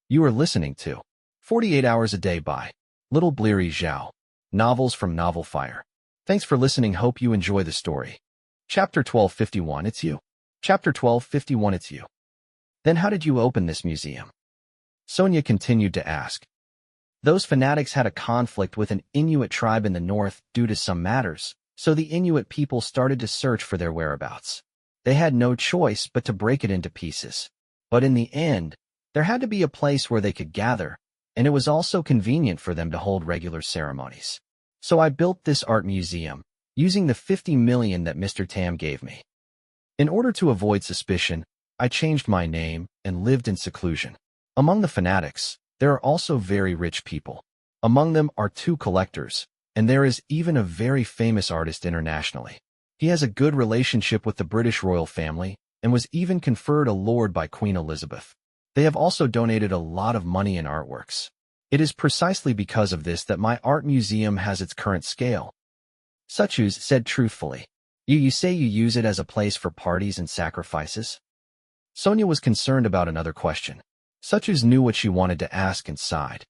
You are listening to 48 Hours a Day by Little Bleary Zhao. Novels from Novel Fire. Thanks for listening. Hope you enjoy the story. Chapter 1251, It's You. Chapter 1251, It's You. Then how did you open this museum? Sonia continued to ask. Those fanatics had a conflict with an Inuit tribe in the north due to some matters, so the Inuit people started to search for their whereabouts. They had no choice but to break it into pieces. But in the end, there had to be a place where they could gather, and it was also convenient for them to hold regular ceremonies. So I built this art museum, using the 50 million that Mr. Tam gave me. In order to avoid suspicion, I changed my name and lived in seclusion. Among the fanatics, there are also very rich people. Among them are 2 collectors, and there is even a very famous artist internationally. He has a good relationship with the British royal family and was even conferred a lord by Queen Elizabeth. They have also donated a lot of money in artworks. It is precisely because of this that my art museum has its current scale. Suchus said truthfully. You say you use it as a place for parties and sacrifices? Sonia was concerned about another question. Suchus knew what she wanted to ask and sighed.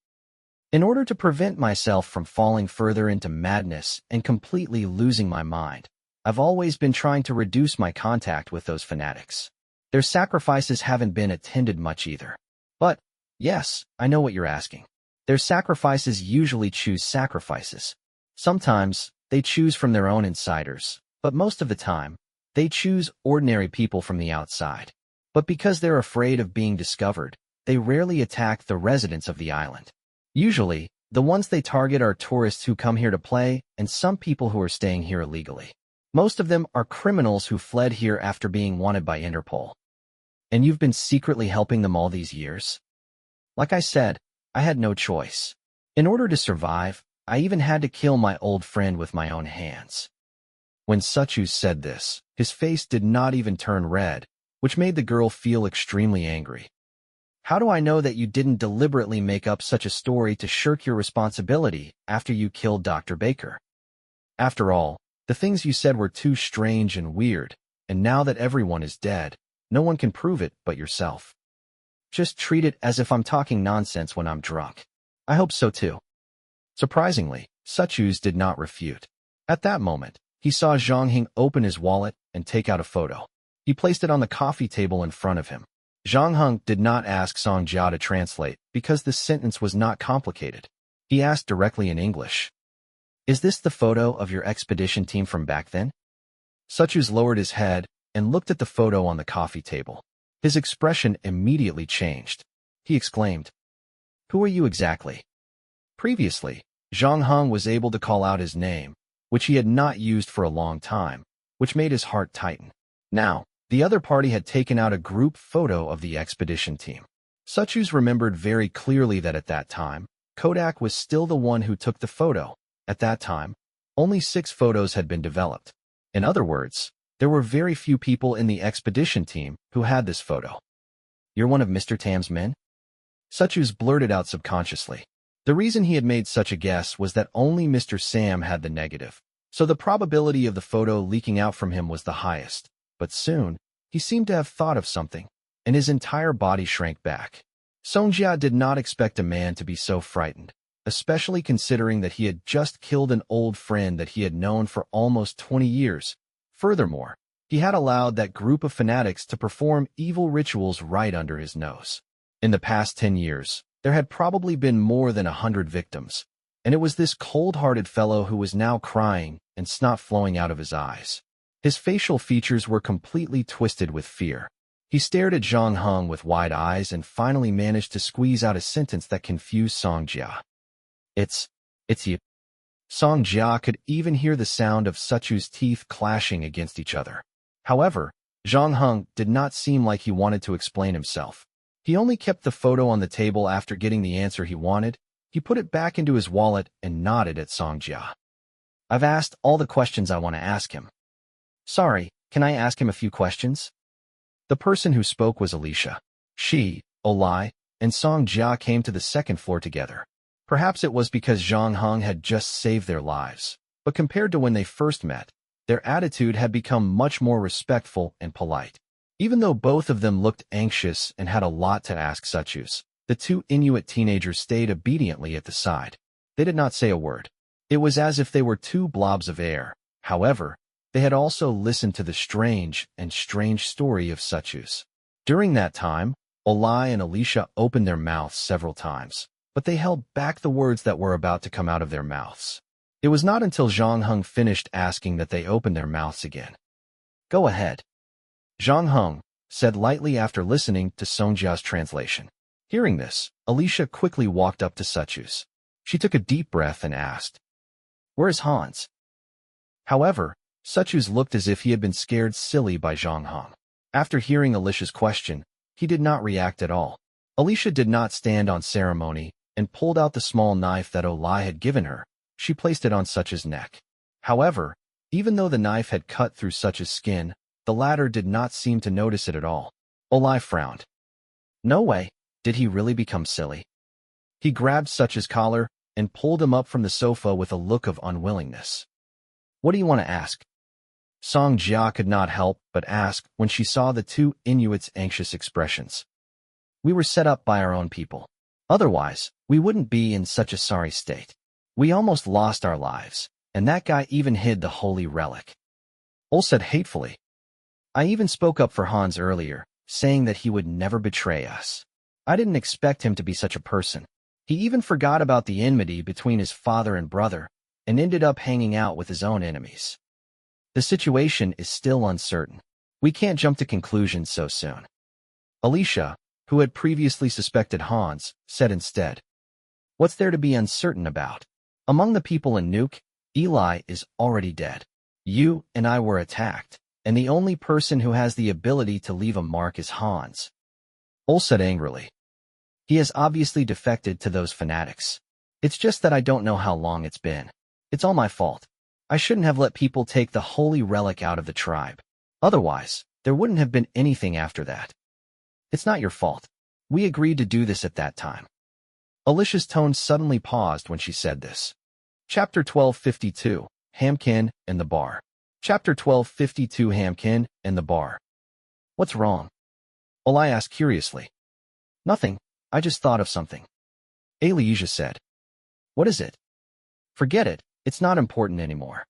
In order to prevent myself from falling further into madness and completely losing my mind, I've always been trying to reduce my contact with those fanatics. Their sacrifices haven't been attended much either. But, yes, I know what you're asking. Their sacrifices usually choose sacrifices. Sometimes, they choose from their own insiders, but most of the time, they choose ordinary people from the outside. But because they're afraid of being discovered, they rarely attack the residents of the island. Usually, the ones they target are tourists who come here to play and some people who are staying here illegally. Most of them are criminals who fled here after being wanted by Interpol. And you've been secretly helping them all these years? Like I said, I had no choice. In order to survive, I even had to kill my old friend with my own hands. When Suchus said this, his face did not even turn red, which made the girl feel extremely angry. How do I know that you didn't deliberately make up such a story to shirk your responsibility after you killed Dr. Baker? After all, the things you said were too strange and weird, and now that everyone is dead, no one can prove it but yourself. Just treat it as if I'm talking nonsense when I'm drunk. I hope so too. Surprisingly, Suchus did not refute. At that moment, he saw Zhang Hing open his wallet and take out a photo. He placed it on the coffee table in front of him. Zhang Heng did not ask Song Jia to translate because this sentence was not complicated. He asked directly in English. Is this the photo of your expedition team from back then? Suchus lowered his head and looked at the photo on the coffee table. His expression immediately changed. He exclaimed, Who are you exactly? Previously, Zhang Heng was able to call out his name, which he had not used for a long time, which made his heart tighten. Now, the other party had taken out a group photo of the expedition team. Suchus remembered very clearly that at that time, Kodak was still the one who took the photo. At that time, only 6 photos had been developed. In other words, there were very few people in the expedition team who had this photo. You're one of Mr. Tam's men? Suchus blurted out subconsciously. The reason he had made such a guess was that only Mr. Sam had the negative, so the probability of the photo leaking out from him was the highest. But soon, he seemed to have thought of something, and his entire body shrank back. Song Jia did not expect a man to be so frightened, especially considering that he had just killed an old friend that he had known for almost 20 years. Furthermore, he had allowed that group of fanatics to perform evil rituals right under his nose. In the past 10 years, there had probably been more than 100 victims, and it was this cold-hearted fellow who was now crying and snot flowing out of his eyes. His facial features were completely twisted with fear. He stared at Zhang Heng with wide eyes and finally managed to squeeze out a sentence that confused Song Jia. It's you. Song Jia could even hear the sound of Suchus' teeth clashing against each other. However, Zhang Heng did not seem like he wanted to explain himself. He only kept the photo on the table after getting the answer he wanted. He put it back into his wallet and nodded at Song Jia. I've asked all the questions I want to ask him. Sorry, can I ask him a few questions? The person who spoke was Alicia. She, Olai, and Song Jia came to the second floor together. Perhaps it was because Zhang Heng had just saved their lives, but compared to when they first met, their attitude had become much more respectful and polite. Even though both of them looked anxious and had a lot to ask Suchus, The two Inuit teenagers stayed obediently at the side. They did not say a word. It was as if they were two blobs of air. However, they had also listened to the strange story of Suchus. During that time, Olai and Alicia opened their mouths several times, but they held back the words that were about to come out of their mouths. It was not until Zhang Heng finished asking that they opened their mouths again. Go ahead. Zhang Heng said lightly after listening to Songjia's translation. Hearing this, Alicia quickly walked up to Suchus. She took a deep breath and asked, "Where is Hans?" However, Suchus looked as if he had been scared silly by Zhang Heng. After hearing Alicia's question, he did not react at all. Alicia did not stand on ceremony and pulled out the small knife that Olai had given her. She placed it on Such's neck. However, even though the knife had cut through Such's skin, the latter did not seem to notice it at all. Olai frowned. No way, did he really become silly? He grabbed Such's collar and pulled him up from the sofa with a look of unwillingness. What do you want to ask? Song Jia could not help but ask when she saw the two Inuits' anxious expressions. We were set up by our own people. Otherwise, we wouldn't be in such a sorry state. We almost lost our lives, and that guy even hid the holy relic. Ol said hatefully. I even spoke up for Hans earlier, saying that he would never betray us. I didn't expect him to be such a person. He even forgot about the enmity between his father and brother, and ended up hanging out with his own enemies. The situation is still uncertain. We can't jump to conclusions so soon. Alicia, who had previously suspected Hans, said instead, What's there to be uncertain about? Among the people in Nuke, Eli is already dead. You and I were attacked, and the only person who has the ability to leave a mark is Hans. Ol said angrily. He has obviously defected to those fanatics. It's just that I don't know how long it's been. It's all my fault. I shouldn't have let people take the holy relic out of the tribe. Otherwise, there wouldn't have been anything after that. It's not your fault. We agreed to do this at that time. Alicia's tone suddenly paused when she said this. Chapter 1252, Hamkin and the Bar. Chapter 1252, Hamkin and the Bar. What's wrong? Olai asked curiously. Nothing. I just thought of something. Asia said. What is it? Forget it. It's not important anymore.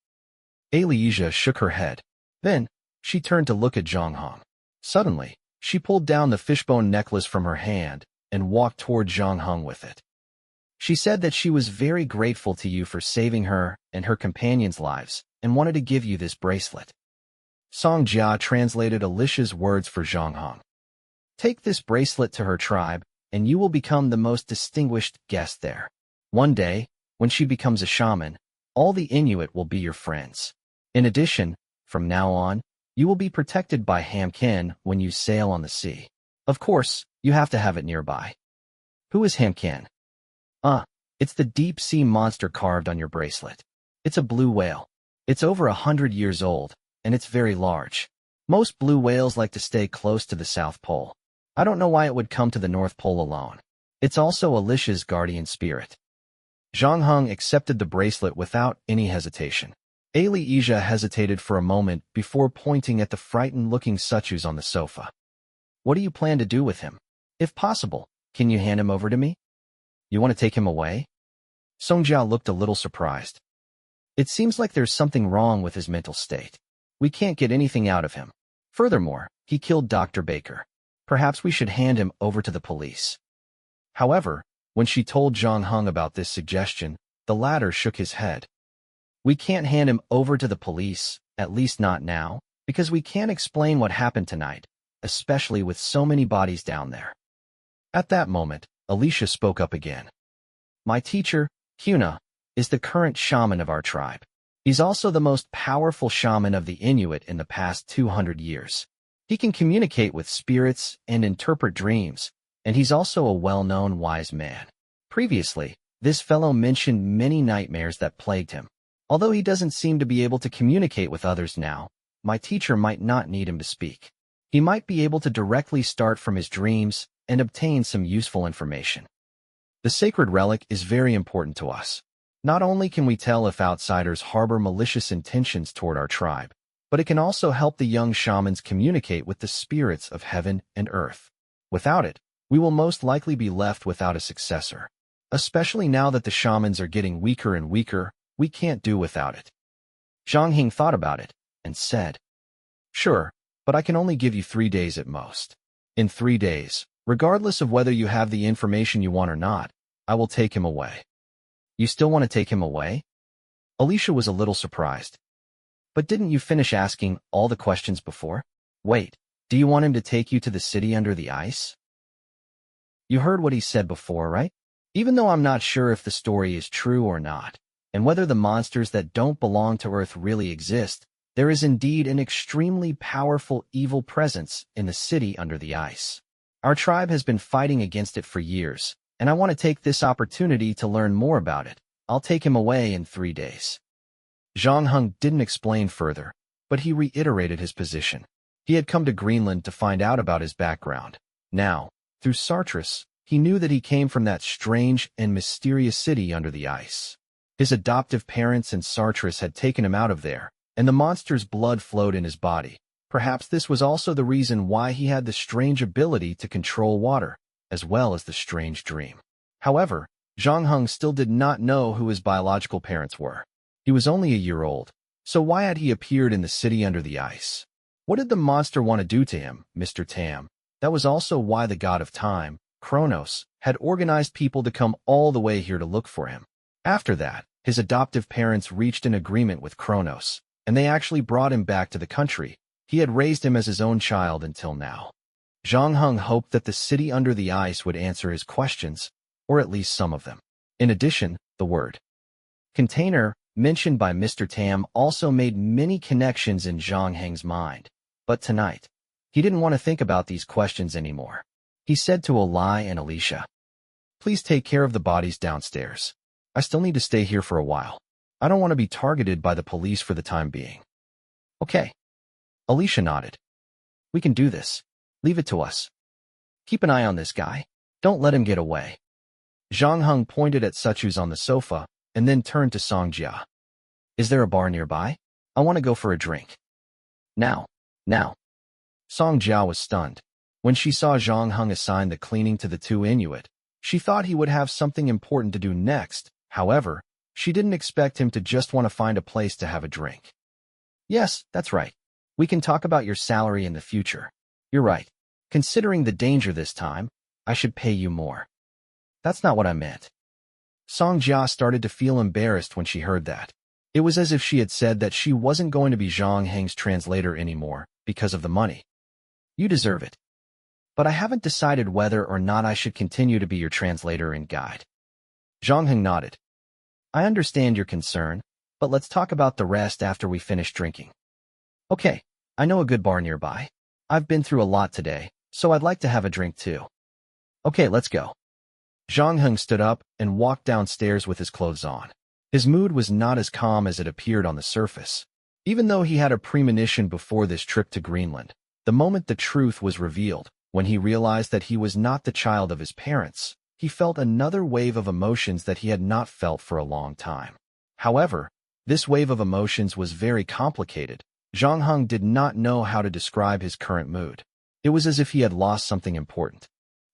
Asia shook her head. Then, she turned to look at Zhang Heng. Suddenly, she pulled down the fishbone necklace from her hand and walked toward Zhang Heng with it. She said that she was very grateful to you for saving her and her companions' lives and wanted to give you this bracelet. Song Jia translated Alicia's words for Zhang Heng. Take this bracelet to her tribe, and you will become the most distinguished guest there. One day, when she becomes a shaman, all the Inuit will be your friends. In addition, from now on, you will be protected by Hamkin when you sail on the sea. Of course, you have to have it nearby. Who is Hamkin? It's the deep-sea monster carved on your bracelet. It's a blue whale. It's over 100 years old, and it's very large. Most blue whales like to stay close to the South Pole. I don't know why it would come to the North Pole alone. It's also Alicia's guardian spirit. Zhang Heng accepted the bracelet without any hesitation. Asia hesitated for a moment before pointing at the frightened-looking Suchus on the sofa. What do you plan to do with him? If possible, can you hand him over to me? You want to take him away? Songjia looked a little surprised. It seems like there's something wrong with his mental state. We can't get anything out of him. Furthermore, he killed Dr. Baker. Perhaps we should hand him over to the police. However, when she told Zhang Heng about this suggestion, the latter shook his head. We can't hand him over to the police, at least not now, because we can't explain what happened tonight, especially with so many bodies down there. At that moment, Alicia spoke up again. My teacher, Huna, is the current shaman of our tribe. He's also the most powerful shaman of the Inuit in the past 200 years. He can communicate with spirits and interpret dreams, and he's also a well-known wise man. Previously, this fellow mentioned many nightmares that plagued him. Although he doesn't seem to be able to communicate with others now, my teacher might not need him to speak. He might be able to directly start from his dreams and obtain some useful information. The sacred relic is very important to us. Not only can we tell if outsiders harbor malicious intentions toward our tribe, but it can also help the young shamans communicate with the spirits of heaven and earth. Without it, We will most likely be left without a successor. Especially now that the shamans are getting weaker and weaker, we can't do without it. Zhang Hing thought about it and said, Sure, but I can only give you 3 days at most. In 3 days, regardless of whether you have the information you want or not, I will take him away. You still want to take him away? Alicia was a little surprised. But didn't you finish asking all the questions before? Wait, do you want him to take you to the city under the ice? You heard what he said before, right? Even though I'm not sure if the story is true or not, and whether the monsters that don't belong to Earth really exist, there is indeed an extremely powerful evil presence in the city under the ice. Our tribe has been fighting against it for years, and I want to take this opportunity to learn more about it. I'll take him away in 3 days. Zhang Heng didn't explain further, but he reiterated his position. He had come to Greenland to find out about his background. Now, through Sartreus, he knew that he came from that strange and mysterious city under the ice. His adoptive parents and Sartreus had taken him out of there, and the monster's blood flowed in his body. Perhaps this was also the reason why he had the strange ability to control water, as well as the strange dream. However, Zhang Heng still did not know who his biological parents were. He was only a year old, so why had he appeared in the city under the ice? What did the monster want to do to him, Mr. Tam? That was also why the god of time, Kronos, had organized people to come all the way here to look for him. After that, his adoptive parents reached an agreement with Kronos, and they actually brought him back to the country. He had raised him as his own child until now. Zhang Heng hoped that the city under the ice would answer his questions, or at least some of them. In addition, the word container, mentioned by Mr. Tam, also made many connections in Zhang Heng's mind. But tonight, he didn't want to think about these questions anymore. He said to Eli and Alicia, Please take care of the bodies downstairs. I still need to stay here for a while. I don't want to be targeted by the police for the time being. Okay. Alicia nodded. We can do this. Leave it to us. Keep an eye on this guy. Don't let him get away. Zhang Heng pointed at Suchus on the sofa and then turned to Songjia. Is there a bar nearby? I want to go for a drink. Now. Songjia was stunned. When she saw Zhang Heng assign the cleaning to the two Inuit, she thought he would have something important to do next. However, she didn't expect him to just want to find a place to have a drink. Yes, that's right. We can talk about your salary in the future. You're right. Considering the danger this time, I should pay you more. That's not what I meant. Songjia started to feel embarrassed when she heard that. It was as if she had said that she wasn't going to be Zhang Heng's translator anymore because of the money. You deserve it. But I haven't decided whether or not I should continue to be your translator and guide. Zhang Heng nodded. I understand your concern, but let's talk about the rest after we finish drinking. Okay, I know a good bar nearby. I've been through a lot today, so I'd like to have a drink too. Okay, let's go. Zhang Heng stood up and walked downstairs with his clothes on. His mood was not as calm as it appeared on the surface. Even though he had a premonition before this trip to Greenland, the moment the truth was revealed, when he realized that he was not the child of his parents, he felt another wave of emotions that he had not felt for a long time. However, this wave of emotions was very complicated. Zhang Heng did not know how to describe his current mood. It was as if he had lost something important.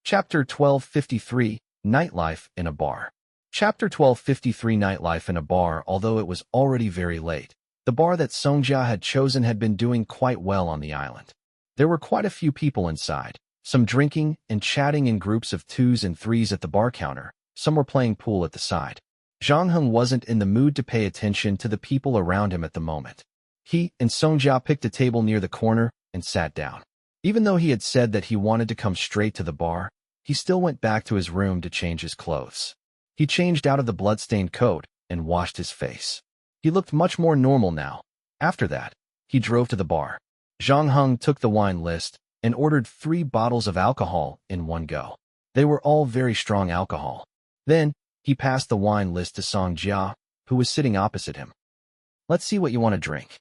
Chapter 1253, Nightlife in a Bar. Chapter 1253, Nightlife in a Bar. Although it was already very late, the bar that Songjia had chosen had been doing quite well on the island. There were quite a few people inside, some drinking and chatting in groups of 2s and 3s at the bar counter. Some were playing pool at the side. Zhang Heng wasn't in the mood to pay attention to the people around him at the moment. He and Songjia picked a table near the corner and sat down. Even though he had said that he wanted to come straight to the bar, he still went back to his room to change his clothes. He changed out of the blood-stained coat and washed his face. He looked much more normal now. After that, he drove to the bar. Zhang Heng took the wine list and ordered 3 bottles of alcohol in one go. They were all very strong alcohol. Then, he passed the wine list to Songjia, who was sitting opposite him. Let's see what you want to drink.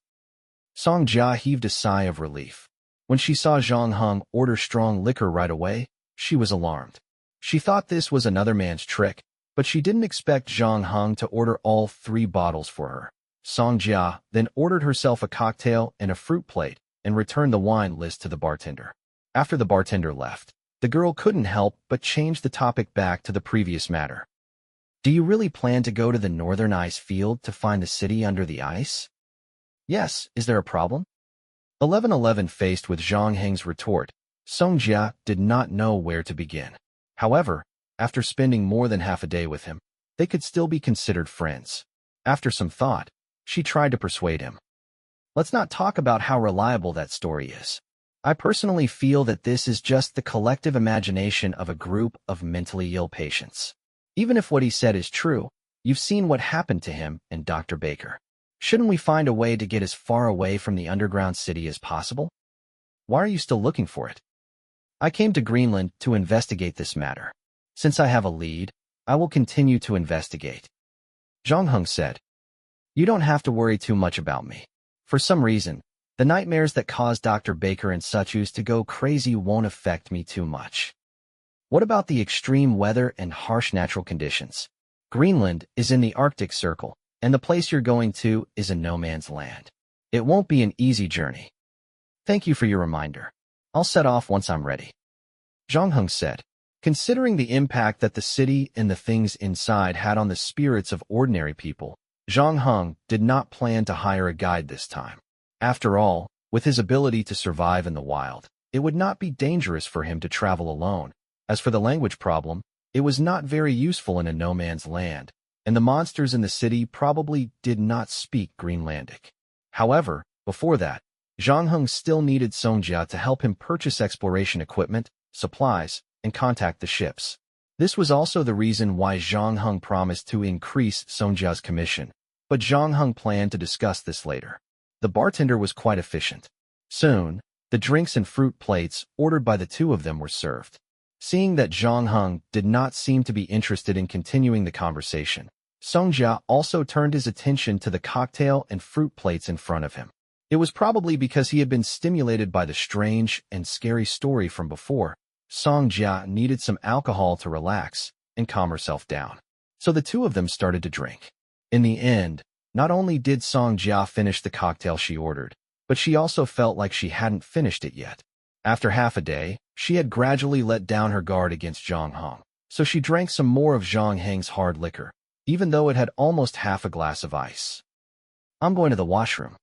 Songjia heaved a sigh of relief. When she saw Zhang Heng order strong liquor right away, she was alarmed. She thought this was another man's trick, but she didn't expect Zhang Heng to order all 3 bottles for her. Songjia then ordered herself a cocktail and a fruit plate and returned the wine list to the bartender. After the bartender left, The girl couldn't help but change the topic back to the previous matter. Do you really plan to go to the northern ice field to find the city under the ice? Yes, is there a problem? 1111 faced with Zhang Heng's retort, Song Jia did not know where to begin. However, after spending more than half a day with him, they could still be considered friends. After some thought, she tried to persuade him. Let's not talk about how reliable that story is. I personally feel that this is just the collective imagination of a group of mentally ill patients. Even if what he said is true, you've seen what happened to him and Dr. Baker. Shouldn't we find a way to get as far away from the underground city as possible? Why are you still looking for it? I came to Greenland to investigate this matter. Since I have a lead, I will continue to investigate. Zhang Heng said, You don't have to worry too much about me. For some reason, the nightmares that caused Dr. Baker and Suchus to go crazy won't affect me too much. What about the extreme weather and harsh natural conditions? Greenland is in the Arctic Circle, and the place you're going to is a no-man's land. It won't be an easy journey. Thank you for your reminder. I'll set off once I'm ready. Zhang Heng said, considering the impact that the city and the things inside had on the spirits of ordinary people, Zhang Heng did not plan to hire a guide this time. After all, with his ability to survive in the wild, it would not be dangerous for him to travel alone. As for the language problem, it was not very useful in a no-man's land, and the monsters in the city probably did not speak Greenlandic. However, before that, Zhang Heng still needed Song Jia to help him purchase exploration equipment, supplies, and contact the ships. This was also the reason why Zhang Heng promised to increase Song Jia's commission, but Zhang Heng planned to discuss this later. The bartender was quite efficient. Soon, the drinks and fruit plates ordered by the two of them were served. Seeing that Zhang Heng did not seem to be interested in continuing the conversation, Song Jia also turned his attention to the cocktail and fruit plates in front of him. It was probably because he had been stimulated by the strange and scary story from before. Song Jia needed some alcohol to relax and calm herself down. So the two of them started to drink. In the end, not only did Song Jia finish the cocktail she ordered, but she also felt like she hadn't finished it yet. After half a day, she had gradually let down her guard against Zhang Heng, so she drank some more of Zhang Heng's hard liquor, even though it had almost half a glass of ice. I'm going to the washroom.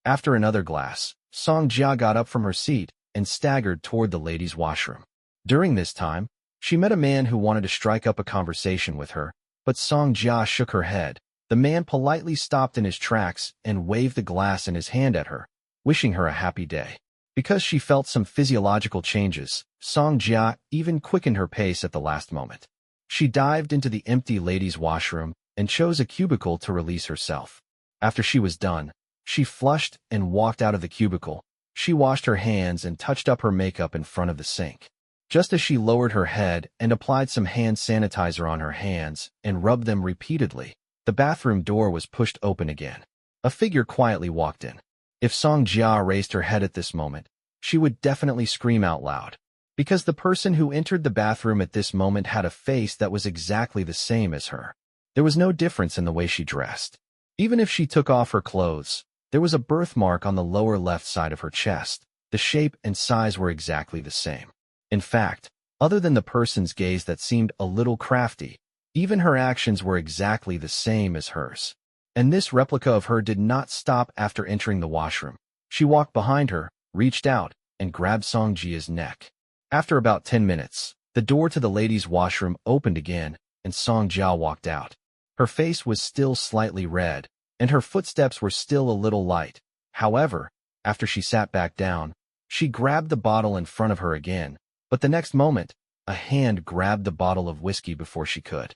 After another glass, Song Jia got up from her seat and staggered toward the ladies' washroom. During this time, she met a man who wanted to strike up a conversation with her, but Song Jia shook her head. The man politely stopped in his tracks and waved the glass in his hand at her, wishing her a happy day. Because she felt some physiological changes, Song Jia even quickened her pace at the last moment. She dived into the empty ladies' washroom and chose a cubicle to release herself. After she was done, she flushed and walked out of the cubicle. She washed her hands and touched up her makeup in front of the sink. Just as she lowered her head and applied some hand sanitizer on her hands and rubbed them repeatedly, the bathroom door was pushed open again. A figure quietly walked in. If Song Jia raised her head at this moment, she would definitely scream out loud, because the person who entered the bathroom at this moment had a face that was exactly the same as her. There was no difference in the way she dressed. Even if she took off her clothes, there was a birthmark on the lower left side of her chest. The shape and size were exactly the same. In fact, other than the person's gaze that seemed a little crafty, even her actions were exactly the same as hers. And this replica of her did not stop after entering the washroom. She walked behind her, reached out, and grabbed Song Jia's neck. After about 10 minutes, the door to the ladies' washroom opened again, and Song Jia walked out. Her face was still slightly red, and her footsteps were still a little light. However, after she sat back down, she grabbed the bottle in front of her again, but the next moment, a hand grabbed the bottle of whiskey before she could.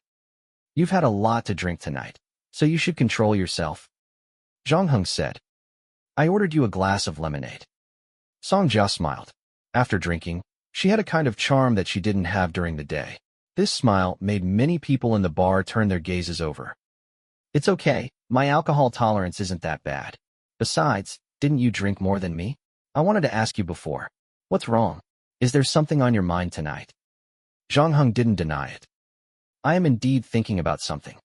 You've had a lot to drink tonight, so you should control yourself, Zhang Heng said. I ordered you a glass of lemonade. Song Jia smiled. After drinking, she had a kind of charm that she didn't have during the day. This smile made many people in the bar turn their gazes over. It's okay, my alcohol tolerance isn't that bad. Besides, didn't you drink more than me? I wanted to ask you before. What's wrong? Is there something on your mind tonight? Zhang Heng didn't deny it. I am indeed thinking about something.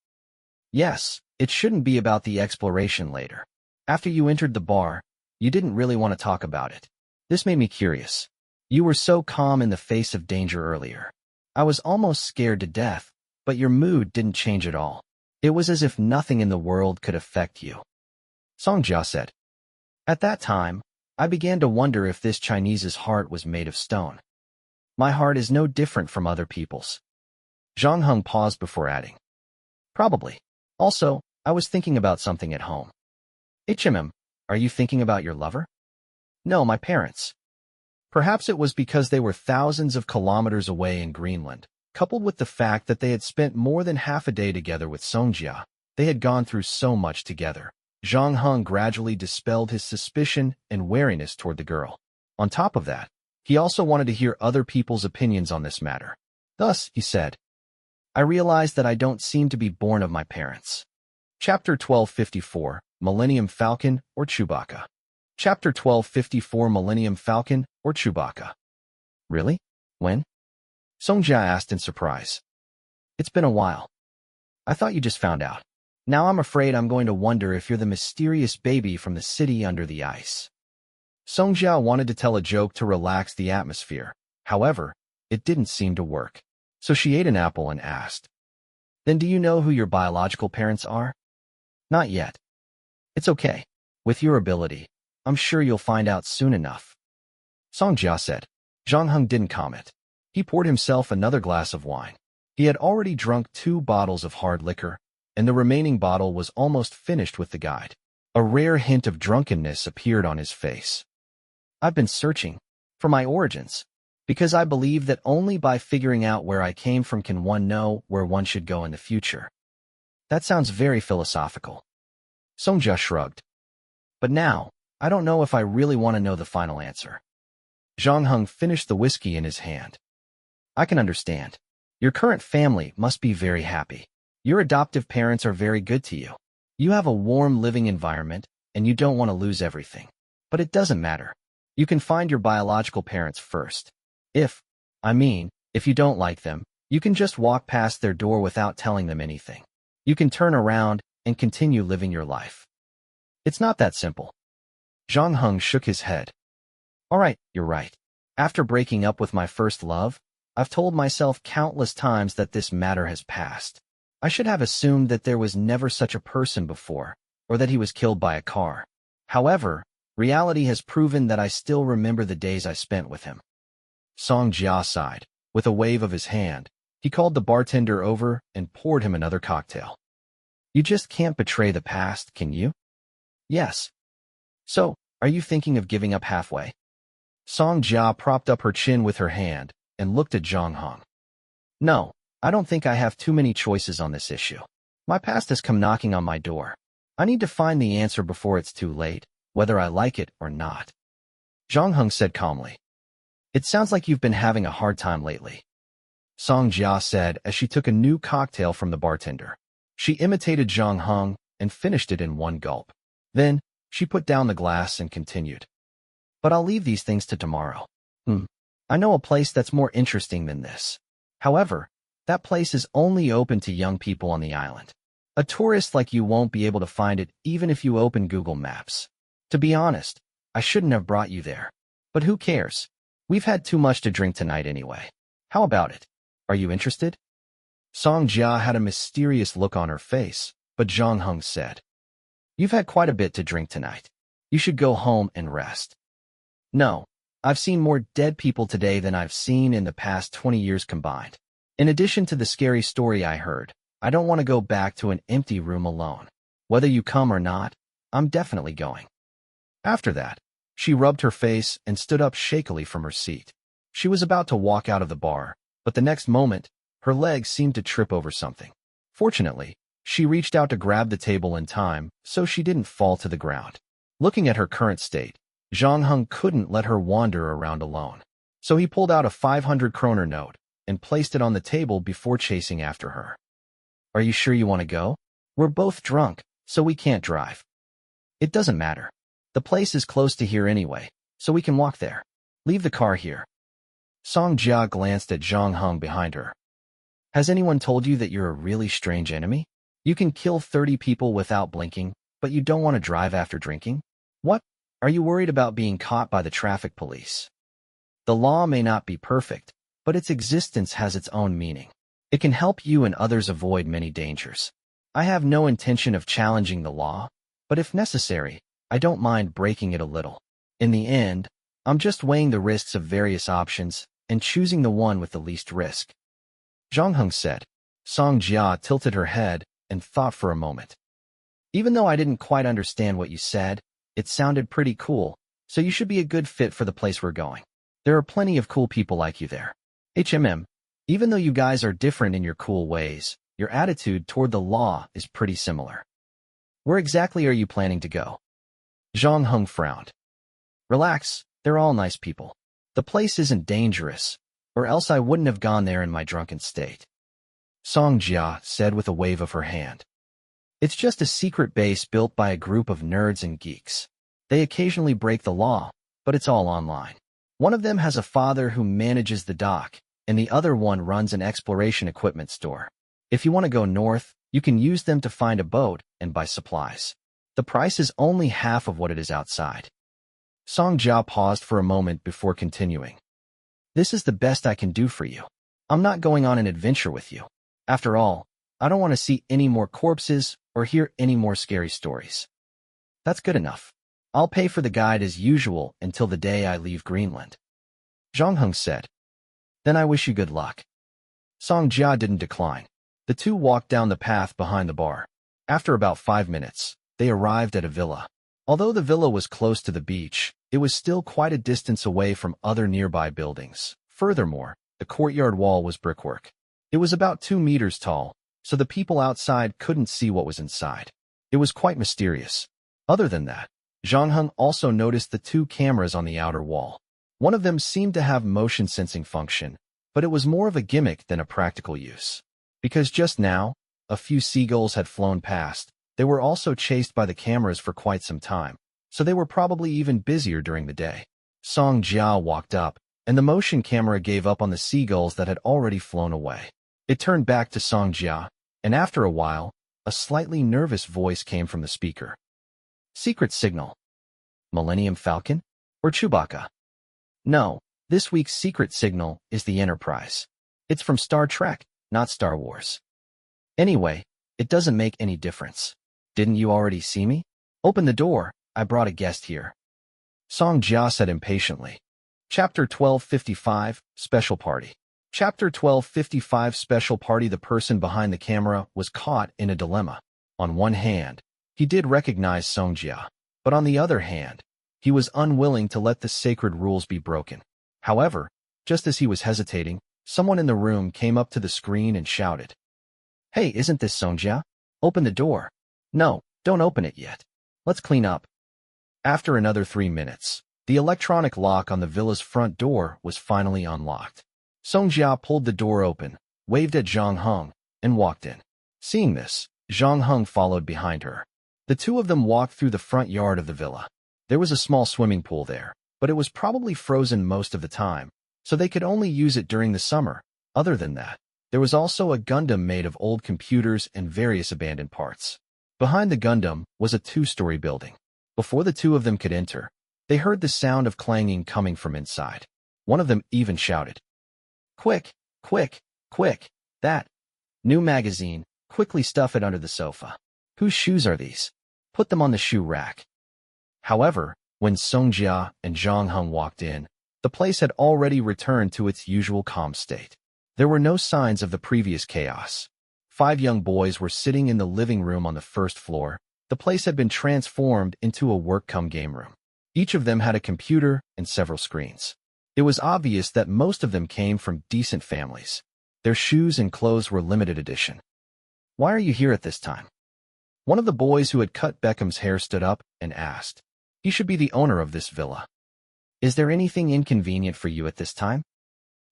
Yes, it shouldn't be about the exploration later. After you entered the bar, you didn't really want to talk about it. This made me curious. You were so calm in the face of danger earlier. I was almost scared to death, but your mood didn't change at all. It was as if nothing in the world could affect you. Song Jia said. At that time, I began to wonder if this Chinese's heart was made of stone. My heart is no different from other people's. Zhang Heng paused before adding. Probably. Also, I was thinking about something at home. Are you thinking about your lover? No, my parents. Perhaps it was because they were thousands of kilometers away in Greenland, coupled with the fact that they had spent more than half a day together with Songjia. They had gone through so much together. Zhang Heng gradually dispelled his suspicion and wariness toward the girl. On top of that, he also wanted to hear other people's opinions on this matter. Thus, he said, I realized that I don't seem to be born of my parents. Chapter 1254, Millennium Falcon or Chewbacca. Chapter 1254, Millennium Falcon or Chewbacca. Really? When? Songjia asked in surprise. It's been a while. I thought you just found out. Now I'm afraid I'm going to wonder if you're the mysterious baby from the city under the ice. Songjia wanted to tell a joke to relax the atmosphere. However, it didn't seem to work. So she ate an apple and asked, Then do you know who your biological parents are? Not yet. It's okay. With your ability, I'm sure you'll find out soon enough. Songjia said. Zhang Heng didn't comment. He poured himself another glass of wine. He had already drunk 2 bottles of hard liquor, and the remaining bottle was almost finished with the guide. A rare hint of drunkenness appeared on his face. I've been searching for my origins, because I believe that only by figuring out where I came from can one know where one should go in the future. That sounds very philosophical. Songjia shrugged. But now, I don't know if I really want to know the final answer. Zhang Heng finished the whiskey in his hand. I can understand. Your current family must be very happy. Your adoptive parents are very good to you. You have a warm living environment, and you don't want to lose everything. But it doesn't matter. You can find your biological parents first. If you don't like them, you can just walk past their door without telling them anything. You can turn around and continue living your life. It's not that simple. Zhang Heng shook his head. All right, you're right. After breaking up with my first love, I've told myself countless times that this matter has passed. I should have assumed that there was never such a person before, or that he was killed by a car. However, reality has proven that I still remember the days I spent with him. Song Jia sighed. With a wave of his hand, he called the bartender over and poured him another cocktail. You just can't betray the past, can you? Yes. So, are you thinking of giving up halfway? Song Jia propped up her chin with her hand and looked at Zhang Heng. No, I don't think I have too many choices on this issue. My past has come knocking on my door. I need to find the answer before it's too late, whether I like it or not. Zhang Heng said calmly. It sounds like you've been having a hard time lately. Song Jia said as she took a new cocktail from the bartender. She imitated Zhang Heng and finished it in one gulp. Then, she put down the glass and continued. But I'll leave these things to tomorrow. I know a place that's more interesting than this. However, that place is only open to young people on the island. A tourist like you won't be able to find it even if you open Google Maps. To be honest, I shouldn't have brought you there. But who cares? We've had too much to drink tonight anyway. How about it? Are you interested? Song Jia had a mysterious look on her face, but Zhang Heng said, You've had quite a bit to drink tonight. You should go home and rest. No, I've seen more dead people today than I've seen in the past 20 years combined. In addition to the scary story I heard, I don't want to go back to an empty room alone. Whether you come or not, I'm definitely going. After that, she rubbed her face and stood up shakily from her seat. She was about to walk out of the bar, but the next moment, her legs seemed to trip over something. Fortunately, she reached out to grab the table in time, so she didn't fall to the ground. Looking at her current state, Zhang Heng couldn't let her wander around alone. So he pulled out a 500 kroner note and placed it on the table before chasing after her. Are you sure you want to go? We're both drunk, so we can't drive. It doesn't matter. The place is close to here anyway, so we can walk there. Leave the car here. Song Jia glanced at Zhang Heng behind her. Has anyone told you that you're a really strange enemy? You can kill 30 people without blinking, but you don't want to drive after drinking? What? Are you worried about being caught by the traffic police? The law may not be perfect, but its existence has its own meaning. It can help you and others avoid many dangers. I have no intention of challenging the law, but if necessary, I don't mind breaking it a little. In the end, I'm just weighing the risks of various options and choosing the one with the least risk. Zhang Heng said. Song Jia tilted her head and thought for a moment. Even though I didn't quite understand what you said, it sounded pretty cool, so you should be a good fit for the place we're going. There are plenty of cool people like you there. Even though you guys are different in your cool ways, your attitude toward the law is pretty similar. Where exactly are you planning to go? Zhang Heng frowned. Relax, they're all nice people. The place isn't dangerous, or else I wouldn't have gone there in my drunken state. Song Jia said with a wave of her hand. It's just a secret base built by a group of nerds and geeks. They occasionally break the law, but it's all online. One of them has a father who manages the dock, and the other one runs an exploration equipment store. If you want to go north, you can use them to find a boat and buy supplies. The price is only half of what it is outside. Song Jia paused for a moment before continuing. This is the best I can do for you. I'm not going on an adventure with you. After all, I don't want to see any more corpses or hear any more scary stories. That's good enough. I'll pay for the guide as usual until the day I leave Greenland. Zhang Heng said. Then I wish you good luck. Song Jia didn't decline. The two walked down the path behind the bar. After about 5 minutes, they arrived at a villa. Although the villa was close to the beach, it was still quite a distance away from other nearby buildings. Furthermore, the courtyard wall was brickwork. It was about 2 meters tall, so the people outside couldn't see what was inside. It was quite mysterious. Other than that, Zhang Heng also noticed the 2 cameras on the outer wall. One of them seemed to have motion sensing function, but it was more of a gimmick than a practical use. Because just now, a few seagulls had flown past, they were also chased by the cameras for quite some time, so they were probably even busier during the day. Song Jia walked up, and the motion camera gave up on the seagulls that had already flown away. It turned back to Song Jia, and after a while, a slightly nervous voice came from the speaker. Secret signal. Millennium Falcon? Or Chewbacca? No, this week's secret signal is the Enterprise. It's from Star Trek, not Star Wars. Anyway, it doesn't make any difference. Didn't you already see me? Open the door, I brought a guest here. Song Jia said impatiently. Chapter 1255, Special Party. Chapter 1255, Special Party. The person behind the camera was caught in a dilemma. On one hand, he did recognize Song Jia, but on the other hand, he was unwilling to let the sacred rules be broken. However, just as he was hesitating, someone in the room came up to the screen and shouted, Hey, isn't this Song Jia? Open the door. No, don't open it yet. Let's clean up. After another 3 minutes, the electronic lock on the villa's front door was finally unlocked. Song Jia pulled the door open, waved at Zhang Heng, and walked in. Seeing this, Zhang Heng followed behind her. The two of them walked through the front yard of the villa. There was a small swimming pool there, but it was probably frozen most of the time, so they could only use it during the summer. Other than that, there was also a Gundam made of old computers and various abandoned parts. Behind the Gundam was a 2-story building. Before the two of them could enter, they heard the sound of clanging coming from inside. One of them even shouted, Quick, quick, quick, that new magazine, quickly stuff it under the sofa. Whose shoes are these? Put them on the shoe rack. However, when Song Jia and Zhang Heng walked in, the place had already returned to its usual calm state. There were no signs of the previous chaos. 5 young boys were sitting in the living room on the first floor. The place had been transformed into a work-cum-game room. Each of them had a computer and several screens. It was obvious that most of them came from decent families. Their shoes and clothes were limited edition. Why are you here at this time? One of the boys who had cut Beckham's hair stood up and asked. He should be the owner of this villa. Is there anything inconvenient for you at this time?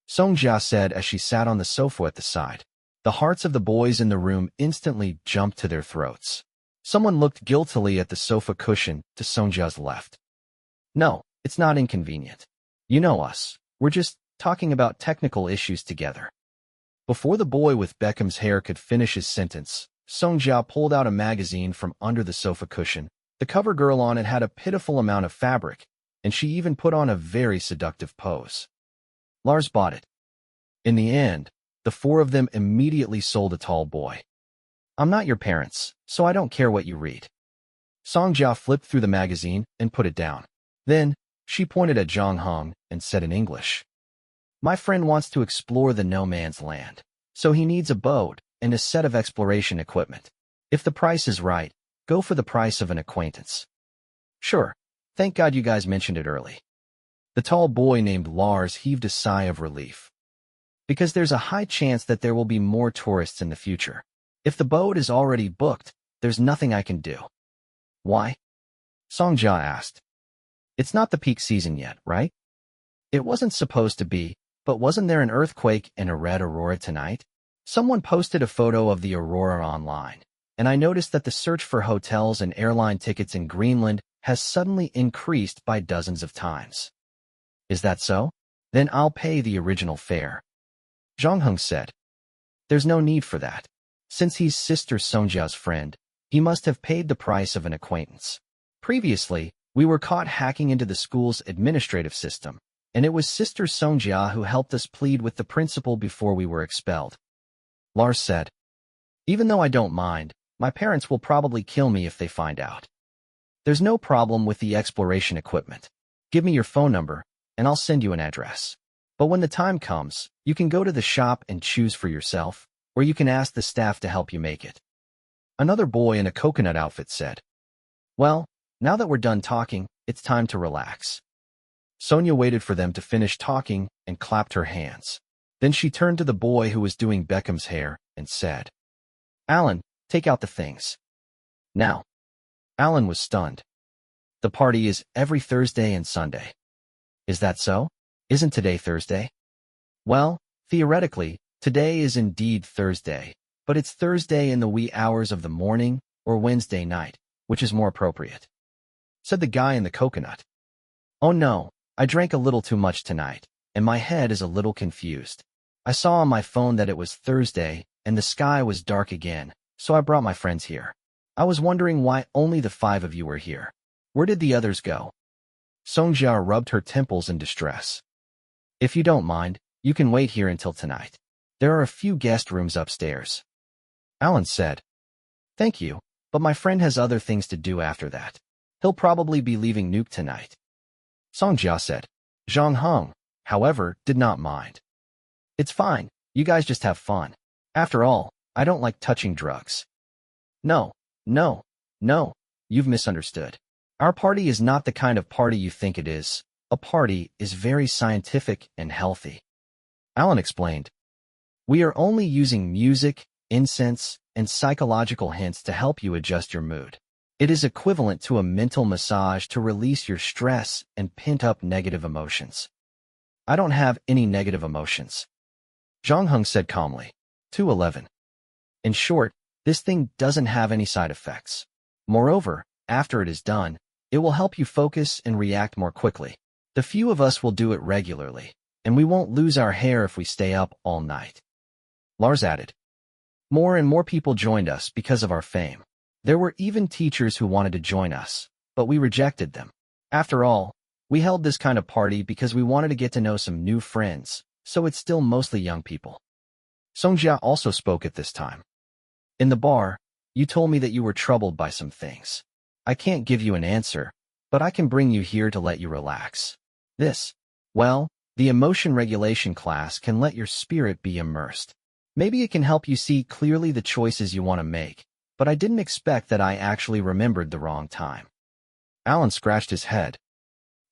Song Jia said as she sat on the sofa at the side. The hearts of the boys in the room instantly jumped to their throats. Someone looked guiltily at the sofa cushion to Song Jia's left. No, it's not inconvenient. You know us. We're just talking about technical issues together. Before the boy with Beckham's hair could finish his sentence, Song Jia pulled out a magazine from under the sofa cushion. The cover girl on it had a pitiful amount of fabric, and she even put on a very seductive pose. Lars bought it. In the end, the four of them immediately sold a tall boy. I'm not your parents, so I don't care what you read. Songjia flipped through the magazine and put it down. Then, she pointed at Zhang Heng and said in English, My friend wants to explore the no man's land, so he needs a boat and a set of exploration equipment. If the price is right, go for the price of an acquaintance. Sure, thank God you guys mentioned it early. The tall boy named Lars heaved a sigh of relief. Because there's a high chance that there will be more tourists in the future. If the boat is already booked, there's nothing I can do. Why? Songjia asked. It's not the peak season yet, right? It wasn't supposed to be, but wasn't there an earthquake and a red aurora tonight? Someone posted a photo of the aurora online, and I noticed that the search for hotels and airline tickets in Greenland has suddenly increased by dozens of times. Is that so? Then I'll pay the original fare. Zhang Heng said. There's no need for that. Since he's Sister Songjia's friend, he must have paid the price of an acquaintance. Previously, we were caught hacking into the school's administrative system, and it was Sister Songjia who helped us plead with the principal before we were expelled. Lars said, Even though I don't mind, my parents will probably kill me if they find out. There's no problem with the exploration equipment. Give me your phone number, and I'll send you an address. But when the time comes, you can go to the shop and choose for yourself, or you can ask the staff to help you make it. Another boy in a coconut outfit said, Well, now that we're done talking, it's time to relax. Sonia waited for them to finish talking and clapped her hands. Then she turned to the boy who was doing Beckham's hair and said, Alan, take out the things. Now. Alan was stunned. The party is every Thursday and Sunday. Is that so? Isn't today Thursday? Well, theoretically, today is indeed Thursday, but it's Thursday in the wee hours of the morning or Wednesday night, which is more appropriate, said the guy in the coconut. Oh no, I drank a little too much tonight, and my head is a little confused. I saw on my phone that it was Thursday, and the sky was dark again, so I brought my friends here. I was wondering why only the 5 of you were here. Where did the others go? Songjia rubbed her temples in distress. If you don't mind, you can wait here until tonight. There are a few guest rooms upstairs. Alan said, Thank you, but my friend has other things to do after that. He'll probably be leaving Nuke tonight. Songjia said. Zhang Heng, however, did not mind. It's fine, you guys just have fun. After all, I don't like touching drugs. No, you've misunderstood. Our party is not the kind of party you think it is. A party is very scientific and healthy. Alan explained. We are only using music, incense, and psychological hints to help you adjust your mood. It is equivalent to a mental massage to release your stress and pent-up negative emotions. I don't have any negative emotions. Zhang Heng said calmly. 211. In short, this thing doesn't have any side effects. Moreover, after it is done, it will help you focus and react more quickly. The few of us will do it regularly, and we won't lose our hair if we stay up all night. Lars added. More and more people joined us because of our fame. There were even teachers who wanted to join us, but we rejected them. After all, we held this kind of party because we wanted to get to know some new friends, so it's still mostly young people. Songjia also spoke at this time. In the bar, you told me that you were troubled by some things. I can't give you an answer, but I can bring you here to let you relax. The emotion regulation class can let your spirit be immersed. Maybe it can help you see clearly the choices you want to make, but I didn't expect that I actually remembered the wrong time. Alan scratched his head.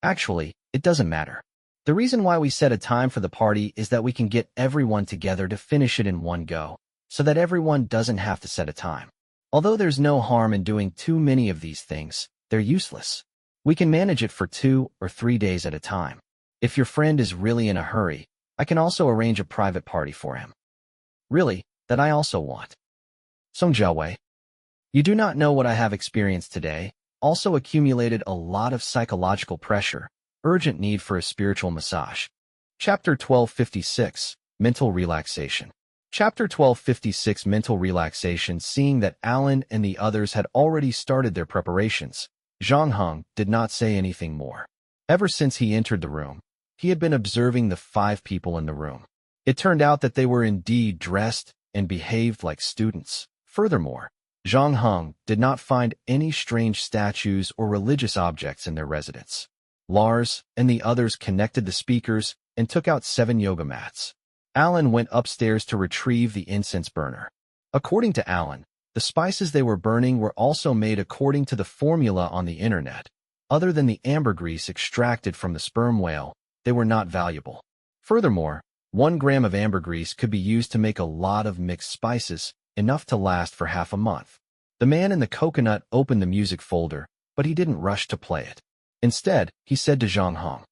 Actually, it doesn't matter. The reason why we set a time for the party is that we can get everyone together to finish it in one go, so that everyone doesn't have to set a time. Although there's no harm in doing too many of these things, they're useless. We can manage it for 2 or 3 days at a time. If your friend is really in a hurry, I can also arrange a private party for him. Really, that I also want. Songjia Wei. You do not know what I have experienced today, also accumulated a lot of psychological pressure, urgent need for a spiritual massage. Chapter 1256, Mental Relaxation. Chapter 1256, Mental Relaxation. Seeing that Alan and the others had already started their preparations, Zhang Heng did not say anything more. Ever since he entered the room, he had been observing the 5 people in the room. It turned out that they were indeed dressed and behaved like students. Furthermore, Zhang Heng did not find any strange statues or religious objects in their residence. Lars and the others connected the speakers and took out 7 yoga mats. Alan went upstairs to retrieve the incense burner. According to Alan, the spices they were burning were also made according to the formula on the internet. Other than the ambergris extracted from the sperm whale, they were not valuable. Furthermore, 1 gram of ambergris could be used to make a lot of mixed spices, enough to last for half a month. The man in the coconut opened the music folder, but he didn't rush to play it. Instead, he said to Zhang Heng,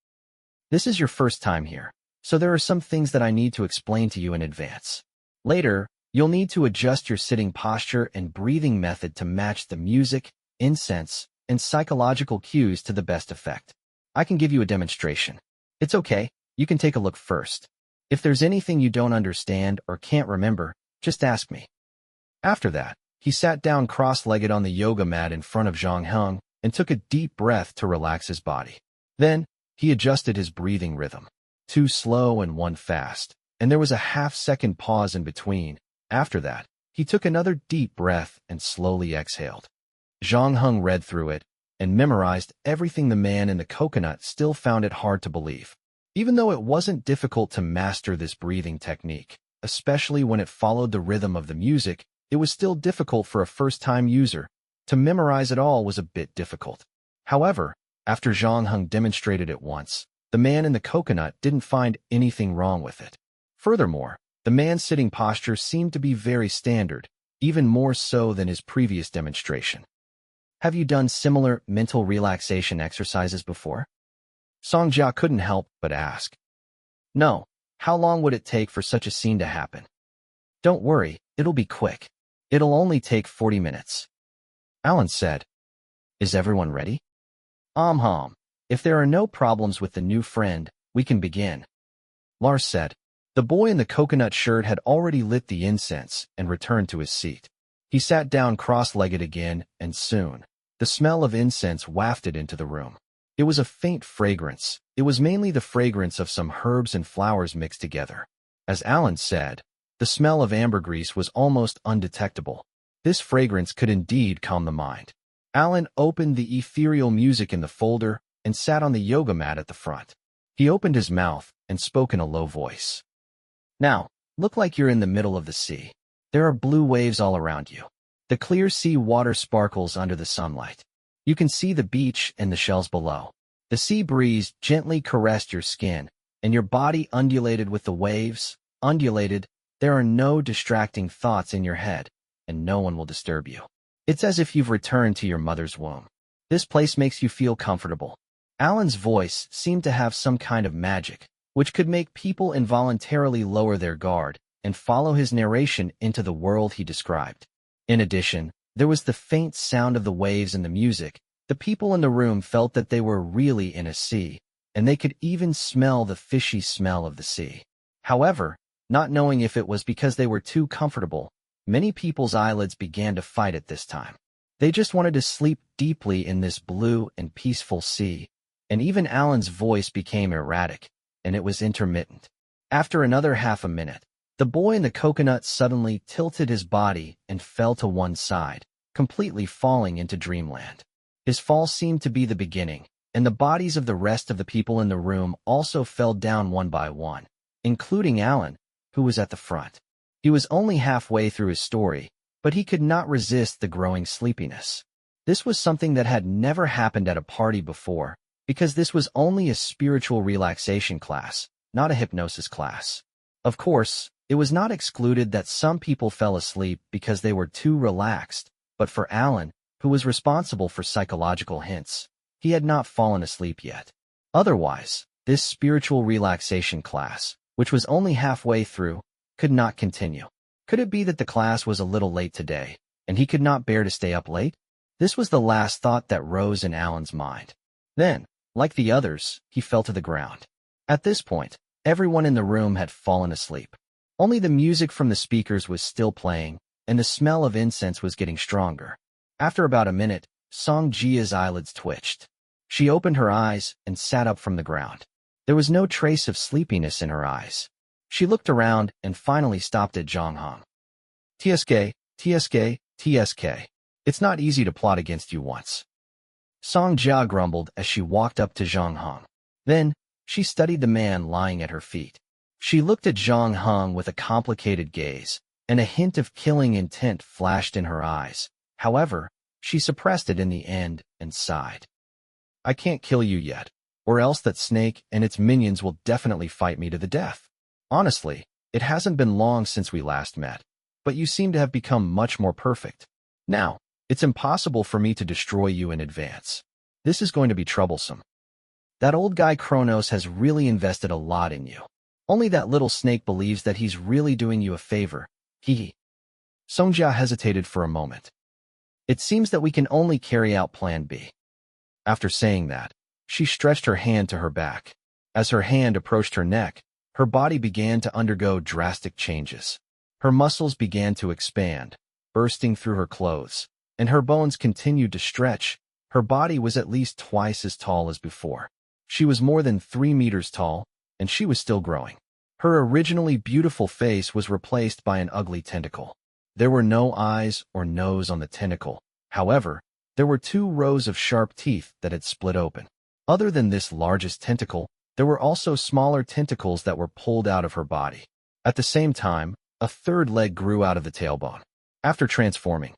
"This is your first time here, so there are some things that I need to explain to you in advance. Later, you'll need to adjust your sitting posture and breathing method to match the music, incense, and psychological cues to the best effect. I can give you a demonstration. It's okay, you can take a look first. If there's anything you don't understand or can't remember, just ask me." After that, he sat down cross-legged on the yoga mat in front of Zhang Heng and took a deep breath to relax his body. Then, he adjusted his breathing rhythm. 2 slow and 1 fast, and there was a half-second pause in between. After that, he took another deep breath and slowly exhaled. Zhang Heng read through it and memorized everything. The man in the coconut still found it hard to believe. Even though it wasn't difficult to master this breathing technique, especially when it followed the rhythm of the music, it was still difficult for a first-time user. To memorize it all was a bit difficult. However, after Zhang Heng demonstrated it once, the man in the coconut didn't find anything wrong with it. Furthermore, the man's sitting posture seemed to be very standard, even more so than his previous demonstration. "Have you done similar mental relaxation exercises before?" Songjia couldn't help but ask. "No. How long would it take for such a scene to happen?" "Don't worry, it'll be quick. It'll only take 40 minutes. Alan said. "Is everyone ready?" If there are no problems with the new friend, we can begin," Lars said. The boy in the coconut shirt had already lit the incense and returned to his seat. He sat down cross-legged again, and soon, the smell of incense wafted into the room. It was a faint fragrance. It was mainly the fragrance of some herbs and flowers mixed together. As Alan said, the smell of ambergris was almost undetectable. This fragrance could indeed calm the mind. Alan opened the ethereal music in the folder and sat on the yoga mat at the front. He opened his mouth and spoke in a low voice. "Now, look like you're in the middle of the sea. There are blue waves all around you. The clear sea water sparkles under the sunlight. You can see the beach and the shells below. The sea breeze gently caressed your skin, and your body undulated with the waves. Undulated, there are no distracting thoughts in your head, and no one will disturb you. It's as if you've returned to your mother's womb. This place makes you feel comfortable." Alan's voice seemed to have some kind of magic, which could make people involuntarily lower their guard and follow his narration into the world he described. In addition, there was the faint sound of the waves and the music. The people in the room felt that they were really in a sea, and they could even smell the fishy smell of the sea. However, not knowing if it was because they were too comfortable, many people's eyelids began to fight at this time. They just wanted to sleep deeply in this blue and peaceful sea, and even Alan's voice became erratic, and it was intermittent. After another half a minute, the boy in the coconut suddenly tilted his body and fell to one side, completely falling into dreamland. His fall seemed to be the beginning, and the bodies of the rest of the people in the room also fell down one by one, including Alan, who was at the front. He was only halfway through his story, but he could not resist the growing sleepiness. This was something that had never happened at a party before, because this was only a spiritual relaxation class, not a hypnosis class. Of course, it was not excluded that some people fell asleep because they were too relaxed, but for Alan, who was responsible for psychological hints, he had not fallen asleep yet. Otherwise, this spiritual relaxation class, which was only halfway through, could not continue. Could it be that the class was a little late today, and he could not bear to stay up late? This was the last thought that rose in Alan's mind. Then, like the others, he fell to the ground. At this point, everyone in the room had fallen asleep. Only the music from the speakers was still playing, and the smell of incense was getting stronger. After about a minute, Songjia's eyelids twitched. She opened her eyes and sat up from the ground. There was no trace of sleepiness in her eyes. She looked around and finally stopped at Zhang Heng. "TSK, TSK, TSK. It's not easy to plot against you once." Song Jia grumbled as she walked up to Zhang Heng. Then, she studied the man lying at her feet. She looked at Zhang Heng with a complicated gaze, and a hint of killing intent flashed in her eyes. However, she suppressed it in the end and sighed. "I can't kill you yet, or else that snake and its minions will definitely fight me to the death. Honestly, it hasn't been long since we last met, but you seem to have become much more perfect. Now, it's impossible for me to destroy you in advance. This is going to be troublesome. That old guy Kronos has really invested a lot in you. Only that little snake believes that he's really doing you a favor. Songjia hesitated for a moment. "It seems that we can only carry out Plan B." After saying that, she stretched her hand to her back. As her hand approached her neck, her body began to undergo drastic changes. Her muscles began to expand, bursting through her clothes, and her bones continued to stretch. Her body was at least twice as tall as before. She was more than 3 meters tall, and she was still growing. Her originally beautiful face was replaced by an ugly tentacle. There were no eyes or nose on the tentacle. However, there were 2 rows of sharp teeth that had split open. Other than this largest tentacle, there were also smaller tentacles that were pulled out of her body. At the same time, a 3rd leg grew out of the tailbone. After transforming,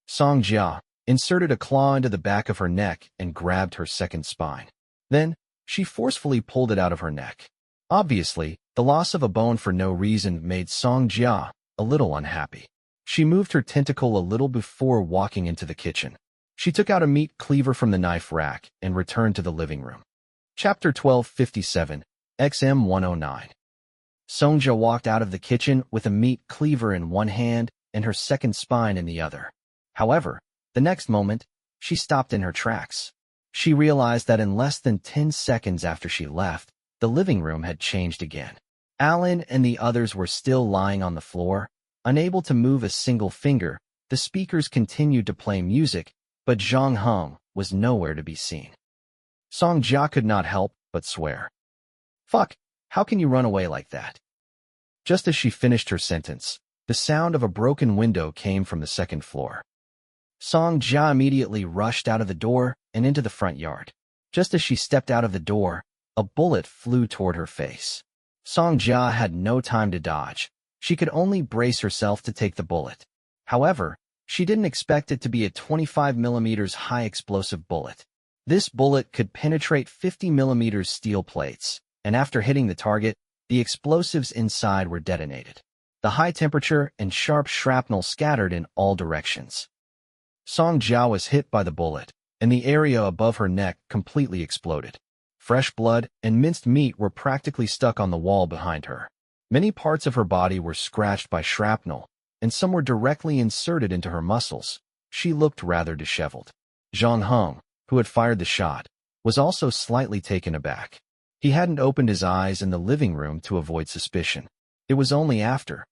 Song Jia inserted a claw into the back of her neck and grabbed her 2nd spine. Then, she forcefully pulled it out of her neck. Obviously, the loss of a bone for no reason made Song Jia a little unhappy. She moved her tentacle a little before walking into the kitchen. She took out a meat cleaver from the knife rack and returned to the living room. Chapter 1257, XM109. Songjia walked out of the kitchen with a meat cleaver in one hand and her 2nd spine in the other. However, the next moment, she stopped in her tracks. She realized that in less than 10 seconds after she left, the living room had changed again. Alan and the others were still lying on the floor, unable to move a single finger. The speakers continued to play music, but Zhang Heng was nowhere to be seen. Song Jia could not help but swear. "Fuck, how can you run away like that?" Just as she finished her sentence, the sound of a broken window came from the 2nd floor. Song Jia immediately rushed out of the door and into the front yard. Just as she stepped out of the door, a bullet flew toward her face. Song Jia had no time to dodge. She could only brace herself to take the bullet. However, she didn't expect it to be a 25mm high explosive bullet. This bullet could penetrate 50mm steel plates, and after hitting the target, the explosives inside were detonated. The high temperature and sharp shrapnel scattered in all directions. Song Jia was hit by the bullet, and the area above her neck completely exploded. Fresh blood and minced meat were practically stuck on the wall behind her. Many parts of her body were scratched by shrapnel, and some were directly inserted into her muscles. She looked rather disheveled. Zhang Heng, who had fired the shot, was also slightly taken aback. He hadn't opened his eyes in the living room to avoid suspicion. It was only after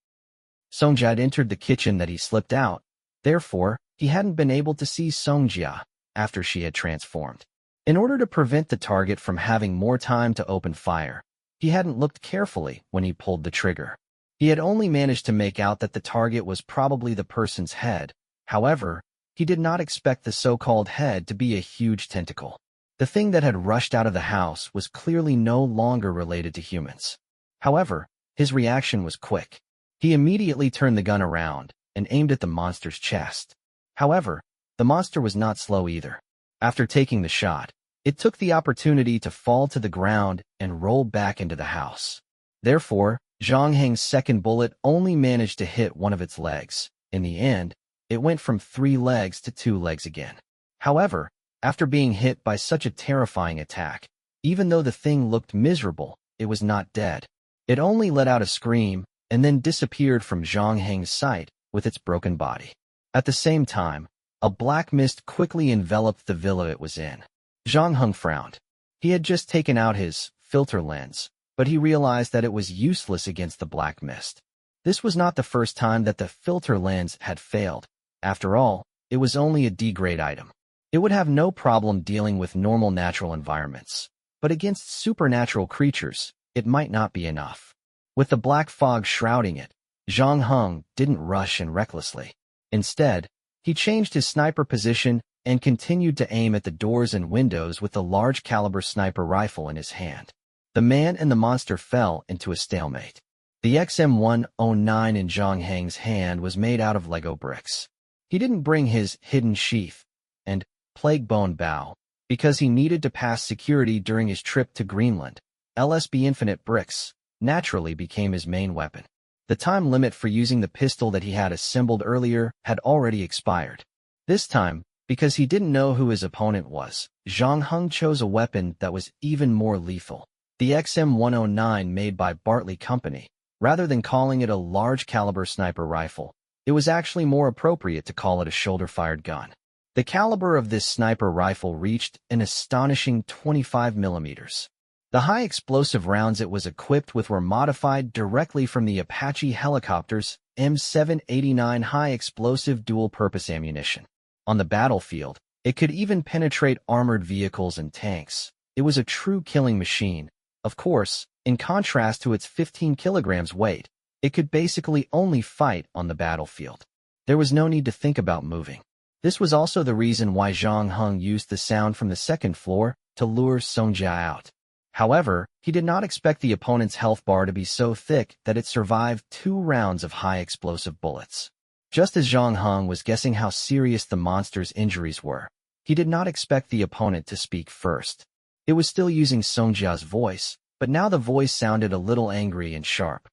Songjia had entered the kitchen that he slipped out. Therefore, he hadn't been able to see Songjia after she had transformed. In order to prevent the target from having more time to open fire, he hadn't looked carefully when he pulled the trigger. He had only managed to make out that the target was probably the person's head. However, he did not expect the so-called head to be a huge tentacle. The thing that had rushed out of the house was clearly no longer related to humans. However, his reaction was quick. He immediately turned the gun around and aimed at the monster's chest. However, the monster was not slow either. After taking the shot, it took the opportunity to fall to the ground and roll back into the house. Therefore, Zhang Heng's 2nd bullet only managed to hit one of its legs. In the end, it went from 3 legs to 2 legs again. However, after being hit by such a terrifying attack, even though the thing looked miserable, it was not dead. It only let out a scream and then disappeared from Zhang Heng's sight with its broken body. At the same time, a black mist quickly enveloped the villa it was in. Zhang Heng frowned. He had just taken out his filter lens, but he realized that it was useless against the black mist. This was not the first time that the filter lens had failed. After all, it was only a D-grade item. It would have no problem dealing with normal natural environments. but against supernatural creatures, it might not be enough. With the black fog shrouding it, Zhang Heng didn't rush in recklessly. Instead, he changed his sniper position and continued to aim at the doors and windows with the large-caliber sniper rifle in his hand. The man and the monster fell into a stalemate. The XM-109 in Zhang Heng's hand was made out of Lego bricks. He didn't bring his hidden sheath and plague bone bow because he needed to pass security during his trip to Greenland. LSB Infinite Bricks naturally became his main weapon. The time limit for using the pistol that he had assembled earlier had already expired. This time, because he didn't know who his opponent was, Zhang Heng chose a weapon that was even more lethal. The XM-109 made by Bartley Company. Rather than calling it a large-caliber sniper rifle, it was actually more appropriate to call it a shoulder-fired gun. The caliber of this sniper rifle reached an astonishing 25 millimeters. The high-explosive rounds it was equipped with were modified directly from the Apache helicopter's M789 high-explosive dual-purpose ammunition. On the battlefield, it could even penetrate armored vehicles and tanks. It was a true killing machine. Of course, in contrast to its 15 kilograms weight, it could basically only fight on the battlefield. There was no need to think about moving. This was also the reason why Zhang Heng used the sound from the second floor to lure Song Jia out. However, he did not expect the opponent's health bar to be so thick that it survived 2 rounds of high-explosive bullets. Just as Zhang Heng was guessing how serious the monster's injuries were, he did not expect the opponent to speak first. It was still using Song Jia's voice, but now the voice sounded a little angry and sharp.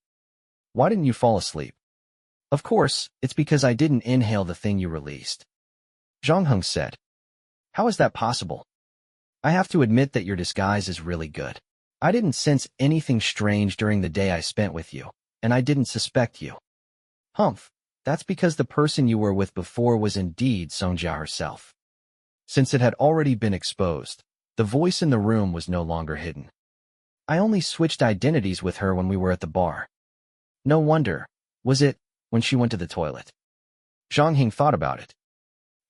"Why didn't you fall asleep?" "Of course, it's because I didn't inhale the thing you released," Zhang Heng said. "How is that possible?" "I have to admit that your disguise is really good. I didn't sense anything strange during the day I spent with you, and I didn't suspect you." "Humph, that's because the person you were with before was indeed Song Jia herself." Since it had already been exposed, the voice in the room was no longer hidden. "I only switched identities with her when we were at the bar." "No wonder. Was it when she went to the toilet?" Zhang Heng thought about it.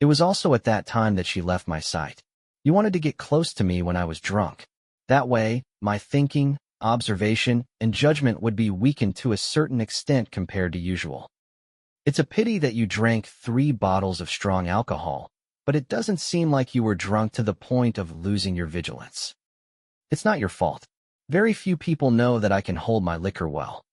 "It was also at that time that she left my sight. You wanted to get close to me when I was drunk. That way, my thinking, observation, and judgment would be weakened to a certain extent compared to usual. It's a pity that you drank 3 bottles of strong alcohol, but it doesn't seem like you were drunk to the point of losing your vigilance. It's not your fault. Very few people know that I can hold my liquor well."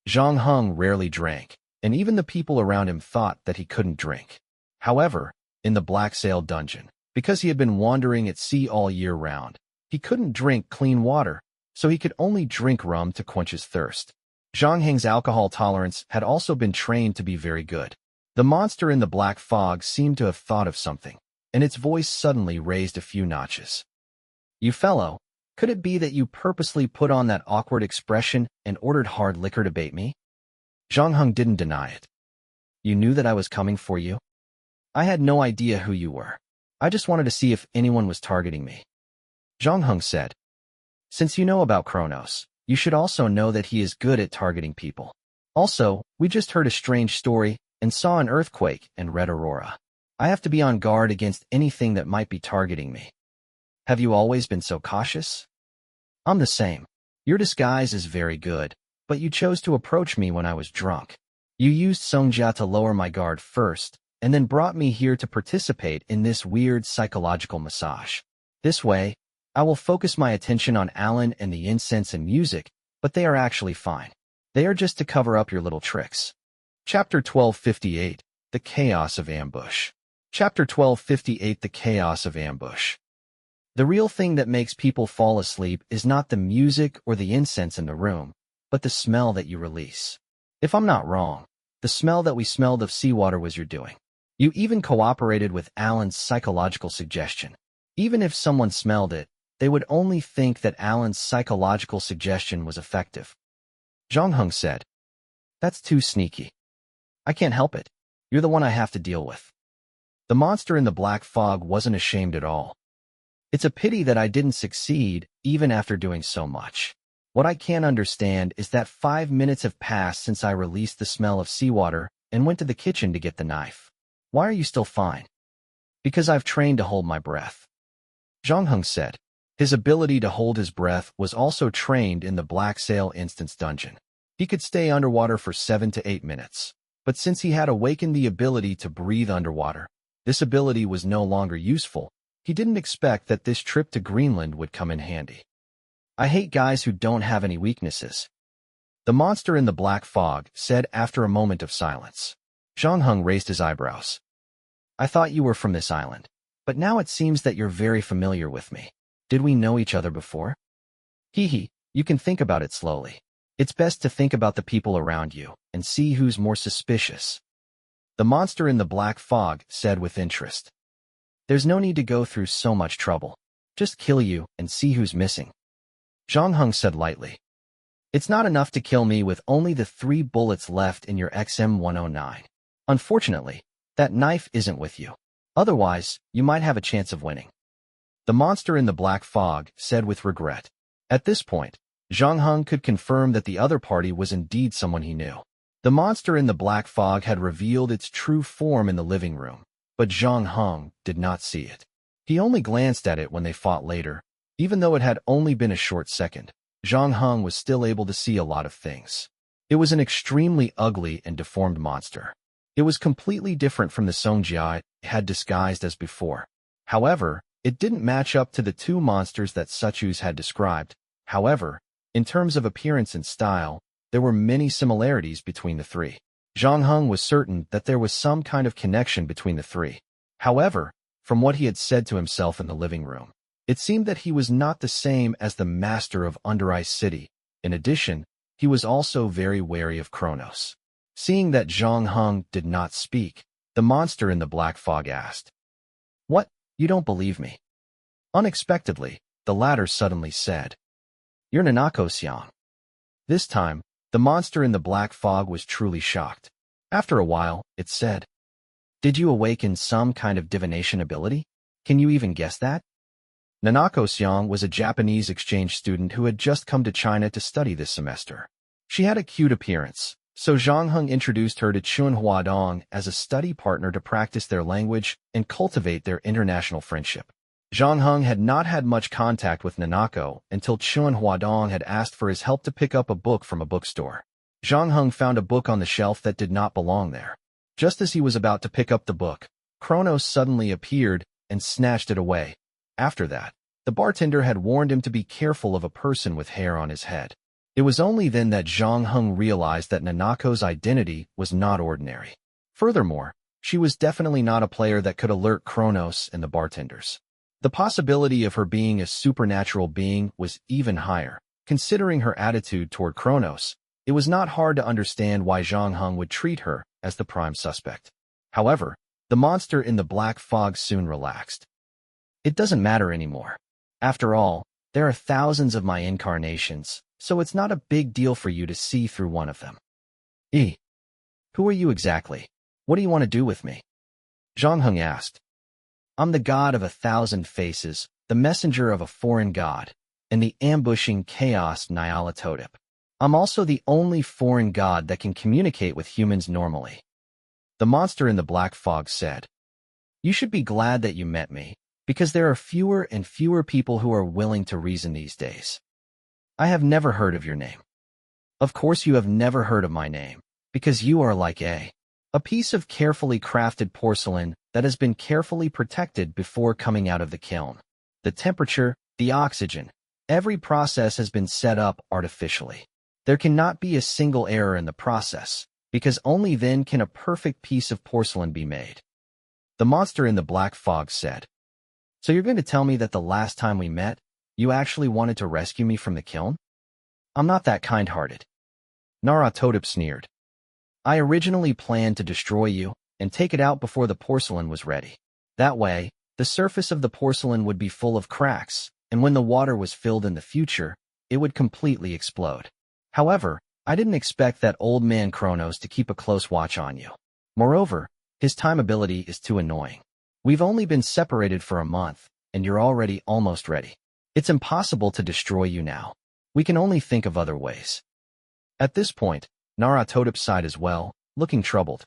Zhang Heng rarely drank, and even the people around him thought that he couldn't drink. However, in the Black Sail dungeon, because he had been wandering at sea all year round, he couldn't drink clean water, so he could only drink rum to quench his thirst. Zhang Heng's alcohol tolerance had also been trained to be very good. The monster in the black fog seemed to have thought of something, and its voice suddenly raised a few notches. "You fellow, could it be that you purposely put on that awkward expression and ordered hard liquor to bait me?" Zhang Heng didn't deny it. "You knew that I was coming for you?" "I had no idea who you were. I just wanted to see if anyone was targeting me," Zhang Heng said. "Since you know about Kronos, you should also know that he is good at targeting people. Also, we just heard a strange story and saw an earthquake and red aurora. I have to be on guard against anything that might be targeting me." "Have you always been so cautious?" "I'm the same. Your disguise is very good, but you chose to approach me when I was drunk. You used Song Jia to lower my guard first, and then brought me here to participate in this weird psychological massage. This way, I will focus my attention on Alan and the incense and music, but they are actually fine. They are just to cover up your little tricks." Chapter 1258, The Chaos of Ambush. Chapter 1258, The Chaos of Ambush. The real thing that makes people fall asleep is not the music or the incense in the room, but the smell that you release. If I'm not wrong, the smell that we smelled of seawater was your doing. You even cooperated with Alan's psychological suggestion. Even if someone smelled it, they would only think that Alan's psychological suggestion was effective. Zhang Heng said, "That's too sneaky. I can't help it. You're the one I have to deal with." The monster in the black fog wasn't ashamed at all. "It's a pity that I didn't succeed, even after doing so much. What I can't understand is that 5 minutes have passed since I released the smell of seawater and went to the kitchen to get the knife. Why are you still fine?" "Because I've trained to hold my breath," Zhang Heng said. His ability to hold his breath was also trained in the Black Sail Instance Dungeon. He could stay underwater for 7 to 8 minutes. But since he had awakened the ability to breathe underwater, this ability was no longer useful. He didn't expect that this trip to Greenland would come in handy. I hate guys who don't have any weaknesses. The monster in the black fog said after a moment of silence. Zhang Heng raised his eyebrows. I thought you were from this island, but now it seems that you're very familiar with me. Did we know each other before? Hee, you can think about it slowly. It's best to think about the people around you and see who's more suspicious. The monster in the black fog said with interest. There's no need to go through so much trouble. Just kill you and see who's missing. Zhang Heng said lightly. It's not enough to kill me with only the 3 bullets left in your XM109. Unfortunately, that knife isn't with you. Otherwise, you might have a chance of winning. The monster in the black fog said with regret. At this point, Zhang Heng could confirm that the other party was indeed someone he knew. The monster in the black fog had revealed its true form in the living room, but Zhang Heng did not see it. He only glanced at it when they fought later. Even though it had only been a short second, Zhang Heng was still able to see a lot of things. It was an extremely ugly and deformed monster. It was completely different from the Songjia it had disguised as before. However, it didn't match up to the 2 monsters that Suchus had described. However, in terms of appearance and style, there were many similarities between the 3. Zhang Heng was certain that there was some kind of connection between the 3. However, from what he had said to himself in the living room, it seemed that he was not the same as the master of Under Ice City. In addition, he was also very wary of Kronos. Seeing that Zhang Heng did not speak, the monster in the black fog asked, What? You don't believe me? Unexpectedly, the latter suddenly said, You're Nanako Xiang. This time, the monster in the black fog was truly shocked. After a while, it said, Did you awaken some kind of divination ability? Can you even guess that? Nanako Xiang was a Japanese exchange student who had just come to China to study this semester. She had a cute appearance, so Zhang Heng introduced her to Chun Huadong as a study partner to practice their language and cultivate their international friendship. Zhang Heng had not had much contact with Nanako until Chun Huadong had asked for his help to pick up a book from a bookstore. Zhang Heng found a book on the shelf that did not belong there. Just as he was about to pick up the book, Kronos suddenly appeared and snatched it away. After that, the bartender had warned him to be careful of a person with hair on his head. It was only then that Zhang Heng realized that Nanako's identity was not ordinary. Furthermore, she was definitely not a player that could alert Kronos and the bartenders. The possibility of her being a supernatural being was even higher. Considering her attitude toward Kronos, it was not hard to understand why Zhang Heng would treat her as the prime suspect. However, the monster in the black fog soon relaxed. It doesn't matter anymore. After all, there are thousands of my incarnations, so it's not a big deal for you to see through one of them. Who are you exactly? What do you want to do with me? Zhang Heng asked. I'm the god of 1,000 faces, the messenger of a foreign god, and the ambushing chaos Nyarlathotep. I'm also the only foreign god that can communicate with humans normally. The monster in the black fog said. You should be glad that you met me, because there are fewer and fewer people who are willing to reason these days. I have never heard of your name. Of course you have never heard of my name, because you are like a piece of carefully crafted porcelain that has been carefully protected before coming out of the kiln. The temperature, the oxygen, every process has been set up artificially. There cannot be a single error in the process, because only then can a perfect piece of porcelain be made. The monster in the black fog said. So you're going to tell me that the last time we met, you actually wanted to rescue me from the kiln? I'm not that kind-hearted. Nyarlathotep sneered. I originally planned to destroy you and take it out before the porcelain was ready. That way, the surface of the porcelain would be full of cracks, and when the water was filled in the future, it would completely explode. However, I didn't expect that old man Kronos to keep a close watch on you. Moreover, his time ability is too annoying. We've only been separated for a month, and you're already almost ready. It's impossible to destroy you now. We can only think of other ways. At this point, Nyarlathotep sighed as well, looking troubled.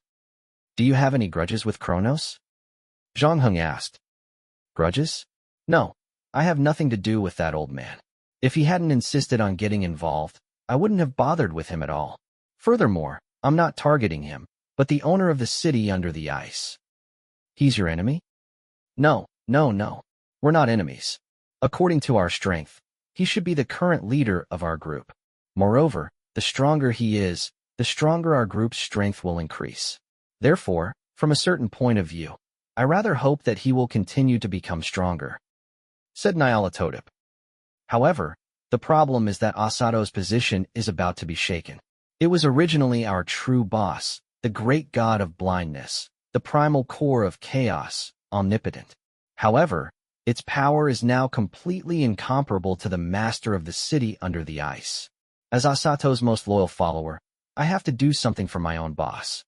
Do you have any grudges with Kronos? Zhang Heng asked. Grudges? No, I have nothing to do with that old man. If he hadn't insisted on getting involved, I wouldn't have bothered with him at all. Furthermore, I'm not targeting him, but the owner of the city under the ice. He's your enemy? No. We're not enemies. According to our strength, he should be the current leader of our group. Moreover, the stronger he is, the stronger our group's strength will increase. Therefore, from a certain point of view, I rather hope that he will continue to become stronger, said Nyarlathotep. However, the problem is that Asato's position is about to be shaken. It was originally our true boss, the great god of blindness, the primal core of chaos, omnipotent. However, its power is now completely incomparable to the master of the city under the ice. As Asato's most loyal follower, I have to do something for my own boss.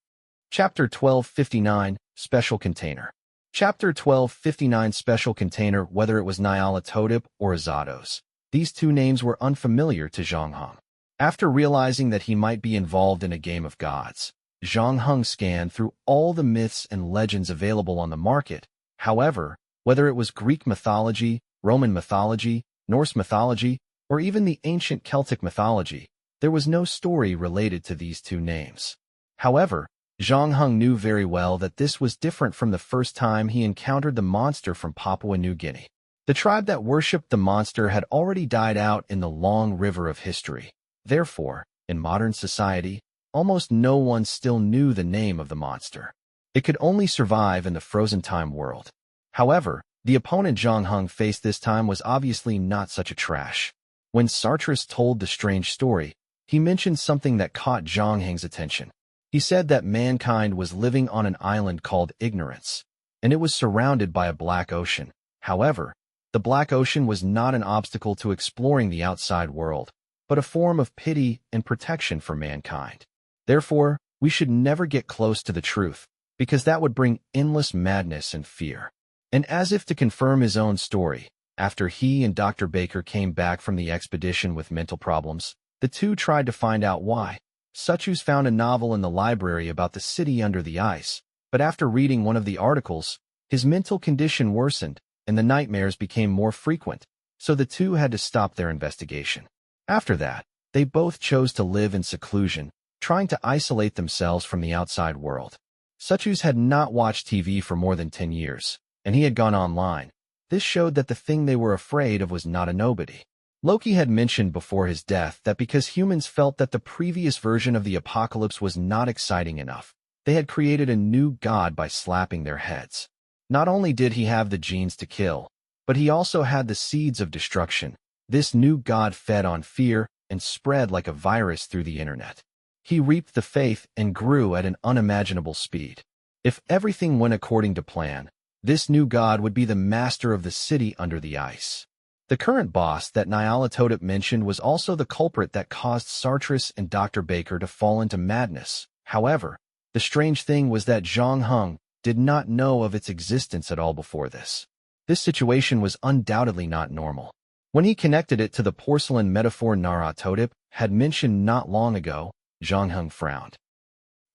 Chapter 1259, Special Container. Chapter 1259, Special Container. Whether it was Nyarlathotep or Azatos, these two names were unfamiliar to Zhang Heng. After realizing that he might be involved in a game of gods, Zhang Heng scanned through all the myths and legends available on the market. However, whether it was Greek mythology, Roman mythology, Norse mythology, or even the ancient Celtic mythology, there was no story related to these two names. However, Zhang Heng knew very well that this was different from the first time he encountered the monster from Papua New Guinea. The tribe that worshipped the monster had already died out in the long river of history. Therefore, in modern society, almost no one still knew the name of the monster. It could only survive in the frozen time world. However, the opponent Zhang Heng faced this time was obviously not such a trash. When Sartris told the strange story, he mentioned something that caught Zhang Heng's attention. He said that mankind was living on an island called Ignorance, and it was surrounded by a black ocean. However, the black ocean was not an obstacle to exploring the outside world, but a form of pity and protection for mankind. Therefore, we should never get close to the truth, because that would bring endless madness and fear. And as if to confirm his own story, after he and Dr. Baker came back from the expedition with mental problems, the two tried to find out why. Suchus found a novel in the library about the city under the ice, but after reading one of the articles, his mental condition worsened, and the nightmares became more frequent, so the two had to stop their investigation. After that, they both chose to live in seclusion, trying to isolate themselves from the outside world. Suchus had not watched TV for more than 10 years, and he had gone online. This showed that the thing they were afraid of was not a nobody. Loki had mentioned before his death that because humans felt that the previous version of the apocalypse was not exciting enough, they had created a new god by slapping their heads. Not only did he have the genes to kill, but he also had the seeds of destruction. This new god fed on fear and spread like a virus through the internet. He reaped the faith and grew at an unimaginable speed. If everything went according to plan, this new god would be the master of the city under the ice. The current boss that Nyarlathotep mentioned was also the culprit that caused Sartris and Dr. Baker to fall into madness. However, the strange thing was that Zhang Heng did not know of its existence at all before this. This situation was undoubtedly not normal. When he connected it to the porcelain metaphor Nyarlathotep had mentioned not long ago, Zhang Heng frowned.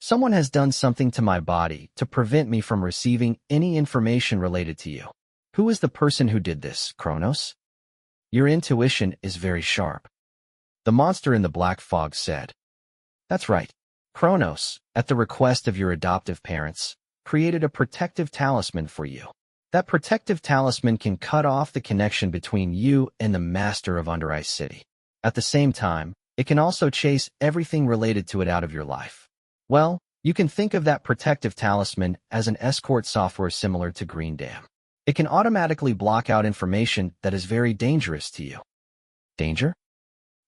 Someone has done something to my body to prevent me from receiving any information related to you. Who is the person who did this, Kronos? Your intuition is very sharp. The monster in the black fog said. That's right. Kronos, at the request of your adoptive parents, created a protective talisman for you. That protective talisman can cut off the connection between you and the master of Under Ice City. At the same time, it can also chase everything related to it out of your life. Well, you can think of that protective talisman as an escort software similar to Green Dam. It can automatically block out information that is very dangerous to you. Danger?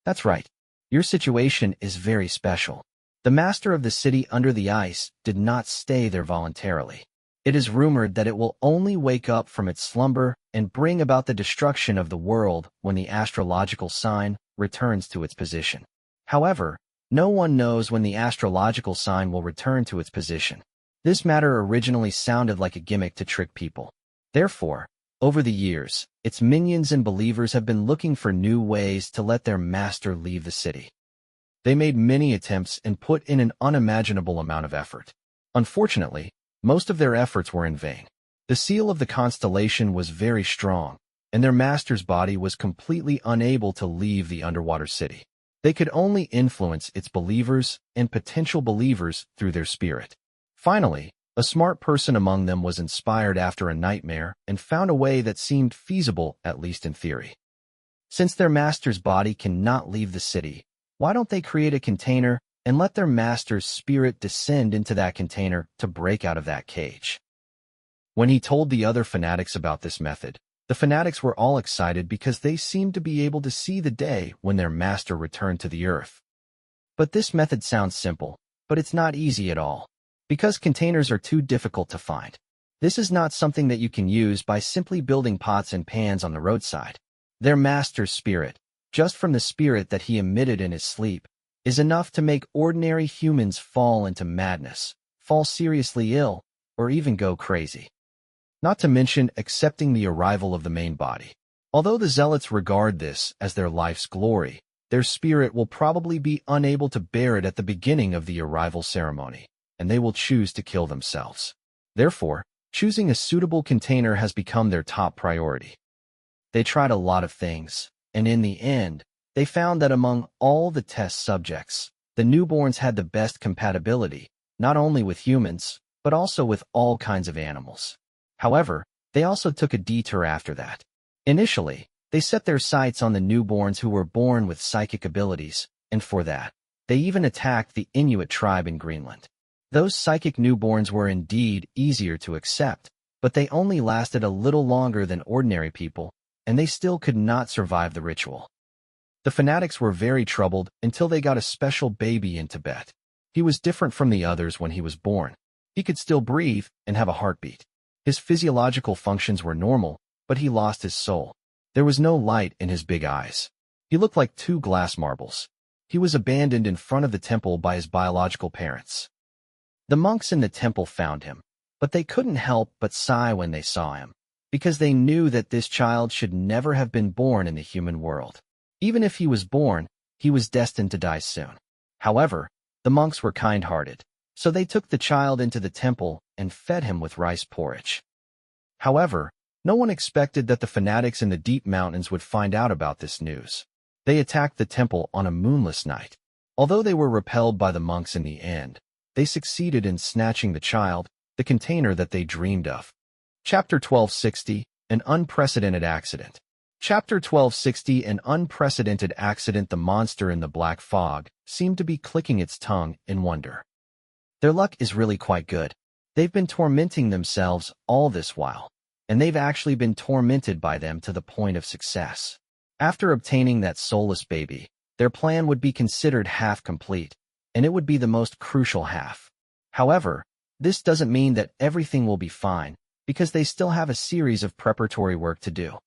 That's right. Your situation is very special. The master of the city under the ice did not stay there voluntarily. It is rumored that it will only wake up from its slumber and bring about the destruction of the world when the astrological sign returns to its position. However, no one knows when the astrological sign will return to its position. This matter originally sounded like a gimmick to trick people. Therefore, over the years, its minions and believers have been looking for new ways to let their master leave the city. They made many attempts and put in an unimaginable amount of effort. Unfortunately, most of their efforts were in vain. The seal of the constellation was very strong, and their master's body was completely unable to leave the underwater city. They could only influence its believers and potential believers through their spirit. Finally, a smart person among them was inspired after a nightmare and found a way that seemed feasible, at least in theory. Since their master's body cannot leave the city, why don't they create a container and let their master's spirit descend into that container to break out of that cage? When he told the other fanatics about this method, the fanatics were all excited because they seemed to be able to see the day when their master returned to the earth. But this method sounds simple, but it's not easy at all, because containers are too difficult to find. This is not something that you can use by simply building pots and pans on the roadside. Their master's spirit, just from the spirit that he emitted in his sleep, is enough to make ordinary humans fall into madness, fall seriously ill, or even go crazy. Not to mention accepting the arrival of the main body. Although the zealots regard this as their life's glory, their spirit will probably be unable to bear it at the beginning of the arrival ceremony, and they will choose to kill themselves. Therefore, choosing a suitable container has become their top priority. They tried a lot of things, and in the end, they found that among all the test subjects, the newborns had the best compatibility, not only with humans, but also with all kinds of animals. However, they also took a detour after that. Initially, they set their sights on the newborns who were born with psychic abilities, and for that, they even attacked the Inuit tribe in Greenland. Those psychic newborns were indeed easier to accept, but they only lasted a little longer than ordinary people, and they still could not survive the ritual. The fanatics were very troubled until they got a special baby in Tibet. He was different from the others when he was born. He could still breathe and have a heartbeat. His physiological functions were normal, but he lost his soul. There was no light in his big eyes. He looked like two glass marbles. He was abandoned in front of the temple by his biological parents. The monks in the temple found him, but they couldn't help but sigh when they saw him, because they knew that this child should never have been born in the human world. Even if he was born, he was destined to die soon. However, the monks were kind-hearted, so they took the child into the temple and fed him with rice porridge. However, no one expected that the fanatics in the deep mountains would find out about this news. They attacked the temple on a moonless night. Although they were repelled by the monks in the end, they succeeded in snatching the child, the container that they dreamed of. Chapter 1260, An Unprecedented Accident. Chapter 1260, An Unprecedented Accident. The monster in the black fog seemed to be clicking its tongue in wonder. Their luck is really quite good. They've been tormenting themselves all this while, and they've actually been tormented by them to the point of success. After obtaining that soulless baby, their plan would be considered half complete, and it would be the most crucial half. However, this doesn't mean that everything will be fine, because they still have a series of preparatory work to do.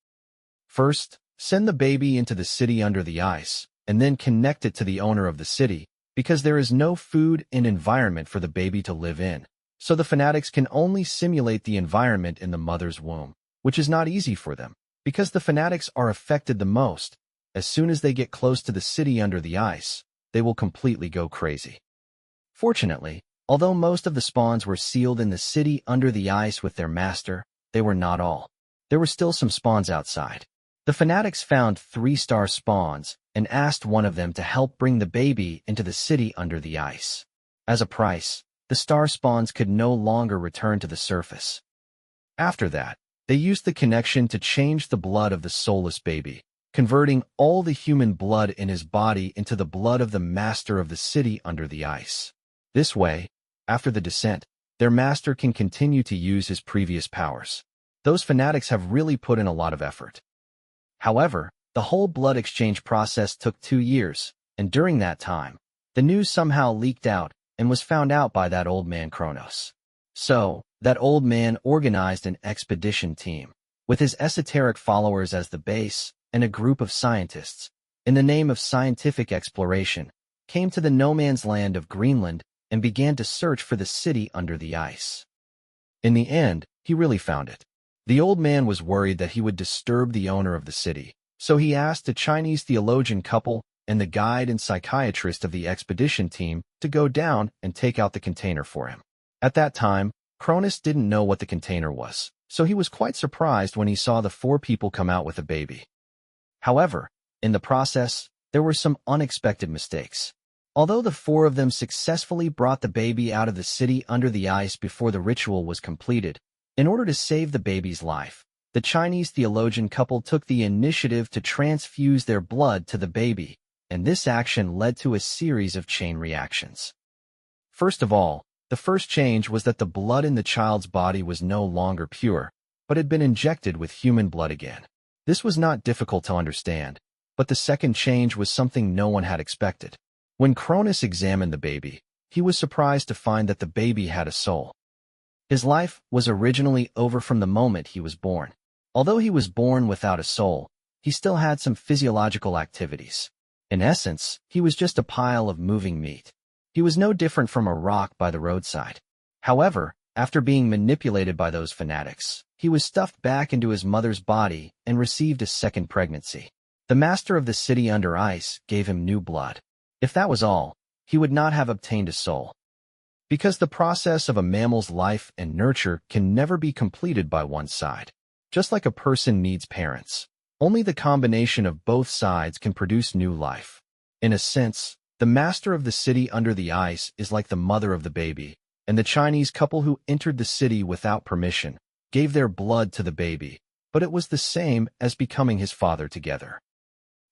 First, send the baby into the city under the ice, and then connect it to the owner of the city, because there is no food and environment for the baby to live in. So the fanatics can only simulate the environment in the mother's womb, which is not easy for them, because the fanatics are affected the most. As soon as they get close to the city under the ice, they will completely go crazy. Fortunately, although most of the spawns were sealed in the city under the ice with their master, they were not all. There were still some spawns outside. The fanatics found 3-star spawns and asked one of them to help bring the baby into the city under the ice. As a price, the star spawns could no longer return to the surface. After that, they used the connection to change the blood of the soulless baby, converting all the human blood in his body into the blood of the master of the city under the ice. This way, after the descent, their master can continue to use his previous powers. Those fanatics have really put in a lot of effort. However, the whole blood exchange process took 2 years, and during that time, the news somehow leaked out and was found out by that old man Kronos. So, that old man organized an expedition team, with his esoteric followers as the base, and a group of scientists, in the name of scientific exploration, came to the no-man's land of Greenland and began to search for the city under the ice. In the end, he really found it. The old man was worried that he would disturb the owner of the city, so he asked a Chinese theologian couple and the guide and psychiatrist of the expedition team to go down and take out the container for him. At that time, Cronus didn't know what the container was, so he was quite surprised when he saw the 4 people come out with a baby. However, in the process, there were some unexpected mistakes. Although the 4 of them successfully brought the baby out of the city under the ice before the ritual was completed, in order to save the baby's life, the Chinese theologian couple took the initiative to transfuse their blood to the baby, and this action led to a series of chain reactions. First of all, the first change was that the blood in the child's body was no longer pure, but had been injected with human blood again. This was not difficult to understand, but the second change was something no one had expected. When Cronus examined the baby, he was surprised to find that the baby had a soul. His life was originally over from the moment he was born. Although he was born without a soul, he still had some physiological activities. In essence, he was just a pile of moving meat. He was no different from a rock by the roadside. However, after being manipulated by those fanatics, he was stuffed back into his mother's body and received a second pregnancy. The master of the city under ice gave him new blood. If that was all, he would not have obtained a soul. Because the process of a mammal's life and nurture can never be completed by one side. Just like a person needs parents, only the combination of both sides can produce new life. In a sense, the master of the city under the ice is like the mother of the baby, and the Chinese couple who entered the city without permission gave their blood to the baby, but it was the same as becoming his father together.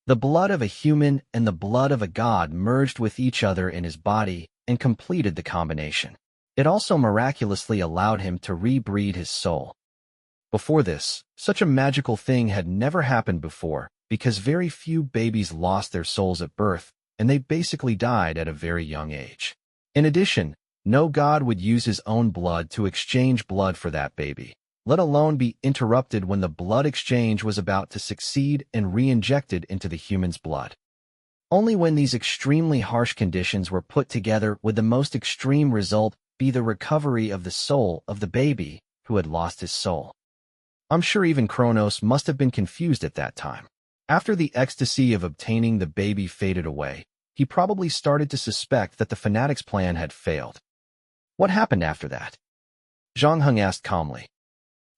The blood of a human and the blood of a god merged with each other in his body and completed the combination. It also miraculously allowed him to rebreed his soul. Before this, such a magical thing had never happened before because very few babies lost their souls at birth, and they basically died at a very young age. In addition, no god would use his own blood to exchange blood for that baby, let alone be interrupted when the blood exchange was about to succeed and re-injected into the human's blood. Only when these extremely harsh conditions were put together would the most extreme result be the recovery of the soul of the baby who had lost his soul. I'm sure even Kronos must have been confused at that time. After the ecstasy of obtaining the baby faded away, he probably started to suspect that the fanatics' plan had failed. What happened after that? Zhang Heng asked calmly.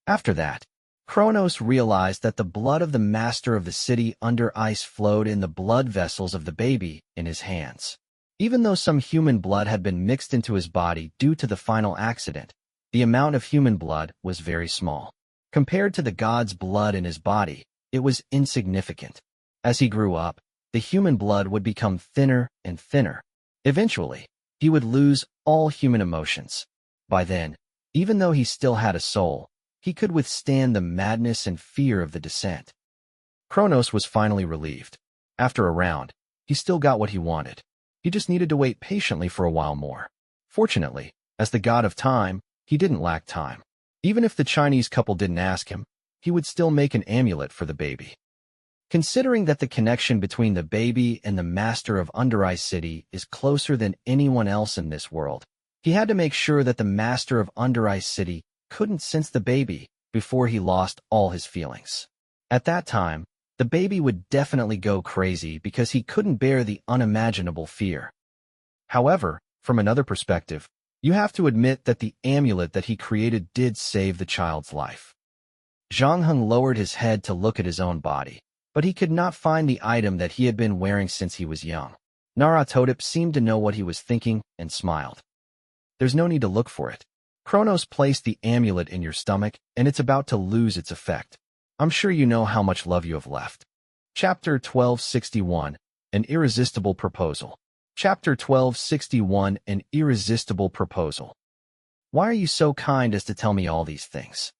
After that, Kronos realized that the blood of the master of the city under ice flowed in the blood vessels of the baby in his hands. Even though some human blood had been mixed into his body due to the final accident, the amount of human blood was very small. Compared to the god's blood in his body, it was insignificant. As he grew up, the human blood would become thinner and thinner. Eventually, he would lose all human emotions. By then, even though he still had a soul, he could withstand the madness and fear of the descent. Kronos was finally relieved. After a round, he still got what he wanted. He just needed to wait patiently for a while more. Fortunately, as the god of time, he didn't lack time. Even if the Chinese couple didn't ask him, he would still make an amulet for the baby. Considering that the connection between the baby and the master of Under Ice City is closer than anyone else in this world, he had to make sure that the master of Under Ice City couldn't sense the baby before he lost all his feelings. At that time, the baby would definitely go crazy because he couldn't bear the unimaginable fear. However, from another perspective, you have to admit that the amulet that he created did save the child's life. Zhang Heng lowered his head to look at his own body, but he could not find the item that he had been wearing since he was young. Naratotep seemed to know what he was thinking and smiled. There's no need to look for it. Kronos placed the amulet in your stomach, and it's about to lose its effect. I'm sure you know how much love you have left. Chapter 1261, An Irresistible Proposal. Chapter 1261, An Irresistible Proposal. Why are you so kind as to tell me all these things?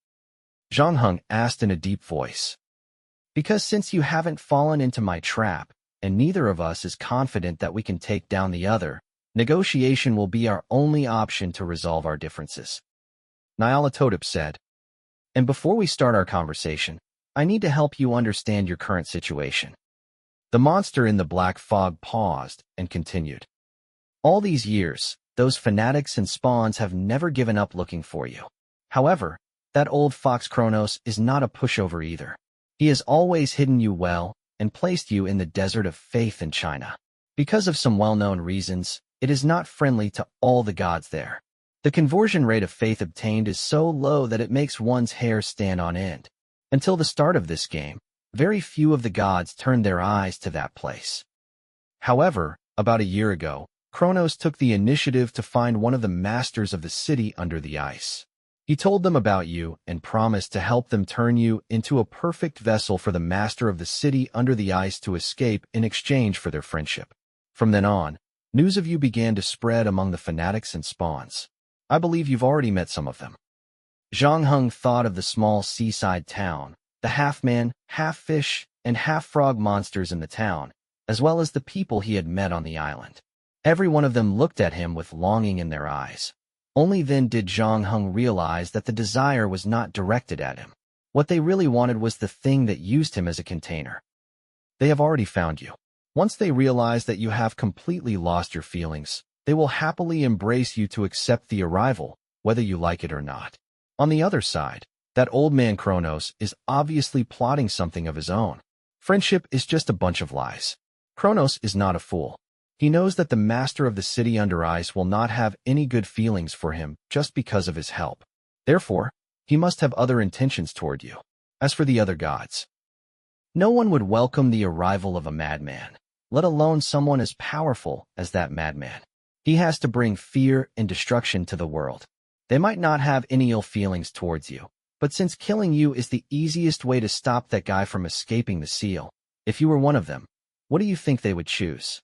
Zhang Heng asked in a deep voice. Because since you haven't fallen into my trap, and neither of us is confident that we can take down the other, negotiation will be our only option to resolve our differences. Nyarlathotep said. And before we start our conversation, I need to help you understand your current situation. The monster in the black fog paused and continued. All these years, those fanatics and spawns have never given up looking for you. However, that old fox Kronos is not a pushover either. He has always hidden you well and placed you in the desert of faith in China. Because of some well-known reasons, it is not friendly to all the gods there. The conversion rate of faith obtained is so low that it makes one's hair stand on end. Until the start of this game, very few of the gods turned their eyes to that place. However, about a year ago, Kronos took the initiative to find one of the masters of the city under the ice. He told them about you and promised to help them turn you into a perfect vessel for the master of the city under the ice to escape in exchange for their friendship. From then on, news of you began to spread among the fanatics and spawns. I believe you've already met some of them. Zhang Heng thought of the small seaside town, the half-man, half-fish, and half-frog monsters in the town, as well as the people he had met on the island. Every one of them looked at him with longing in their eyes. Only then did Zhang Heng realize that the desire was not directed at him. What they really wanted was the thing that used him as a container. They have already found you. Once they realize that you have completely lost your feelings, they will happily embrace you to accept the arrival, whether you like it or not. On the other side, that old man Kronos is obviously plotting something of his own. Friendship is just a bunch of lies. Kronos is not a fool. He knows that the master of the city under ice will not have any good feelings for him just because of his help. Therefore, he must have other intentions toward you. As for the other gods, no one would welcome the arrival of a madman, let alone someone as powerful as that madman. He has to bring fear and destruction to the world. They might not have any ill feelings towards you, but since killing you is the easiest way to stop that guy from escaping the seal, if you were one of them, what do you think they would choose?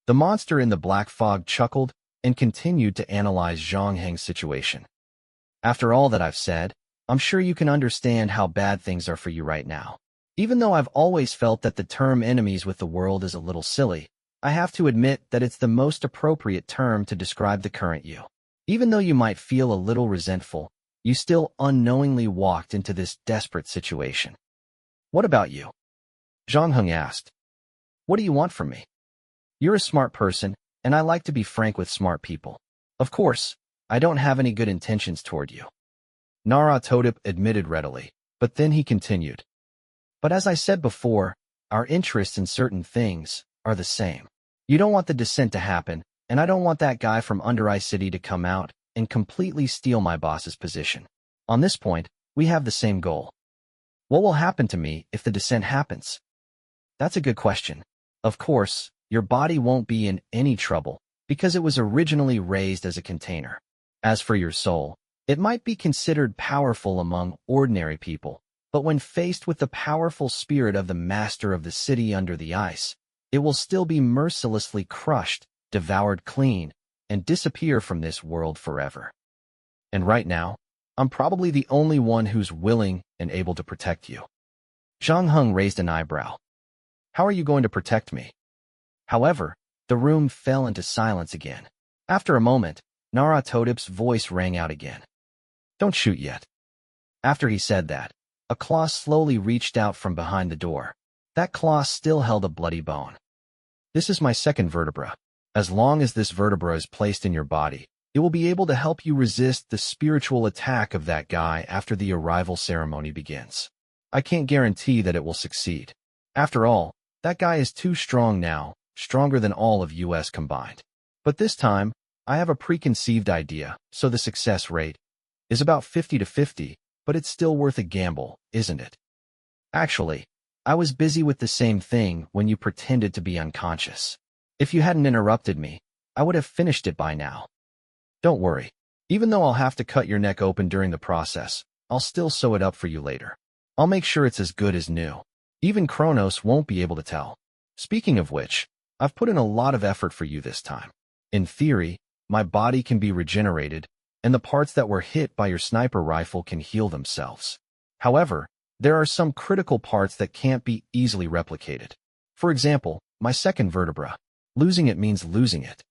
The monster in the black fog chuckled and continued to analyze Zhang Heng's situation. After all that I've said, I'm sure you can understand how bad things are for you right now. Even though I've always felt that the term enemies with the world is a little silly, I have to admit that it's the most appropriate term to describe the current you. Even though you might feel a little resentful, you still unknowingly walked into this desperate situation. What about you? Zhang Heng asked. What do you want from me? You're a smart person, and I like to be frank with smart people. Of course, I don't have any good intentions toward you. Nara Todip admitted readily, but then he continued. But as I said before, our interests in certain things are the same. You don't want the descent to happen, and I don't want that guy from Under Eye City to come out and completely steal my boss's position. On this point, we have the same goal. What will happen to me if the descent happens? That's a good question. Of course, your body won't be in any trouble because it was originally raised as a container. As for your soul, it might be considered powerful among ordinary people, but when faced with the powerful spirit of the master of the city under the ice, it will still be mercilessly crushed, devoured clean, and disappear from this world forever. And right now, I'm probably the only one who's willing and able to protect you. Zhang Heng raised an eyebrow. How are you going to protect me? However, the room fell into silence again. After a moment, Nara Todip's voice rang out again. Don't shoot yet. After he said that, a claw slowly reached out from behind the door. That claw still held a bloody bone. This is my second vertebra. As long as this vertebra is placed in your body, it will be able to help you resist the spiritual attack of that guy after the arrival ceremony begins. I can't guarantee that it will succeed. After all, that guy is too strong now, stronger than all of US combined. But this time, I have a preconceived idea, so the success rate is about 50 to 50, but it's still worth a gamble, isn't it? Actually, I was busy with the same thing when you pretended to be unconscious. If you hadn't interrupted me, I would have finished it by now. Don't worry. Even though I'll have to cut your neck open during the process, I'll still sew it up for you later. I'll make sure it's as good as new. Even Kronos won't be able to tell. Speaking of which, I've put in a lot of effort for you this time. In theory, my body can be regenerated, and the parts that were hit by your sniper rifle can heal themselves. However, there are some critical parts that can't be easily replicated. For example, my second vertebra. Losing it means losing it.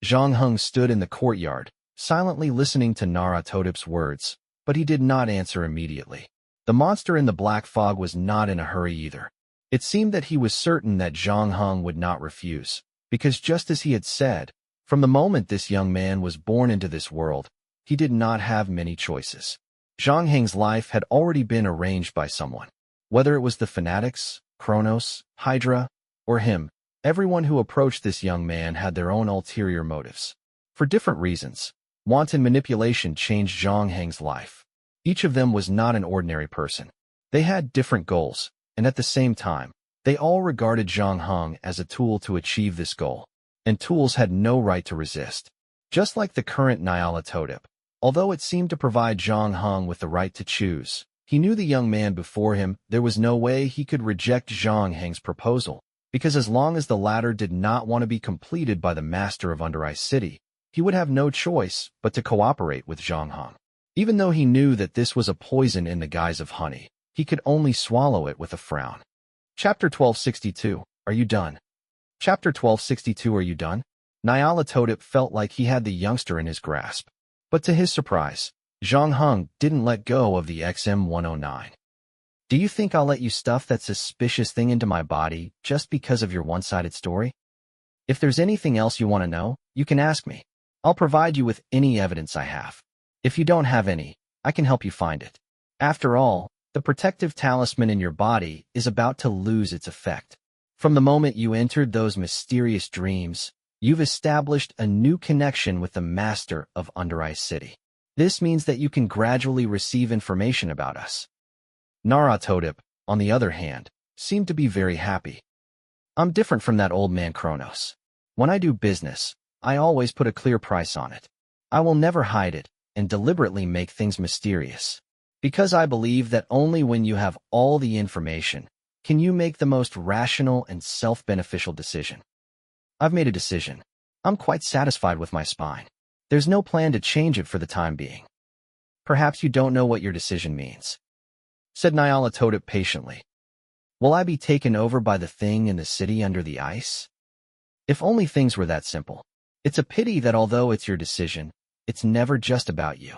Zhang Heng stood in the courtyard, silently listening to Nara Todip's words, but he did not answer immediately. The monster in the black fog was not in a hurry either. It seemed that he was certain that Zhang Heng would not refuse, because just as he had said, from the moment this young man was born into this world, he did not have many choices. Zhang Heng's life had already been arranged by someone. Whether it was the fanatics, Kronos, Hydra, or him, everyone who approached this young man had their own ulterior motives. For different reasons, Wanton manipulation changed Zhang Heng's life. Each of them was not an ordinary person. They had different goals, and at the same time, they all regarded Zhang Heng as a tool to achieve this goal, and tools had no right to resist. Just like the current Nyarlathotep, although it seemed to provide Zhang Heng with the right to choose, he knew the young man before him. There was no way he could reject Zhang Heng's proposal, because as long as the latter did not want to be completed by the master of Under Ice City, he would have no choice but to cooperate with Zhang Heng. Even though he knew that this was a poison in the guise of honey, he could only swallow it with a frown. Chapter 1262, Are You Done? Chapter 1262, Are You Done? Nyarlathotep felt like he had the youngster in his grasp. But to his surprise, Zhang Heng didn't let go of the XM109. Do you think I'll let you stuff that suspicious thing into my body just because of your one-sided story? If there's anything else you want to know, you can ask me. I'll provide you with any evidence I have. If you don't have any, I can help you find it. After all, the protective talisman in your body is about to lose its effect. From the moment you entered those mysterious dreams, you've established a new connection with the master of Under Ice City. This means that you can gradually receive information about us. Nyarlathotep, on the other hand, seemed to be very happy. I'm different from that old man Kronos. When I do business, I always put a clear price on it. I will never hide it and deliberately make things mysterious. Because I believe that only when you have all the information can you make the most rational and self-beneficial decision. I've made a decision. I'm quite satisfied with my spine. There's no plan to change it for the time being. Perhaps you don't know what your decision means, said Nyarlathotep patiently. Will I be taken over by the thing in the city under the ice? If only things were that simple. It's a pity that although it's your decision, it's never just about you,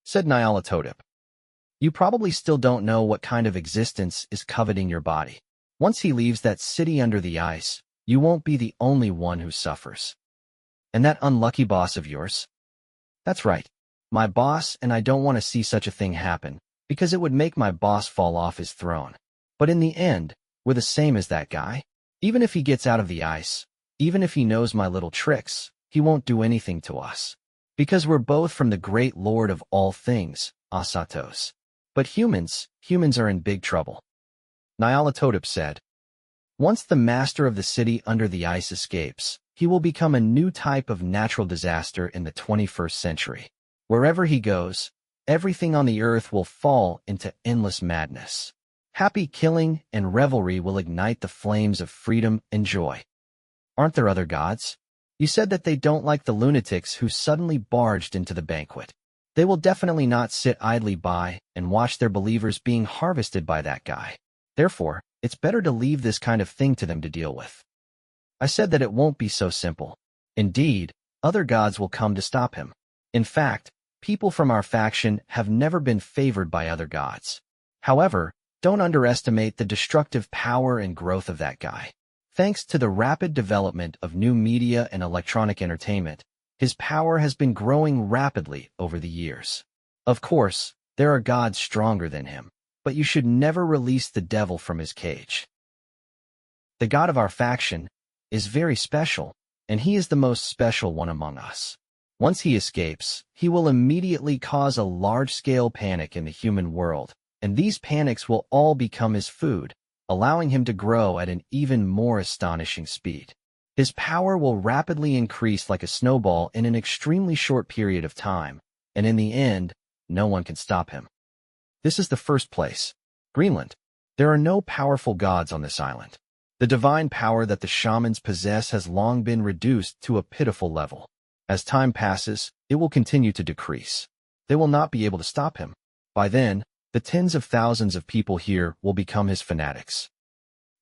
said Nyarlathotep. You probably still don't know what kind of existence is coveting your body. Once he leaves that city under the ice, you won't be the only one who suffers. And that unlucky boss of yours? That's right. My boss, and I don't want to see such a thing happen, because it would make my boss fall off his throne. But in the end, we're the same as that guy. Even if he gets out of the ice, even if he knows my little tricks, he won't do anything to us. Because we're both from the great Lord of all things, Asatos. But humans are in big trouble. Nyarlathotep said. Once the master of the city under the ice escapes, he will become a new type of natural disaster in the 21st century. Wherever he goes, everything on the earth will fall into endless madness. Happy killing and revelry will ignite the flames of freedom and joy. Aren't there other gods? You said that they don't like the lunatics who suddenly barged into the banquet. They will definitely not sit idly by and watch their believers being harvested by that guy. Therefore, it's better to leave this kind of thing to them to deal with. I said that it won't be so simple. Indeed, other gods will come to stop him. In fact, people from our faction have never been favored by other gods. However, don't underestimate the destructive power and growth of that guy. Thanks to the rapid development of new media and electronic entertainment, his power has been growing rapidly over the years. Of course, there are gods stronger than him, but you should never release the devil from his cage. The god of our faction is very special, and he is the most special one among us. Once he escapes, he will immediately cause a large-scale panic in the human world, and these panics will all become his food, allowing him to grow at an even more astonishing speed. His power will rapidly increase like a snowball in an extremely short period of time, and in the end, no one can stop him. This is the first place, Greenland. There are no powerful gods on this island. The divine power that the shamans possess has long been reduced to a pitiful level. As time passes, it will continue to decrease. They will not be able to stop him. By then, the tens of thousands of people here will become his fanatics.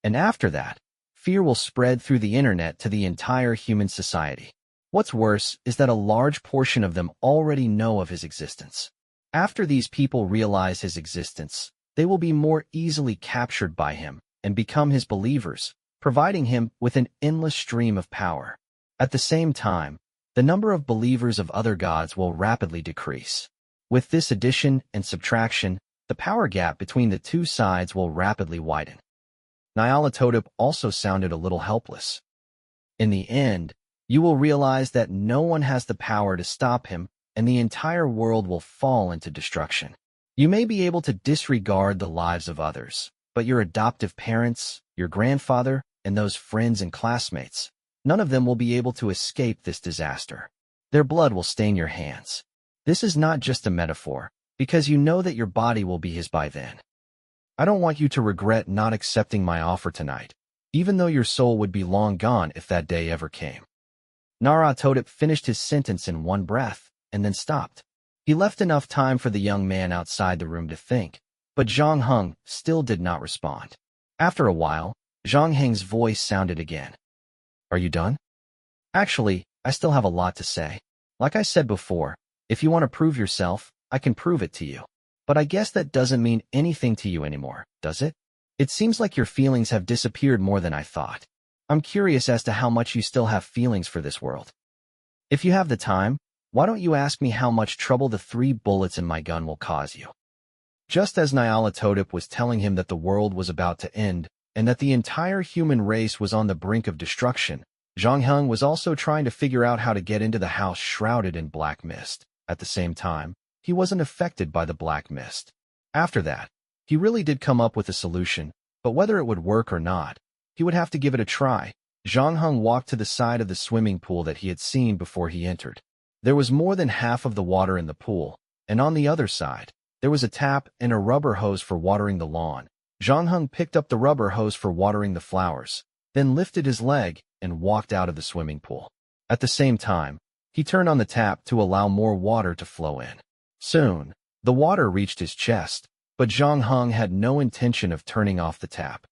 And after that, fear will spread through the internet to the entire human society. What's worse is that a large portion of them already know of his existence. After these people realize his existence, they will be more easily captured by him and become his believers, providing him with an endless stream of power. At the same time, the number of believers of other gods will rapidly decrease. With this addition and subtraction, the power gap between the two sides will rapidly widen. Nyarlathotep also sounded a little helpless. In the end, you will realize that no one has the power to stop him and the entire world will fall into destruction. You may be able to disregard the lives of others, but your adoptive parents, your grandfather, and those friends and classmates, none of them will be able to escape this disaster. Their blood will stain your hands. This is not just a metaphor, because you know that your body will be his by then. I don't want you to regret not accepting my offer tonight, even though your soul would be long gone if that day ever came. Naratodip finished his sentence in one breath, and then stopped. He left enough time for the young man outside the room to think, but Zhang Heng still did not respond. After a while, Zhang Heng's voice sounded again. Are you done? Actually, I still have a lot to say. Like I said before, if you want to prove yourself, I can prove it to you. But I guess that doesn't mean anything to you anymore, does it? It seems like your feelings have disappeared more than I thought. I'm curious as to how much you still have feelings for this world. If you have the time, why don't you ask me how much trouble the 3 bullets in my gun will cause you? Just as Nyarlathotep was telling him that the world was about to end, and that the entire human race was on the brink of destruction, Zhang Heng was also trying to figure out how to get into the house shrouded in black mist. At the same time, he wasn't affected by the black mist. After that, he really did come up with a solution, but whether it would work or not, he would have to give it a try. Zhang Heng walked to the side of the swimming pool that he had seen before he entered. There was more than half of the water in the pool, and on the other side, there was a tap and a rubber hose for watering the lawn. Zhang Heng picked up the rubber hose for watering the flowers, then lifted his leg and walked out of the swimming pool. At the same time, he turned on the tap to allow more water to flow in. Soon, the water reached his chest, but Zhang Heng had no intention of turning off the tap.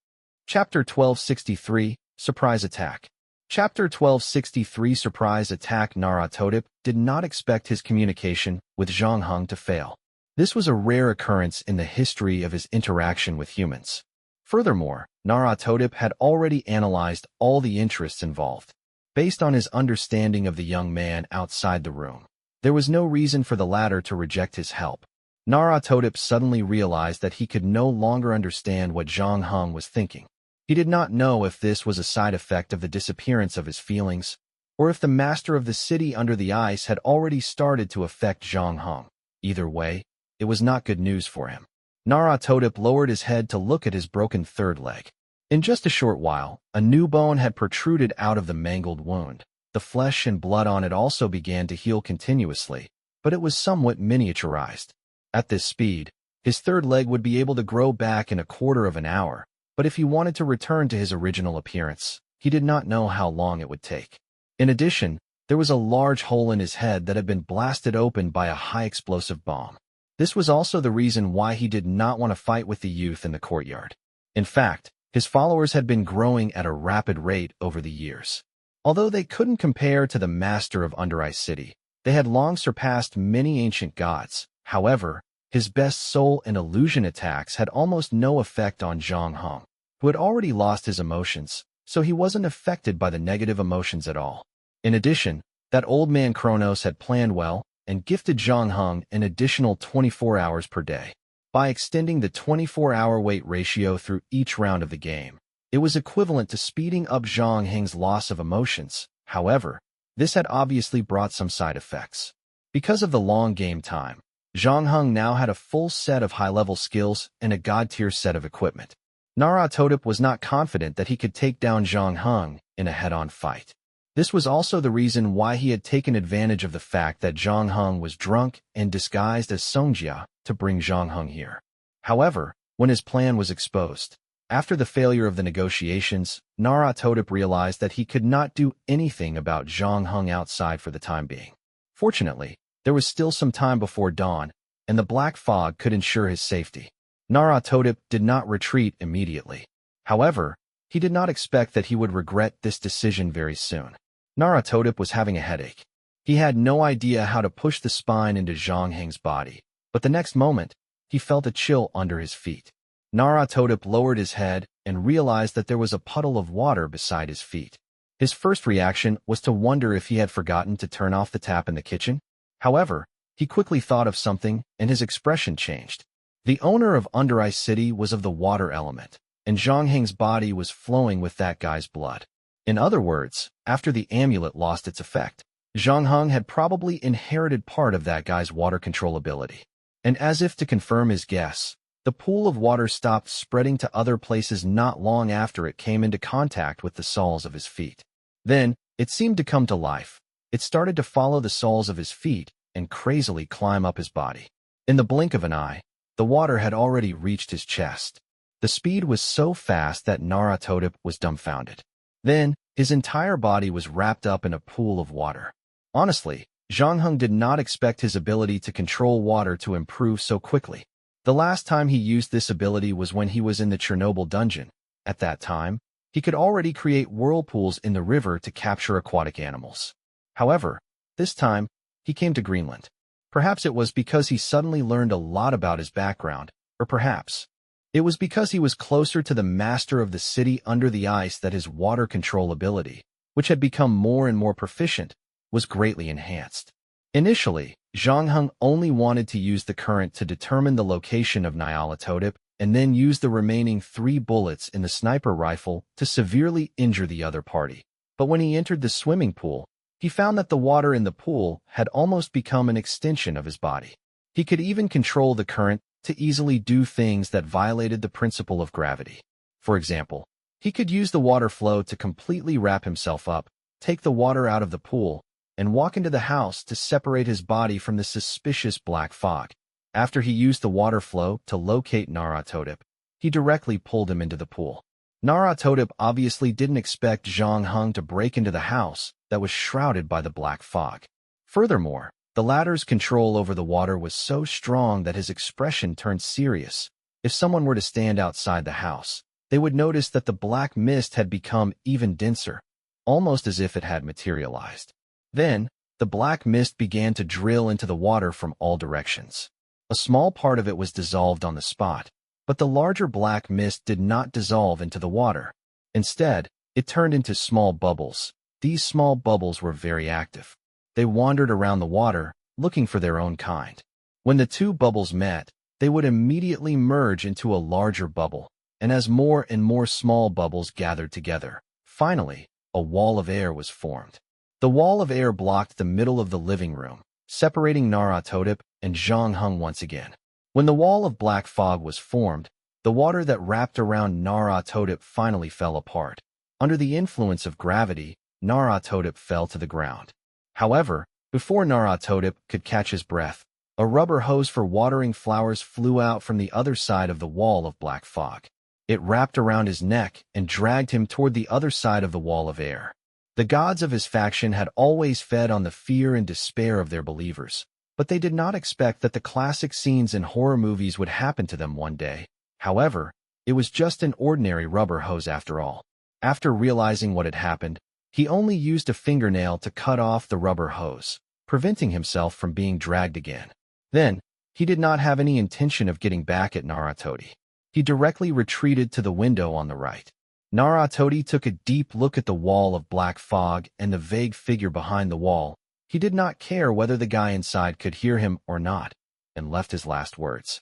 Chapter 1263, Surprise Attack. Chapter 1263, Surprise Attack. Naratodip did not expect his communication with Zhang Heng to fail. This was a rare occurrence in the history of his interaction with humans. Furthermore, Naratodip had already analyzed all the interests involved. Based on his understanding of the young man outside the room, there was no reason for the latter to reject his help. Naratodip suddenly realized that he could no longer understand what Zhang Heng was thinking. He did not know if this was a side effect of the disappearance of his feelings, or if the master of the city under the ice had already started to affect Zhang Heng. Either way, it was not good news for him. Naratodip lowered his head to look at his broken third leg. In just a short while, a new bone had protruded out of the mangled wound. The flesh and blood on it also began to heal continuously, but it was somewhat miniaturized. At this speed, his third leg would be able to grow back in a quarter of an hour, but if he wanted to return to his original appearance, he did not know how long it would take. In addition, there was a large hole in his head that had been blasted open by a high-explosive bomb. This was also the reason why he did not want to fight with the youth in the courtyard. In fact, his followers had been growing at a rapid rate over the years. Although they couldn't compare to the master of Under Ice City, they had long surpassed many ancient gods. However, his best soul and illusion attacks had almost no effect on Zhang Heng, who had already lost his emotions, so he wasn't affected by the negative emotions at all. In addition, that old man Kronos had planned well and gifted Zhang Heng an additional 24 hours per day. By extending the 24-hour weight ratio through each round of the game, it was equivalent to speeding up Zhang Heng's loss of emotions. However, this had obviously brought some side effects. Because of the long game time, Zhang Heng now had a full set of high-level skills and a god-tier set of equipment. Naratodip was not confident that he could take down Zhang Heng in a head-on fight. This was also the reason why he had taken advantage of the fact that Zhang Heng was drunk and disguised as Songjia to bring Zhang Heng here. However, when his plan was exposed, after the failure of the negotiations, Naratodip realized that he could not do anything about Zhang Heng outside for the time being. Fortunately, there was still some time before dawn, and the black fog could ensure his safety. Naratodip did not retreat immediately. However, he did not expect that he would regret this decision very soon. Naratodip was having a headache. He had no idea how to push the spine into Zhang Heng's body, but the next moment, he felt a chill under his feet. Naratodip lowered his head and realized that there was a puddle of water beside his feet. His first reaction was to wonder if he had forgotten to turn off the tap in the kitchen. However, he quickly thought of something, and his expression changed. The owner of Under Ice City was of the water element, and Zhang Heng's body was flowing with that guy's blood. In other words, after the amulet lost its effect, Zhang Heng had probably inherited part of that guy's water control ability. And as if to confirm his guess, the pool of water stopped spreading to other places not long after it came into contact with the soles of his feet. Then, it seemed to come to life. It started to follow the soles of his feet and crazily climb up his body. In the blink of an eye, the water had already reached his chest. The speed was so fast that Naratodip was dumbfounded. Then, his entire body was wrapped up in a pool of water. Honestly, Zhang Heng did not expect his ability to control water to improve so quickly. The last time he used this ability was when he was in the Chernobyl dungeon. At that time, he could already create whirlpools in the river to capture aquatic animals. However, this time, he came to Greenland. Perhaps it was because he suddenly learned a lot about his background, or perhaps it was because he was closer to the master of the city under the ice that his water control ability, which had become more and more proficient, was greatly enhanced. Initially, Zhang Heng only wanted to use the current to determine the location of Nyarlathotep and then use the remaining 3 bullets in the sniper rifle to severely injure the other party. But when he entered the swimming pool, he found that the water in the pool had almost become an extension of his body. He could even control the current to easily do things that violated the principle of gravity. For example, he could use the water flow to completely wrap himself up, take the water out of the pool, and walk into the house to separate his body from the suspicious black fog. After he used the water flow to locate Naratodip, he directly pulled him into the pool. Naratodip obviously didn't expect Zhang Heng to break into the house that was shrouded by the black fog. Furthermore, the latter's control over the water was so strong that his expression turned serious. If someone were to stand outside the house, they would notice that the black mist had become even denser, almost as if it had materialized. Then, the black mist began to drill into the water from all directions. A small part of it was dissolved on the spot, but the larger black mist did not dissolve into the water. Instead, it turned into small bubbles. These small bubbles were very active. They wandered around the water, looking for their own kind. When the 2 bubbles met, they would immediately merge into a larger bubble, and as more and more small bubbles gathered together, finally, a wall of air was formed. The wall of air blocked the middle of the living room, separating Naratodip and Zhang Heng once again. When the wall of black fog was formed, the water that wrapped around Naratodip finally fell apart. Under the influence of gravity, Naratodip fell to the ground. However, before Naratodip could catch his breath, a rubber hose for watering flowers flew out from the other side of the wall of black fog. It wrapped around his neck and dragged him toward the other side of the wall of air. The gods of his faction had always fed on the fear and despair of their believers, but they did not expect that the classic scenes in horror movies would happen to them one day. However, it was just an ordinary rubber hose after all. After realizing what had happened, he only used a fingernail to cut off the rubber hose, preventing himself from being dragged again. Then, he did not have any intention of getting back at Naratodi. He directly retreated to the window on the right. Naratodi took a deep look at the wall of black fog and the vague figure behind the wall. He did not care whether the guy inside could hear him or not, and left his last words.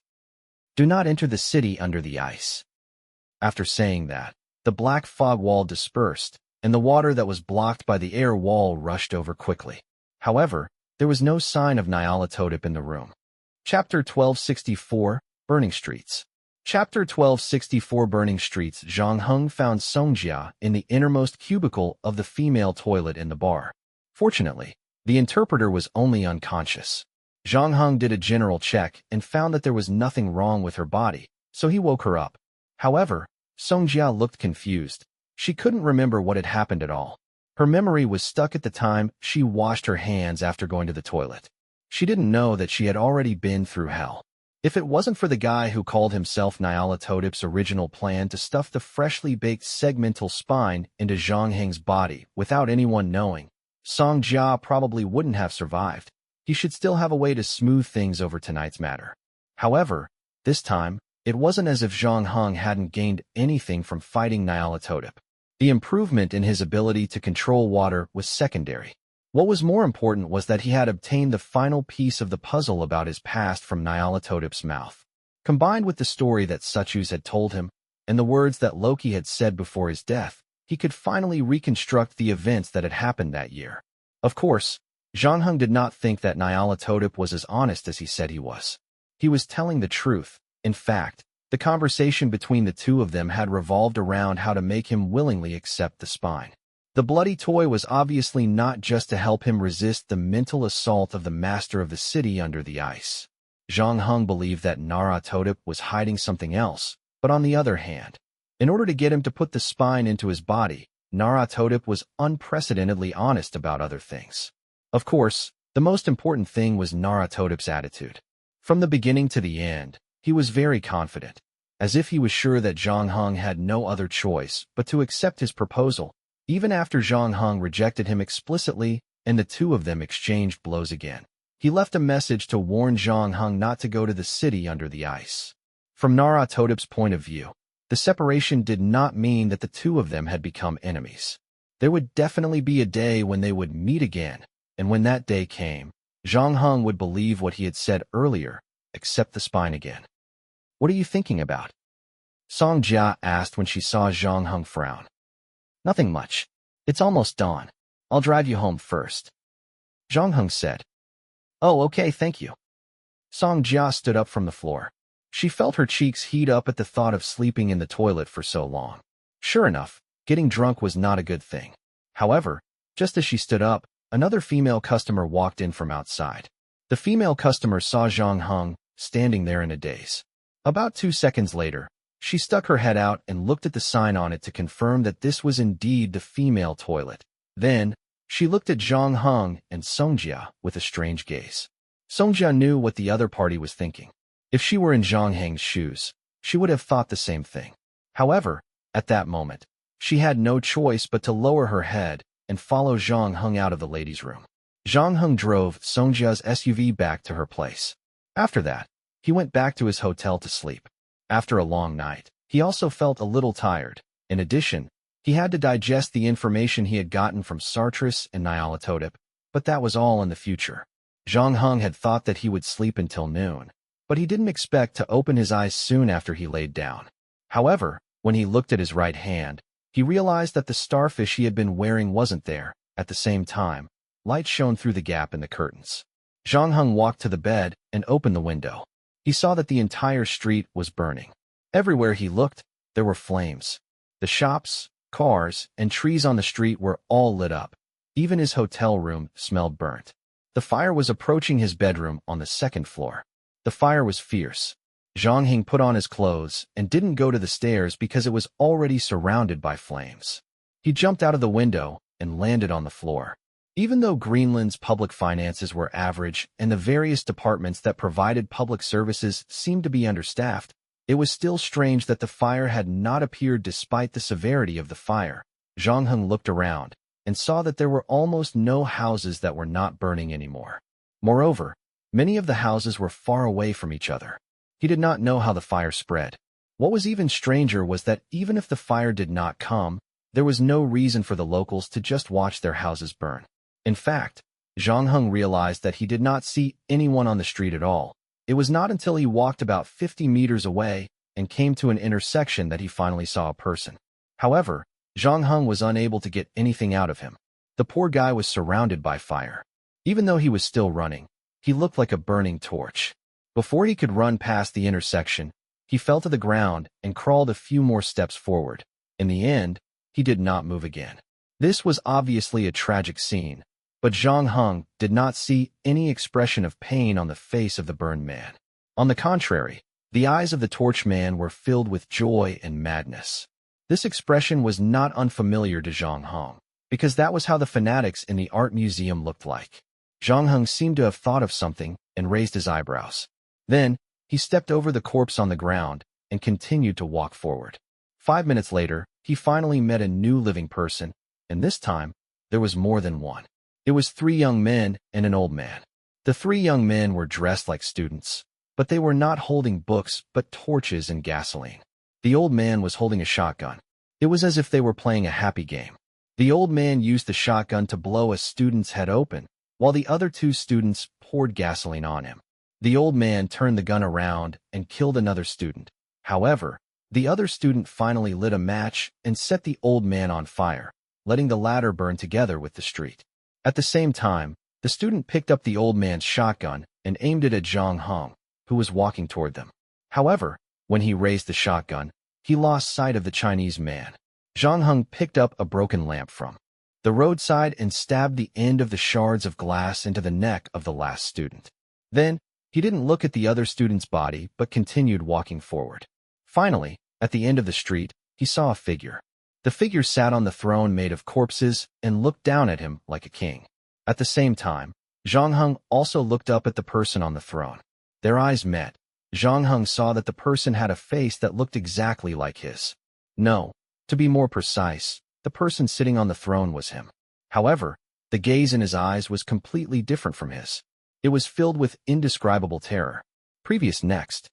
"Do not enter the city under the ice." After saying that, the black fog wall dispersed, and the water that was blocked by the air wall rushed over quickly. However, there was no sign of Nyarlathotep in the room. Chapter 1264, Burning Streets. Chapter 1264 Burning Streets. Zhang Heng found Songjia in the innermost cubicle of the female toilet in the bar. Fortunately, the interpreter was only unconscious. Zhang Heng did a general check and found that there was nothing wrong with her body, so he woke her up. However, Songjia looked confused. She couldn't remember what had happened at all. Her memory was stuck at the time she washed her hands after going to the toilet. She didn't know that she had already been through hell. If it wasn't for the guy who called himself Nyarlathotep's original plan to stuff the freshly baked segmental spine into Zhang Heng's body without anyone knowing, Song Jia probably wouldn't have survived. He should still have a way to smooth things over tonight's matter. However, this time, it wasn't as if Zhang Heng hadn't gained anything from fighting Nyarlathotep. The improvement in his ability to control water was secondary. What was more important was that he had obtained the final piece of the puzzle about his past from Nyarlathotep's mouth. Combined with the story that Suchus had told him, and the words that Loki had said before his death, he could finally reconstruct the events that had happened that year. Of course, Zhang Heng did not think that Nyarlathotep was as honest as he said he was. He was telling the truth. In fact, the conversation between the two of them had revolved around how to make him willingly accept the spine. The bloody toy was obviously not just to help him resist the mental assault of the master of the city under the ice. Zhang Heng believed that Nyarlathotep was hiding something else, but on the other hand, in order to get him to put the spine into his body, Nyarlathotep was unprecedentedly honest about other things. Of course, the most important thing was Nyarlathotep's attitude. From the beginning to the end, he was very confident, as if he was sure that Zhang Heng had no other choice but to accept his proposal, even after Zhang Heng rejected him explicitly and the two of them exchanged blows again. He left a message to warn Zhang Heng not to go to the city under the ice. From Nyarlathotep's point of view, the separation did not mean that the two of them had become enemies. There would definitely be a day when they would meet again, and when that day came, Zhang Heng would believe what he had said earlier, accept the spine again. "What are you thinking about?" Song Jia asked when she saw Zhang Heng frown. "Nothing much. It's almost dawn. I'll drive you home first," Zhang Heng said. "Oh, okay, thank you." Song Jia stood up from the floor. She felt her cheeks heat up at the thought of sleeping in the toilet for so long. Sure enough, getting drunk was not a good thing. However, just as she stood up, another female customer walked in from outside. The female customer saw Zhang Heng standing there in a daze. About 2 seconds later, she stuck her head out and looked at the sign on it to confirm that this was indeed the female toilet. Then, she looked at Zhang Heng and Songjia with a strange gaze. Songjia knew what the other party was thinking. If she were in Zhang Heng's shoes, she would have thought the same thing. However, at that moment, she had no choice but to lower her head and follow Zhang Heng out of the ladies' room. Zhang Heng drove Songjia's SUV back to her place. After that, he went back to his hotel to sleep. After a long night, he also felt a little tired. In addition, he had to digest the information he had gotten from Sartris and Nyarlathotep, but that was all in the future. Zhang Heng had thought that he would sleep until noon, but he didn't expect to open his eyes soon after he laid down. However, when he looked at his right hand, he realized that the starfish he had been wearing wasn't there. At the same time, light shone through the gap in the curtains. Zhang Heng walked to the bed and opened the window. He saw that the entire street was burning. Everywhere he looked, there were flames. The shops, cars, and trees on the street were all lit up. Even his hotel room smelled burnt. The fire was approaching his bedroom on the second floor. The fire was fierce. Zhang Heng put on his clothes and didn't go to the stairs because it was already surrounded by flames. He jumped out of the window and landed on the floor. Even though Greenland's public finances were average and the various departments that provided public services seemed to be understaffed, it was still strange that the fire had not appeared despite the severity of the fire. Zhang Heng looked around and saw that there were almost no houses that were not burning anymore. Moreover, many of the houses were far away from each other. He did not know how the fire spread. What was even stranger was that even if the fire did not come, there was no reason for the locals to just watch their houses burn. In fact, Zhang Heng realized that he did not see anyone on the street at all. It was not until he walked about 50 meters away and came to an intersection that he finally saw a person. However, Zhang Heng was unable to get anything out of him. The poor guy was surrounded by fire. Even though he was still running, he looked like a burning torch. Before he could run past the intersection, he fell to the ground and crawled a few more steps forward. In the end, he did not move again. This was obviously a tragic scene, but Zhang Heng did not see any expression of pain on the face of the burned man. On the contrary, the eyes of the torch man were filled with joy and madness. This expression was not unfamiliar to Zhang Heng, because that was how the fanatics in the art museum looked like. Zhang Heng seemed to have thought of something and raised his eyebrows. Then, he stepped over the corpse on the ground and continued to walk forward. 5 minutes later, he finally met a new living person, and this time, there was more than one. It was 3 young men and an old man. The 3 young men were dressed like students, but they were not holding books but torches and gasoline. The old man was holding a shotgun. It was as if they were playing a happy game. The old man used the shotgun to blow a student's head open, while the other 2 students poured gasoline on him. The old man turned the gun around and killed another student. However, the other student finally lit a match and set the old man on fire, letting the latter burn together with the street. At the same time, The student picked up the old man's shotgun and aimed it at Zhang Heng, who was walking toward them. However, when he raised the shotgun, he lost sight of the Chinese man. Zhang Heng picked up a broken lamp from the roadside and stabbed the end of the shards of glass into the neck of the last student. Then, he didn't look at the other student's body but continued walking forward. Finally, at the end of the street, he saw a figure. The figure sat on the throne made of corpses and looked down at him like a king. At the same time, Zhang Heng also looked up at the person on the throne. Their eyes met. Zhang Heng saw that the person had a face that looked exactly like his. No, to be more precise, the person sitting on the throne was him. However, the gaze in his eyes was completely different from his. It was filled with indescribable terror. Next.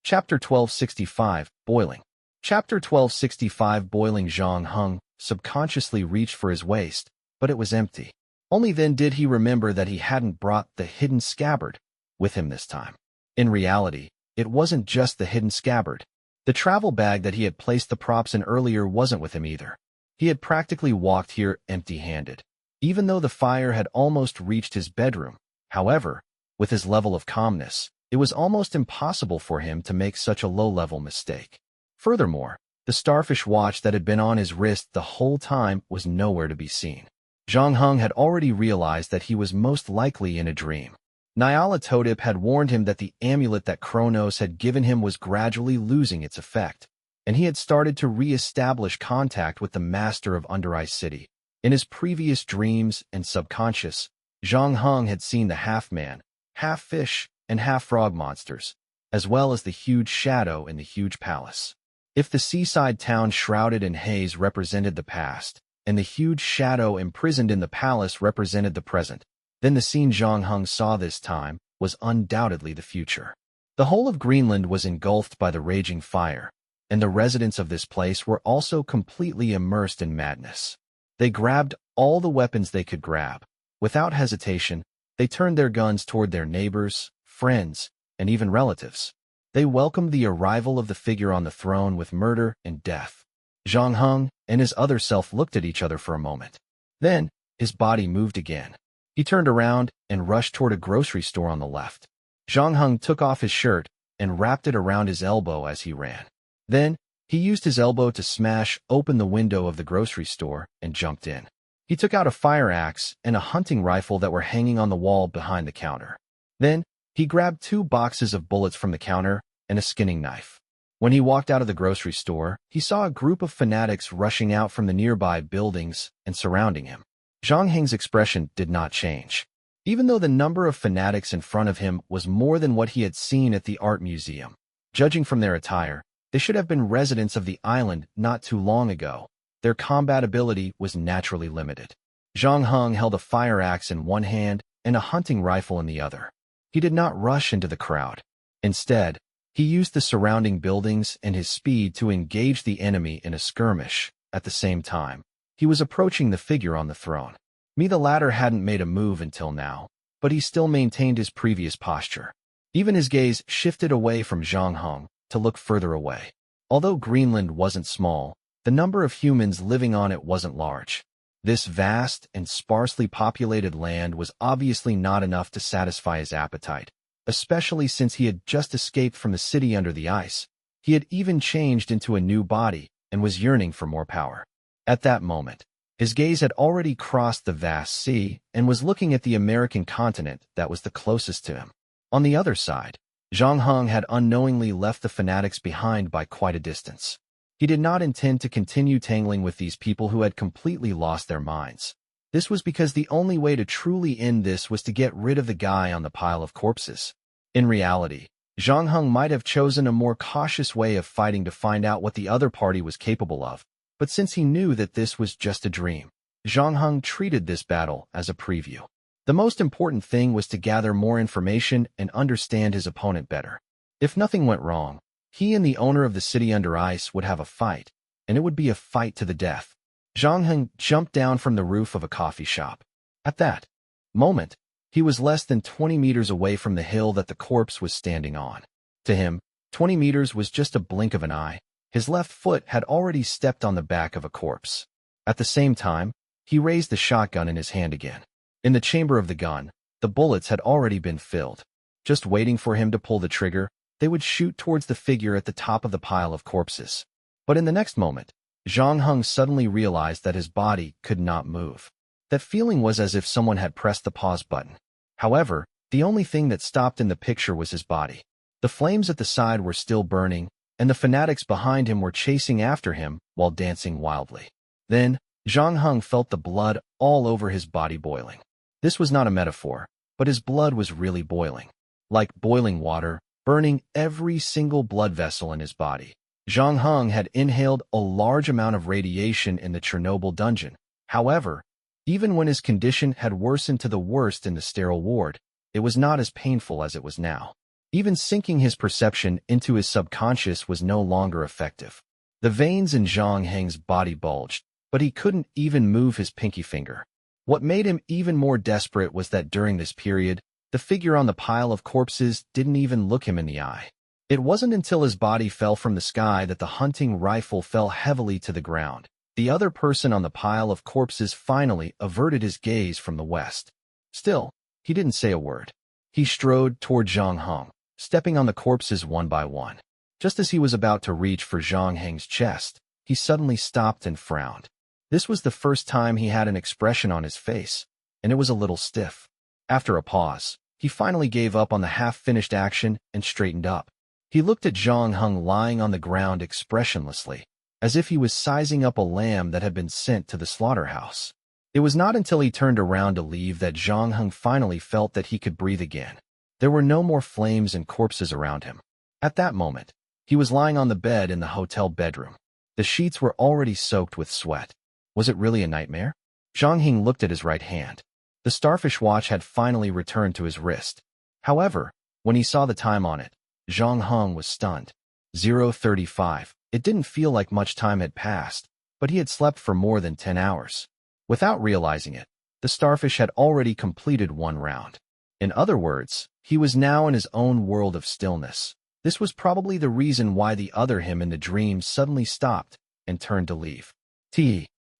Chapter 1265, Boiling. Chapter 1265 Boiling. Zhang Heng subconsciously reached for his waist, but it was empty. Only then did he remember that he hadn't brought the hidden scabbard with him this time. In reality, it wasn't just the hidden scabbard. The travel bag that he had placed the props in earlier wasn't with him either. He had practically walked here empty-handed. Even though the fire had almost reached his bedroom, however, with his level of calmness, it was almost impossible for him to make such a low-level mistake. Furthermore, the starfish watch that had been on his wrist the whole time was nowhere to be seen. Zhang Heng had already realized that he was most likely in a dream. Nyarlathotep had warned him that the amulet that Kronos had given him was gradually losing its effect, and he had started to re-establish contact with the master of Under Ice City. In his previous dreams and subconscious, Zhang Heng had seen the half-man, half-fish, and half-frog monsters, as well as the huge shadow in the huge palace. If the seaside town shrouded in haze represented the past, and the huge shadow imprisoned in the palace represented the present, then the scene Zhang Heng saw this time was undoubtedly the future. The whole of Greenland was engulfed by the raging fire, and the residents of this place were also completely immersed in madness. They grabbed all the weapons they could grab. Without hesitation, they turned their guns toward their neighbors, friends, and even relatives. They welcomed the arrival of the figure on the throne with murder and death. Zhang Heng and his other self looked at each other for a moment. Then, his body moved again. He turned around and rushed toward a grocery store on the left. Zhang Heng took off his shirt and wrapped it around his elbow as he ran. Then, he used his elbow to smash open the window of the grocery store and jumped in. He took out a fire axe and a hunting rifle that were hanging on the wall behind the counter. Then, he grabbed 2 boxes of bullets from the counter and a skinning knife. When he walked out of the grocery store, he saw a group of fanatics rushing out from the nearby buildings and surrounding him. Zhang Heng's expression did not change. Even though the number of fanatics in front of him was more than what he had seen at the art museum. Judging from their attire, they should have been residents of the island not too long ago. Their combat ability was naturally limited. Zhang Heng held a fire axe in one hand and a hunting rifle in the other. He did not rush into the crowd. Instead, he used the surrounding buildings and his speed to engage the enemy in a skirmish. At the same time, he was approaching the figure on the throne. The latter hadn't made a move until now, but he still maintained his previous posture. Even his gaze shifted away from Zhang Heng to look further away. Although Greenland wasn't small, the number of humans living on it wasn't large. This vast and sparsely populated land was obviously not enough to satisfy his appetite, especially since he had just escaped from the city under the ice. He had even changed into a new body and was yearning for more power. At that moment, his gaze had already crossed the vast sea and was looking at the American continent that was the closest to him. On the other side, Zhang Heng had unknowingly left the fanatics behind by quite a distance. He did not intend to continue tangling with these people who had completely lost their minds. This was because the only way to truly end this was to get rid of the guy on the pile of corpses. In reality, Zhang Heng might have chosen a more cautious way of fighting to find out what the other party was capable of, but since he knew that this was just a dream, Zhang Heng treated this battle as a preview. The most important thing was to gather more information and understand his opponent better. If nothing went wrong, he and the owner of the city under ice would have a fight, and it would be a fight to the death. Zhang Heng jumped down from the roof of a coffee shop. At that moment, he was less than 20 meters away from the hill that the corpse was standing on. To him, 20 meters was just a blink of an eye. His left foot had already stepped on the back of a corpse. At the same time, he raised the shotgun in his hand again. In the chamber of the gun, the bullets had already been filled. Just waiting for him to pull the trigger, they would shoot towards the figure at the top of the pile of corpses. But in the next moment, Zhang Heng suddenly realized that his body could not move. That feeling was as if someone had pressed the pause button. However, the only thing that stopped in the picture was his body. The flames at the side were still burning, and the fanatics behind him were chasing after him while dancing wildly. Then, Zhang Heng felt the blood all over his body boiling. This was not a metaphor, but his blood was really boiling. Like boiling water, burning every single blood vessel in his body. Zhang Heng had inhaled a large amount of radiation in the Chernobyl dungeon. However, even when his condition had worsened to the worst in the sterile ward, it was not as painful as it was now. Even sinking his perception into his subconscious was no longer effective. The veins in Zhang Heng's body bulged, but he couldn't even move his pinky finger. What made him even more desperate was that during this period, the figure on the pile of corpses didn't even look him in the eye. It wasn't until his body fell from the sky that the hunting rifle fell heavily to the ground. The other person on the pile of corpses finally averted his gaze from the west. Still, he didn't say a word. He strode toward Zhang Heng, stepping on the corpses one by one. Just as he was about to reach for Zhang Heng's chest, he suddenly stopped and frowned. This was the first time he had an expression on his face, and it was a little stiff. After a pause, he finally gave up on the half-finished action and straightened up. He looked at Zhang Heng lying on the ground expressionlessly, as if he was sizing up a lamb that had been sent to the slaughterhouse. It was not until he turned around to leave that Zhang Heng finally felt that he could breathe again. There were no more flames and corpses around him. At that moment, he was lying on the bed in the hotel bedroom. The sheets were already soaked with sweat. Was it really a nightmare? Zhang Heng looked at his right hand. The starfish watch had finally returned to his wrist. However, when he saw the time on it, Zhang Heng was stunned. 0:35. It didn't feel like much time had passed, but he had slept for more than 10 hours. Without realizing it, the starfish had already completed one round. In other words, he was now in his own world of stillness. This was probably the reason why the other him in the dream suddenly stopped and turned to leave.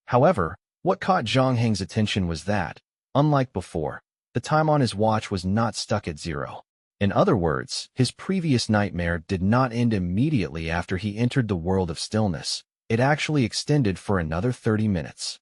However, what caught Zhang Heng's attention was that, unlike before, the time on his watch was not stuck at 0. In other words, his previous nightmare did not end immediately after he entered the world of stillness. It actually extended for another 30 minutes.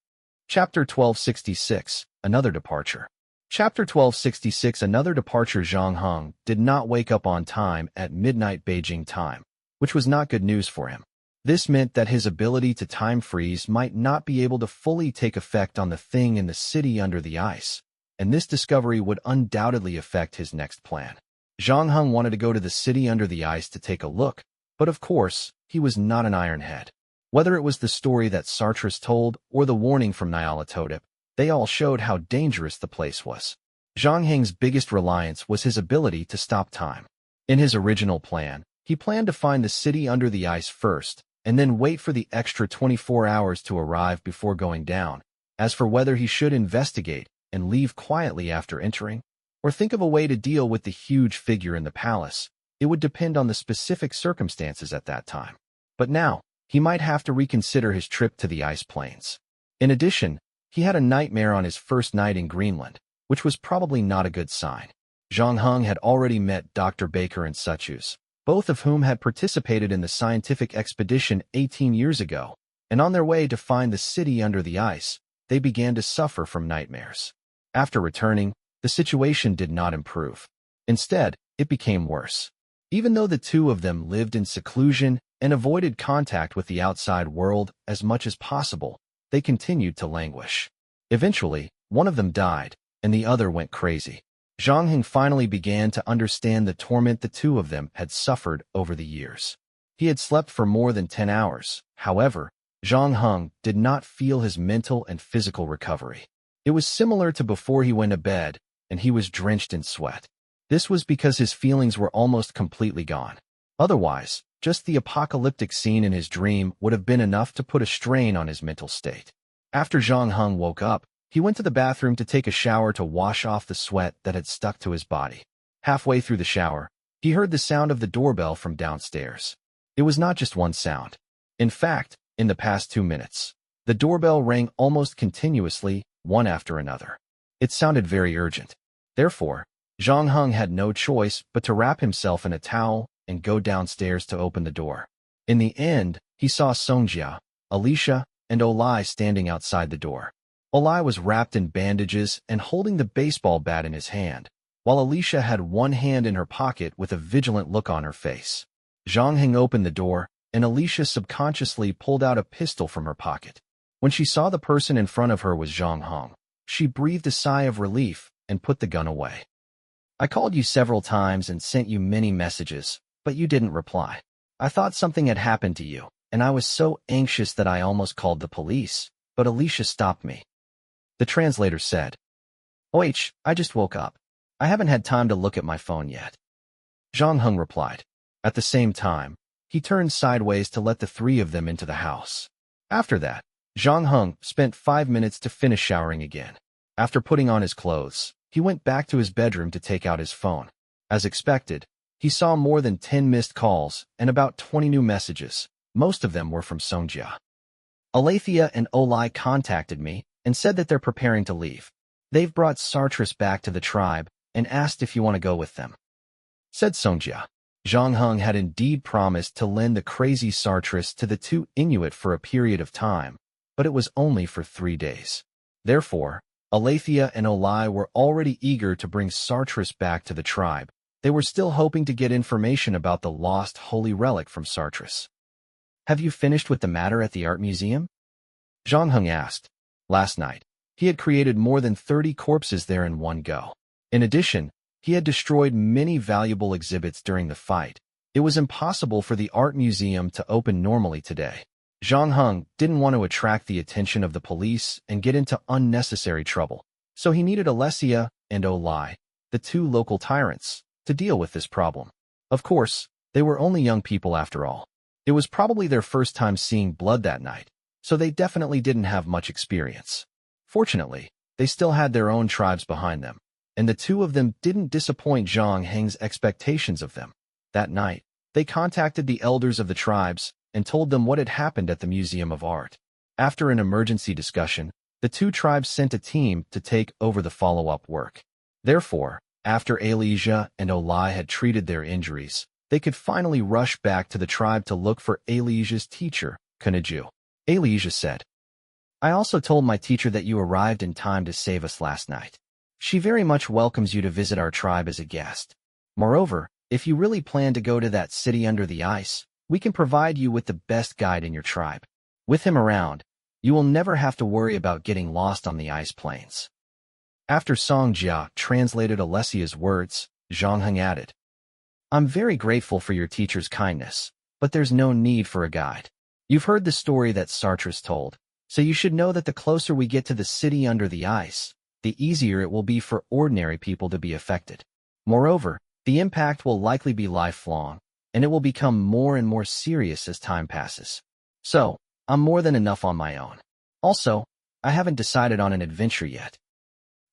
Chapter 1266, Another Departure. Chapter 1266, Another Departure. Zhang Heng did not wake up on time at midnight Beijing time, which was not good news for him. This meant that his ability to time freeze might not be able to fully take effect on the thing in the city under the ice, and this discovery would undoubtedly affect his next plan. Zhang Heng wanted to go to the city under the ice to take a look, but of course, he was not an ironhead. Whether it was the story that Sartre's told or the warning from Nyarlathotep, they all showed how dangerous the place was. Zhang Heng's biggest reliance was his ability to stop time. In his original plan, he planned to find the city under the ice first, and then wait for the extra 24 hours to arrive before going down. As for whether he should investigate and leave quietly after entering, or think of a way to deal with the huge figure in the palace, it would depend on the specific circumstances at that time. But now, he might have to reconsider his trip to the ice plains. In addition, he had a nightmare on his first night in Greenland, which was probably not a good sign. Zhang Heng had already met Dr. Baker and Suchus, both of whom had participated in the scientific expedition 18 years ago, and on their way to find the city under the ice, they began to suffer from nightmares. After returning, the situation did not improve. Instead, it became worse. Even though the two of them lived in seclusion and avoided contact with the outside world as much as possible, they continued to languish. Eventually, one of them died, and the other went crazy. Zhang Heng finally began to understand the torment the two of them had suffered over the years. He had slept for more than 10 hours. However, Zhang Heng did not feel his mental and physical recovery. It was similar to before he went to bed, and he was drenched in sweat. This was because his feelings were almost completely gone. Otherwise, just the apocalyptic scene in his dream would have been enough to put a strain on his mental state. After Zhang Heng woke up, he went to the bathroom to take a shower to wash off the sweat that had stuck to his body. Halfway through the shower, he heard the sound of the doorbell from downstairs. It was not just one sound. In fact, in the past 2 minutes, the doorbell rang almost continuously, one after another. It sounded very urgent. Therefore, Zhang Heng had no choice but to wrap himself in a towel and go downstairs to open the door. In the end, he saw Songjia, Alicia, and Olai standing outside the door. Olai was wrapped in bandages and holding the baseball bat in his hand, while Alicia had one hand in her pocket with a vigilant look on her face. Zhang Heng opened the door, and Alicia subconsciously pulled out a pistol from her pocket. When she saw the person in front of her was Zhang Heng, she breathed a sigh of relief and put the gun away. I called you several times and sent you many messages, but you didn't reply. I thought something had happened to you, and I was so anxious that I almost called the police, but Alicia stopped me. The translator said, I just woke up. I haven't had time to look at my phone yet. Zhang Heng replied. At the same time, he turned sideways to let the three of them into the house. After that, Zhang Heng spent 5 minutes to finish showering again. After putting on his clothes, he went back to his bedroom to take out his phone. As expected, he saw more than 10 missed calls and about 20 new messages. Most of them were from Songjia. Alethea and Olai contacted me and said that they're preparing to leave. They've brought Sartris back to the tribe and asked if you want to go with them, said Songjia. Zhang Heng had indeed promised to lend the crazy Sartris to the two Inuit for a period of time, but it was only for 3 days. Therefore, Alethea and Olai were already eager to bring Sartris back to the tribe. They were still hoping to get information about the lost holy relic from Sartris. Have you finished with the matter at the art museum? Zhang Heng asked. Last night, he had created more than 30 corpses there in one go. In addition, he had destroyed many valuable exhibits during the fight. It was impossible for the art museum to open normally today. Zhang Heng didn't want to attract the attention of the police and get into unnecessary trouble, so he needed Alessia and Olai, the two local tyrants, to deal with this problem. Of course, they were only young people after all. It was probably their first time seeing blood that night, so they definitely didn't have much experience. Fortunately, they still had their own tribes behind them, and the two of them didn't disappoint Zhang Heng's expectations of them. That night, they contacted the elders of the tribes and told them what had happened at the Museum of Art. After an emergency discussion, the two tribes sent a team to take over the follow-up work. Therefore, after Alicia and Olai had treated their injuries, they could finally rush back to the tribe to look for Alicia's teacher, Kanaju. Alicia said, I also told my teacher that you arrived in time to save us last night. She very much welcomes you to visit our tribe as a guest. Moreover, if you really plan to go to that city under the ice, we can provide you with the best guide in your tribe. With him around, you will never have to worry about getting lost on the ice plains. After Songjia translated Alessia's words, Zhang Heng added, I'm very grateful for your teacher's kindness, but there's no need for a guide. You've heard the story that Sartris told, so you should know that the closer we get to the city under the ice, the easier it will be for ordinary people to be affected. Moreover, the impact will likely be lifelong, and it will become more and more serious as time passes. So, I'm more than enough on my own. Also, I haven't decided on an adventure yet.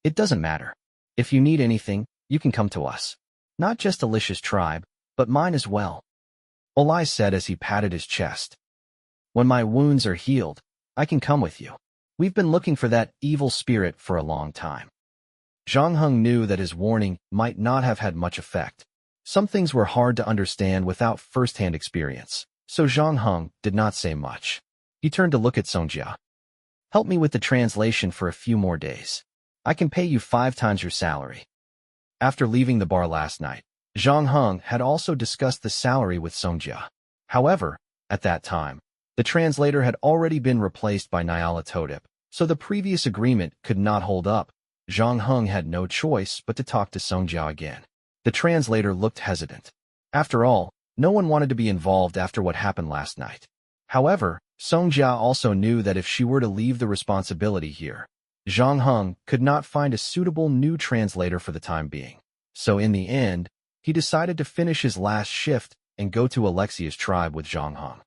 It doesn't matter. If you need anything, you can come to us. Not just Alicia's tribe, but mine as well. Olai said as he patted his chest. When my wounds are healed, I can come with you. We've been looking for that evil spirit for a long time. Zhang Heng knew that his warning might not have had much effect. Some things were hard to understand without first-hand experience, so Zhang Heng did not say much. He turned to look at Songjia. Help me with the translation for a few more days. I can pay you 5 times your salary. After leaving the bar last night, Zhang Heng had also discussed the salary with Songjia. However, at that time, the translator had already been replaced by Nyala Todip, so the previous agreement could not hold up. Zhang Heng had no choice but to talk to Songjia again. The translator looked hesitant. After all, no one wanted to be involved after what happened last night. However, Songjia also knew that if she were to leave the responsibility here, Zhang Heng could not find a suitable new translator for the time being. So in the end, he decided to finish his last shift and go to Alexia's tribe with Zhang Heng.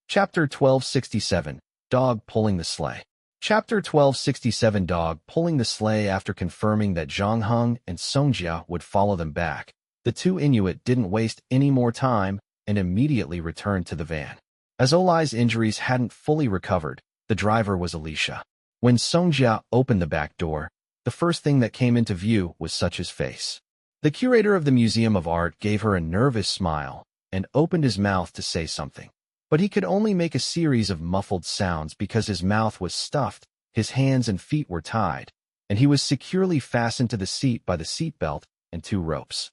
Chapter 1267, Dog Pulling the Sleigh. Chapter 1267, Dog Pulling the Sleigh. After confirming that Zhang Heng and Songjia would follow them back, the two Inuit didn't waste any more time and immediately returned to the van. As Olai's injuries hadn't fully recovered, the driver was Alicia. When Songjia opened the back door, the first thing that came into view was Such's face. The curator of the Museum of Art gave her a nervous smile and opened his mouth to say something. But he could only make a series of muffled sounds because his mouth was stuffed, his hands and feet were tied, and he was securely fastened to the seat by the seatbelt and 2 ropes.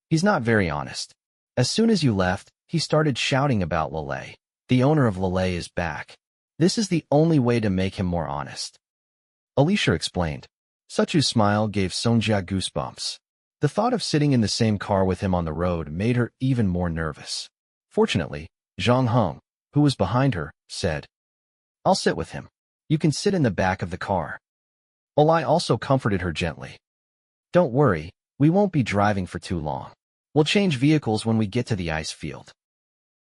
He's not very honest. As soon as you left, he started shouting about Lele. The owner of Lele is back. This is the only way to make him more honest. Alicia explained. Suchu's smile gave Songjia goosebumps. The thought of sitting in the same car with him on the road made her even more nervous. Fortunately, Zhang Heng, who was behind her, said, "I'll sit with him. You can sit in the back of the car." Olai also comforted her gently. "Don't worry, we won't be driving for too long. We'll change vehicles when we get to the ice field."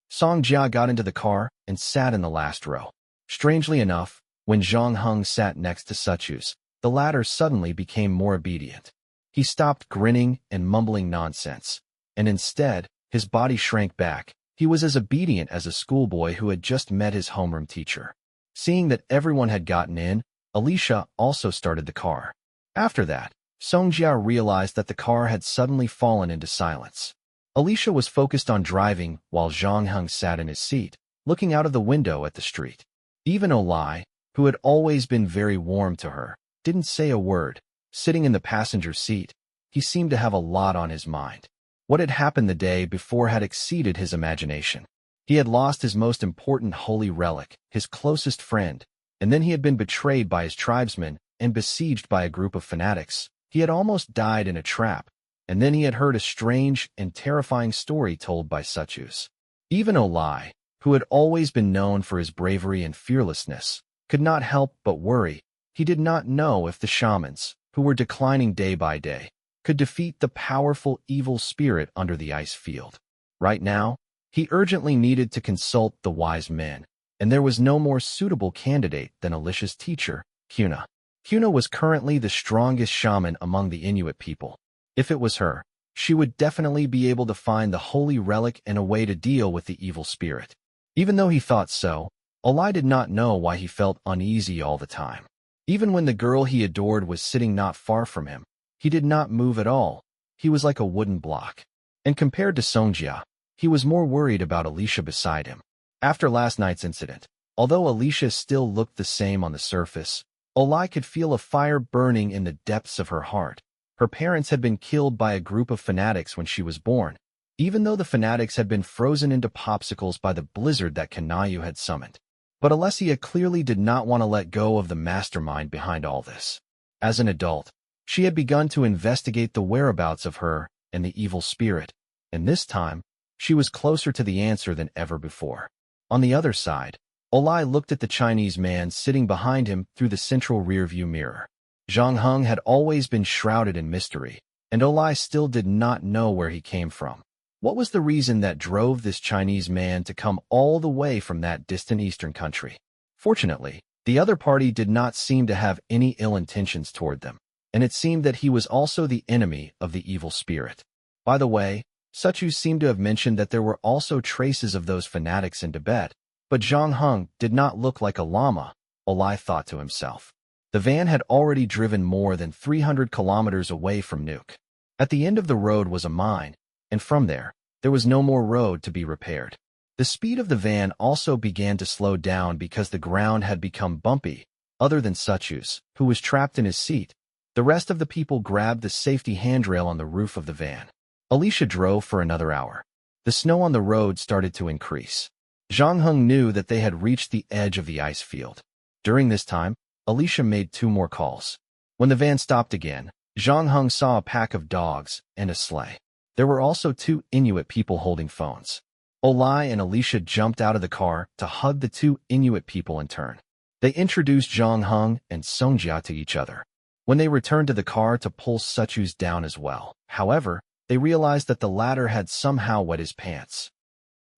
Songjia got into the car and sat in the last row. Strangely enough, when Zhang Heng sat next to Suchu's, the latter suddenly became more obedient. He stopped grinning and mumbling nonsense, and instead, his body shrank back. He was as obedient as a schoolboy who had just met his homeroom teacher. Seeing that everyone had gotten in, Alicia also started the car. After that, Songjia realized that the car had suddenly fallen into silence. Alicia was focused on driving while Zhang Heng sat in his seat, looking out of the window at the street. Even Olai, who had always been very warm to her, didn't say a word. Sitting in the passenger seat, he seemed to have a lot on his mind. What had happened the day before had exceeded his imagination. He had lost his most important holy relic, his closest friend, and then he had been betrayed by his tribesmen and besieged by a group of fanatics. He had almost died in a trap, and then he had heard a strange and terrifying story told by Suchus. Even Olai, who had always been known for his bravery and fearlessness, could not help but worry. He did not know if the shamans, who were declining day by day, could defeat the powerful evil spirit under the ice field. Right now, he urgently needed to consult the wise men, and there was no more suitable candidate than Alicia's teacher, Kuna. Kuna was currently the strongest shaman among the Inuit people. If it was her, she would definitely be able to find the holy relic and a way to deal with the evil spirit. Even though he thought so, Olai did not know why he felt uneasy all the time. Even when the girl he adored was sitting not far from him, he did not move at all. He was like a wooden block. And compared to Songjia, he was more worried about Alicia beside him. After last night's incident, although Alicia still looked the same on the surface, Olai could feel a fire burning in the depths of her heart. Her parents had been killed by a group of fanatics when she was born, even though the fanatics had been frozen into popsicles by the blizzard that Kanayu had summoned. But Alessia clearly did not want to let go of the mastermind behind all this. As an adult, she had begun to investigate the whereabouts of her and the evil spirit, and this time, she was closer to the answer than ever before. On the other side, Olai looked at the Chinese man sitting behind him through the central rearview mirror. Zhang Heng had always been shrouded in mystery, and Olai still did not know where he came from. What was the reason that drove this Chinese man to come all the way from that distant eastern country? Fortunately, the other party did not seem to have any ill intentions toward them, and it seemed that he was also the enemy of the evil spirit. By the way, Suchu seemed to have mentioned that there were also traces of those fanatics in Tibet, but Zhang Heng did not look like a lama, Olai thought to himself. The van had already driven more than 300 kilometers away from Nuuk. At the end of the road was a mine, and from there was no more road to be repaired. The speed of the van also began to slow down because the ground had become bumpy. Other than Suchu's, who was trapped in his seat, the rest of the people grabbed the safety handrail on the roof of the van. Alicia drove for another hour. The snow on the road started to increase. Zhang Heng knew that they had reached the edge of the ice field. During this time, Alicia made 2 more calls. When the van stopped again, Zhang Heng saw a pack of dogs and a sleigh. There were also 2 Inuit people holding phones. Olai and Alicia jumped out of the car to hug the 2 Inuit people in turn. They introduced Zhang Heng and Songjia to each other. When they returned to the car to pull Suchu's down as well, however, they realized that the latter had somehow wet his pants.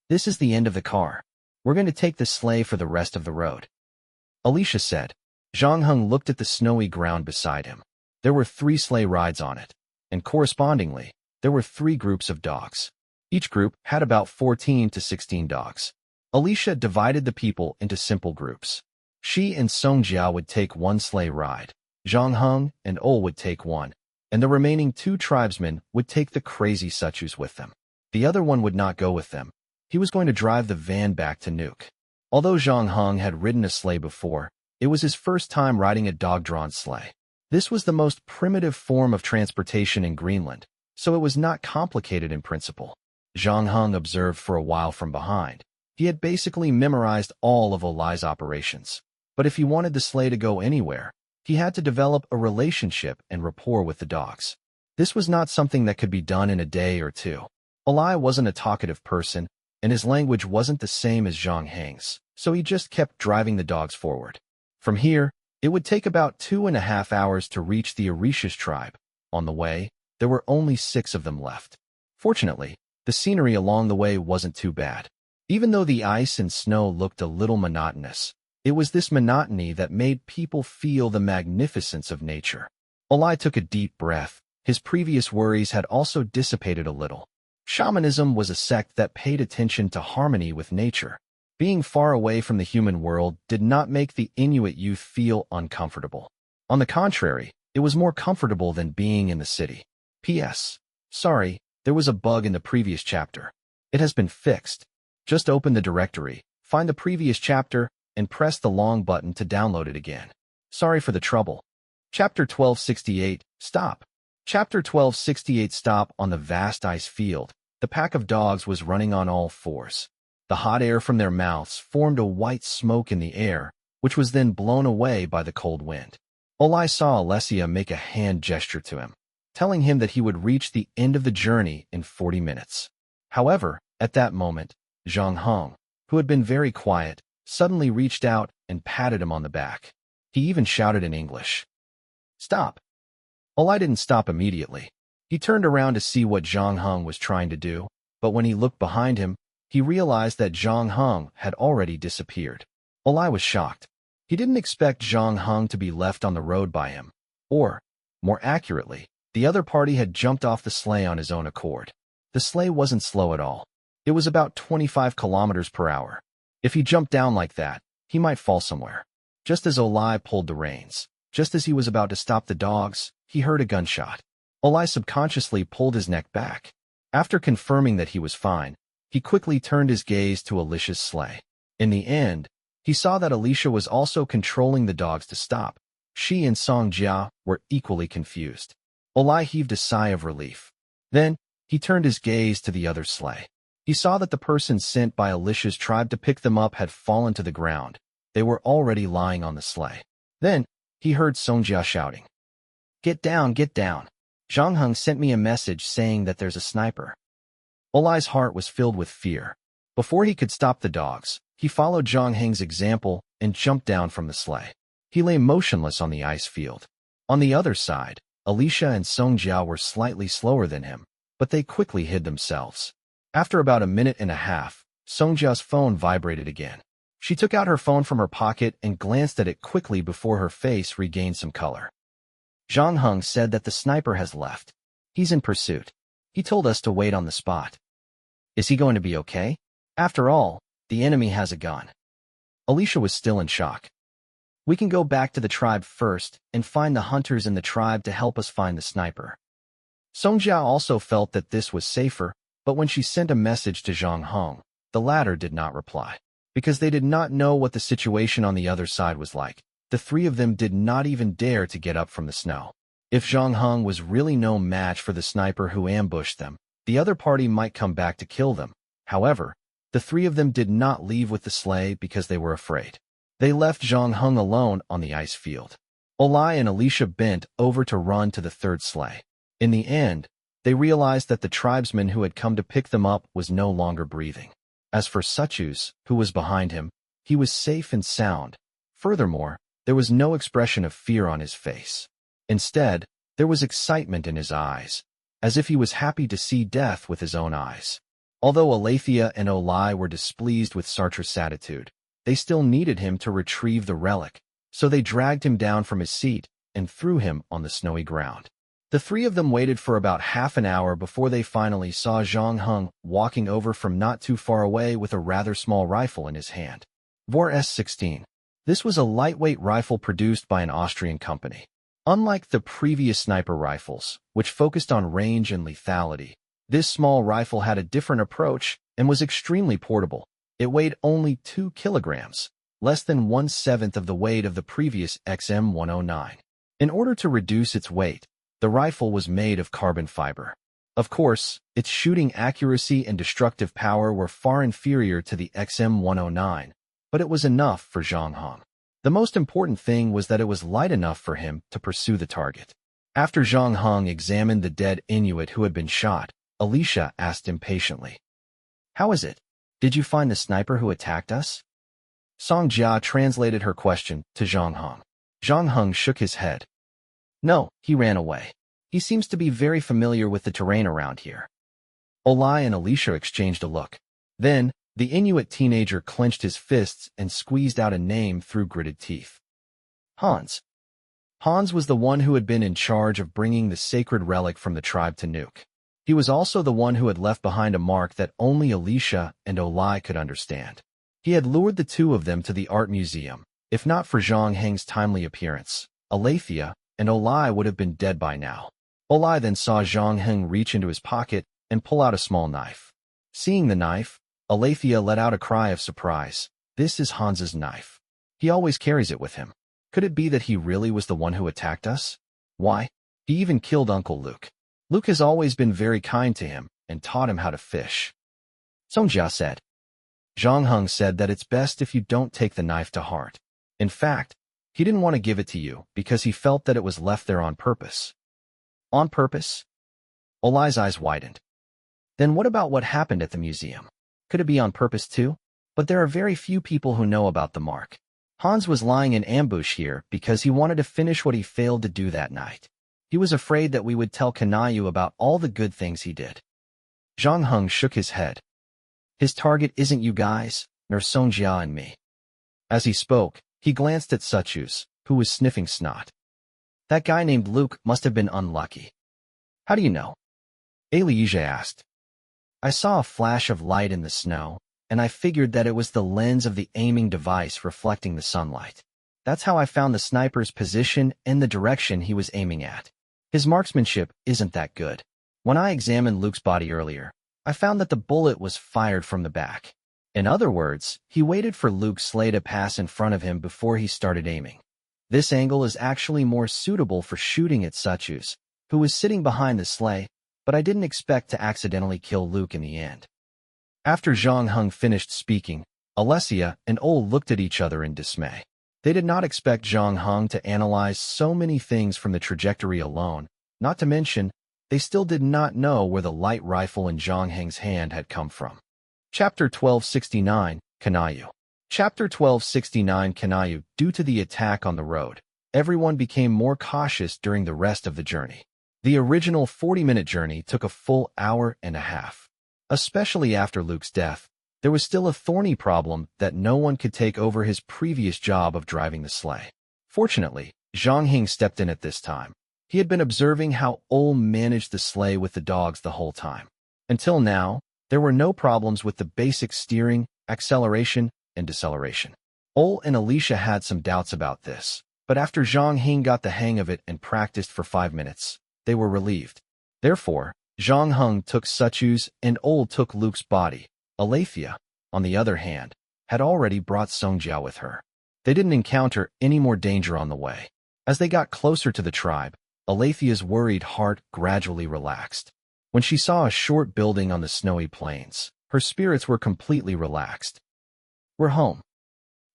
"This is the end of the car. We're going to take the sleigh for the rest of the road," Alicia said. Zhang Heng looked at the snowy ground beside him. There were 3 sleigh rides on it, and correspondingly, there were 3 groups of dogs. Each group had about 14 to 16 dogs. Alicia divided the people into simple groups. She and Songjia would take 1 sleigh ride, Zhang Heng and Ol would take one, and the remaining 2 tribesmen would take the crazy Suchus with them. The other one would not go with them. He was going to drive the van back to Nuuk. Although Zhang Heng had ridden a sleigh before, it was his first time riding a dog-drawn sleigh. This was the most primitive form of transportation in Greenland, so it was not complicated in principle. Zhang Heng observed for a while from behind. He had basically memorized all of Olai's operations. But if he wanted the sleigh to go anywhere, he had to develop a relationship and rapport with the dogs. This was not something that could be done in a day or two. Olai wasn't a talkative person, and his language wasn't the same as Zhang Heng's, so he just kept driving the dogs forward. From here, it would take about 2.5 hours to reach the Orishas tribe. On the way, there were only 6 of them left. Fortunately, the scenery along the way wasn't too bad. Even though the ice and snow looked a little monotonous, it was this monotony that made people feel the magnificence of nature. Olai took a deep breath. His previous worries had also dissipated a little. Shamanism was a sect that paid attention to harmony with nature. Being far away from the human world did not make the Inuit youth feel uncomfortable. On the contrary, it was more comfortable than being in the city. P.S. Sorry, there was a bug in the previous chapter. It has been fixed. Just open the directory, find the previous chapter, and press the long button to download it again. Sorry for the trouble. Chapter 1268, Stop. Chapter 1268, Stop. On the vast ice field, the pack of dogs was running on all fours. The hot air from their mouths formed a white smoke in the air, which was then blown away by the cold wind. Olai saw Alessia make a hand gesture to him, telling him that he would reach the end of the journey in 40 minutes. However, at that moment, Zhang Heng, who had been very quiet, suddenly reached out and patted him on the back. He even shouted in English, "Stop!" Olai didn't stop immediately. He turned around to see what Zhang Heng was trying to do, but when he looked behind him, he realized that Zhang Heng had already disappeared. Olai was shocked. He didn't expect Zhang Heng to be left on the road by him. Or, more accurately, the other party had jumped off the sleigh on his own accord. The sleigh wasn't slow at all. It was about 25 kilometers per hour. If he jumped down like that, he might fall somewhere. Just as Olai pulled the reins, just as he was about to stop the dogs, he heard a gunshot. Olai subconsciously pulled his neck back. After confirming that he was fine, he quickly turned his gaze to Alicia's sleigh. In the end, he saw that Alicia was also controlling the dogs to stop. She and Song Jia were equally confused. Olai heaved a sigh of relief. Then, he turned his gaze to the other sleigh. He saw that the person sent by Alicia's tribe to pick them up had fallen to the ground. They were already lying on the sleigh. Then, he heard Song Jia shouting, "Get down, get down. Zhang Heng sent me a message saying that there's a sniper." Olai's heart was filled with fear. Before he could stop the dogs, he followed Zhang Heng's example and jumped down from the sleigh. He lay motionless on the ice field. On the other side, Alicia and Song Jia were slightly slower than him, but they quickly hid themselves. After about a minute and a half, Song Jia's phone vibrated again. She took out her phone from her pocket and glanced at it quickly before her face regained some color. Zhang Heng said that the sniper has left. He's in pursuit. He told us to wait on the spot. Is he going to be okay? After all, the enemy has a gun. Alicia was still in shock. We can go back to the tribe first and find the hunters in the tribe to help us find the sniper. Song Jia also felt that this was safer, but when she sent a message to Zhang Heng, the latter did not reply. Because they did not know what the situation on the other side was like, the 3 of them did not even dare to get up from the snow. If Zhang Heng was really no match for the sniper who ambushed them, the other party might come back to kill them. However, the 3 of them did not leave with the sleigh because they were afraid. They left Zhang Heng alone on the ice field. Olai and Alicia bent over to run to the 3rd sleigh. In the end, they realized that the tribesman who had come to pick them up was no longer breathing. As for Suchus, who was behind him, he was safe and sound. Furthermore, there was no expression of fear on his face. Instead, there was excitement in his eyes, as if he was happy to see death with his own eyes. Although Alethea and Olai were displeased with Sartre's attitude, they still needed him to retrieve the relic, so they dragged him down from his seat and threw him on the snowy ground. The 3 of them waited for about half an hour before they finally saw Zhang Heng walking over from not too far away with a rather small rifle in his hand. Vor S-16. This was a lightweight rifle produced by an Austrian company. Unlike the previous sniper rifles, which focused on range and lethality, this small rifle had a different approach and was extremely portable. It weighed only 2 kilograms, less than 1/7 of the weight of the previous XM109. In order to reduce its weight, the rifle was made of carbon fiber. Of course, its shooting accuracy and destructive power were far inferior to the XM109, but it was enough for Zhang Heng. The most important thing was that it was light enough for him to pursue the target. After Zhang Heng examined the dead Inuit who had been shot, Alicia asked impatiently, "How is it? Did you find the sniper who attacked us?" Song Jia translated her question to Zhang Heng. Zhang Heng shook his head. "No, he ran away. He seems to be very familiar with the terrain around here." Olai and Alicia exchanged a look. Then, the Inuit teenager clenched his fists and squeezed out a name through gritted teeth. Hans. Hans was the one who had been in charge of bringing the sacred relic from the tribe to Nuuk. He was also the one who had left behind a mark that only Alicia and Olai could understand. He had lured the two of them to the art museum. If not for Zhang Heng's timely appearance, Aletheia and Olai would have been dead by now. Olai then saw Zhang Heng reach into his pocket and pull out a small knife. Seeing the knife, Aletheia let out a cry of surprise. "This is Hans's knife. He always carries it with him. Could it be that he really was the one who attacked us? Why, he even killed Uncle Luke. Luke has always been very kind to him and taught him how to fish." Songjia said. Zhang Heng said that it's best if you don't take the knife to heart. In fact, he didn't want to give it to you because he felt that it was left there on purpose. On purpose? Olai's eyes widened. Then what about what happened at the museum? Could it be on purpose too? But there are very few people who know about the mark. Hans was lying in ambush here because he wanted to finish what he failed to do that night. He was afraid that we would tell Kanayu about all the good things he did. Zhang Heng shook his head. His target isn't you guys, nor Songjia and me. As he spoke, he glanced at Suchus, who was sniffing snot. That guy named Luke must have been unlucky. How do you know? Elijah asked. I saw a flash of light in the snow, and I figured that it was the lens of the aiming device reflecting the sunlight. That's how I found the sniper's position and the direction he was aiming at. His marksmanship isn't that good. When I examined Luke's body earlier, I found that the bullet was fired from the back. In other words, he waited for Luke's sleigh to pass in front of him before he started aiming. This angle is actually more suitable for shooting at Suchus, who was sitting behind the sleigh, but I didn't expect to accidentally kill Luke in the end. After Zhang Heng finished speaking, Alessia and Ol looked at each other in dismay. They did not expect Zhang Heng to analyze so many things from the trajectory alone, not to mention, they still did not know where the light rifle in Zhang Heng's hand had come from. Chapter 1269, Kanayu. Chapter 1269, Kanayu. Due to the attack on the road, everyone became more cautious during the rest of the journey. The original 40-minute journey took a full hour and a half. Especially after Luke's death, there was still a thorny problem that no one could take over his previous job of driving the sleigh. Fortunately, Zhang Heng stepped in at this time. He had been observing how Ol managed the sleigh with the dogs the whole time. Until now, there were no problems with the basic steering, acceleration, and deceleration. Ol and Alicia had some doubts about this, but after Zhang Heng got the hang of it and practiced for 5 minutes, they were relieved. Therefore, Zhang Heng took Suchus and Ol took Luke's body. Aletheia, on the other hand, had already brought Songjia with her. They didn't encounter any more danger on the way. As they got closer to the tribe, Aletheia's worried heart gradually relaxed. When she saw a short building on the snowy plains, her spirits were completely relaxed. We're home.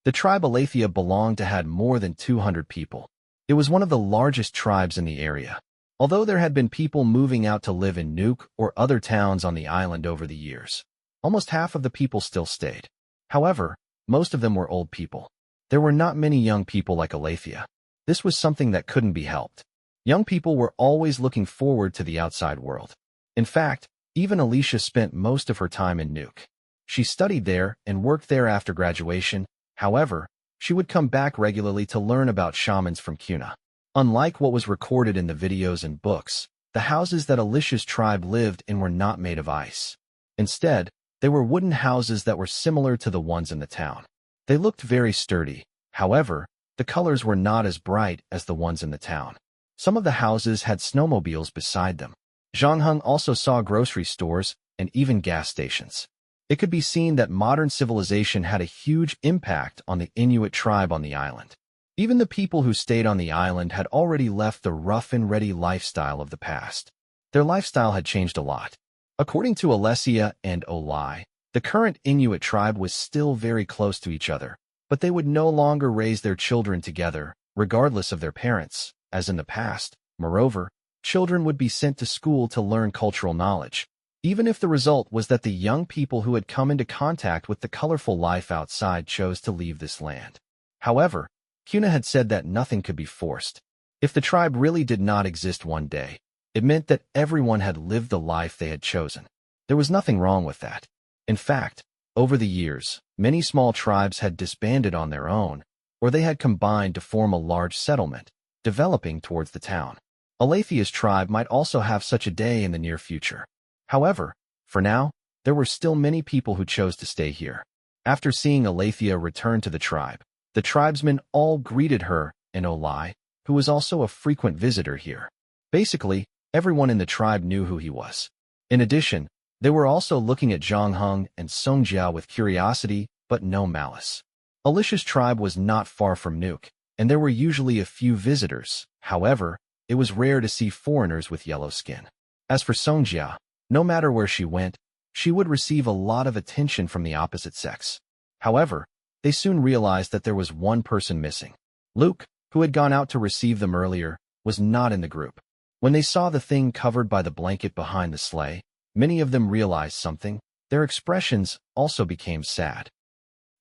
The tribe Aletheia belonged to had more than 200 people. It was one of the largest tribes in the area. Although there had been people moving out to live in Nuuk or other towns on the island over the years, almost half of the people still stayed. However, most of them were old people. There were not many young people like Aletheia. This was something that couldn't be helped. Young people were always looking forward to the outside world. In fact, even Alicia spent most of her time in Nuuk. She studied there and worked there after graduation. However, she would come back regularly to learn about shamans from Kuna. Unlike what was recorded in the videos and books, the houses that Alicia's tribe lived in were not made of ice. Instead, they were wooden houses that were similar to the ones in the town. They looked very sturdy. However, the colors were not as bright as the ones in the town. Some of the houses had snowmobiles beside them. Zhang Heng also saw grocery stores and even gas stations. It could be seen that modern civilization had a huge impact on the Inuit tribe on the island. Even the people who stayed on the island had already left the rough-and-ready lifestyle of the past. Their lifestyle had changed a lot. According to Alessia and Olai, the current Inuit tribe was still very close to each other, but they would no longer raise their children together, regardless of their parents, as in the past. Moreover, children would be sent to school to learn cultural knowledge, even if the result was that the young people who had come into contact with the colorful life outside chose to leave this land. However, Kuna had said that nothing could be forced. If the tribe really did not exist one day, it meant that everyone had lived the life they had chosen. There was nothing wrong with that. In fact, over the years, many small tribes had disbanded on their own, or they had combined to form a large settlement, developing towards the town. Alethia's tribe might also have such a day in the near future. However, for now, there were still many people who chose to stay here. After seeing Alethia return to the tribe, the tribesmen all greeted her and Olai, who was also a frequent visitor here. Basically, everyone in the tribe knew who he was. In addition, they were also looking at Zhang Heng and Song Jiao with curiosity, but no malice. Alicia's tribe was not far from Nuke, and there were usually a few visitors. However, it was rare to see foreigners with yellow skin. As for Song Jiao, no matter where she went, she would receive a lot of attention from the opposite sex. However, they soon realized that there was one person missing. Luke, who had gone out to receive them earlier, was not in the group. When they saw the thing covered by the blanket behind the sleigh, many of them realized something. Their expressions also became sad.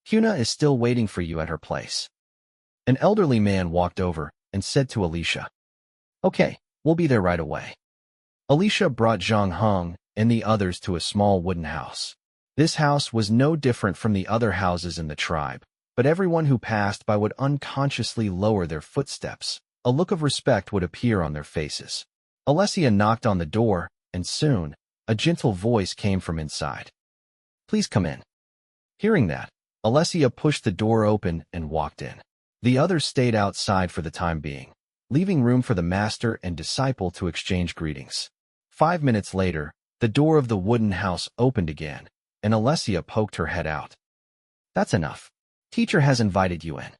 Kuna is still waiting for you at her place. An elderly man walked over and said to Alicia, "Okay, we'll be there right away." Alicia brought Zhang Heng and the others to a small wooden house. This house was no different from the other houses in the tribe, but everyone who passed by would unconsciously lower their footsteps. A look of respect would appear on their faces. Alessia knocked on the door, and soon, a gentle voice came from inside. "Please come in." Hearing that, Alessia pushed the door open and walked in. The others stayed outside for the time being, leaving room for the master and disciple to exchange greetings. 5 minutes later, the door of the wooden house opened again, and Alessia poked her head out. "That's enough. Teacher has invited you in."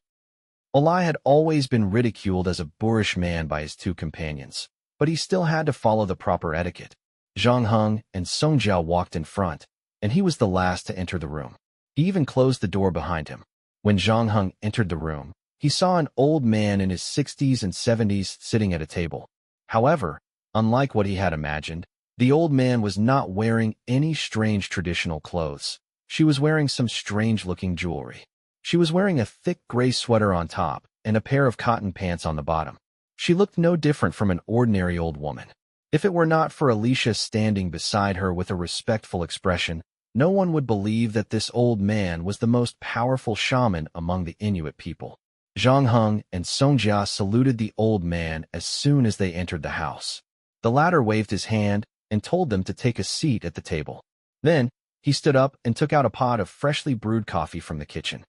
Olai had always been ridiculed as a boorish man by his two companions, but he still had to follow the proper etiquette. Zhang Heng and Song Jiao walked in front, and he was the last to enter the room. He even closed the door behind him. When Zhang Heng entered the room, he saw an old man in his 60s and 70s sitting at a table. However, unlike what he had imagined, the old man was not wearing any strange traditional clothes. She was wearing some strange-looking jewelry. She was wearing a thick gray sweater on top and a pair of cotton pants on the bottom. She looked no different from an ordinary old woman. If it were not for Alicia standing beside her with a respectful expression, no one would believe that this old man was the most powerful shaman among the Inuit people. Zhang Heng and Song Jia saluted the old man as soon as they entered the house. The latter waved his hand and told them to take a seat at the table. Then, he stood up and took out a pot of freshly brewed coffee from the kitchen.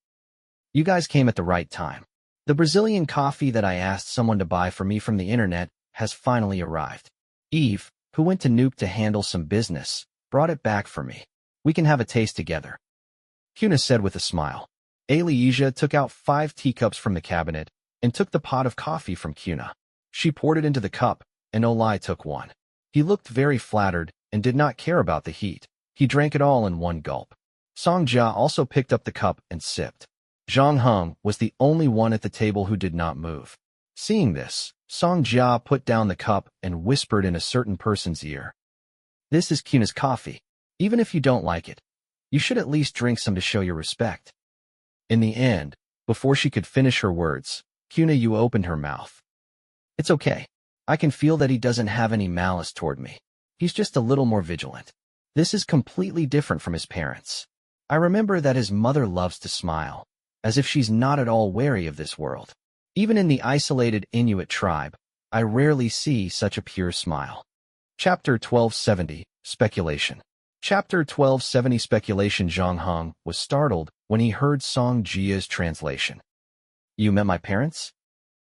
"You guys came at the right time. The Brazilian coffee that I asked someone to buy for me from the internet has finally arrived. Eve, who went to Nuke to handle some business, brought it back for me. We can have a taste together," Kuna said with a smile. Asia took out 5 teacups from the cabinet and took the pot of coffee from Kuna. She poured it into the cup, and Olai took one. He looked very flattered and did not care about the heat. He drank it all in one gulp. Song Jia also picked up the cup and sipped. Zhang Heng was the only one at the table who did not move. Seeing this, Song Jia put down the cup and whispered in a certain person's ear, "This is Kuna's coffee. Even if you don't like it, you should at least drink some to show your respect." In the end, before she could finish her words, Kuna Yu opened her mouth. "It's okay. I can feel that he doesn't have any malice toward me. He's just a little more vigilant. This is completely different from his parents. I remember that his mother loves to smile, as if she's not at all wary of this world. Even in the isolated Inuit tribe, I rarely see such a pure smile." Chapter 1270, Speculation. Chapter 1270, Speculation. Zhang Heng was startled when he heard Song Jia's translation. "You met my parents?"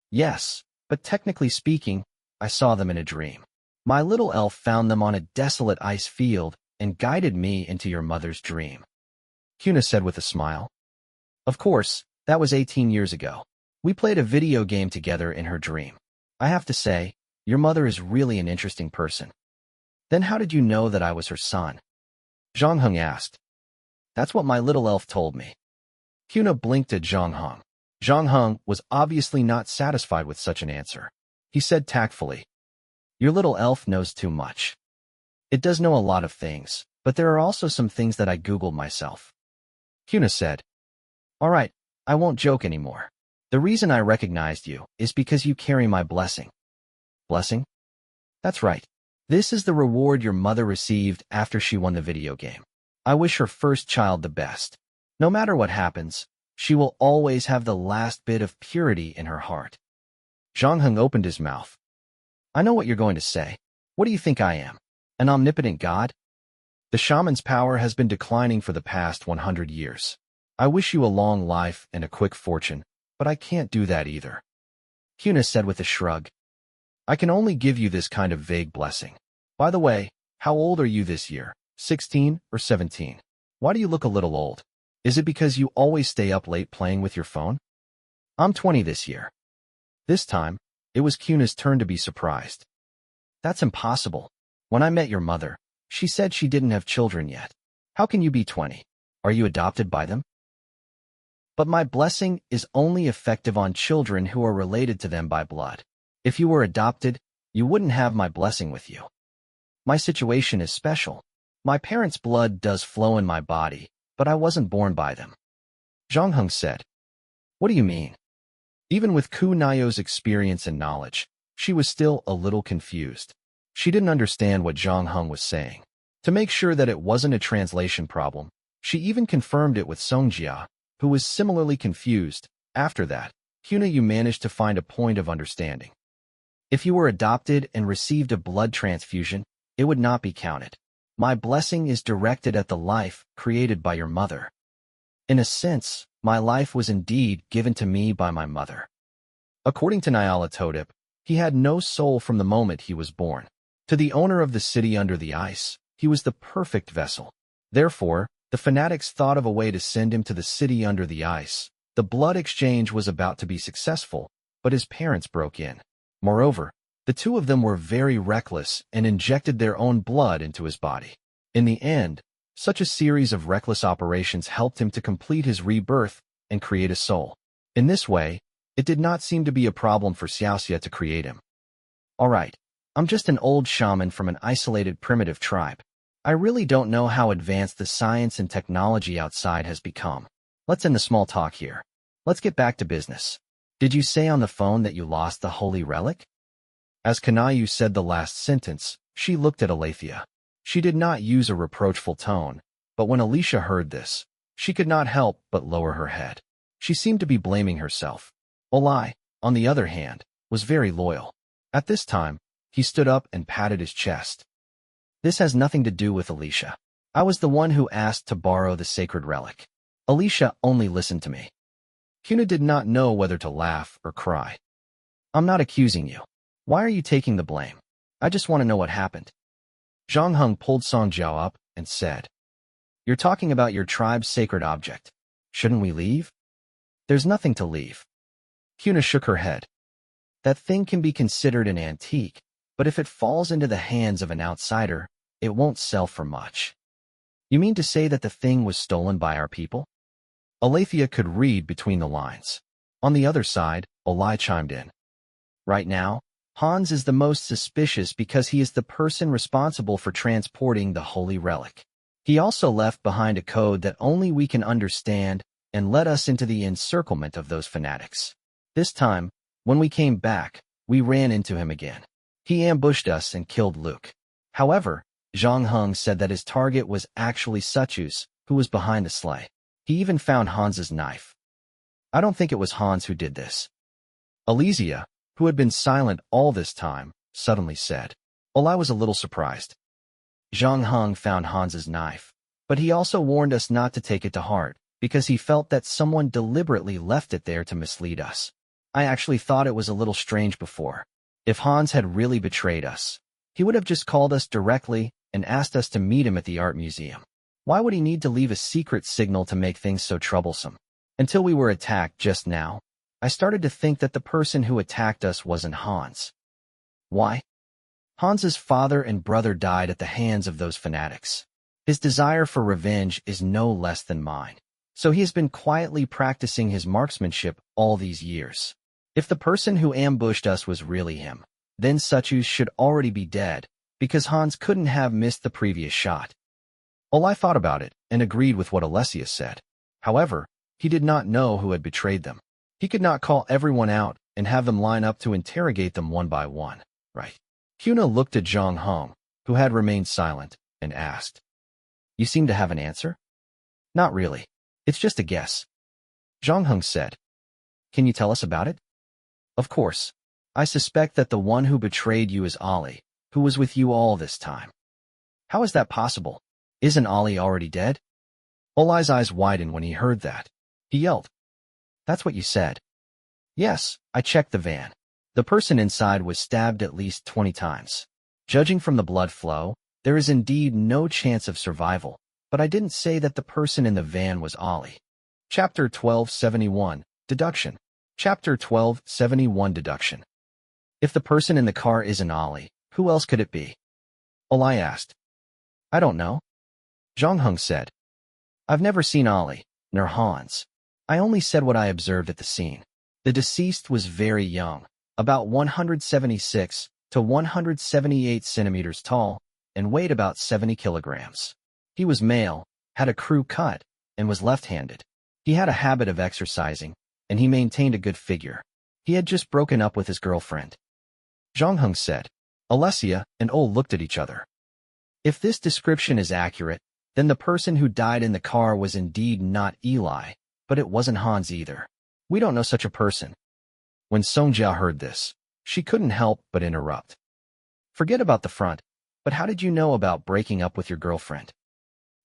"Yes, but technically speaking, I saw them in a dream. My little elf found them on a desolate ice field and guided me into your mother's dream. Kuna said with a smile. Of course, that was 18 years ago. We played a video game together in her dream. I have to say, your mother is really an interesting person. Then how did you know that I was her son? Zhang Heng asked. That's what my little elf told me. Kuna blinked at Zhang Heng. Zhang Heng was obviously not satisfied with such an answer. He said tactfully, your little elf knows too much. It does know a lot of things, but there are also some things that I Googled myself. Kuna said, all right, I won't joke anymore. The reason I recognized you is because you carry my blessing. Blessing? That's right. This is the reward your mother received after she won the video game. I wish her first child the best. No matter what happens, she will always have the last bit of purity in her heart. Zhang Heng opened his mouth. I know what you're going to say. What do you think I am? An omnipotent god? The shaman's power has been declining for the past 100 years. I wish you a long life and a quick fortune, but I can't do that either. Kuna said with a shrug. I can only give you this kind of vague blessing. By the way, how old are you this year? 16 or 17? Why do you look a little old? Is it because you always stay up late playing with your phone? I'm 20 this year. This time, it was Kuna's turn to be surprised. That's impossible. When I met your mother, she said she didn't have children yet. How can you be 20? Are you adopted by them? But my blessing is only effective on children who are related to them by blood. If you were adopted, you wouldn't have my blessing with you. My situation is special. My parents' blood does flow in my body, but I wasn't born by them. Zhang Heng said. What do you mean? Even with Ku Nao's experience and knowledge, she was still a little confused. She didn't understand what Zhang Heng was saying. To make sure that it wasn't a translation problem, she even confirmed it with Songjia, who was similarly confused. After that, Kuna, you managed to find a point of understanding. If you were adopted and received a blood transfusion, it would not be counted. My blessing is directed at the life created by your mother. In a sense, my life was indeed given to me by my mother. According to Nyarlathotep, he had no soul from the moment he was born. To the owner of the city under the ice, he was the perfect vessel. Therefore, the fanatics thought of a way to send him to the city under the ice. The blood exchange was about to be successful, but his parents broke in. Moreover, the two of them were very reckless and injected their own blood into his body. In the end, such a series of reckless operations helped him to complete his rebirth and create a soul. In this way, it did not seem to be a problem for Xiaoxia to create him. All right, I'm just an old shaman from an isolated primitive tribe. I really don't know how advanced the science and technology outside has become. Let's end the small talk here. Let's get back to business. Did you say on the phone that you lost the holy relic? As Kanayu said the last sentence, she looked at Alethea. She did not use a reproachful tone, but when Alicia heard this, she could not help but lower her head. She seemed to be blaming herself. Olai, on the other hand, was very loyal. At this time, he stood up and patted his chest. This has nothing to do with Alicia. I was the one who asked to borrow the sacred relic. Alicia only listened to me. Kuna did not know whether to laugh or cry. I'm not accusing you. Why are you taking the blame? I just want to know what happened. Zhang Heng pulled Song Jiao up and said, You're talking about your tribe's sacred object. Shouldn't we leave? There's nothing to leave. Kuna shook her head. That thing can be considered an antique, but if it falls into the hands of an outsider, it won't sell for much. You mean to say that the thing was stolen by our people? Alethea could read between the lines. On the other side, Olai chimed in. Right now, Hans is the most suspicious because he is the person responsible for transporting the holy relic. He also left behind a code that only we can understand and led us into the encirclement of those fanatics. This time, when we came back, we ran into him again. He ambushed us and killed Luke. However, Zhang Heng said that his target was actually Suchus, who was behind the sleigh. He even found Hans's knife. I don't think it was Hans who did this. Alesia, who had been silent all this time, suddenly said. Olai was a little surprised. Zhang Heng found Hans's knife, but he also warned us not to take it to heart, because he felt that someone deliberately left it there to mislead us. I actually thought it was a little strange before. If Hans had really betrayed us, he would have just called us directly and asked us to meet him at the art museum. Why would he need to leave a secret signal to make things so troublesome? Until we were attacked just now, I started to think that the person who attacked us wasn't Hans. Why? Hans's father and brother died at the hands of those fanatics. His desire for revenge is no less than mine. So he has been quietly practicing his marksmanship all these years. If the person who ambushed us was really him, then Suchus should already be dead, because Hans couldn't have missed the previous shot. I thought about it and agreed with what Alessia said. However, he did not know who had betrayed them. He could not call everyone out and have them line up to interrogate them one by one, right? Kuna looked at Zhang Hong, who had remained silent, and asked, "You seem to have an answer?" "Not really. It's just a guess." Zhang Hong said, "Can you tell us about it?" "Of course. I suspect that the one who betrayed you is Ali, who was with you all this time." "How is that possible? Isn't Ali already dead?" Oli's eyes widened when he heard that. He yelled, "That's what you said." "Yes, I checked the van. The person inside was stabbed at least 20 times. Judging from the blood flow, there is indeed no chance of survival, but I didn't say that the person in the van was Ali." Chapter 1271, Deduction. Chapter 1271, Deduction. If the person in the car isn't Ali, who else could it be? Oli asked. "I don't know." Zhang Hong said, "I've never seen Ali, nor Hans. I only said what I observed at the scene. The deceased was very young, about 176 to 178 centimeters tall, and weighed about 70 kilograms. He was male, had a crew cut, and was left-handed. He had a habit of exercising, and he maintained a good figure. He had just broken up with his girlfriend." Zhang Hong said. Alessia and Ol looked at each other. If this description is accurate, then the person who died in the car was indeed not Eli, but it wasn't Hans either. We don't know such a person. When Songjia heard this, she couldn't help but interrupt. "Forget about the front, but how did you know about breaking up with your girlfriend?"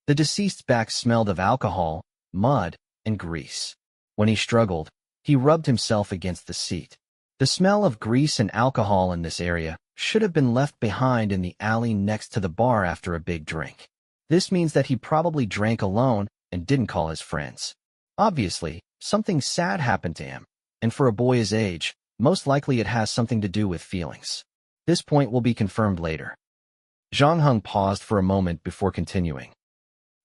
The deceased's back smelled of alcohol, mud, and grease. When he struggled, he rubbed himself against the seat. The smell of grease and alcohol in this area should have been left behind in the alley next to the bar after a big drink. This means that he probably drank alone and didn't call his friends. Obviously, something sad happened to him, and for a boy his age, most likely it has something to do with feelings. This point will be confirmed later. Zhang Hong paused for a moment before continuing.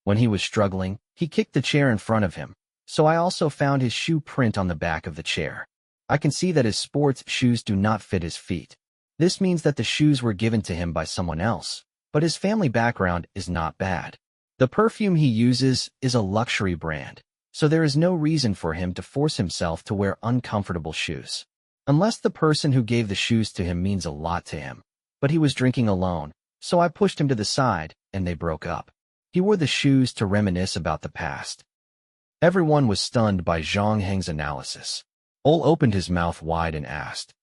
When he was struggling, he kicked the chair in front of him, so I also found his shoe print on the back of the chair. I can see that his sports shoes do not fit his feet. This means that the shoes were given to him by someone else, but his family background is not bad. The perfume he uses is a luxury brand, so there is no reason for him to force himself to wear uncomfortable shoes. Unless the person who gave the shoes to him means a lot to him. But he was drinking alone, so I pushed him to the side, and they broke up. He wore the shoes to reminisce about the past. Everyone was stunned by Zhang Heng's analysis. Ol opened his mouth wide and asked,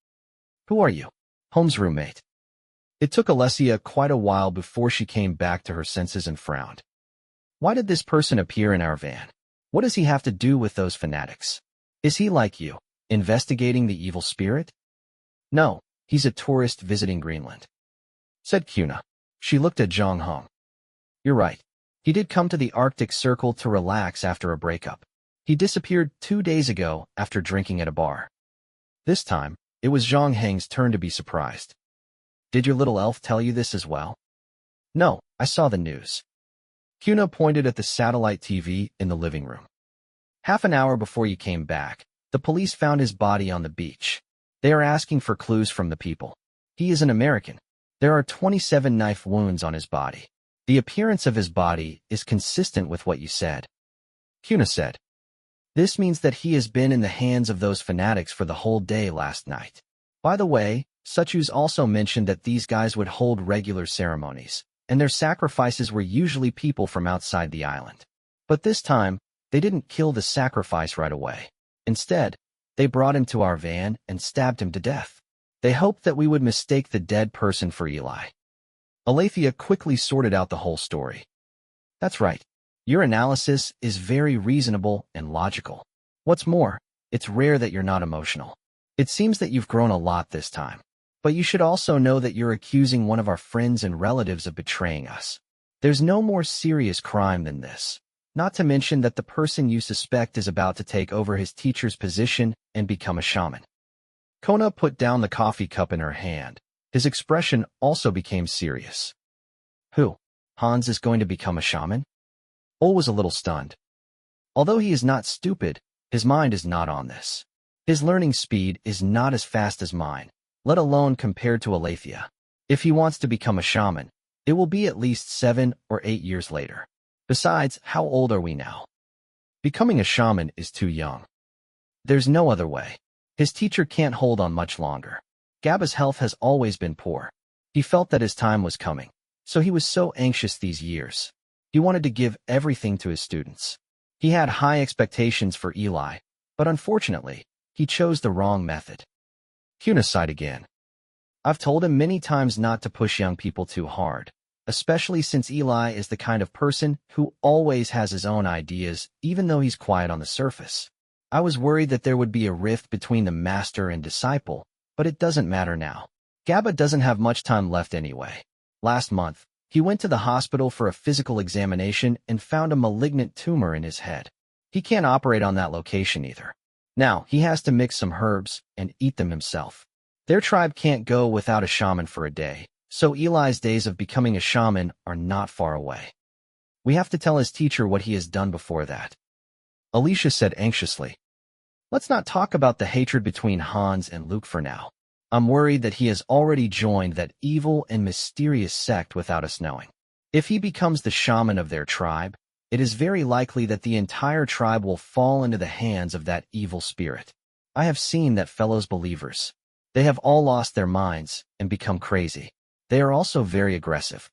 "Who are you?" "Holmes' roommate." It took Alessia quite a while before she came back to her senses and frowned. "Why did this person appear in our van? What does he have to do with those fanatics? Is he like you, investigating the evil spirit?" "No, he's a tourist visiting Greenland," said Kuna. She looked at Zhang Hong. "You're right. He did come to the Arctic Circle to relax after a breakup. He disappeared 2 days ago after drinking at a bar." This time, it was Zhang Heng's turn to be surprised. "Did your little elf tell you this as well?" "No, I saw the news." Kuna pointed at the satellite TV in the living room. "Half an hour before you came back, the police found his body on the beach. They are asking for clues from the people. He is an American. There are 27 knife wounds on his body. The appearance of his body is consistent with what you said." Kuna said, "This means that he has been in the hands of those fanatics for the whole day last night. By the way, Suchus also mentioned that these guys would hold regular ceremonies, and their sacrifices were usually people from outside the island. But this time, they didn't kill the sacrifice right away. Instead, they brought him to our van and stabbed him to death. They hoped that we would mistake the dead person for Eli." Alethea quickly sorted out the whole story. "That's right. Your analysis is very reasonable and logical. What's more, it's rare that you're not emotional. It seems that you've grown a lot this time. But you should also know that you're accusing one of our friends and relatives of betraying us. There's no more serious crime than this. Not to mention that the person you suspect is about to take over his teacher's position and become a shaman. Kona put down the coffee cup in her hand. His expression also became serious. Who? Hans is going to become a shaman? Ol was a little stunned. Although he is not stupid, his mind is not on this. His learning speed is not as fast as mine, let alone compared to Aletheia. If he wants to become a shaman, it will be at least 7 or 8 years later. Besides, how old are we now? Becoming a shaman is too young. There's no other way. His teacher can't hold on much longer. Gabba's health has always been poor. He felt that his time was coming, so he was so anxious these years. He wanted to give everything to his students. He had high expectations for Eli, but unfortunately, he chose the wrong method. Kuna sighed again. I've told him many times not to push young people too hard, especially since Eli is the kind of person who always has his own ideas, even though he's quiet on the surface. I was worried that there would be a rift between the master and disciple, but it doesn't matter now. Gabba doesn't have much time left anyway. Last month, he went to the hospital for a physical examination and found a malignant tumor in his head. He can't operate on that location either. Now, he has to mix some herbs and eat them himself. Their tribe can't go without a shaman for a day, so Eli's days of becoming a shaman are not far away. We have to tell his teacher what he has done before that. Alicia said anxiously. Let's not talk about the hatred between Hans and Luke for now. I'm worried that he has already joined that evil and mysterious sect without us knowing. If he becomes the shaman of their tribe, it is very likely that the entire tribe will fall into the hands of that evil spirit. I have seen that fellow's believers. They have all lost their minds and become crazy. They are also very aggressive.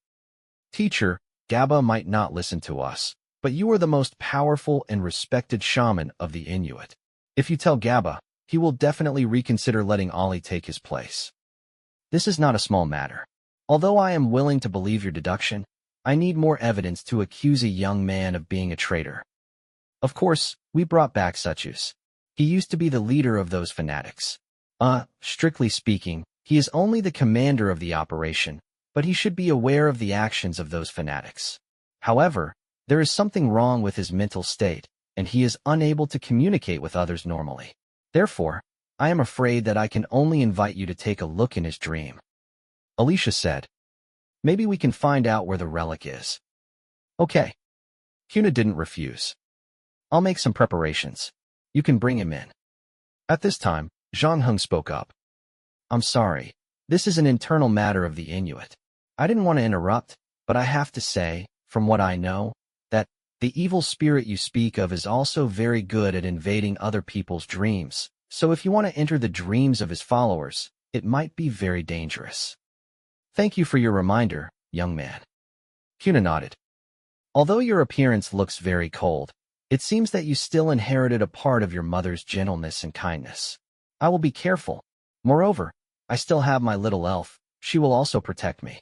Teacher, Gabba might not listen to us, but you are the most powerful and respected shaman of the Inuit. If you tell Gabba, he will definitely reconsider letting Ollie take his place. This is not a small matter. Although I am willing to believe your deduction, I need more evidence to accuse a young man of being a traitor. Of course, we brought back Suchus. He used to be the leader of those fanatics. Strictly speaking, he is only the commander of the operation, but he should be aware of the actions of those fanatics. However, there is something wrong with his mental state, and he is unable to communicate with others normally. Therefore, I am afraid that I can only invite you to take a look in his dream. Alicia said. Maybe we can find out where the relic is. Okay. Kuna didn't refuse. I'll make some preparations. You can bring him in. At this time, Zhang Heng spoke up. I'm sorry. This is an internal matter of the Inuit. I didn't want to interrupt, but I have to say, from what I know, that the evil spirit you speak of is also very good at invading other people's dreams, so if you want to enter the dreams of his followers, it might be very dangerous. Thank you for your reminder, young man. Kuna nodded. Although your appearance looks very cold, it seems that you still inherited a part of your mother's gentleness and kindness. I will be careful. Moreover, I still have my little elf. She will also protect me.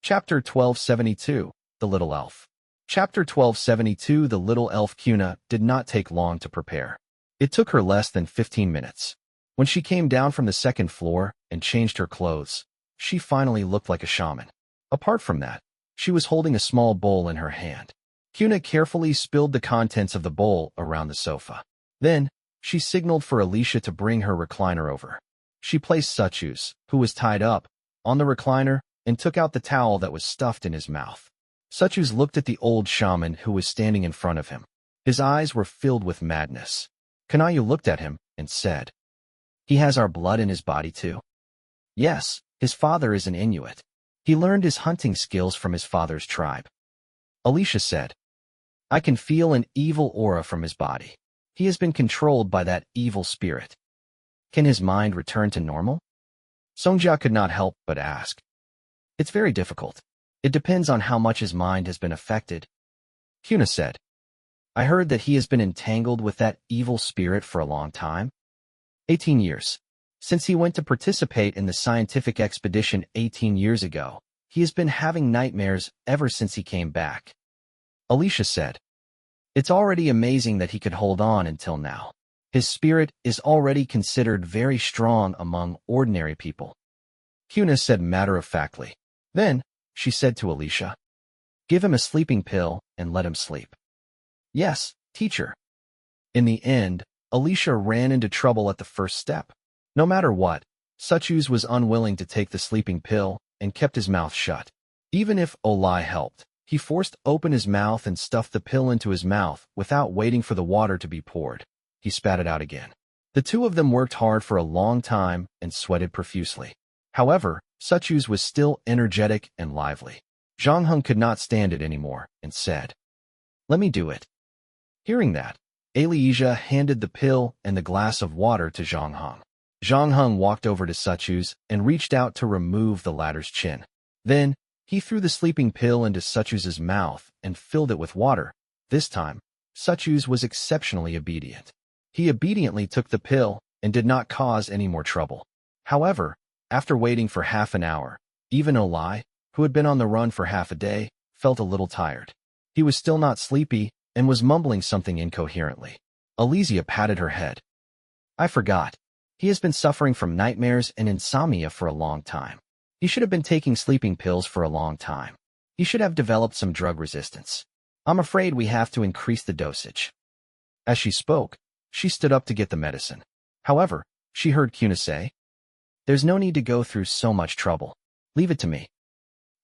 Chapter 1272, The Little Elf. Chapter 1272, The Little Elf. Kuna did not take long to prepare. It took her less than 15 minutes. When she came down from the second floor and changed her clothes, she finally looked like a shaman. Apart from that, she was holding a small bowl in her hand. Kuna carefully spilled the contents of the bowl around the sofa. Then, she signaled for Alicia to bring her recliner over. She placed Suchus, who was tied up, on the recliner and took out the towel that was stuffed in his mouth. Suchus looked at the old shaman who was standing in front of him. His eyes were filled with madness. Kanayu looked at him and said, He has our blood in his body too? Yes, his father is an Inuit. He learned his hunting skills from his father's tribe. Alicia said, I can feel an evil aura from his body. He has been controlled by that evil spirit. Can his mind return to normal? Songjia could not help but ask. It's very difficult. It depends on how much his mind has been affected. Kuna said, I heard that he has been entangled with that evil spirit for a long time. 18 years. Since he went to participate in the scientific expedition 18 years ago, he has been having nightmares ever since he came back. Alicia said, It's already amazing that he could hold on until now. His spirit is already considered very strong among ordinary people. Kuna said matter-of-factly. Then, she said to Alicia, "Give him a sleeping pill and let him sleep." "Yes, teacher." In the end, Alicia ran into trouble at the first step. No matter what, Suchus was unwilling to take the sleeping pill and kept his mouth shut. Even if Olai helped, he forced open his mouth and stuffed the pill into his mouth without waiting for the water to be poured. He spat it out again. The two of them worked hard for a long time and sweated profusely. However, Suchus was still energetic and lively. Zhang Heng could not stand it anymore and said, "Let me do it." Hearing that, Alicia handed the pill and the glass of water to Zhang Heng. Zhang Heng walked over to Suchus and reached out to remove the latter's chin. Then, he threw the sleeping pill into Suchus's mouth and filled it with water. This time, Suchus was exceptionally obedient. He obediently took the pill and did not cause any more trouble. However, after waiting for half an hour, even Olai, who had been on the run for half a day, felt a little tired. He was still not sleepy and was mumbling something incoherently. Alicia patted her head. "I forgot. He has been suffering from nightmares and insomnia for a long time. He should have been taking sleeping pills for a long time. He should have developed some drug resistance. I'm afraid we have to increase the dosage." As she spoke, she stood up to get the medicine. However, she heard Kuna say, "There's no need to go through so much trouble. Leave it to me."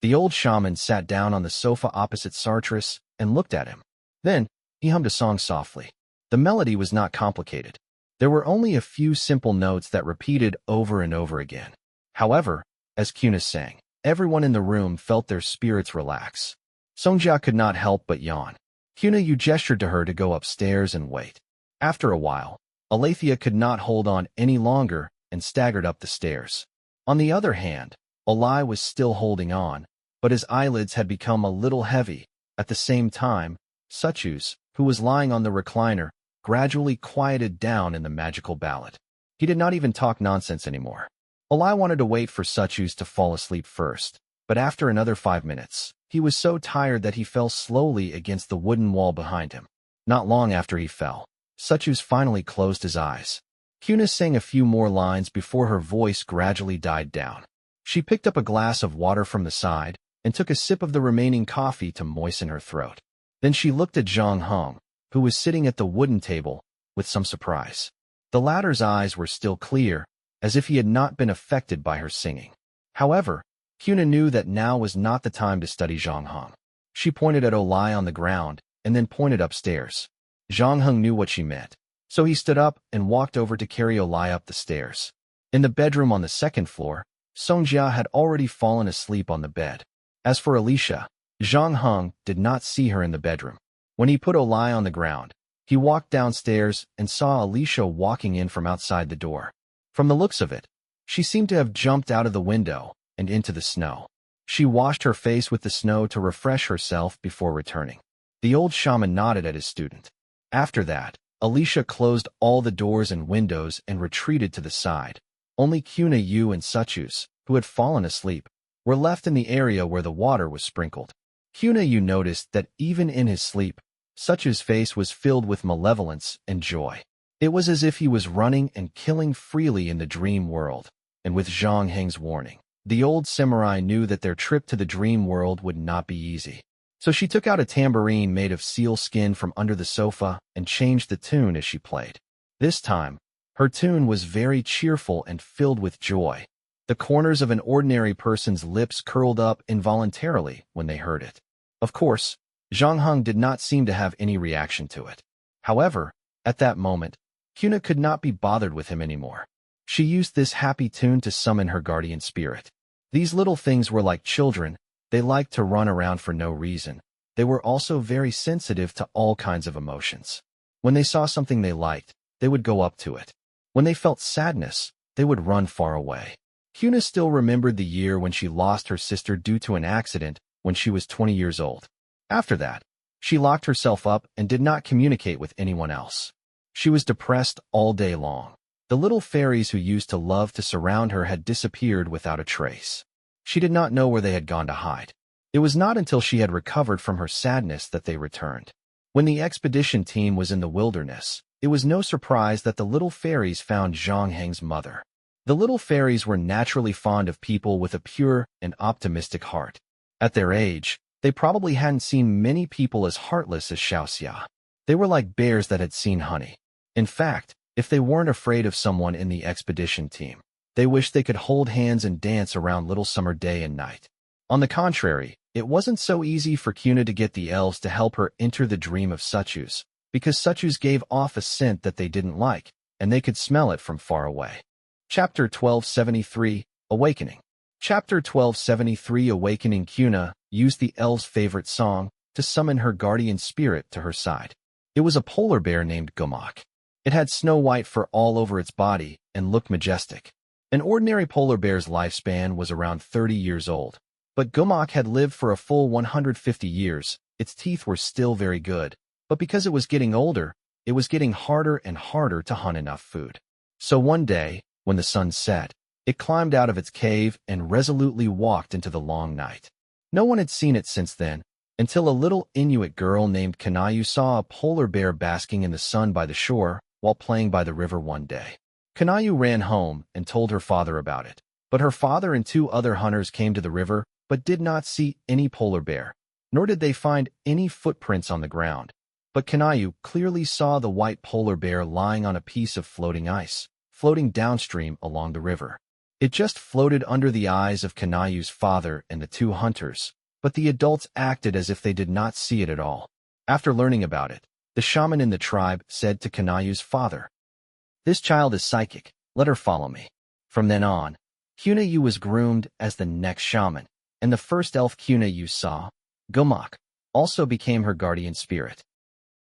The old shaman sat down on the sofa opposite Sartris and looked at him. Then, he hummed a song softly. The melody was not complicated. There were only a few simple notes that repeated over and over again. However, as Kuna sang, everyone in the room felt their spirits relax. Songjia could not help but yawn. Kuna Yu gestured to her to go upstairs and wait. After a while, Aletheia could not hold on any longer and staggered up the stairs. On the other hand, Olai was still holding on, but his eyelids had become a little heavy. At the same time, Suchus, who was lying on the recliner, gradually quieted down in the magical ballad. He did not even talk nonsense anymore. Olai wanted to wait for Suchus to fall asleep first, but after another 5 minutes, he was so tired that he fell slowly against the wooden wall behind him. Not long after he fell, Suchus finally closed his eyes. Kuna sang a few more lines before her voice gradually died down. She picked up a glass of water from the side and took a sip of the remaining coffee to moisten her throat. Then she looked at Zhang Heng, who was sitting at the wooden table, with some surprise. The latter's eyes were still clear, as if he had not been affected by her singing. However, Kuna knew that now was not the time to study Zhang Heng. She pointed at Olai on the ground and then pointed upstairs. Zhang Heng knew what she meant, so he stood up and walked over to carry Olai up the stairs. In the bedroom on the second floor, Songjia had already fallen asleep on the bed. As for Alicia, Zhang Heng did not see her in the bedroom. When he put Olai on the ground, he walked downstairs and saw Alicia walking in from outside the door. From the looks of it, she seemed to have jumped out of the window and into the snow. She washed her face with the snow to refresh herself before returning. The old shaman nodded at his student. After that, Alicia closed all the doors and windows and retreated to the side. Only Kuna Yu and Suchus, who had fallen asleep, were left in the area where the water was sprinkled. Kuna Yu noticed that even in his sleep, Suchus' face was filled with malevolence and joy. It was as if he was running and killing freely in the dream world, and with Zhang Heng's warning, the old samurai knew that their trip to the dream world would not be easy. So she took out a tambourine made of seal skin from under the sofa and changed the tune as she played. This time, her tune was very cheerful and filled with joy. The corners of an ordinary person's lips curled up involuntarily when they heard it. Of course, Zhang Heng did not seem to have any reaction to it. However, at that moment, Kuna could not be bothered with him anymore. She used this happy tune to summon her guardian spirit. These little things were like children. They liked to run around for no reason. They were also very sensitive to all kinds of emotions. When they saw something they liked, they would go up to it. When they felt sadness, they would run far away. Kuna still remembered the year when she lost her sister due to an accident when she was 20 years old. After that, she locked herself up and did not communicate with anyone else. She was depressed all day long. The little fairies who used to love to surround her had disappeared without a trace. She did not know where they had gone to hide. It was not until she had recovered from her sadness that they returned. When the expedition team was in the wilderness, it was no surprise that the little fairies found Zhang Heng's mother. The little fairies were naturally fond of people with a pure and optimistic heart. At their age, they probably hadn't seen many people as heartless as Xiaoxia. They were like bears that had seen honey. In fact, if they weren't afraid of someone in the expedition team, they wished they could hold hands and dance around Little Summer day and night. On the contrary, it wasn't so easy for Cuna to get the elves to help her enter the dream of Suchus, because Suchus gave off a scent that they didn't like, and they could smell it from far away. Chapter 1273, Awakening. Chapter 1273 Awakening. Cuna used the elf's favorite song to summon her guardian spirit to her side. It was a polar bear named Gomok. It had snow-white fur all over its body and looked majestic. An ordinary polar bear's lifespan was around 30 years old, but Gomok had lived for a full 150 years. Its teeth were still very good, but because it was getting older, it was getting harder and harder to hunt enough food. So one day, when the sun set, it climbed out of its cave and resolutely walked into the long night. No one had seen it since then, until a little Inuit girl named Kanayu saw a polar bear basking in the sun by the shore while playing by the river one day. Kanayu ran home and told her father about it, but her father and 2 other hunters came to the river but did not see any polar bear, nor did they find any footprints on the ground. But Kanayu clearly saw the white polar bear lying on a piece of floating ice, floating downstream along the river. It just floated under the eyes of Kanayu's father and the 2 hunters, but the adults acted as if they did not see it at all. After learning about it, the shaman in the tribe said to Kanayu's father, "This child is psychic, let her follow me." From then on, Cunayu was groomed as the next shaman, and the first elf Cunayu saw, Gomok, also became her guardian spirit.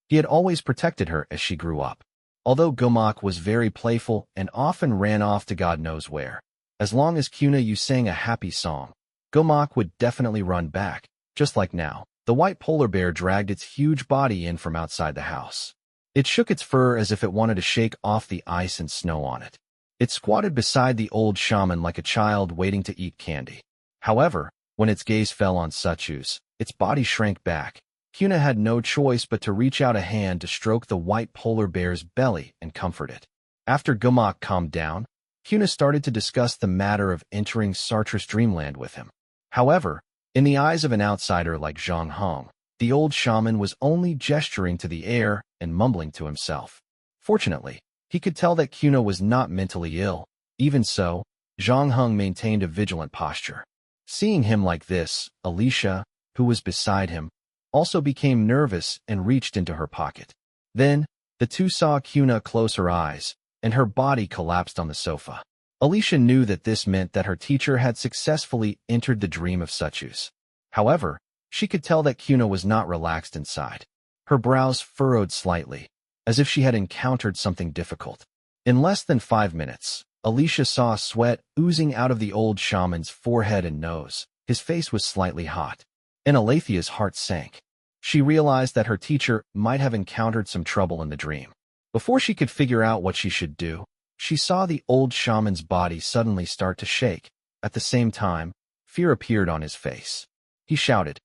He had always protected her as she grew up. Although Gomok was very playful and often ran off to God knows where, as long as Cunayu sang a happy song, Gomok would definitely run back. Just like now, the white polar bear dragged its huge body in from outside the house. It shook its fur as if it wanted to shake off the ice and snow on it. It squatted beside the old shaman like a child waiting to eat candy. However, when its gaze fell on Suchus, its body shrank back. Cuna had no choice but to reach out a hand to stroke the white polar bear's belly and comfort it. After Gomok calmed down, Cuna started to discuss the matter of entering Sartre's dreamland with him. However, in the eyes of an outsider like Zhang Hong, the old shaman was only gesturing to the air and mumbling to himself. Fortunately, he could tell that Cuna was not mentally ill. Even so, Zhang Hong maintained a vigilant posture. Seeing him like this, Alicia, who was beside him, also became nervous and reached into her pocket. Then, the 2 saw Cuna close her eyes, and her body collapsed on the sofa. Alicia knew that this meant that her teacher had successfully entered the dream of Suchus. However, she could tell that Cuna was not relaxed inside. Her brows furrowed slightly, as if she had encountered something difficult. In less than 5 minutes, Alicia saw sweat oozing out of the old shaman's forehead and nose. His face was slightly hot, and Alethia's heart sank. She realized that her teacher might have encountered some trouble in the dream. Before she could figure out what she should do, she saw the old shaman's body suddenly start to shake. At the same time, fear appeared on his face. He shouted,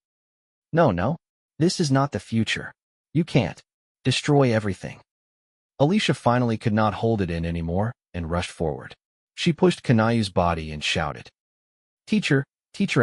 No, this is not the future. You can't destroy everything." Alicia finally could not hold it in anymore and rushed forward. She pushed Kanayu's body and shouted, Teacher,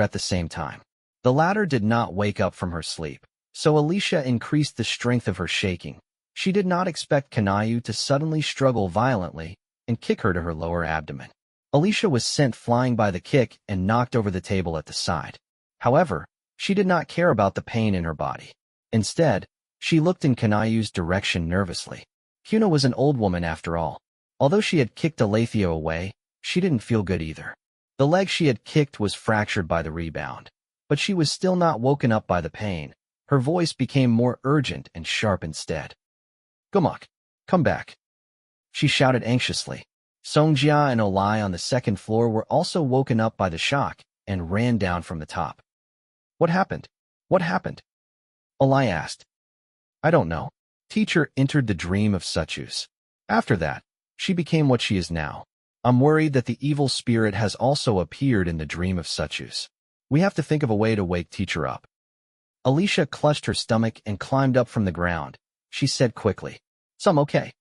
at the same time. The latter did not wake up from her sleep, so Alicia increased the strength of her shaking. She did not expect Kanayu to suddenly struggle violently and kick her to her lower abdomen. Alicia was sent flying by the kick and knocked over the table at the side. However, she did not care about the pain in her body. Instead, she looked in Kanayu's direction nervously. Cuna was an old woman after all. Although she had kicked Alethea away, she didn't feel good either. The leg she had kicked was fractured by the rebound, but she was still not woken up by the pain. Her voice became more urgent and sharp instead. Gomok, come back, she shouted anxiously. Songjia and Olai on the 2nd floor were also woken up by the shock and ran down from the top. What happened? Olai asked. I don't know. Teacher entered the dream of Suchus. After that, she became what she is now. I'm worried that the evil spirit has also appeared in the dream of Suchus. We have to think of a way to wake teacher up. Alicia clutched her stomach and climbed up from the ground. She said quickly, I'm okay.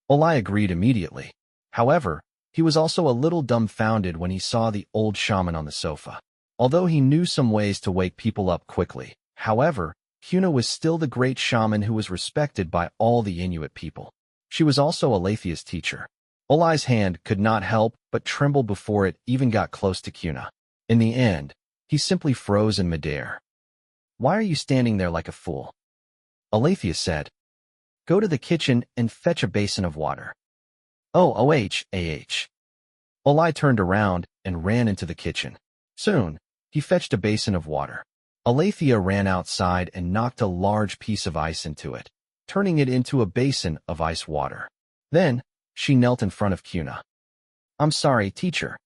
Olai agreed immediately. However, He was also a little dumbfounded when he saw the old shaman on the sofa. Although he knew some ways to wake people up quickly, however, Kuna was still the great shaman who was respected by all the Inuit people. She was also Alethia's teacher. Olai's hand could not help but tremble before it even got close to Kuna. In the end, he simply froze in midair. "Why are you standing there like a fool?" Alethia said. "Go to the kitchen and fetch a basin of water." "Oh. Olai turned around and ran into the kitchen. Soon, he fetched a basin of water. Alethia ran outside and knocked a large piece of ice into it, turning it into a basin of ice water. Then, she knelt in front of Kuna. "I'm sorry, teacher."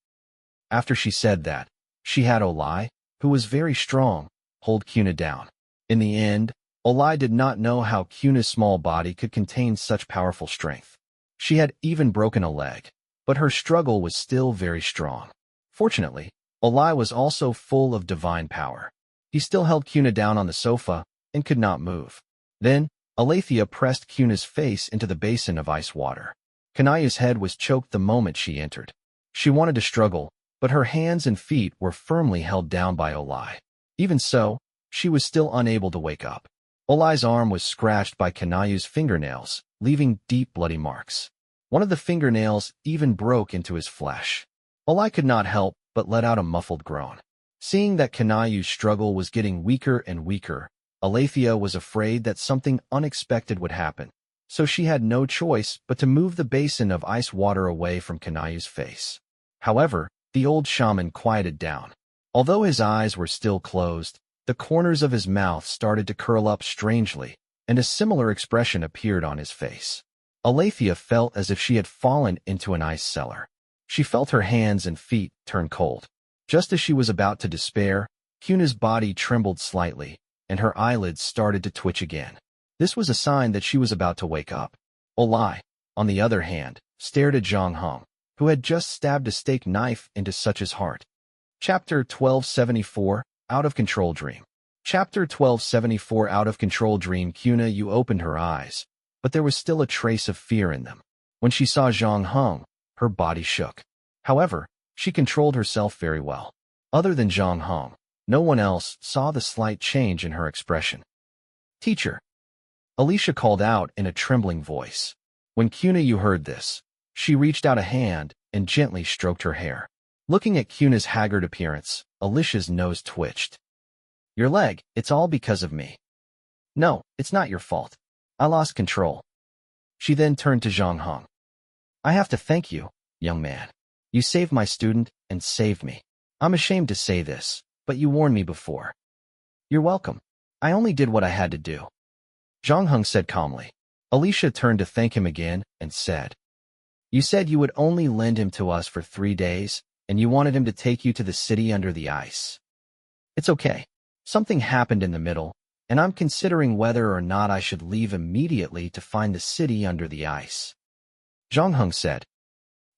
After she said that, she had Olai, who was very strong, hold Kuna down. In the end, Olai did not know how Kuna's small body could contain such powerful strength. She had even broken a leg, but her struggle was still very strong. Fortunately, Olai was also full of divine power. He still held Kuna down on the sofa and could not move. Then, Alethia pressed Kuna's face into the basin of ice water. Kanaya's head was choked the moment she entered. She wanted to struggle, but her hands and feet were firmly held down by Olai. Even so, she was still unable to wake up. Olai's arm was scratched by Kanayu's fingernails, leaving deep bloody marks. One of the fingernails even broke into his flesh. Olai could not help but let out a muffled groan. Seeing that Kanayu's struggle was getting weaker and weaker, Alethia was afraid that something unexpected would happen, so she had no choice but to move the basin of ice water away from Kanayu's face. However, the old shaman quieted down. Although his eyes were still closed, the corners of his mouth started to curl up strangely, and a similar expression appeared on his face. Alethia felt as if she had fallen into an ice cellar. She felt her hands and feet turn cold. Just as she was about to despair, Kuna's body trembled slightly, and her eyelids started to twitch again. This was a sign that she was about to wake up. Olai, on the other hand, stared at Zhang Heng, who had just stabbed a steak knife into Such's heart. Chapter 1274, Out of Control Dream. Chapter 1274, Out of Control Dream. Kuna Yu opened her eyes, but there was still a trace of fear in them. When she saw Zhang Heng, her body shook. However, she controlled herself very well. Other than Zhang Heng, no one else saw the slight change in her expression. "Teacher," Alicia called out in a trembling voice. When Kuna Yu heard this, she reached out a hand and gently stroked her hair. Looking at Kuna's haggard appearance, Alicia's nose twitched. "Your leg, it's all because of me." "No, it's not your fault. I lost control." She then turned to Zhang Heng. "I have to thank you, young man. You saved my student and saved me. I'm ashamed to say this, but you warned me before." "You're welcome. I only did what I had to do," Zhang Heng said calmly. Alicia turned to thank him again and said, "You said you would only lend him to us for 3 days, and you wanted him to take you to the city under the ice. It's okay. Something happened in the middle, and I'm considering whether or not I should leave immediately to find the city under the ice," Zhang Heng said.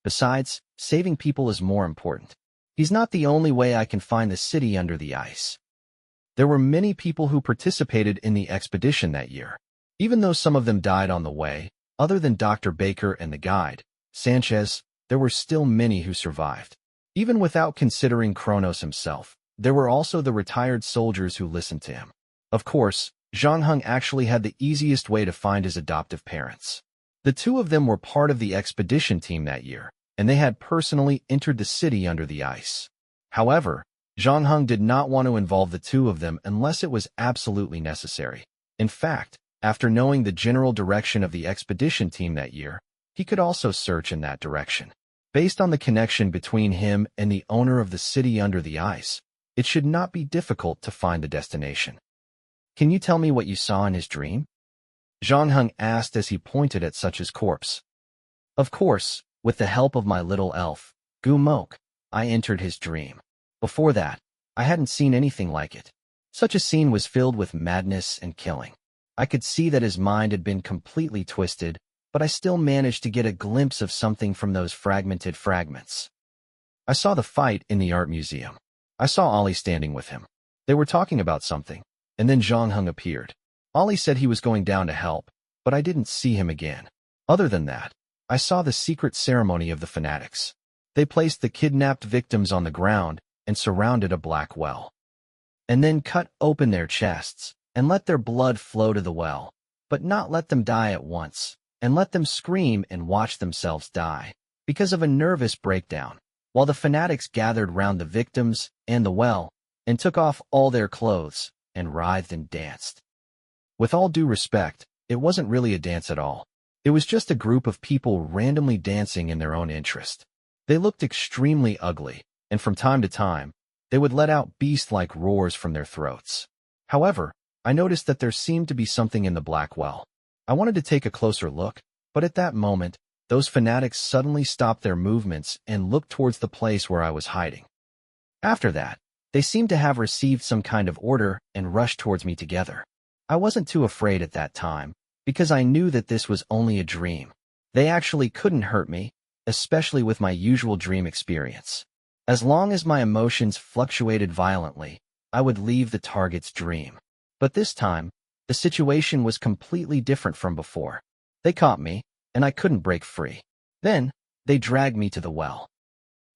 "Besides, saving people is more important. He's not the only way I can find the city under the ice." There were many people who participated in the expedition that year. Even though some of them died on the way, other than Dr. Baker and the guide, Sanchez, there were still many who survived. Even without considering Kronos himself, there were also the retired soldiers who listened to him. Of course, Zhang Heng actually had the easiest way to find his adoptive parents. The two of them were part of the expedition team that year, and they had personally entered the city under the ice. However, Zhang Heng did not want to involve the two of them unless it was absolutely necessary. In fact, after knowing the general direction of the expedition team that year, he could also search in that direction. Based on the connection between him and the owner of the city under the ice, it should not be difficult to find the destination. "Can you tell me what you saw in his dream?" Zhang Heng asked as he pointed at Such's corpse. "Of course, with the help of my little elf, Gu Mok, I entered his dream. Before that, I hadn't seen anything like it. Such a scene was filled with madness and killing. I could see that his mind had been completely twisted, but I still managed to get a glimpse of something from those fragmented fragments. I saw the fight in the art museum. I saw Ollie standing with him. They were talking about something, and then Zhang Heng appeared. Ollie said he was going down to help, but I didn't see him again. Other than that, I saw the secret ceremony of the fanatics. They placed the kidnapped victims on the ground and surrounded a black well, and then cut open their chests and let their blood flow to the well, but not let them die at once, and let them scream and watch themselves die because of a nervous breakdown, while the fanatics gathered round the victims and the well and took off all their clothes and writhed and danced. With all due respect, it wasn't really a dance at all. It was just a group of people randomly dancing in their own interest. They looked extremely ugly, and from time to time, they would let out beast-like roars from their throats. However, I noticed that there seemed to be something in the black well. I wanted to take a closer look, but at that moment, those fanatics suddenly stopped their movements and looked towards the place where I was hiding. After that, they seemed to have received some kind of order and rushed towards me together. I wasn't too afraid at that time, because I knew that this was only a dream. They actually couldn't hurt me, especially with my usual dream experience. As long as my emotions fluctuated violently, I would leave the target's dream. But this time, the situation was completely different from before. They caught me, and I couldn't break free. Then, they dragged me to the well.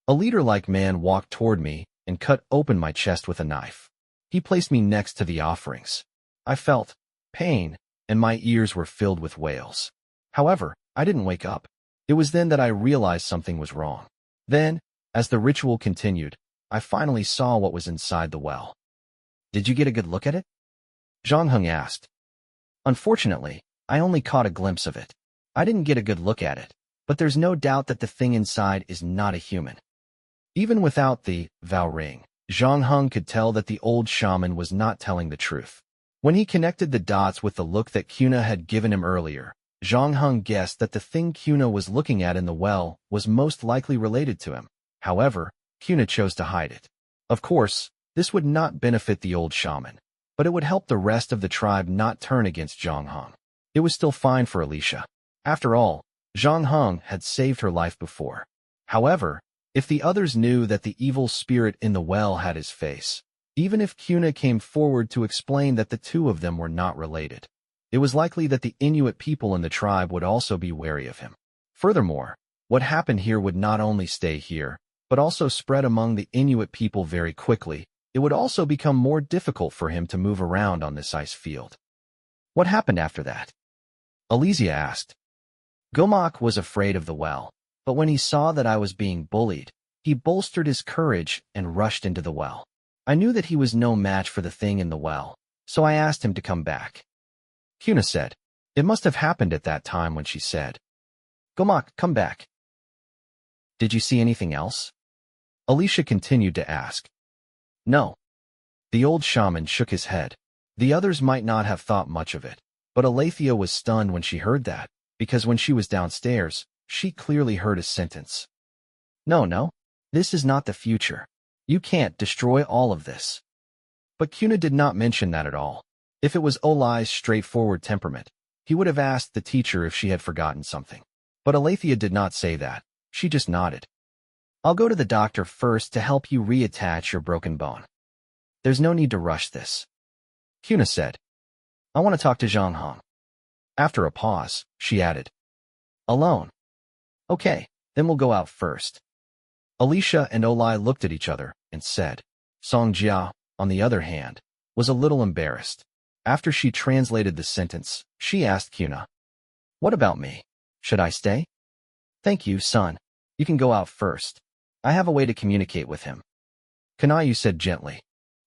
A leader-like man walked toward me and cut open my chest with a knife. He placed me next to the offerings. I felt pain, and my ears were filled with wails. However, I didn't wake up. It was then that I realized something was wrong. Then, as the ritual continued, I finally saw what was inside the well. Did you get a good look at it? Zhang Heng asked. Unfortunately, I only caught a glimpse of it. I didn't get a good look at it, but there's no doubt that the thing inside is not a human. Even without the vow ring, Zhang Heng could tell that the old shaman was not telling the truth. When he connected the dots with the look that Kuna had given him earlier, Zhang Heng guessed that the thing Kuna was looking at in the well was most likely related to him. However, Kuna chose to hide it. Of course, this would not benefit the old shaman, but it would help the rest of the tribe not turn against Zhang Heng. It was still fine for Alicia. After all, Zhang Heng had saved her life before. However, if the others knew that the evil spirit in the well had his face, even if Kuna came forward to explain that the two of them were not related, it was likely that the Inuit people in the tribe would also be wary of him. Furthermore, what happened here would not only stay here, but also spread among the Inuit people very quickly. It would also become more difficult for him to move around on this ice field. What happened after that? Alizia asked. Gomak was afraid of the well, but when he saw that I was being bullied, he bolstered his courage and rushed into the well. I knew that he was no match for the thing in the well, so I asked him to come back. Kuna said. It must have happened at that time when she said, Gomak, come back. Did you see anything else? Alicia continued to ask. No. The old shaman shook his head. The others might not have thought much of it, but Alethea was stunned when she heard that, because when she was downstairs, she clearly heard a sentence. No, this is not the future. You can't destroy all of this. But Kuna did not mention that at all. If it was Olai's straightforward temperament, he would have asked the teacher if she had forgotten something. But Alethea did not say that. She just nodded. I'll go to the doctor first to help you reattach your broken bone. There's no need to rush this. Kuna said. I want to talk to Zhang Heng. After a pause, she added. Alone. Okay, then we'll go out first. Alicia and Olai looked at each other and said. Song Jia, on the other hand, was a little embarrassed. After she translated the sentence, she asked Kuna. What about me? Should I stay? Thank you, son. You can go out first. I have a way to communicate with him. Kanayu said gently.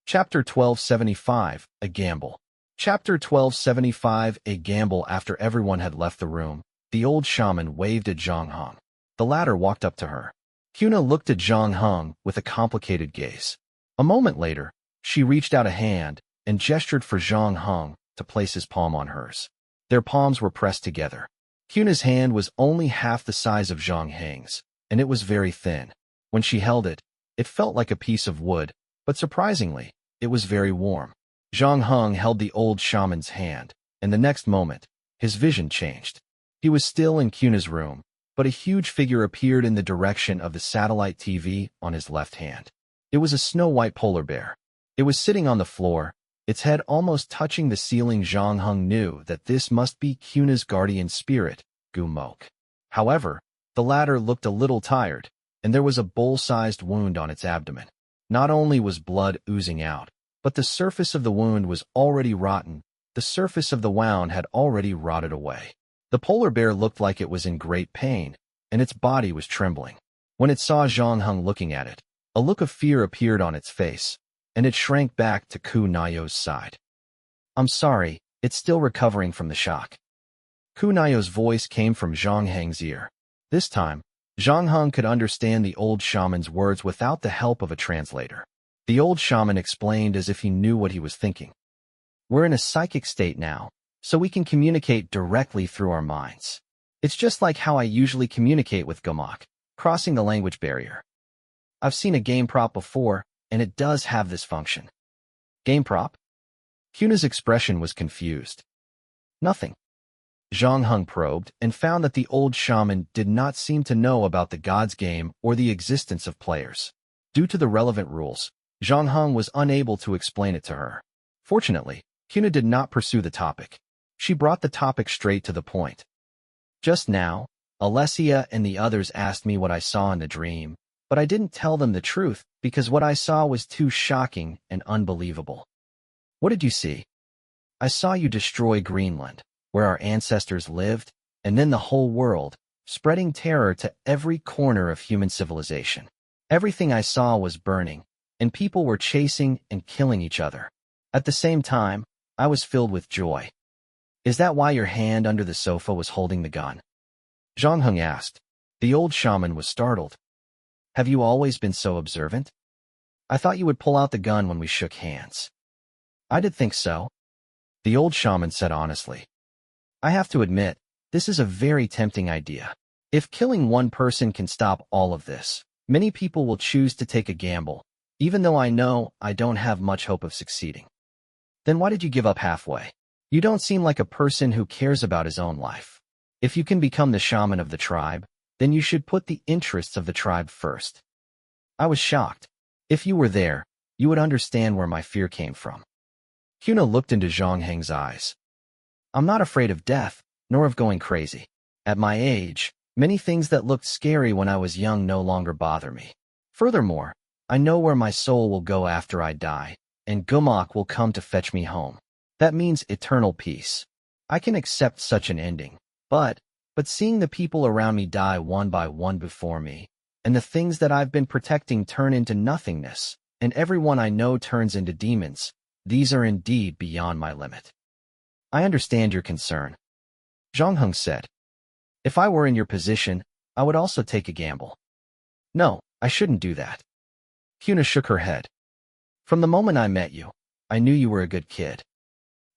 Chapter 1275, A Gamble. Chapter 1275, A Gamble. After everyone had left the room, the old shaman waved at Zhang Heng. The latter walked up to her. Kuna looked at Zhang Heng with a complicated gaze. A moment later, she reached out a hand and gestured for Zhang Heng to place his palm on hers. Their palms were pressed together. Kuna's hand was only half the size of Zhang Heng's, and it was very thin. When she held it, it felt like a piece of wood, but surprisingly, it was very warm. Zhang Heng held the old shaman's hand, and the next moment, his vision changed. He was still in Kuna's room, but a huge figure appeared in the direction of the satellite TV on his left hand. It was a snow-white polar bear. It was sitting on the floor, its head almost touching the ceiling. Zhang Heng knew that this must be Kuna's guardian spirit, Gu Mok. However, the latter looked a little tired, and there was a bowl-sized wound on its abdomen. Not only was blood oozing out, but the surface of the wound was already rotten. The surface of the wound had already rotted away. The polar bear looked like it was in great pain, and its body was trembling. When it saw Zhang Heng looking at it, a look of fear appeared on its face, and it shrank back to Ku Nayo's side. "I'm sorry, it's still recovering from the shock." Ku Nayo's voice came from Zhang Heng's ear. This time, Zhang Heng could understand the old shaman's words without the help of a translator. The old shaman explained as if he knew what he was thinking. "We're in a psychic state now, so we can communicate directly through our minds. It's just like how I usually communicate with Gamak, crossing the language barrier. I've seen a game prop before, and it does have this function." "Game prop?" Kuna's expression was confused. "Nothing." Zhang Heng probed and found that the old shaman did not seem to know about the God's game or the existence of players. Due to the relevant rules, Zhang Heng was unable to explain it to her. Fortunately, Kuna did not pursue the topic. She brought the topic straight to the point. "Just now, Alessia and the others asked me what I saw in the dream, but I didn't tell them the truth because what I saw was too shocking and unbelievable." "What did you see?" "I saw you destroy Greenland, where our ancestors lived, and then the whole world, spreading terror to every corner of human civilization. Everything I saw was burning, and people were chasing and killing each other. At the same time, I was filled with joy." "Is that why your hand under the sofa was holding the gun?" Zhang Heng asked. The old shaman was startled. "Have you always been so observant? I thought you would pull out the gun when we shook hands." "I did think so," the old shaman said honestly. "I have to admit, this is a very tempting idea. If killing one person can stop all of this, many people will choose to take a gamble, even though I know I don't have much hope of succeeding." "Then why did you give up halfway? You don't seem like a person who cares about his own life. If you can become the shaman of the tribe, then you should put the interests of the tribe first." "I was shocked. If you were there, you would understand where my fear came from." Kuna looked into Zhang Heng's eyes. "I'm not afraid of death, nor of going crazy. At my age, many things that looked scary when I was young no longer bother me. Furthermore, I know where my soul will go after I die, and Gumak will come to fetch me home. That means eternal peace. I can accept such an ending, but seeing the people around me die one by one before me, and the things that I've been protecting turn into nothingness, and everyone I know turns into demons, these are indeed beyond my limit." "I understand your concern," Zhang Heng said. "If I were in your position, I would also take a gamble." "No, I shouldn't do that." Kuna shook her head. "From the moment I met you, I knew you were a good kid.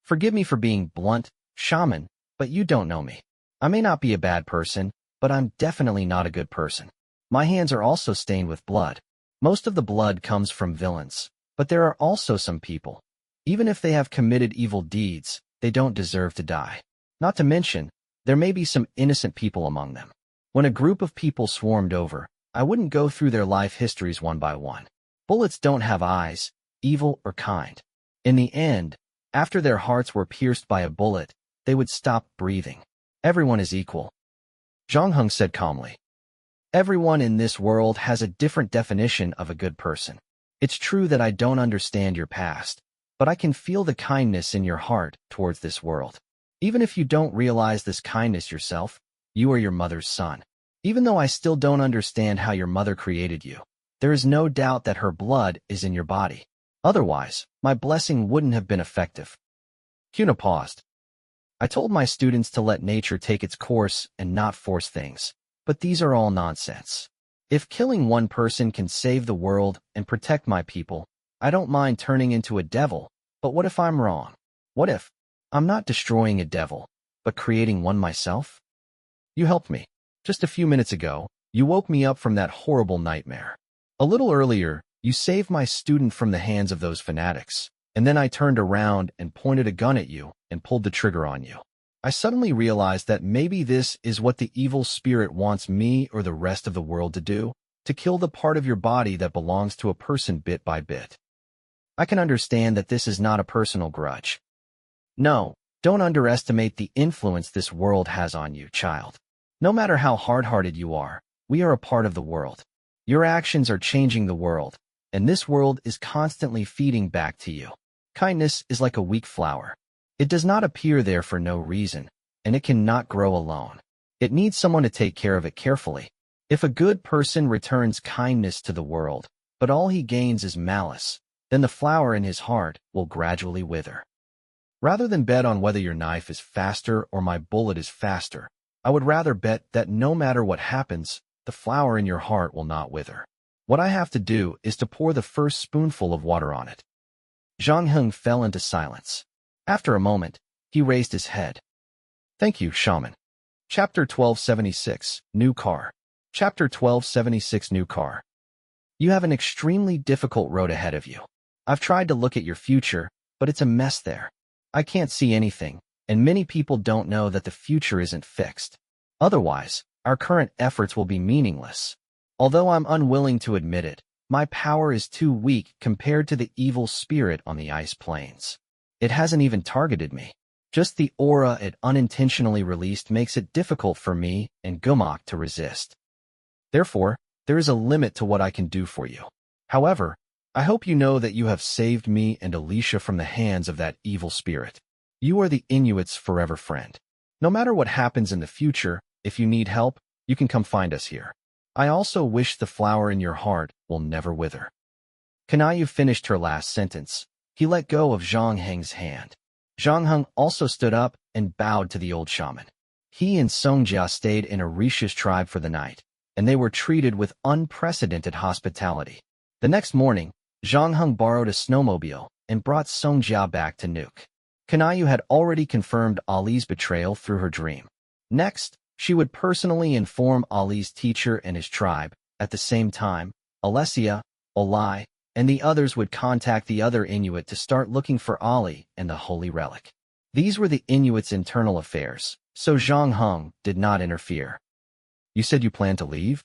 Forgive me for being blunt, shaman, but you don't know me. I may not be a bad person, but I'm definitely not a good person. My hands are also stained with blood. Most of the blood comes from villains, but there are also some people. Even if they have committed evil deeds, they don't deserve to die. Not to mention, there may be some innocent people among them. When a group of people swarmed over, I wouldn't go through their life histories one by one. Bullets don't have eyes, evil or kind. In the end, after their hearts were pierced by a bullet, they would stop breathing. Everyone is equal." Zhang Heng said calmly. "Everyone in this world has a different definition of a good person. It's true that I don't understand your past, but I can feel the kindness in your heart towards this world. Even if you don't realize this kindness yourself, you are your mother's son. Even though I still don't understand how your mother created you, there is no doubt that her blood is in your body. Otherwise, my blessing wouldn't have been effective." Kuna paused. "I told my students to let nature take its course and not force things, but these are all nonsense. If killing one person can save the world and protect my people, I don't mind turning into a devil, but what if I'm wrong? What if I'm not destroying a devil, but creating one myself? You helped me. Just a few minutes ago, you woke me up from that horrible nightmare. A little earlier, you saved my student from the hands of those fanatics, and then I turned around and pointed a gun at you and pulled the trigger on you. I suddenly realized that maybe this is what the evil spirit wants me or the rest of the world to do, to kill the part of your body that belongs to a person bit by bit. I can understand that this is not a personal grudge. No, don't underestimate the influence this world has on you, child. No matter how hard-hearted you are, we are a part of the world. Your actions are changing the world, and this world is constantly feeding back to you. Kindness is like a weak flower. It does not appear there for no reason, and it cannot grow alone. It needs someone to take care of it carefully. If a good person returns kindness to the world, but all he gains is malice, then the flower in his heart will gradually wither. Rather than bet on whether your knife is faster or my bullet is faster, I would rather bet that no matter what happens, the flower in your heart will not wither. What I have to do is to pour the first spoonful of water on it. Zhang Heng fell into silence. After a moment, he raised his head. Thank you, shaman. Chapter 1276, New Car. Chapter 1276, New Car. You have an extremely difficult road ahead of you. I've tried to look at your future, but it's a mess there. I can't see anything, and many people don't know that the future isn't fixed. Otherwise, our current efforts will be meaningless. Although I'm unwilling to admit it, my power is too weak compared to the evil spirit on the ice plains. It hasn't even targeted me. Just the aura it unintentionally released makes it difficult for me and Gumok to resist. Therefore, there is a limit to what I can do for you. However, I hope you know that you have saved me and Alicia from the hands of that evil spirit. You are the Inuit's forever friend. No matter what happens in the future, if you need help, you can come find us here. I also wish the flower in your heart will never wither. Kanayu finished her last sentence. He let go of Zhang Heng's hand. Zhang Heng also stood up and bowed to the old shaman. He and Songjia stayed in Arisha's tribe for the night, and they were treated with unprecedented hospitality. The next morning, Zhang Heng borrowed a snowmobile and brought Songjia back to Nuke. Kanayu had already confirmed Ali's betrayal through her dream. Next, she would personally inform Ali's teacher and his tribe. At the same time, Alessia, Olai, and the others would contact the other Inuit to start looking for Ali and the holy relic. These were the Inuits' internal affairs, so Zhang Heng did not interfere. You said you planned to leave?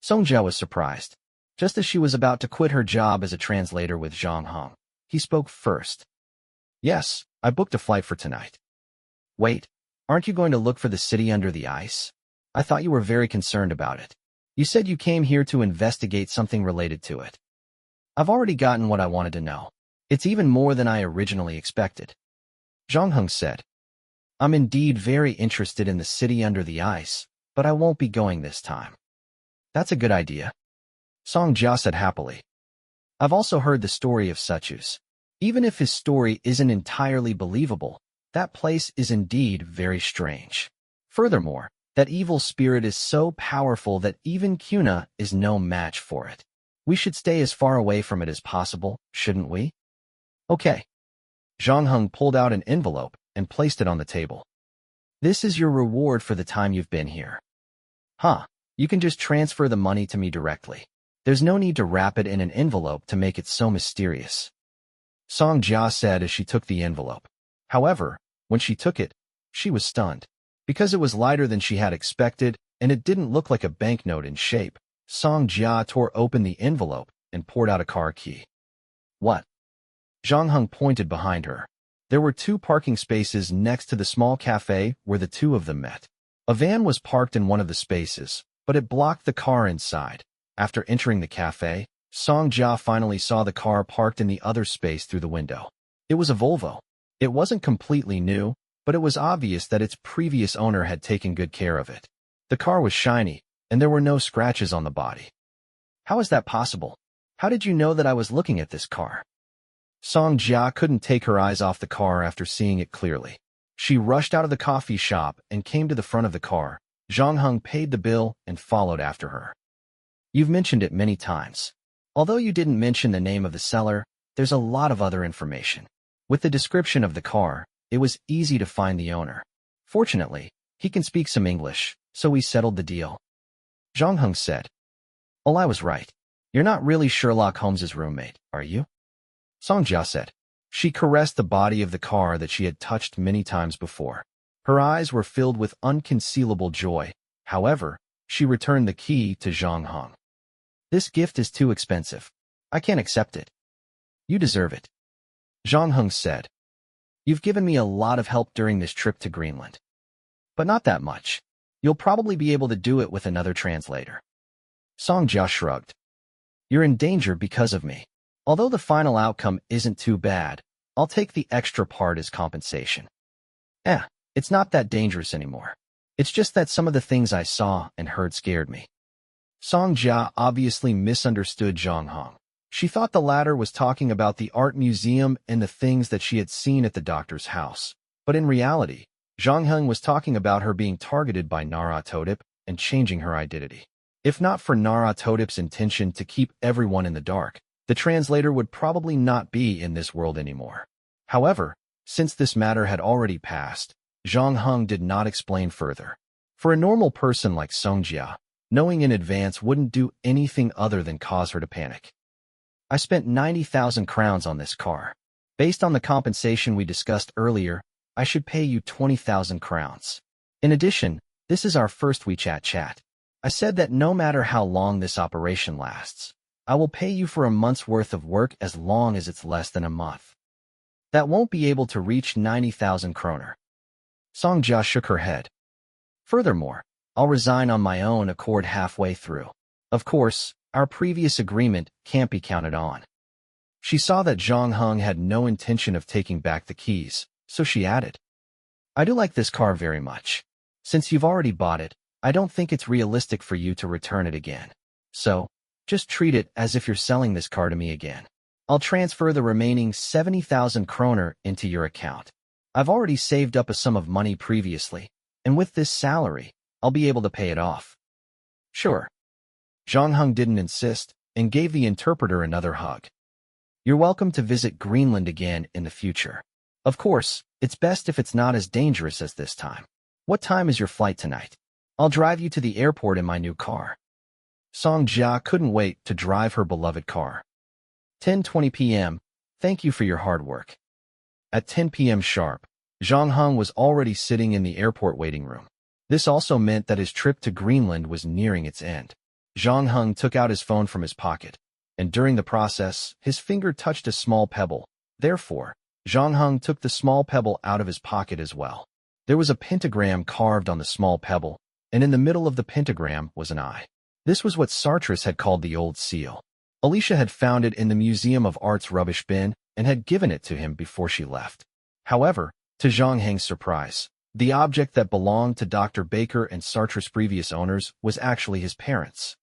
Songjia was surprised. Just as she was about to quit her job as a translator with Zhang Heng, he spoke first. Yes, I booked a flight for tonight. Wait, aren't you going to look for the city under the ice? I thought you were very concerned about it. You said you came here to investigate something related to it. I've already gotten what I wanted to know. It's even more than I originally expected. Zhang Heng said. I'm indeed very interested in the city under the ice, but I won't be going this time. That's a good idea. Songjia said happily. I've also heard the story of Suchus. Even if his story isn't entirely believable, that place is indeed very strange. Furthermore, that evil spirit is so powerful that even Kuna is no match for it. We should stay as far away from it as possible, shouldn't we? Okay. Zhang Heng pulled out an envelope and placed it on the table. This is your reward for the time you've been here. Huh, you can just transfer the money to me directly. There's no need to wrap it in an envelope to make it so mysterious. Songjia said as she took the envelope. However, when she took it, she was stunned. Because it was lighter than she had expected, and it didn't look like a banknote in shape, Songjia tore open the envelope and poured out a car key. What? Zhang Heng pointed behind her. There were 2 parking spaces next to the small cafe where the 2 of them met. A van was parked in one of the spaces, but it blocked the car inside. After entering the cafe, Songjia finally saw the car parked in the other space through the window. It was a Volvo. It wasn't completely new, but it was obvious that its previous owner had taken good care of it. The car was shiny, and there were no scratches on the body. How is that possible? How did you know that I was looking at this car? Songjia couldn't take her eyes off the car after seeing it clearly. She rushed out of the coffee shop and came to the front of the car. Zhang Heng paid the bill and followed after her. You've mentioned it many times. Although you didn't mention the name of the seller, there's a lot of other information. With the description of the car, it was easy to find the owner. Fortunately, he can speak some English, so we settled the deal. Zhang Heng said. Well, I was right. You're not really Sherlock Holmes's roommate, are you? Songjia said. She caressed the body of the car that she had touched many times before. Her eyes were filled with unconcealable joy. However, she returned the key to Zhang Heng. This gift is too expensive. I can't accept it. You deserve it. Zhang Heng said. You've given me a lot of help during this trip to Greenland. But not that much. You'll probably be able to do it with another translator. Song Jia shrugged. You're in danger because of me. Although the final outcome isn't too bad, I'll take the extra part as compensation. It's not that dangerous anymore. It's just that some of the things I saw and heard scared me. Song Jia obviously misunderstood Zhang Heng. She thought the latter was talking about the art museum and the things that she had seen at the doctor's house. But in reality, Zhang Heng was talking about her being targeted by Naratodip and changing her identity. If not for Naratodip's intention to keep everyone in the dark, the translator would probably not be in this world anymore. However, since this matter had already passed, Zhang Heng did not explain further. For a normal person like Song Jia, knowing in advance wouldn't do anything other than cause her to panic. I spent 90,000 crowns on this car. Based on the compensation we discussed earlier, I should pay you 20,000 crowns. In addition, this is our first WeChat chat. I said that no matter how long this operation lasts, I will pay you for a month's worth of work as long as it's less than a month. That won't be able to reach 90,000 kroner. Song Jia shook her head. Furthermore, I'll resign on my own accord halfway through. Of course, our previous agreement can't be counted on. She saw that Zhang Heng had no intention of taking back the keys, so she added, I do like this car very much. Since you've already bought it, I don't think it's realistic for you to return it again. So, just treat it as if you're selling this car to me again. I'll transfer the remaining 70,000 kroner into your account. I've already saved up a sum of money previously, and with this salary, I'll be able to pay it off. Sure. Zhang Heng didn't insist and gave the interpreter another hug. You're welcome to visit Greenland again in the future. Of course, it's best if it's not as dangerous as this time. What time is your flight tonight? I'll drive you to the airport in my new car. Song Jia couldn't wait to drive her beloved car. 10:20 p.m. Thank you for your hard work. At 10 p.m. sharp, Zhang Heng was already sitting in the airport waiting room. This also meant that his trip to Greenland was nearing its end. Zhang Heng took out his phone from his pocket, and during the process, his finger touched a small pebble. Therefore, Zhang Heng took the small pebble out of his pocket as well. There was a pentagram carved on the small pebble, and in the middle of the pentagram was an eye. This was what Sartris had called the old seal. Alicia had found it in the Museum of Art's rubbish bin and had given it to him before she left. However, to Zhang Heng's surprise, the object that belonged to Dr. Baker and Sartris' previous owners was actually his parents.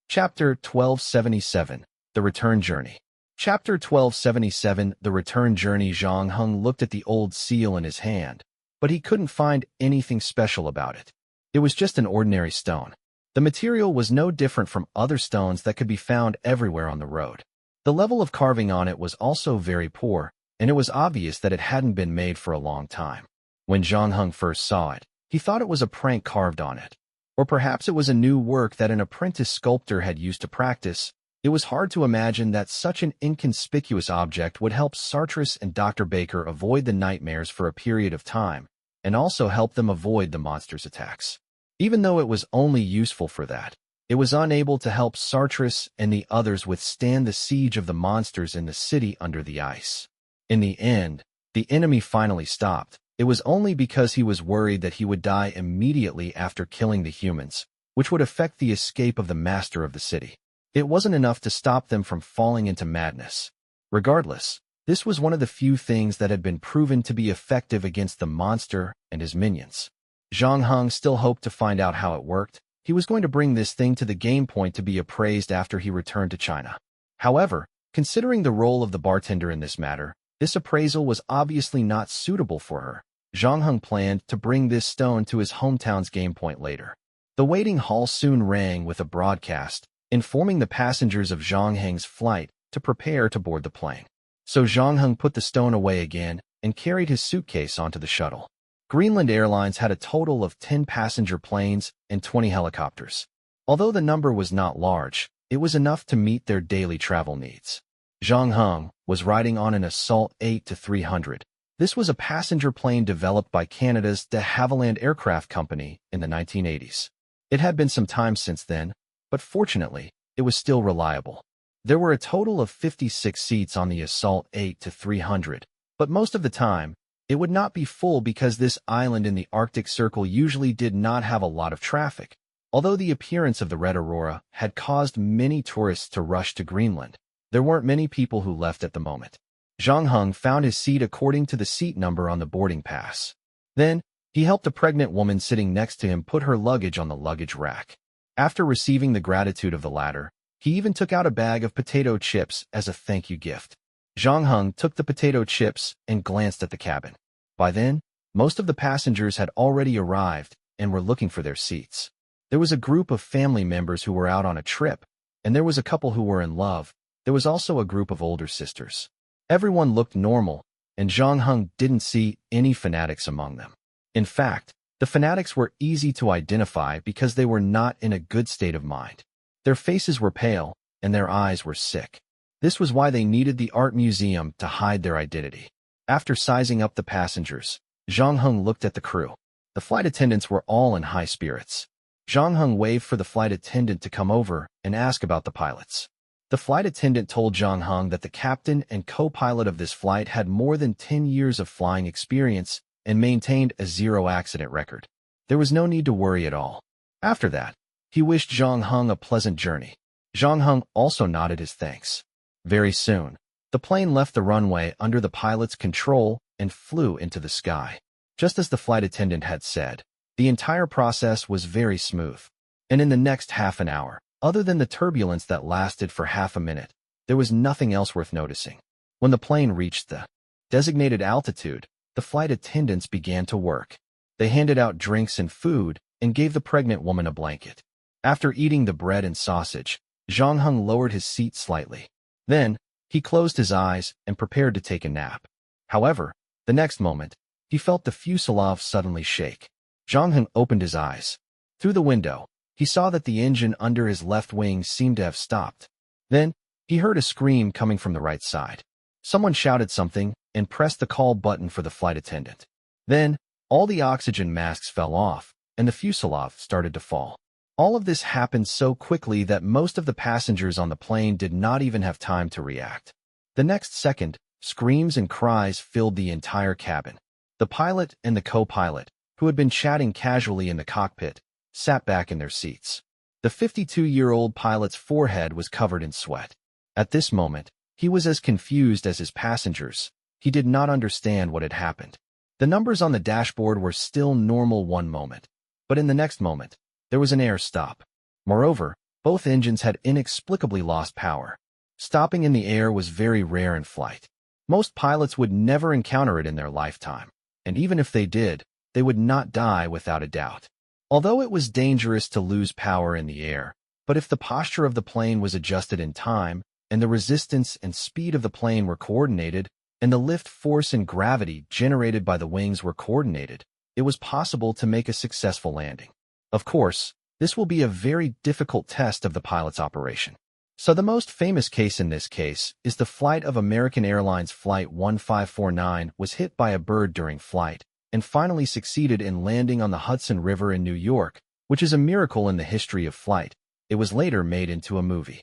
Chapter 1277, The Return Journey. Chapter 1277, The Return Journey. Zhang Heng looked at the old seal in his hand, but he couldn't find anything special about it. It was just an ordinary stone. The material was no different from other stones that could be found everywhere on the road. The level of carving on it was also very poor, and it was obvious that it hadn't been made for a long time. When Zhang Heng first saw it, he thought it was a prank carved on it. Or perhaps it was a new work that an apprentice sculptor had used to practice. It was hard to imagine that such an inconspicuous object would help Sartris and Dr. Baker avoid the nightmares for a period of time, and also help them avoid the monster's attacks. Even though it was only useful for that, it was unable to help Sartris and the others withstand the siege of the monsters in the city under the ice. In the end, the enemy finally stopped. It was only because he was worried that he would die immediately after killing the humans, which would affect the escape of the master of the city. It wasn't enough to stop them from falling into madness. Regardless, this was one of the few things that had been proven to be effective against the monster and his minions. Zhang Heng still hoped to find out how it worked. He was going to bring this thing to the game point to be appraised after he returned to China. However, considering the role of the bartender in this matter, this appraisal was obviously not suitable for her. Zhang Heng planned to bring this stone to his hometown's game point later. The waiting hall soon rang with a broadcast, informing the passengers of Zhang Heng's flight to prepare to board the plane. So Zhang Heng put the stone away again and carried his suitcase onto the shuttle. Greenland Airlines had a total of 10 passenger planes and 20 helicopters. Although the number was not large, it was enough to meet their daily travel needs. Zhang Heng was riding on an Assault 8-300. This was a passenger plane developed by Canada's de Havilland Aircraft Company in the 1980s. It had been some time since then, but fortunately, it was still reliable. There were a total of 56 seats on the Assault 8-300, but most of the time, it would not be full because this island in the Arctic Circle usually did not have a lot of traffic. Although the appearance of the red aurora had caused many tourists to rush to Greenland, there weren't many people who left at the moment. Zhang Heng found his seat according to the seat number on the boarding pass. Then, he helped a pregnant woman sitting next to him put her luggage on the luggage rack. After receiving the gratitude of the latter, he even took out a bag of potato chips as a thank you gift. Zhang Heng took the potato chips and glanced at the cabin. By then, most of the passengers had already arrived and were looking for their seats. There was a group of family members who were out on a trip, and there was a couple who were in love. There was also a group of older sisters. Everyone looked normal, and Zhang Heng didn't see any fanatics among them. In fact, the fanatics were easy to identify because they were not in a good state of mind. Their faces were pale, and their eyes were sick. This was why they needed the art museum to hide their identity. After sizing up the passengers, Zhang Heng looked at the crew. The flight attendants were all in high spirits. Zhang Heng waved for the flight attendant to come over and ask about the pilots. The flight attendant told Zhang Heng that the captain and co-pilot of this flight had more than 10 years of flying experience and maintained a zero-accident record. There was no need to worry at all. After that, he wished Zhang Heng a pleasant journey. Zhang Heng also nodded his thanks. Very soon, the plane left the runway under the pilot's control and flew into the sky. Just as the flight attendant had said, the entire process was very smooth. And in the next half an hour, other than the turbulence that lasted for half a minute, there was nothing else worth noticing. When the plane reached the designated altitude, the flight attendants began to work. They handed out drinks and food and gave the pregnant woman a blanket. After eating the bread and sausage, Zhang Heng lowered his seat slightly. Then, he closed his eyes and prepared to take a nap. However, the next moment, he felt the fuselage suddenly shake. Zhang Heng opened his eyes. Through the window, he saw that the engine under his left wing seemed to have stopped. Then, he heard a scream coming from the right side. Someone shouted something and pressed the call button for the flight attendant. Then, all the oxygen masks fell off, and the fuselage started to fall. All of this happened so quickly that most of the passengers on the plane did not even have time to react. The next second, screams and cries filled the entire cabin. The pilot and the co-pilot, who had been chatting casually in the cockpit, sat back in their seats. The 52-year-old pilot's forehead was covered in sweat. At this moment, he was as confused as his passengers. He did not understand what had happened. The numbers on the dashboard were still normal one moment, but in the next moment, there was an air stop. Moreover, both engines had inexplicably lost power. Stopping in the air was very rare in flight. Most pilots would never encounter it in their lifetime, and even if they did, they would not die without a doubt. Although it was dangerous to lose power in the air, but if the posture of the plane was adjusted in time, and the resistance and speed of the plane were coordinated, and the lift force and gravity generated by the wings were coordinated, it was possible to make a successful landing. Of course, this will be a very difficult test of the pilot's operation. So the most famous case in this case is the flight of American Airlines Flight 1549 was hit by a bird during flight, and finally succeeded in landing on the Hudson River in New York, which is a miracle in the history of flight. It was later made into a movie.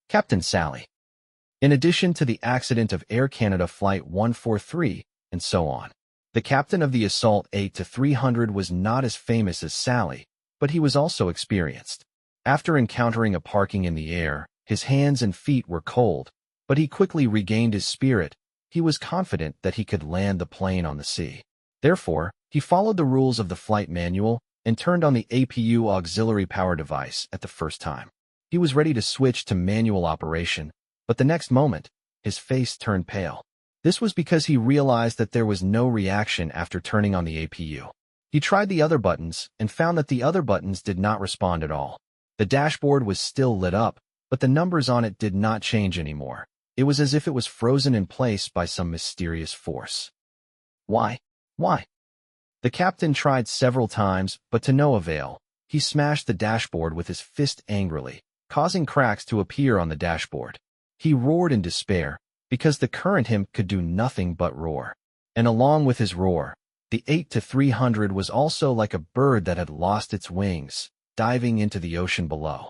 Captain Sally. In addition to the accident of Air Canada Flight 143, and so on, the captain of the Assault 8-300 was not as famous as Sally, but he was also experienced. After encountering a parking in the air, his hands and feet were cold, but he quickly regained his spirit. He was confident that he could land the plane on the sea. Therefore, he followed the rules of the flight manual and turned on the APU auxiliary power device at the first time. He was ready to switch to manual operation, but the next moment, his face turned pale. This was because he realized that there was no reaction after turning on the APU. He tried the other buttons and found that the other buttons did not respond at all. The dashboard was still lit up, but the numbers on it did not change anymore. It was as if it was frozen in place by some mysterious force. Why? Why? The captain tried several times, but to no avail. He smashed the dashboard with his fist angrily, causing cracks to appear on the dashboard. He roared in despair, because the current him could do nothing but roar. And along with his roar, the 8-300 was also like a bird that had lost its wings, diving into the ocean below.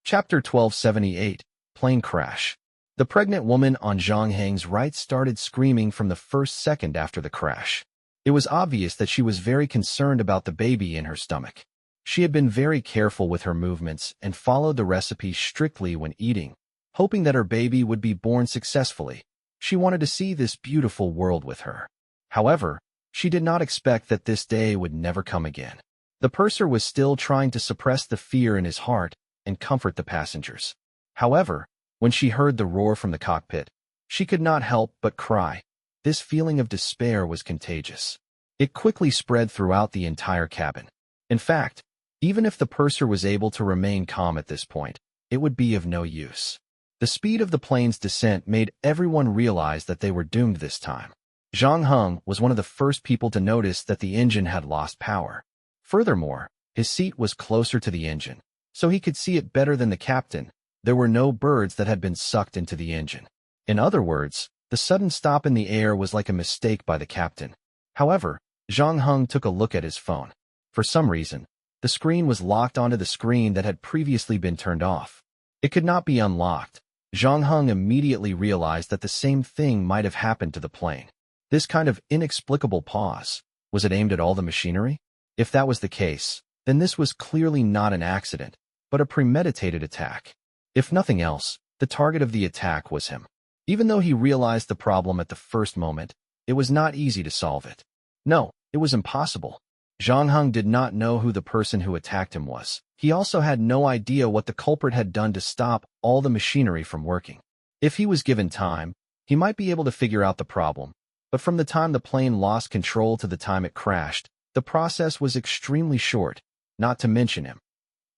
Chapter 1278, Plane Crash. The pregnant woman on Zhang Heng's right started screaming from the first second after the crash. It was obvious that she was very concerned about the baby in her stomach. She had been very careful with her movements and followed the recipe strictly when eating, hoping that her baby would be born successfully. She wanted to see this beautiful world with her. However, she did not expect that this day would never come again. The purser was still trying to suppress the fear in his heart and comfort the passengers. However, when she heard the roar from the cockpit, she could not help but cry. This feeling of despair was contagious. It quickly spread throughout the entire cabin. In fact, even if the purser was able to remain calm at this point, it would be of no use. The speed of the plane's descent made everyone realize that they were doomed this time. Zhang Heng was one of the first people to notice that the engine had lost power. Furthermore, his seat was closer to the engine, so he could see it better than the captain. There were no birds that had been sucked into the engine. In other words, the sudden stop in the air was like a mistake by the captain. However, Zhang Heng took a look at his phone. For some reason, the screen was locked onto the screen that had previously been turned off. It could not be unlocked. Zhang Heng immediately realized that the same thing might have happened to the plane. This kind of inexplicable pause, was it aimed at all the machinery? If that was the case, then this was clearly not an accident, but a premeditated attack. If nothing else, the target of the attack was him. Even though he realized the problem at the first moment, it was not easy to solve it. No, it was impossible. Zhang Heng did not know who the person who attacked him was. He also had no idea what the culprit had done to stop all the machinery from working. If he was given time, he might be able to figure out the problem, but from the time the plane lost control to the time it crashed, the process was extremely short, not to mention him.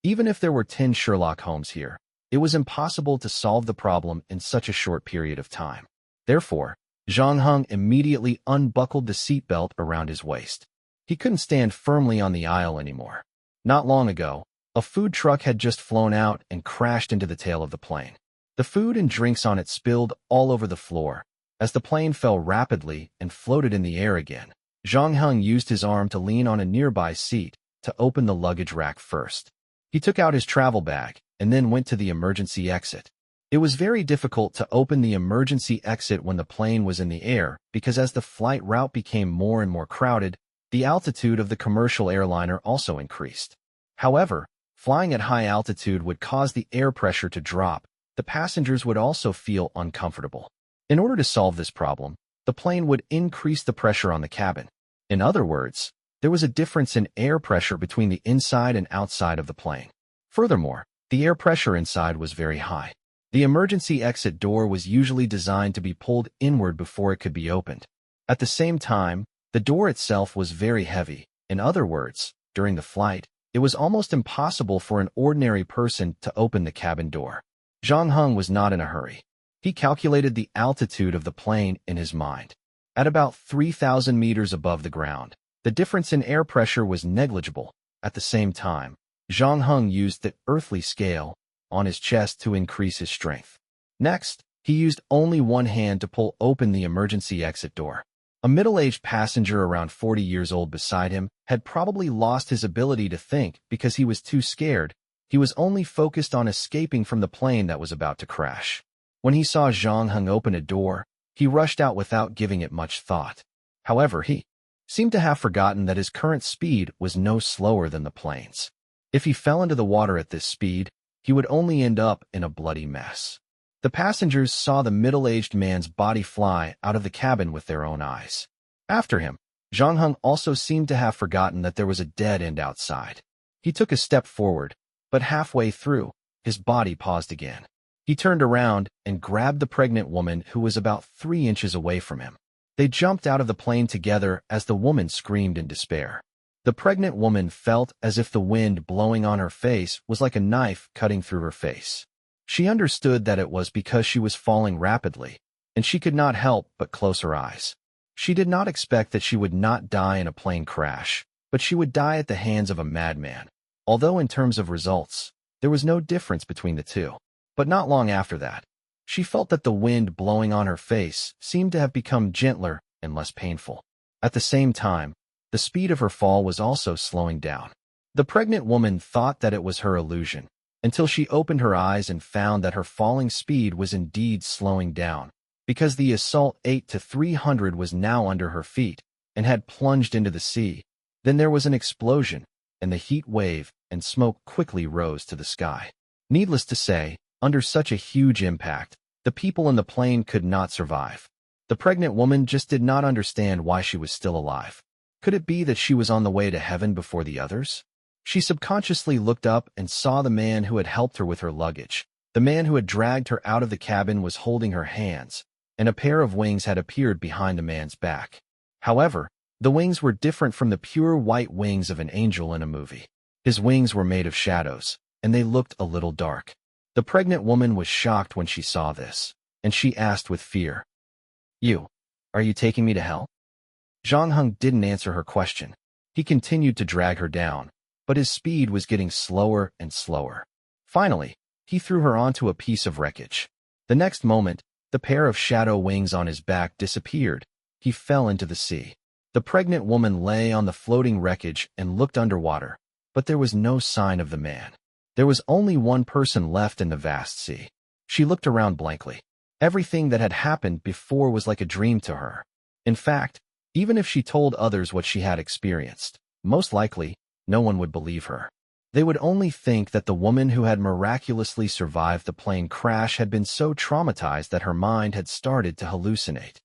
Even if there were 10 Sherlock Holmes here, it was impossible to solve the problem in such a short period of time. Therefore, Zhang Heng immediately unbuckled the seatbelt around his waist. He couldn't stand firmly on the aisle anymore. Not long ago, a food truck had just flown out and crashed into the tail of the plane. The food and drinks on it spilled all over the floor. As the plane fell rapidly and floated in the air again, Zhang Heng used his arm to lean on a nearby seat to open the luggage rack first. He took out his travel bag and then went to the emergency exit. It was very difficult to open the emergency exit when the plane was in the air because as the flight route became more and more crowded, the altitude of the commercial airliner also increased. However, flying at high altitude would cause the air pressure to drop. The passengers would also feel uncomfortable. In order to solve this problem, the plane would increase the pressure on the cabin. In other words, there was a difference in air pressure between the inside and outside of the plane. Furthermore, the air pressure inside was very high. The emergency exit door was usually designed to be pulled inward before it could be opened. At the same time, the door itself was very heavy. In other words, during the flight, it was almost impossible for an ordinary person to open the cabin door. Zhang Heng was not in a hurry. He calculated the altitude of the plane in his mind. At about 3,000 meters above the ground, the difference in air pressure was negligible. At the same time, Zhang Heng used the earthly scale on his chest to increase his strength. Next, he used only one hand to pull open the emergency exit door. A middle-aged passenger around 40 years old beside him had probably lost his ability to think because he was too scared. He was only focused on escaping from the plane that was about to crash. When he saw Zhang Heng open a door, he rushed out without giving it much thought. However, he seemed to have forgotten that his current speed was no slower than the plane's. If he fell into the water at this speed, he would only end up in a bloody mess. The passengers saw the middle-aged man's body fly out of the cabin with their own eyes. After him, Zhang Heng also seemed to have forgotten that there was a dead end outside. He took a step forward, but halfway through, his body paused again. He turned around and grabbed the pregnant woman who was about 3 inches away from him. They jumped out of the plane together as the woman screamed in despair. The pregnant woman felt as if the wind blowing on her face was like a knife cutting through her face. She understood that it was because she was falling rapidly, and she could not help but close her eyes. She did not expect that she would not die in a plane crash, but she would die at the hands of a madman. Although in terms of results, there was no difference between the two. But not long after that, she felt that the wind blowing on her face seemed to have become gentler and less painful. At the same time, the speed of her fall was also slowing down. The pregnant woman thought that it was her illusion, until she opened her eyes and found that her falling speed was indeed slowing down, because the Assault 8-300 was now under her feet and had plunged into the sea. Then there was an explosion. and the heat wave and smoke quickly rose to the sky. Needless to say, under such a huge impact, the people in the plane could not survive. The pregnant woman just did not understand why she was still alive. Could it be that she was on the way to heaven before the others? She subconsciously looked up and saw the man who had helped her with her luggage. The man who had dragged her out of the cabin was holding her hands, and a pair of wings had appeared behind the man's back. However, the wings were different from the pure white wings of an angel in a movie. His wings were made of shadows, and they looked a little dark. The pregnant woman was shocked when she saw this, and she asked with fear, Are you taking me to hell?" Zhang Heng didn't answer her question. He continued to drag her down, but his speed was getting slower and slower. Finally, he threw her onto a piece of wreckage. The next moment, the pair of shadow wings on his back disappeared. He fell into the sea. The pregnant woman lay on the floating wreckage and looked underwater, but there was no sign of the man. There was only one person left in the vast sea. She looked around blankly. Everything that had happened before was like a dream to her. In fact, even if she told others what she had experienced, most likely, no one would believe her. They would only think that the woman who had miraculously survived the plane crash had been so traumatized that her mind had started to hallucinate.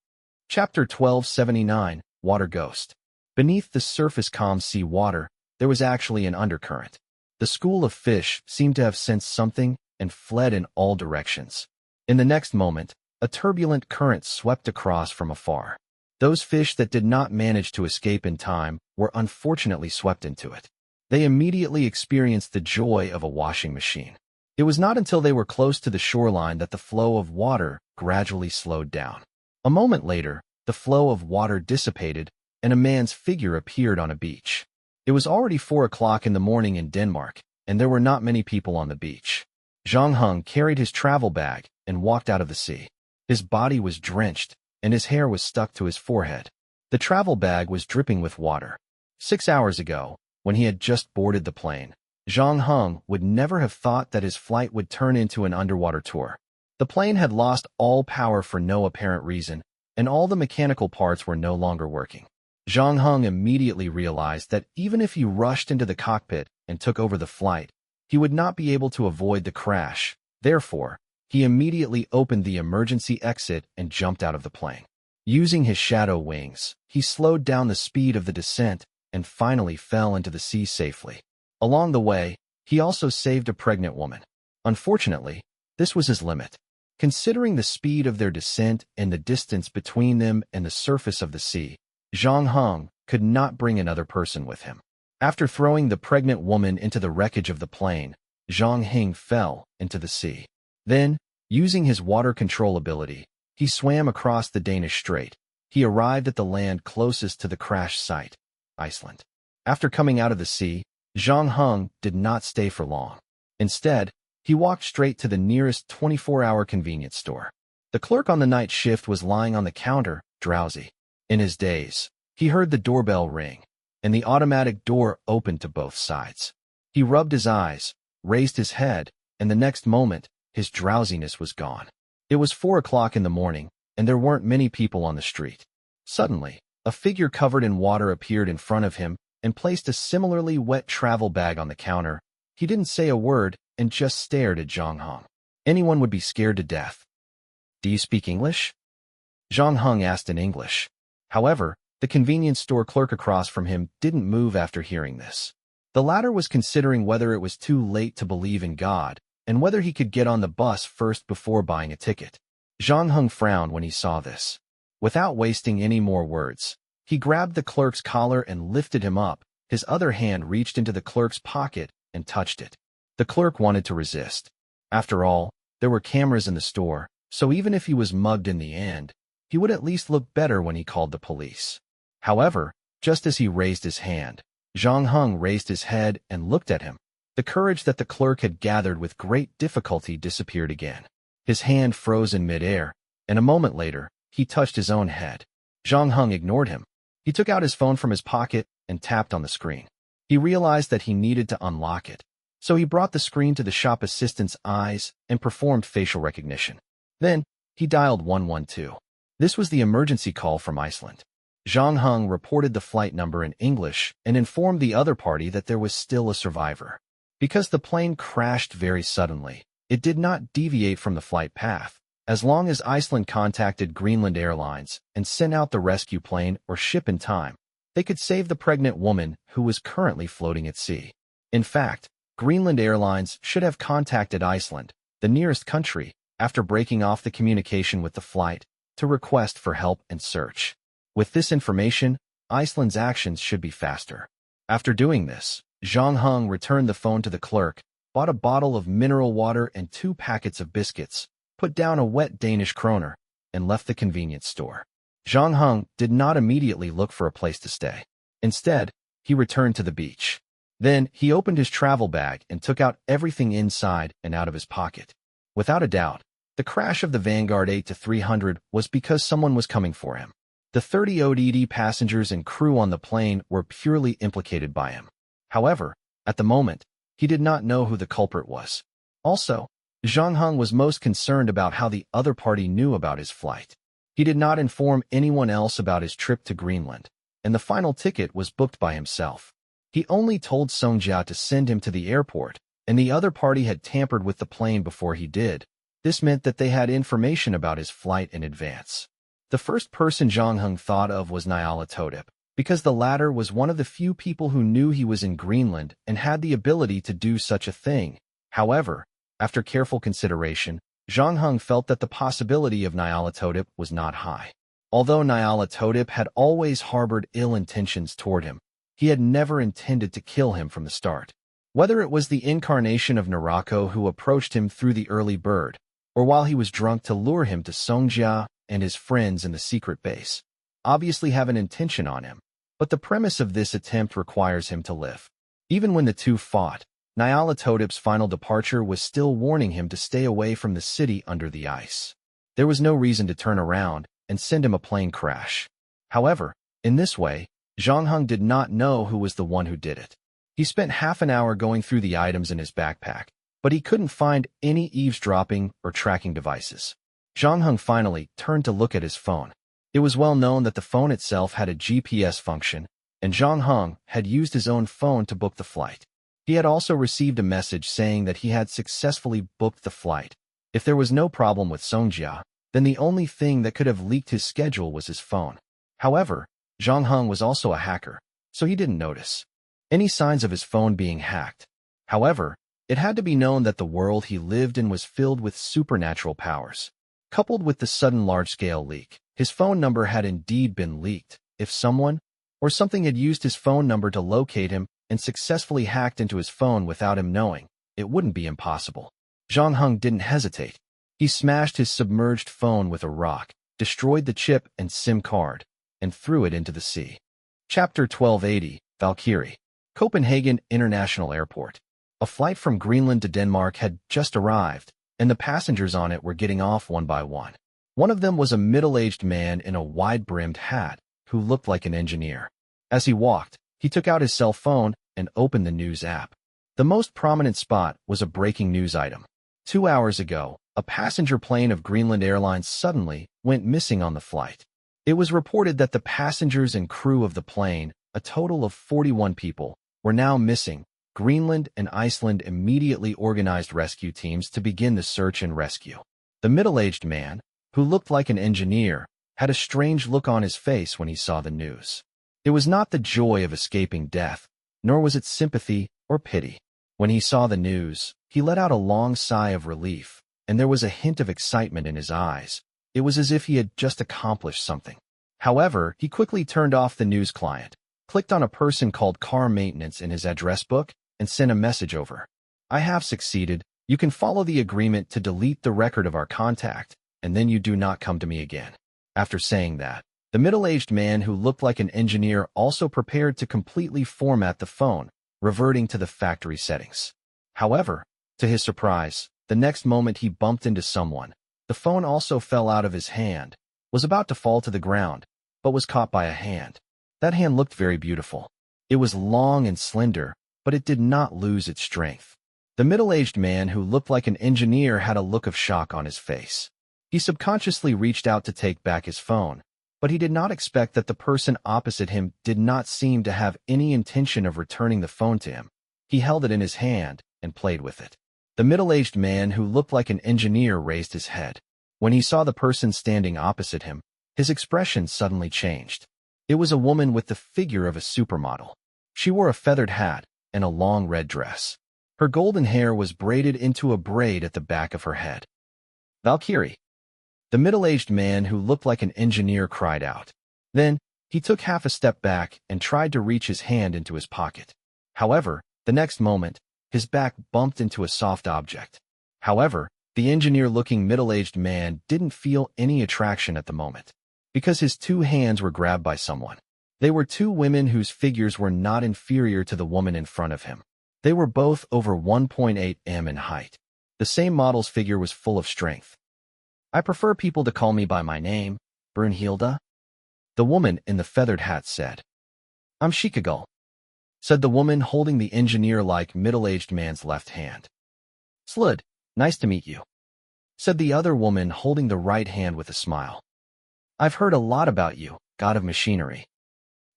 Chapter 1279, Water Ghost. Beneath the surface calm sea water, there was actually an undercurrent. The school of fish seemed to have sensed something and fled in all directions. In the next moment, a turbulent current swept across from afar. Those fish that did not manage to escape in time were unfortunately swept into it. They immediately experienced the joy of a washing machine. It was not until they were close to the shoreline that the flow of water gradually slowed down. A moment later, the flow of water dissipated, and a man's figure appeared on a beach. It was already 4 o'clock in the morning in Denmark, and there were not many people on the beach. Zhang Heng carried his travel bag and walked out of the sea. His body was drenched, and his hair was stuck to his forehead. The travel bag was dripping with water. 6 hours ago, when he had just boarded the plane, Zhang Heng would never have thought that his flight would turn into an underwater tour. The plane had lost all power for no apparent reason, and all the mechanical parts were no longer working. Zhang Heng immediately realized that even if he rushed into the cockpit and took over the flight, he would not be able to avoid the crash. Therefore, he immediately opened the emergency exit and jumped out of the plane. Using his shadow wings, he slowed down the speed of the descent and finally fell into the sea safely. Along the way, he also saved a pregnant woman. Unfortunately, this was his limit. Considering the speed of their descent and the distance between them and the surface of the sea, Zhang Heng could not bring another person with him. After throwing the pregnant woman into the wreckage of the plane, Zhang Heng fell into the sea. Then, using his water control ability, he swam across the Danish Strait. He arrived at the land closest to the crash site, Iceland. After coming out of the sea, Zhang Heng did not stay for long. Instead, he walked straight to the nearest 24-hour convenience store. The clerk on the night shift was lying on the counter, drowsy. In his daze, he heard the doorbell ring, and the automatic door opened to both sides. He rubbed his eyes, raised his head, and the next moment, his drowsiness was gone. It was 4 o'clock in the morning, and there weren't many people on the street. Suddenly, a figure covered in water appeared in front of him and placed a similarly wet travel bag on the counter. He didn't say a word and just stared at Zhang Heng. Anyone would be scared to death. "Do you speak English?" Zhang Heng asked in English. However, the convenience store clerk across from him didn't move after hearing this. The latter was considering whether it was too late to believe in God and whether he could get on the bus first before buying a ticket. Zhang Heng frowned when he saw this. Without wasting any more words, he grabbed the clerk's collar and lifted him up. His other hand reached into the clerk's pocket and touched it. The clerk wanted to resist. After all, there were cameras in the store, so even if he was mugged in the end, he would at least look better when he called the police. However, just as he raised his hand, Zhang Heng raised his head and looked at him. The courage that the clerk had gathered with great difficulty disappeared again. His hand froze in midair, and a moment later, he touched his own head. Zhang Heng ignored him. He took out his phone from his pocket and tapped on the screen. He realized that he needed to unlock it, so he brought the screen to the shop assistant's eyes and performed facial recognition. Then, he dialed 112. This was the emergency call from Iceland. Zhang Heng reported the flight number in English and informed the other party that there was still a survivor. Because the plane crashed very suddenly, it did not deviate from the flight path. As long as Iceland contacted Greenland Airlines and sent out the rescue plane or ship in time, they could save the pregnant woman who was currently floating at sea. In fact, Greenland Airlines should have contacted Iceland, the nearest country, after breaking off the communication with the flight, to request for help and search. With this information, Iceland's actions should be faster. After doing this, Zhang Heng returned the phone to the clerk, bought a bottle of mineral water and 2 packets of biscuits, put down a wet Danish kroner, and left the convenience store. Zhang Heng did not immediately look for a place to stay. Instead, he returned to the beach. Then, he opened his travel bag and took out everything inside and out of his pocket. Without a doubt, the crash of the Vanguard 8-300 was because someone was coming for him. The 30 ODD passengers and crew on the plane were purely implicated by him. However, at the moment, he did not know who the culprit was. Also, Zhang Heng was most concerned about how the other party knew about his flight. He did not inform anyone else about his trip to Greenland, and the final ticket was booked by himself. He only told Songjia to send him to the airport, and the other party had tampered with the plane before he did. This meant that they had information about his flight in advance. The first person Zhang Heng thought of was Nyarlathotep, because the latter was one of the few people who knew he was in Greenland and had the ability to do such a thing. However, after careful consideration, Zhang Heng felt that the possibility of Nyarlathotep was not high. Although Nyarlathotep had always harbored ill intentions toward him, he had never intended to kill him from the start. Whether it was the incarnation of Narako who approached him through the early bird, or while he was drunk to lure him to Songjia and his friends in the secret base, obviously have an intention on him, but the premise of this attempt requires him to live. Even when the two fought, Nyarlathotep's final departure was still warning him to stay away from the city under the ice. There was no reason to turn around and send him a plane crash. However, in this way, Zhang Heng did not know who was the one who did it. He spent half an hour going through the items in his backpack, but he couldn't find any eavesdropping or tracking devices. Zhang Heng finally turned to look at his phone. It was well known that the phone itself had a GPS function, and Zhang Heng had used his own phone to book the flight. He had also received a message saying that he had successfully booked the flight. If there was no problem with Songjia, then the only thing that could have leaked his schedule was his phone. However, Zhang Heng was also a hacker, so he didn't notice any signs of his phone being hacked. However, it had to be known that the world he lived in was filled with supernatural powers. Coupled with the sudden large-scale leak, his phone number had indeed been leaked. If someone or something had used his phone number to locate him and successfully hacked into his phone without him knowing, it wouldn't be impossible. Zhang Heng didn't hesitate. He smashed his submerged phone with a rock, destroyed the chip and SIM card, and threw it into the sea. Chapter 1280, Valkyrie. Copenhagen International Airport. A flight from Greenland to Denmark had just arrived, and the passengers on it were getting off one by one. One of them was a middle-aged man in a wide-brimmed hat, who looked like an engineer. As he walked, he took out his cell phone and opened the news app. The most prominent spot was a breaking news item. 2 hours ago, a passenger plane of Greenland Airlines suddenly went missing on the flight. It was reported that the passengers and crew of the plane, a total of 41 people, were now missing. Greenland and Iceland immediately organized rescue teams to begin the search and rescue. The middle-aged man, who looked like an engineer, had a strange look on his face when he saw the news. It was not the joy of escaping death, nor was it sympathy or pity. When he saw the news, he let out a long sigh of relief, and there was a hint of excitement in his eyes. It was as if he had just accomplished something. However, he quickly turned off the news client, clicked on a person called car maintenance in his address book, and sent a message over. "I have succeeded. You can follow the agreement to delete the record of our contact, and then you do not come to me again." After saying that, the middle-aged man who looked like an engineer also prepared to completely format the phone, reverting to the factory settings. However, to his surprise, the next moment he bumped into someone. The phone also fell out of his hand, was about to fall to the ground, but was caught by a hand. That hand looked very beautiful. It was long and slender, but it did not lose its strength. The middle-aged man who looked like an engineer had a look of shock on his face. He subconsciously reached out to take back his phone, but he did not expect that the person opposite him did not seem to have any intention of returning the phone to him. He held it in his hand and played with it. The middle-aged man who looked like an engineer raised his head. When he saw the person standing opposite him, his expression suddenly changed. It was a woman with the figure of a supermodel. She wore a feathered hat and a long red dress. Her golden hair was braided into a braid at the back of her head. "Valkyrie!" The middle-aged man who looked like an engineer cried out. Then, he took half a step back and tried to reach his hand into his pocket. However, the next moment, his back bumped into a soft object. However, the engineer-looking middle-aged man didn't feel any attraction at the moment, because his two hands were grabbed by someone. They were two women whose figures were not inferior to the woman in front of him. They were both over 1.8 m in height. The same model's figure was full of strength. "I prefer people to call me by my name, Brunhilde," the woman in the feathered hat said. "I'm Shikagul," said the woman holding the engineer-like middle-aged man's left hand. "Slud, nice to meet you," said the other woman holding the right hand with a smile. "I've heard a lot about you, god of machinery,"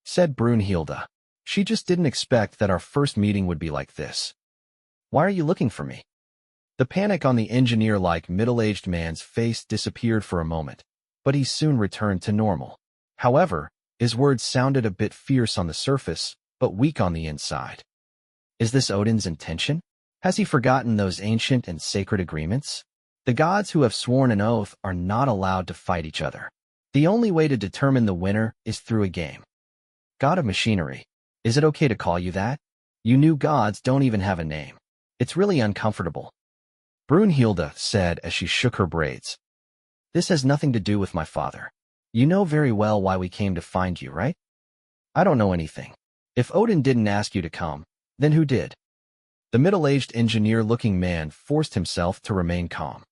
said Brunhilde. She just didn't expect that our first meeting would be like this. "Why are you looking for me?" The panic on the engineer-like middle-aged man's face disappeared for a moment, but he soon returned to normal. However, his words sounded a bit fierce on the surface, but weak on the inside. Is this Odin's intention? Has he forgotten those ancient and sacred agreements? The gods who have sworn an oath are not allowed to fight each other. The only way to determine the winner is through a game. God of machinery, is it okay to call you that? You new gods don't even have a name. It's really uncomfortable, Brunhilde said as she shook her braids. This has nothing to do with my father. You know very well why we came to find you, right? I don't know anything. If Odin didn't ask you to come, then who did? The middle-aged engineer-looking man forced himself to remain calm.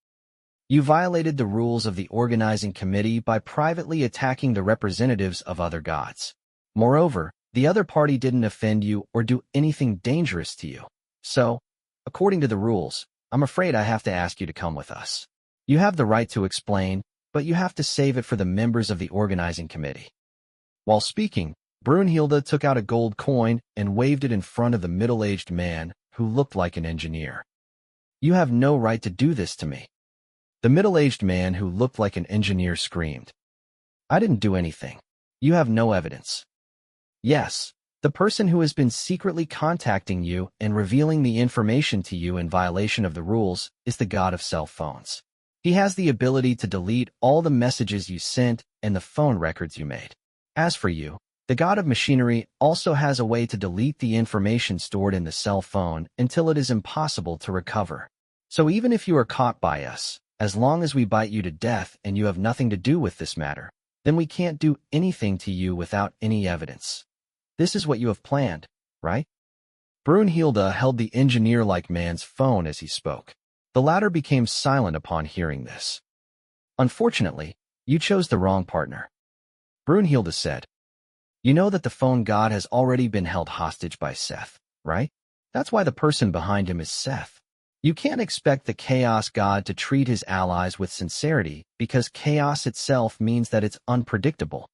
You violated the rules of the organizing committee by privately attacking the representatives of other gods. Moreover, the other party didn't offend you or do anything dangerous to you. So, according to the rules, I'm afraid I have to ask you to come with us. You have the right to explain, but you have to save it for the members of the organizing committee. While speaking, Brunhilde took out a gold coin and waved it in front of the middle-aged man who looked like an engineer. You have no right to do this to me. The middle-aged man who looked like an engineer screamed. I didn't do anything. You have no evidence. Yes, the person who has been secretly contacting you and revealing the information to you in violation of the rules is the god of cell phones. He has the ability to delete all the messages you sent and the phone records you made. As for you, the god of machinery also has a way to delete the information stored in the cell phone until it is impossible to recover. So even if you are caught by us, as long as we bite you to death and you have nothing to do with this matter, then we can't do anything to you without any evidence. This is what you have planned, right? Brunhilde held the engineer-like man's phone as he spoke. The latter became silent upon hearing this. Unfortunately, you chose the wrong partner, Brunhilde said. You know that the phone god has already been held hostage by Seth, right? That's why the person behind him is Seth. You can't expect the chaos god to treat his allies with sincerity because chaos itself means that it's unpredictable.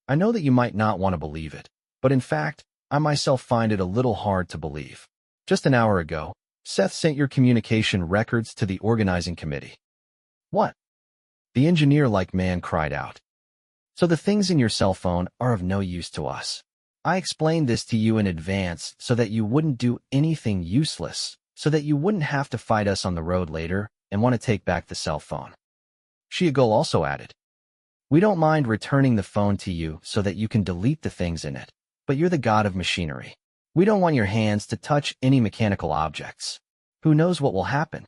I know that you might not want to believe it, but in fact, I myself find it a little hard to believe. Just an hour ago, Seth sent your communication records to the organizing committee. What? The engineer-like man cried out. So the things in your cell phone are of no use to us. I explained this to you in advance so that you wouldn't do anything useless, so that you wouldn't have to fight us on the road later and want to take back the cell phone. Shiagul also added. We don't mind returning the phone to you so that you can delete the things in it, but you're the god of machinery. We don't want your hands to touch any mechanical objects. Who knows what will happen?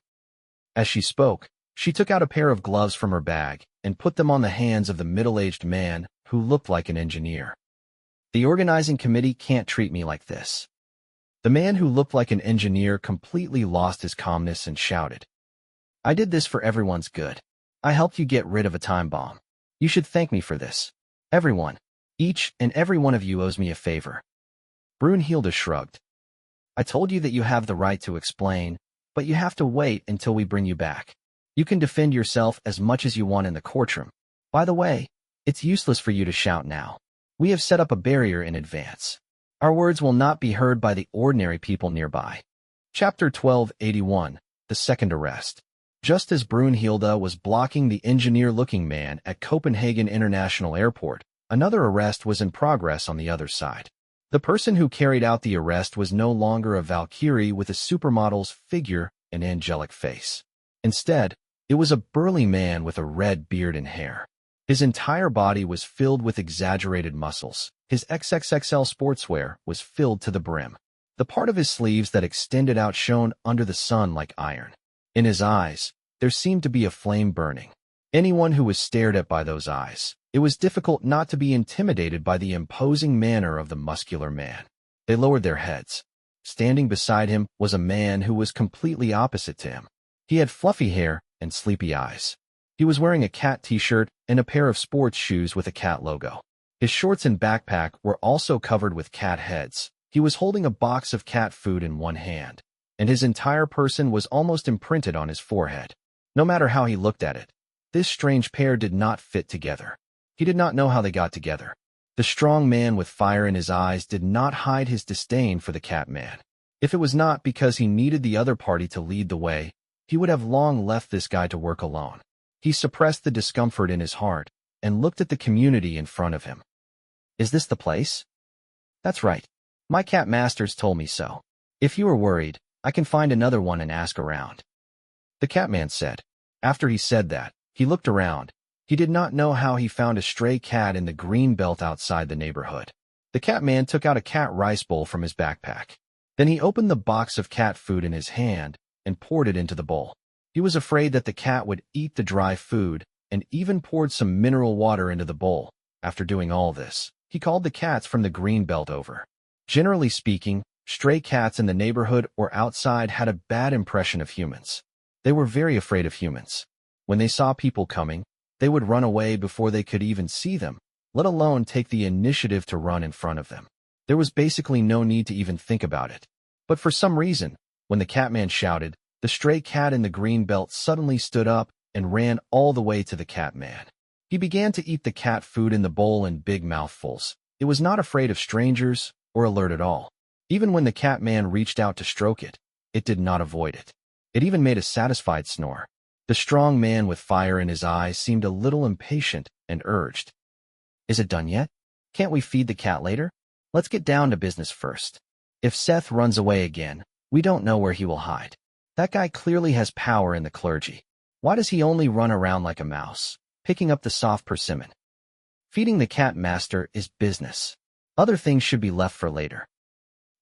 As she spoke, she took out a pair of gloves from her bag and put them on the hands of the middle-aged man who looked like an engineer. The organizing committee can't treat me like this. The man who looked like an engineer completely lost his calmness and shouted. I did this for everyone's good. I helped you get rid of a time bomb. You should thank me for this. Everyone, each and every one of you owes me a favor. Brunhilde shrugged. I told you that you have the right to explain, but you have to wait until we bring you back. You can defend yourself as much as you want in the courtroom. By the way, It's useless for you to shout now. We have set up a barrier in advance. Our words will not be heard by the ordinary people nearby. Chapter 1281, The Second Arrest. Just as Brunhilde was blocking the engineer-looking man at Copenhagen International Airport, another arrest was in progress on the other side. The person who carried out the arrest was no longer a Valkyrie with a supermodel's figure and angelic face. Instead, it was a burly man with a red beard and hair. His entire body was filled with exaggerated muscles. His XXXL sportswear was filled to the brim. The part of his sleeves that extended out shone under the sun like iron. In his eyes, there seemed to be a flame burning. Anyone who was stared at by those eyes, it was difficult not to be intimidated by the imposing manner of the muscular man. They lowered their heads. Standing beside him was a man who was completely opposite to him. He had fluffy hair and sleepy eyes. He was wearing a cat t-shirt and a pair of sports shoes with a cat logo. His shorts and backpack were also covered with cat heads. He was holding a box of cat food in one hand, and his entire person was almost imprinted on his forehead. No matter how he looked at it, this strange pair did not fit together. He did not know how they got together. The strong man with fire in his eyes did not hide his disdain for the cat man. If it was not because he needed the other party to lead the way, he would have long left this guy to work alone. He suppressed the discomfort in his heart and looked at the community in front of him. Is this the place? That's right. My cat masters told me so. If you are worried, I can find another one and ask around. The catman said. After he said that, he looked around. He did not know how he found a stray cat in the green belt outside the neighborhood. The catman took out a cat rice bowl from his backpack. Then he opened the box of cat food in his hand and poured it into the bowl. He was afraid that the cat would eat the dry food and even poured some mineral water into the bowl. After doing all this, he called the cats from the green belt over. Generally speaking, stray cats in the neighborhood or outside had a bad impression of humans. They were very afraid of humans. When they saw people coming, they would run away before they could even see them, let alone take the initiative to run in front of them. There was basically no need to even think about it. But for some reason, when the catman shouted, the stray cat in the green belt suddenly stood up and ran all the way to the catman. He began to eat the cat food in the bowl in big mouthfuls. It was not afraid of strangers or alert at all. Even when the catman reached out to stroke it, it did not avoid it. It even made a satisfied snore. The strong man with fire in his eyes seemed a little impatient and urged. Is it done yet? Can't we feed the cat later? Let's get down to business first. If Seth runs away again, we don't know where he will hide. That guy clearly has power in the clergy. Why does he only run around like a mouse, picking up the soft persimmon? Feeding the cat master is business. Other things should be left for later.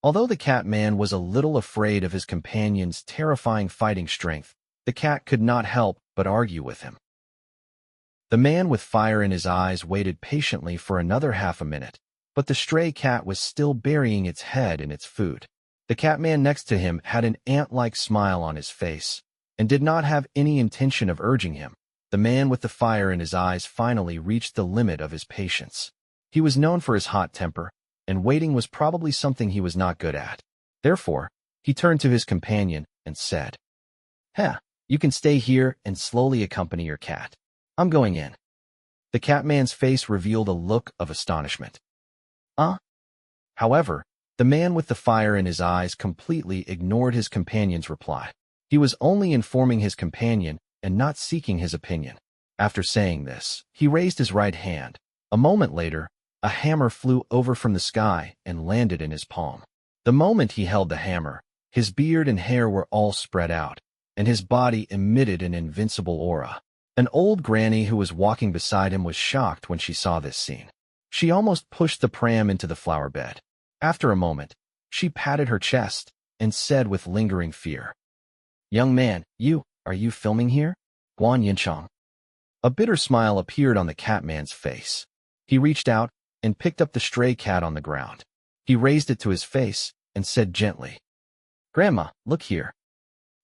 Although the catman was a little afraid of his companion's terrifying fighting strength, the cat could not help but argue with him. The man with fire in his eyes waited patiently for another half a minute, but the stray cat was still burying its head in its food. The catman next to him had an ant-like smile on his face and did not have any intention of urging him. The man with the fire in his eyes finally reached the limit of his patience. He was known for his hot temper, and waiting was probably something he was not good at. Therefore, he turned to his companion and said, You can stay here and slowly accompany your cat. I'm going in. The catman's face revealed a look of astonishment. However, the man with the fire in his eyes completely ignored his companion's reply. He was only informing his companion and not seeking his opinion. After saying this, he raised his right hand. A moment later, a hammer flew over from the sky and landed in his palm. The moment he held the hammer, his beard and hair were all spread out, and his body emitted an invincible aura. An old granny who was walking beside him was shocked when she saw this scene. She almost pushed the pram into the flower bed. After a moment, she patted her chest and said with lingering fear, Young man, are you filming here? Guan Yinchang. A bitter smile appeared on the catman's face. He reached out and picked up the stray cat on the ground. He raised it to his face and said gently, Grandma, look here.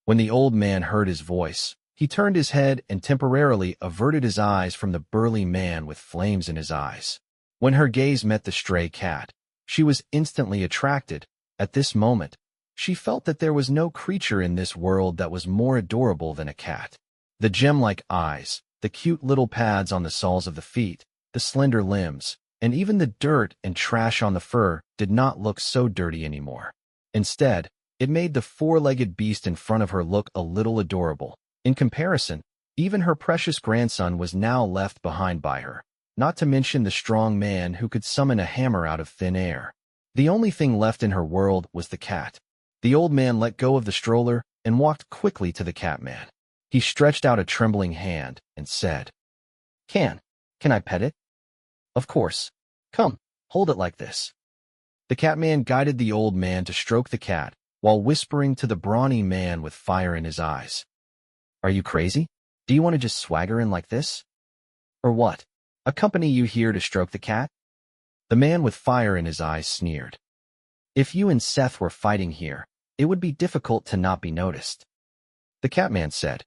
When the old man heard his voice, he turned his head and temporarily averted his eyes from the burly man with flames in his eyes. When her gaze met the stray cat, she was instantly attracted. At this moment, she felt that there was no creature in this world that was more adorable than a cat. The gem-like eyes, the cute little pads on the soles of the feet, the slender limbs, and even the dirt and trash on the fur did not look so dirty anymore. Instead, it made the four-legged beast in front of her look a little adorable. In comparison, even her precious grandson was now left behind by her, not to mention the strong man who could summon a hammer out of thin air. The only thing left in her world was the cat. The old man let go of the stroller and walked quickly to the Catman. He stretched out a trembling hand and said, Can I pet it? Of course. Come, hold it like this. The Catman guided the old man to stroke the cat while whispering to the brawny man with fire in his eyes. Are you crazy? Do you want to just swagger in like this? Or what? Accompany you here to stroke the cat? The man with fire in his eyes sneered. If you and Seth were fighting here, it would be difficult to not be noticed. The Catman said,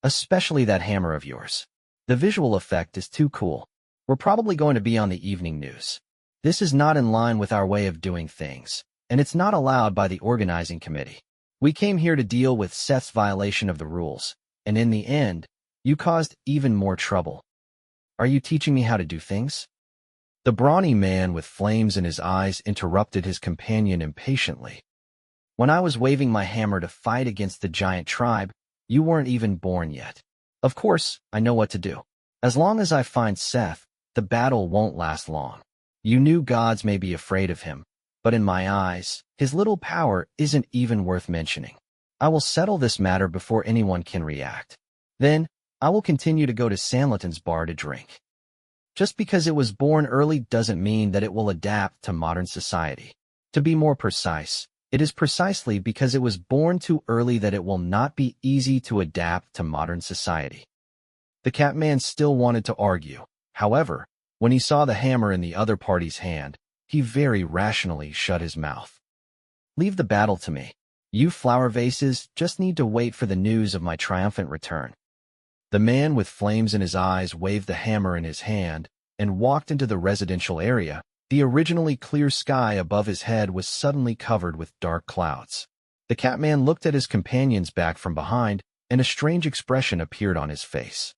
Especially that hammer of yours. The visual effect is too cool. We're probably going to be on the evening news. This is not in line with our way of doing things, and it's not allowed by the organizing committee. We came here to deal with Seth's violation of the rules, and in the end, you caused even more trouble. Are you teaching me how to do things? The brawny man with flames in his eyes interrupted his companion impatiently. When I was waving my hammer to fight against the giant tribe, you weren't even born yet. Of course, I know what to do. As long as I find Seth, the battle won't last long. You new gods may be afraid of him, but in my eyes, his little power isn't even worth mentioning. I will settle this matter before anyone can react. Then, I will continue to go to Sanlaton's bar to drink. Just because it was born early doesn't mean that it will adapt to modern society. To be more precise, it is precisely because it was born too early that it will not be easy to adapt to modern society. The Catman still wanted to argue. However, when he saw the hammer in the other party's hand, he very rationally shut his mouth. Leave the battle to me. You flower vases just need to wait for the news of my triumphant return. The man with flames in his eyes waved the hammer in his hand and walked into the residential area. The originally clear sky above his head was suddenly covered with dark clouds. The Catman looked at his companion's back from behind, and a strange expression appeared on his face.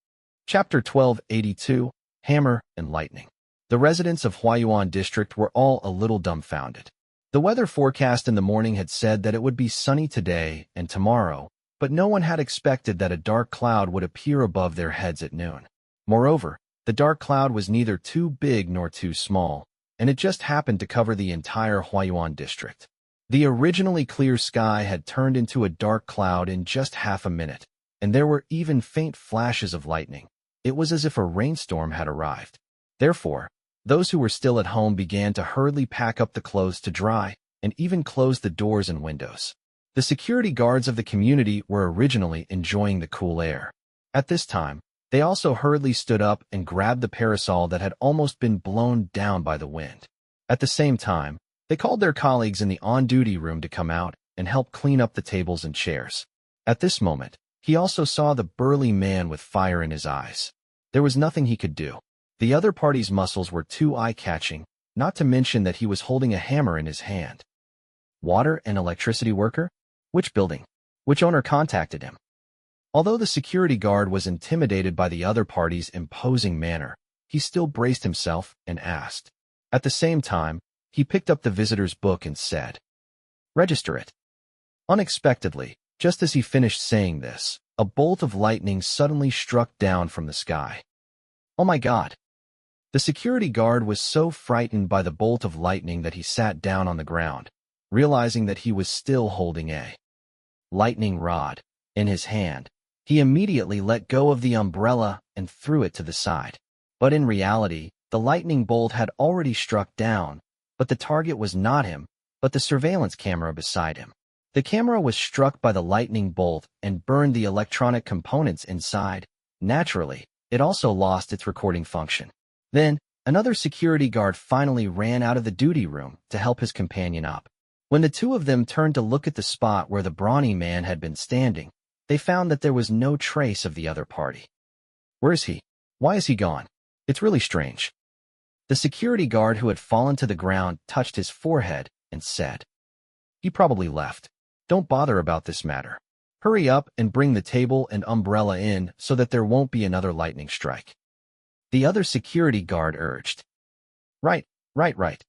Chapter 1282, Hammer and Lightning. The residents of Huayuan District were all a little dumbfounded. The weather forecast in the morning had said that it would be sunny today and tomorrow, but no one had expected that a dark cloud would appear above their heads at noon. Moreover, the dark cloud was neither too big nor too small, and it just happened to cover the entire Huayuan District. The originally clear sky had turned into a dark cloud in just half a minute, and there were even faint flashes of lightning. It was as if a rainstorm had arrived. Therefore, those who were still at home began to hurriedly pack up the clothes to dry, and even close the doors and windows. The security guards of the community were originally enjoying the cool air. At this time, they also hurriedly stood up and grabbed the parasol that had almost been blown down by the wind. At the same time, they called their colleagues in the on-duty room to come out and help clean up the tables and chairs. At this moment, he also saw the burly man with fire in his eyes. There was nothing he could do. The other party's muscles were too eye-catching, not to mention that he was holding a hammer in his hand. Water and electricity worker? Which building? Which owner contacted him? Although the security guard was intimidated by the other party's imposing manner, he still braced himself and asked. At the same time, he picked up the visitor's book and said, Register it. Unexpectedly, just as he finished saying this, a bolt of lightning suddenly struck down from the sky. Oh my God! The security guard was so frightened by the bolt of lightning that he sat down on the ground, realizing that he was still holding a lightning rod in his hand. He immediately let go of the umbrella and threw it to the side. But in reality, the lightning bolt had already struck down, but the target was not him, but the surveillance camera beside him. The camera was struck by the lightning bolt and burned the electronic components inside. Naturally, it also lost its recording function. Then, another security guard finally ran out of the duty room to help his companion up. When the two of them turned to look at the spot where the brawny man had been standing, they found that there was no trace of the other party. Where is he? Why is he gone? It's really strange. The security guard who had fallen to the ground touched his forehead and said, He probably left. Don't bother about this matter. Hurry up and bring the table and umbrella in so that there won't be another lightning strike. The other security guard urged. Right, right.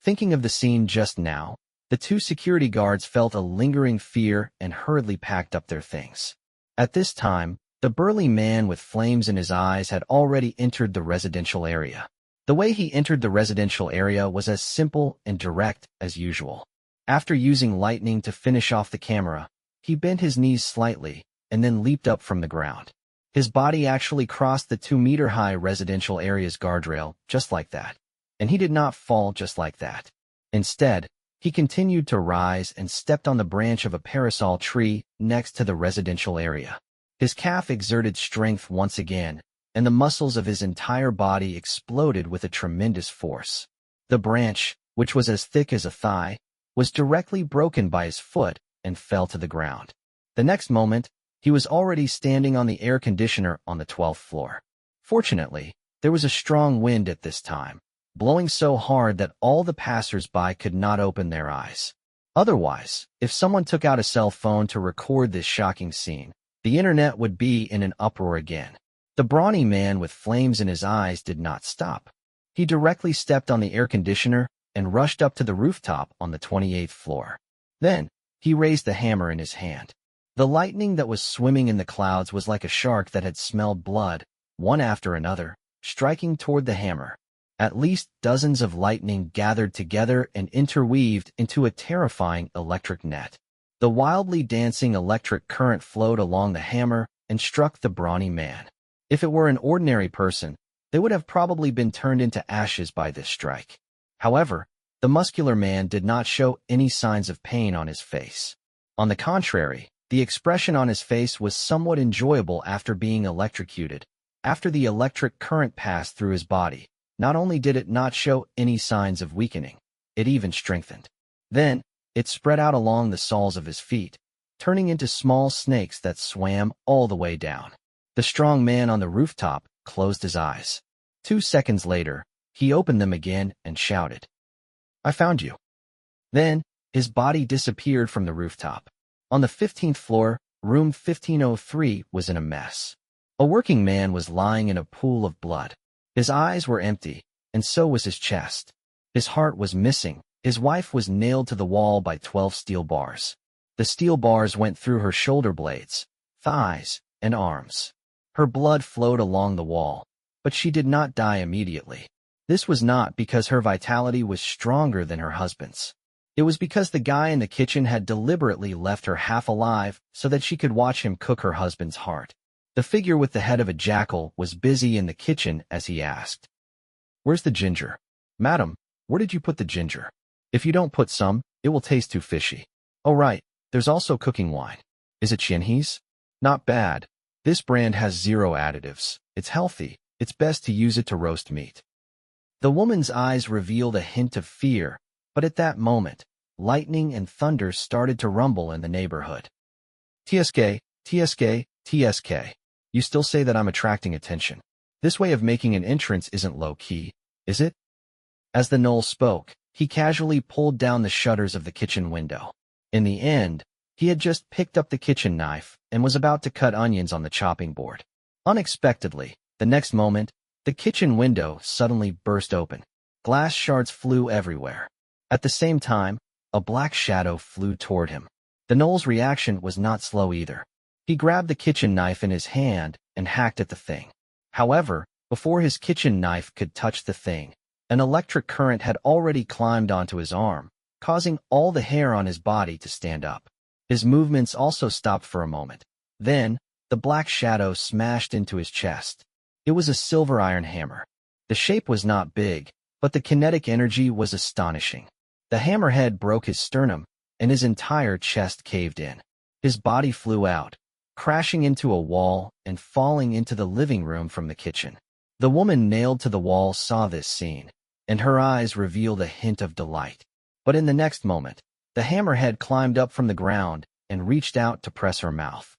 Thinking of the scene just now, the two security guards felt a lingering fear and hurriedly packed up their things. At this time, the burly man with flames in his eyes had already entered the residential area. The way he entered the residential area was as simple and direct as usual. After using lightning to finish off the camera, he bent his knees slightly and then leaped up from the ground. His body actually crossed the 2-meter-high residential area's guardrail just like that. And he did not fall just like that. Instead, he continued to rise and stepped on the branch of a parasol tree next to the residential area. His calf exerted strength once again, and the muscles of his entire body exploded with a tremendous force. The branch, which was as thick as a thigh, was directly broken by his foot and fell to the ground. The next moment, he was already standing on the air conditioner on the 12th floor. Fortunately, there was a strong wind at this time, blowing so hard that all the passers-by could not open their eyes. Otherwise, if someone took out a cell phone to record this shocking scene, the internet would be in an uproar again. The brawny man with flames in his eyes did not stop. He directly stepped on the air conditioner and rushed up to the rooftop on the 28th floor. Then, he raised the hammer in his hand. The lightning that was swimming in the clouds was like a shark that had smelled blood, one after another, striking toward the hammer. At least dozens of lightning gathered together and interweaved into a terrifying electric net. The wildly dancing electric current flowed along the hammer and struck the brawny man. If it were an ordinary person, they would have probably been turned into ashes by this strike. However, the muscular man did not show any signs of pain on his face. On the contrary, the expression on his face was somewhat enjoyable after being electrocuted. After the electric current passed through his body, not only did it not show any signs of weakening, it even strengthened. Then, it spread out along the soles of his feet, turning into small snakes that swam all the way down. The strong man on the rooftop closed his eyes. 2 seconds later, he opened them again and shouted, "I found you." Then, his body disappeared from the rooftop. On the 15th floor, room 1503 was in a mess. A working man was lying in a pool of blood. His eyes were empty, and so was his chest. His heart was missing. His wife was nailed to the wall by 12 steel bars. The steel bars went through her shoulder blades, thighs, and arms. Her blood flowed along the wall, but she did not die immediately. This was not because her vitality was stronger than her husband's. It was because the guy in the kitchen had deliberately left her half alive so that she could watch him cook her husband's heart. The figure with the head of a jackal was busy in the kitchen as he asked, "Where's the ginger? Madam, where did you put the ginger? If you don't put some, it will taste too fishy. Oh right, there's also cooking wine. Is it Xianhe's? Not bad. This brand has 0 additives. It's healthy. It's best to use it to roast meat." The woman's eyes revealed a hint of fear, but at that moment, lightning and thunder started to rumble in the neighborhood. "TSK, TSK, TSK. You still say that I'm attracting attention. This way of making an entrance isn't low-key, is it?" As the gnoll spoke, he casually pulled down the shutters of the kitchen window. In the end, he had just picked up the kitchen knife and was about to cut onions on the chopping board. Unexpectedly, the next moment, the kitchen window suddenly burst open. Glass shards flew everywhere. At the same time, a black shadow flew toward him. The gnoll's reaction was not slow either. He grabbed the kitchen knife in his hand and hacked at the thing. However, before his kitchen knife could touch the thing, an electric current had already climbed onto his arm, causing all the hair on his body to stand up. His movements also stopped for a moment. Then, the black shadow smashed into his chest. It was a silver iron hammer. The shape was not big, but the kinetic energy was astonishing. The hammerhead broke his sternum, and his entire chest caved in. His body flew out, crashing into a wall and falling into the living room from the kitchen. The woman nailed to the wall saw this scene, and her eyes revealed a hint of delight. But in the next moment, the hammerhead climbed up from the ground and reached out to press her mouth.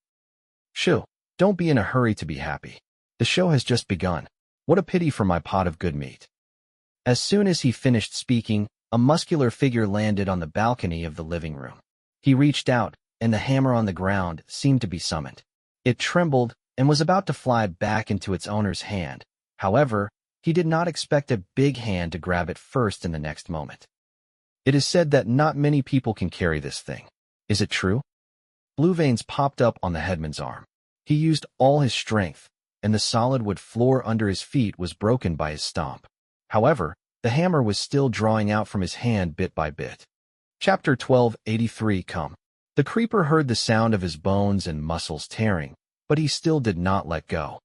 "Shoo, don't be in a hurry to be happy. The show has just begun. What a pity for my pot of good meat." As soon as he finished speaking, a muscular figure landed on the balcony of the living room. He reached out, and the hammer on the ground seemed to be summoned. It trembled and was about to fly back into its owner's hand, However, he did not expect a big hand to grab it first in the next moment. It is said that not many people can carry this thing. Is it true? Blue veins popped up on the headman's arm. He used all his strength, and the solid wood floor under his feet was broken by his stomp. However, the hammer was still drawing out from his hand bit by bit. Chapter 1283 Come. The creeper heard the sound of his bones and muscles tearing, but he still did not let go.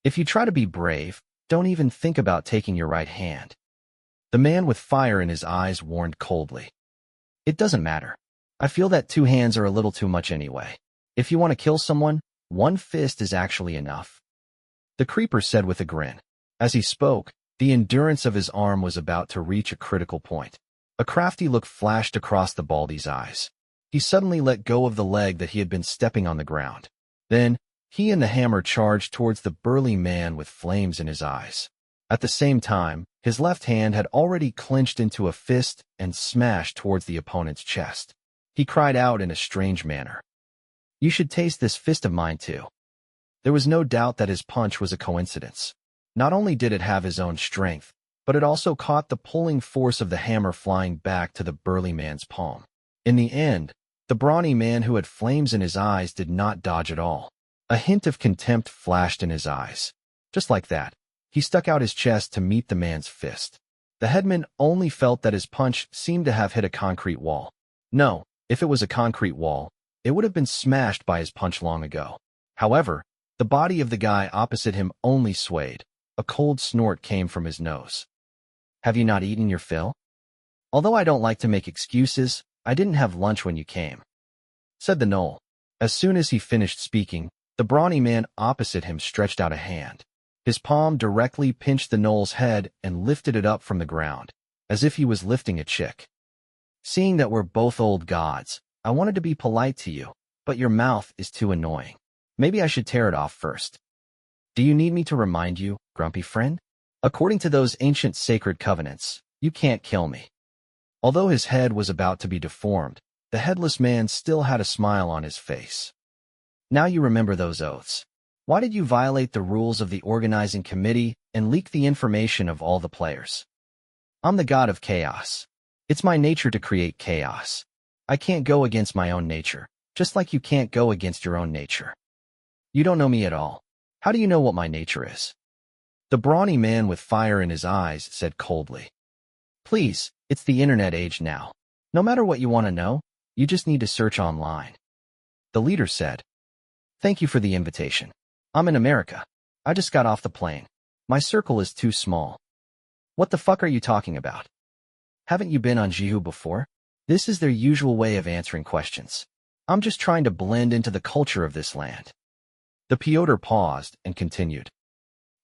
If you try to be brave, don't even think about taking your right hand. The man with fire in his eyes warned coldly. It doesn't matter. I feel that 2 hands are a little too much anyway. If you want to kill someone, 1 fist is actually enough. The creeper said with a grin. As he spoke, the endurance of his arm was about to reach a critical point. A crafty look flashed across the baldy's eyes. He suddenly let go of the leg that he had been stepping on the ground. Then, he and the hammer charged towards the burly man with flames in his eyes. At the same time, his left hand had already clenched into a fist and smashed towards the opponent's chest. He cried out in a strange manner. You should taste this fist of mine too. There was no doubt that his punch was a coincidence. Not only did it have his own strength, but it also caught the pulling force of the hammer flying back to the burly man's palm. In the end, the brawny man who had flames in his eyes did not dodge at all. A hint of contempt flashed in his eyes. Just like that, he stuck out his chest to meet the man's fist. The headman only felt that his punch seemed to have hit a concrete wall. No, if it was a concrete wall, it would have been smashed by his punch long ago. However, the body of the guy opposite him only swayed. A cold snort came from his nose. Have you not eaten your fill? Although I don't like to make excuses, I didn't have lunch when you came, said the gnoll. As soon as he finished speaking, the brawny man opposite him stretched out a hand. His palm directly pinched the gnoll's head and lifted it up from the ground, as if he was lifting a chick. Seeing that we're both old gods, I wanted to be polite to you, but your mouth is too annoying. Maybe I should tear it off first. Do you need me to remind you, grumpy friend? According to those ancient sacred covenants, you can't kill me. Although his head was about to be deformed, the headless man still had a smile on his face. Now you remember those oaths. Why did you violate the rules of the organizing committee and leak the information of all the players? I'm the god of chaos. It's my nature to create chaos. I can't go against my own nature, just like you can't go against your own nature. You don't know me at all. How do you know what my nature is? The brawny man with fire in his eyes said coldly. Please, it's the internet age now. No matter what you want to know, you just need to search online. The leader said. Thank you for the invitation. I'm in America. I just got off the plane. My circle is too small. What the fuck are you talking about? Haven't you been on Jihu before? This is their usual way of answering questions. I'm just trying to blend into the culture of this land. The Piotr paused and continued.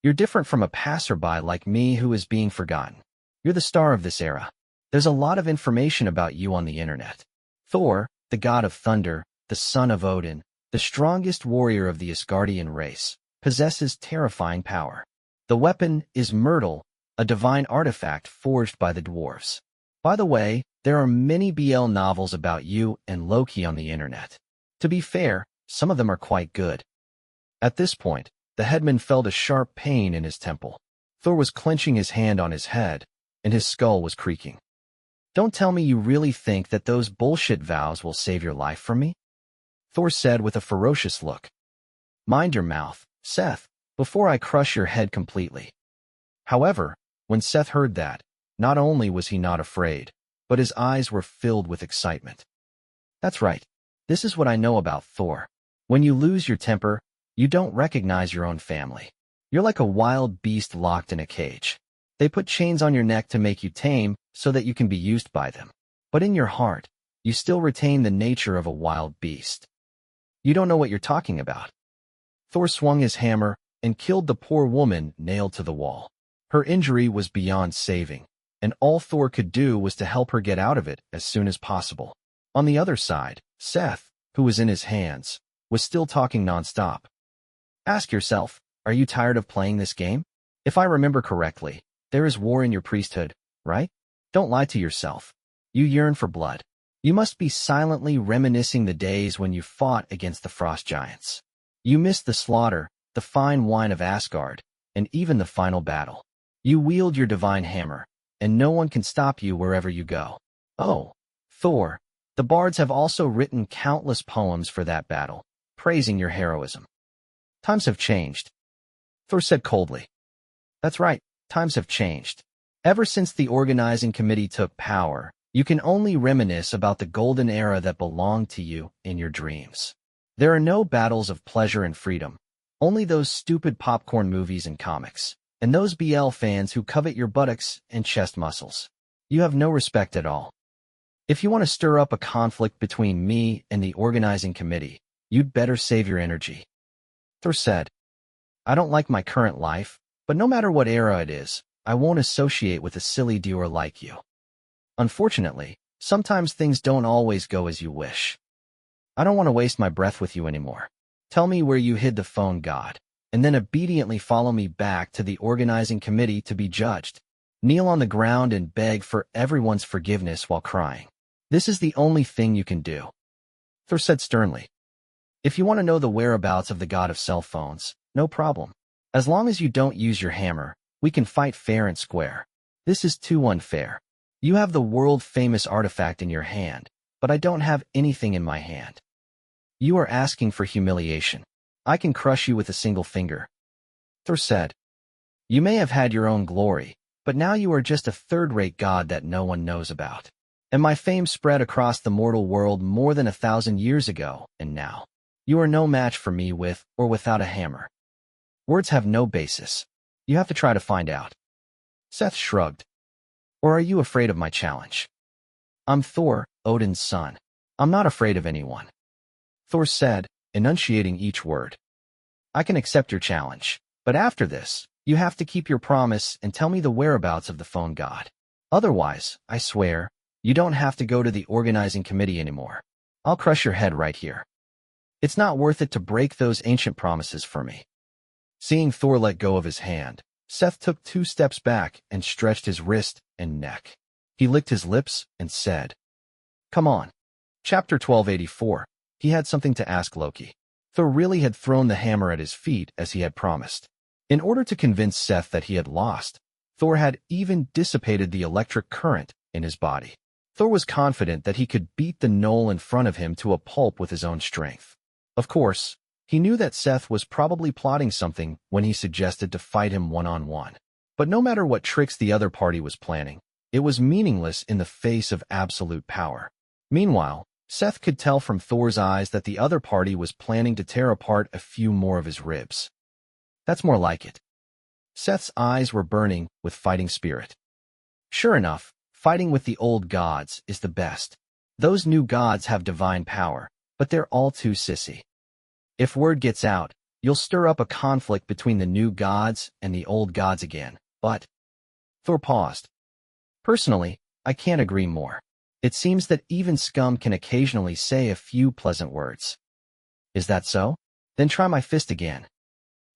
You're different from a passerby like me who is being forgotten. You're the star of this era. There's a lot of information about you on the internet. Thor, the god of thunder, the son of Odin, the strongest warrior of the Asgardian race, possesses terrifying power. The weapon is Myrtle, a divine artifact forged by the dwarves. By the way, there are many BL novels about you and Loki on the internet. To be fair, some of them are quite good. At this point, the headman felt a sharp pain in his temple. Thor was clenching his hand on his head, and his skull was creaking. Don't tell me you really think that those bullshit vows will save your life from me? Thor said with a ferocious look. Mind your mouth, Seth, before I crush your head completely. However, when Seth heard that, not only was he not afraid, but his eyes were filled with excitement. That's right. This is what I know about Thor. When you lose your temper, you don't recognize your own family. You're like a wild beast locked in a cage. They put chains on your neck to make you tame so that you can be used by them. But in your heart, you still retain the nature of a wild beast. You don't know what you're talking about. Thor swung his hammer and killed the poor woman nailed to the wall. Her injury was beyond saving, and all Thor could do was to help her get out of it as soon as possible. On the other side, Seth, who was in his hands, was still talking nonstop. Ask yourself, are you tired of playing this game? If I remember correctly, there is war in your priesthood, right? Don't lie to yourself. You yearn for blood. You must be silently reminiscing the days when you fought against the frost giants. You miss the slaughter, the fine wine of Asgard, and even the final battle. You wield your divine hammer, and no one can stop you wherever you go. Oh, Thor, the bards have also written countless poems for that battle, praising your heroism. Times have changed, Thor said coldly. That's right, times have changed. Ever since the organizing committee took power, you can only reminisce about the golden era that belonged to you in your dreams. There are no battles of pleasure and freedom, only those stupid popcorn movies and comics, and those BL fans who covet your buttocks and chest muscles. You have no respect at all. If you want to stir up a conflict between me and the organizing committee, you'd better save your energy. Thor said, I don't like my current life, but no matter what era it is, I won't associate with a silly doer like you. Unfortunately, sometimes things don't always go as you wish. I don't want to waste my breath with you anymore. Tell me where you hid the phone god, and then obediently follow me back to the organizing committee to be judged. Kneel on the ground and beg for everyone's forgiveness while crying. This is the only thing you can do. Thor said sternly. If you want to know the whereabouts of the god of cell phones, no problem. As long as you don't use your hammer, we can fight fair and square. This is too unfair. You have the world-famous artifact in your hand, but I don't have anything in my hand. You are asking for humiliation. I can crush you with a single finger. Thor said, You may have had your own glory, but now you are just a third-rate god that no one knows about. And my fame spread across the mortal world more than 1,000 years ago, and now. You are no match for me with or without a hammer. Words have no basis. You have to try to find out. Seth shrugged. Or are you afraid of my challenge? I'm Thor, Odin's son. I'm not afraid of anyone. Thor said, enunciating each word. I can accept your challenge, but after this, you have to keep your promise and tell me the whereabouts of the phone god. Otherwise, I swear, you don't have to go to the organizing committee anymore. I'll crush your head right here. It's not worth it to break those ancient promises for me. Seeing Thor let go of his hand, Seth took 2 steps back and stretched his wrist and neck. He licked his lips and said, Come on. Chapter 1284. He had something to ask Loki. Thor really had thrown the hammer at his feet as he had promised. In order to convince Seth that he had lost, Thor had even dissipated the electric current in his body. Thor was confident that he could beat the gnoll in front of him to a pulp with his own strength. Of course, he knew that Seth was probably plotting something when he suggested to fight him one-on-one. But no matter what tricks the other party was planning, it was meaningless in the face of absolute power. Meanwhile, Seth could tell from Thor's eyes that the other party was planning to tear apart a few more of his ribs. That's more like it. Seth's eyes were burning with fighting spirit. Sure enough, fighting with the old gods is the best. Those new gods have divine power, but they're all too sissy. If word gets out, you'll stir up a conflict between the new gods and the old gods again, but... Thor paused. Personally, I can't agree more. It seems that even scum can occasionally say a few pleasant words. Is that so? Then try my fist again.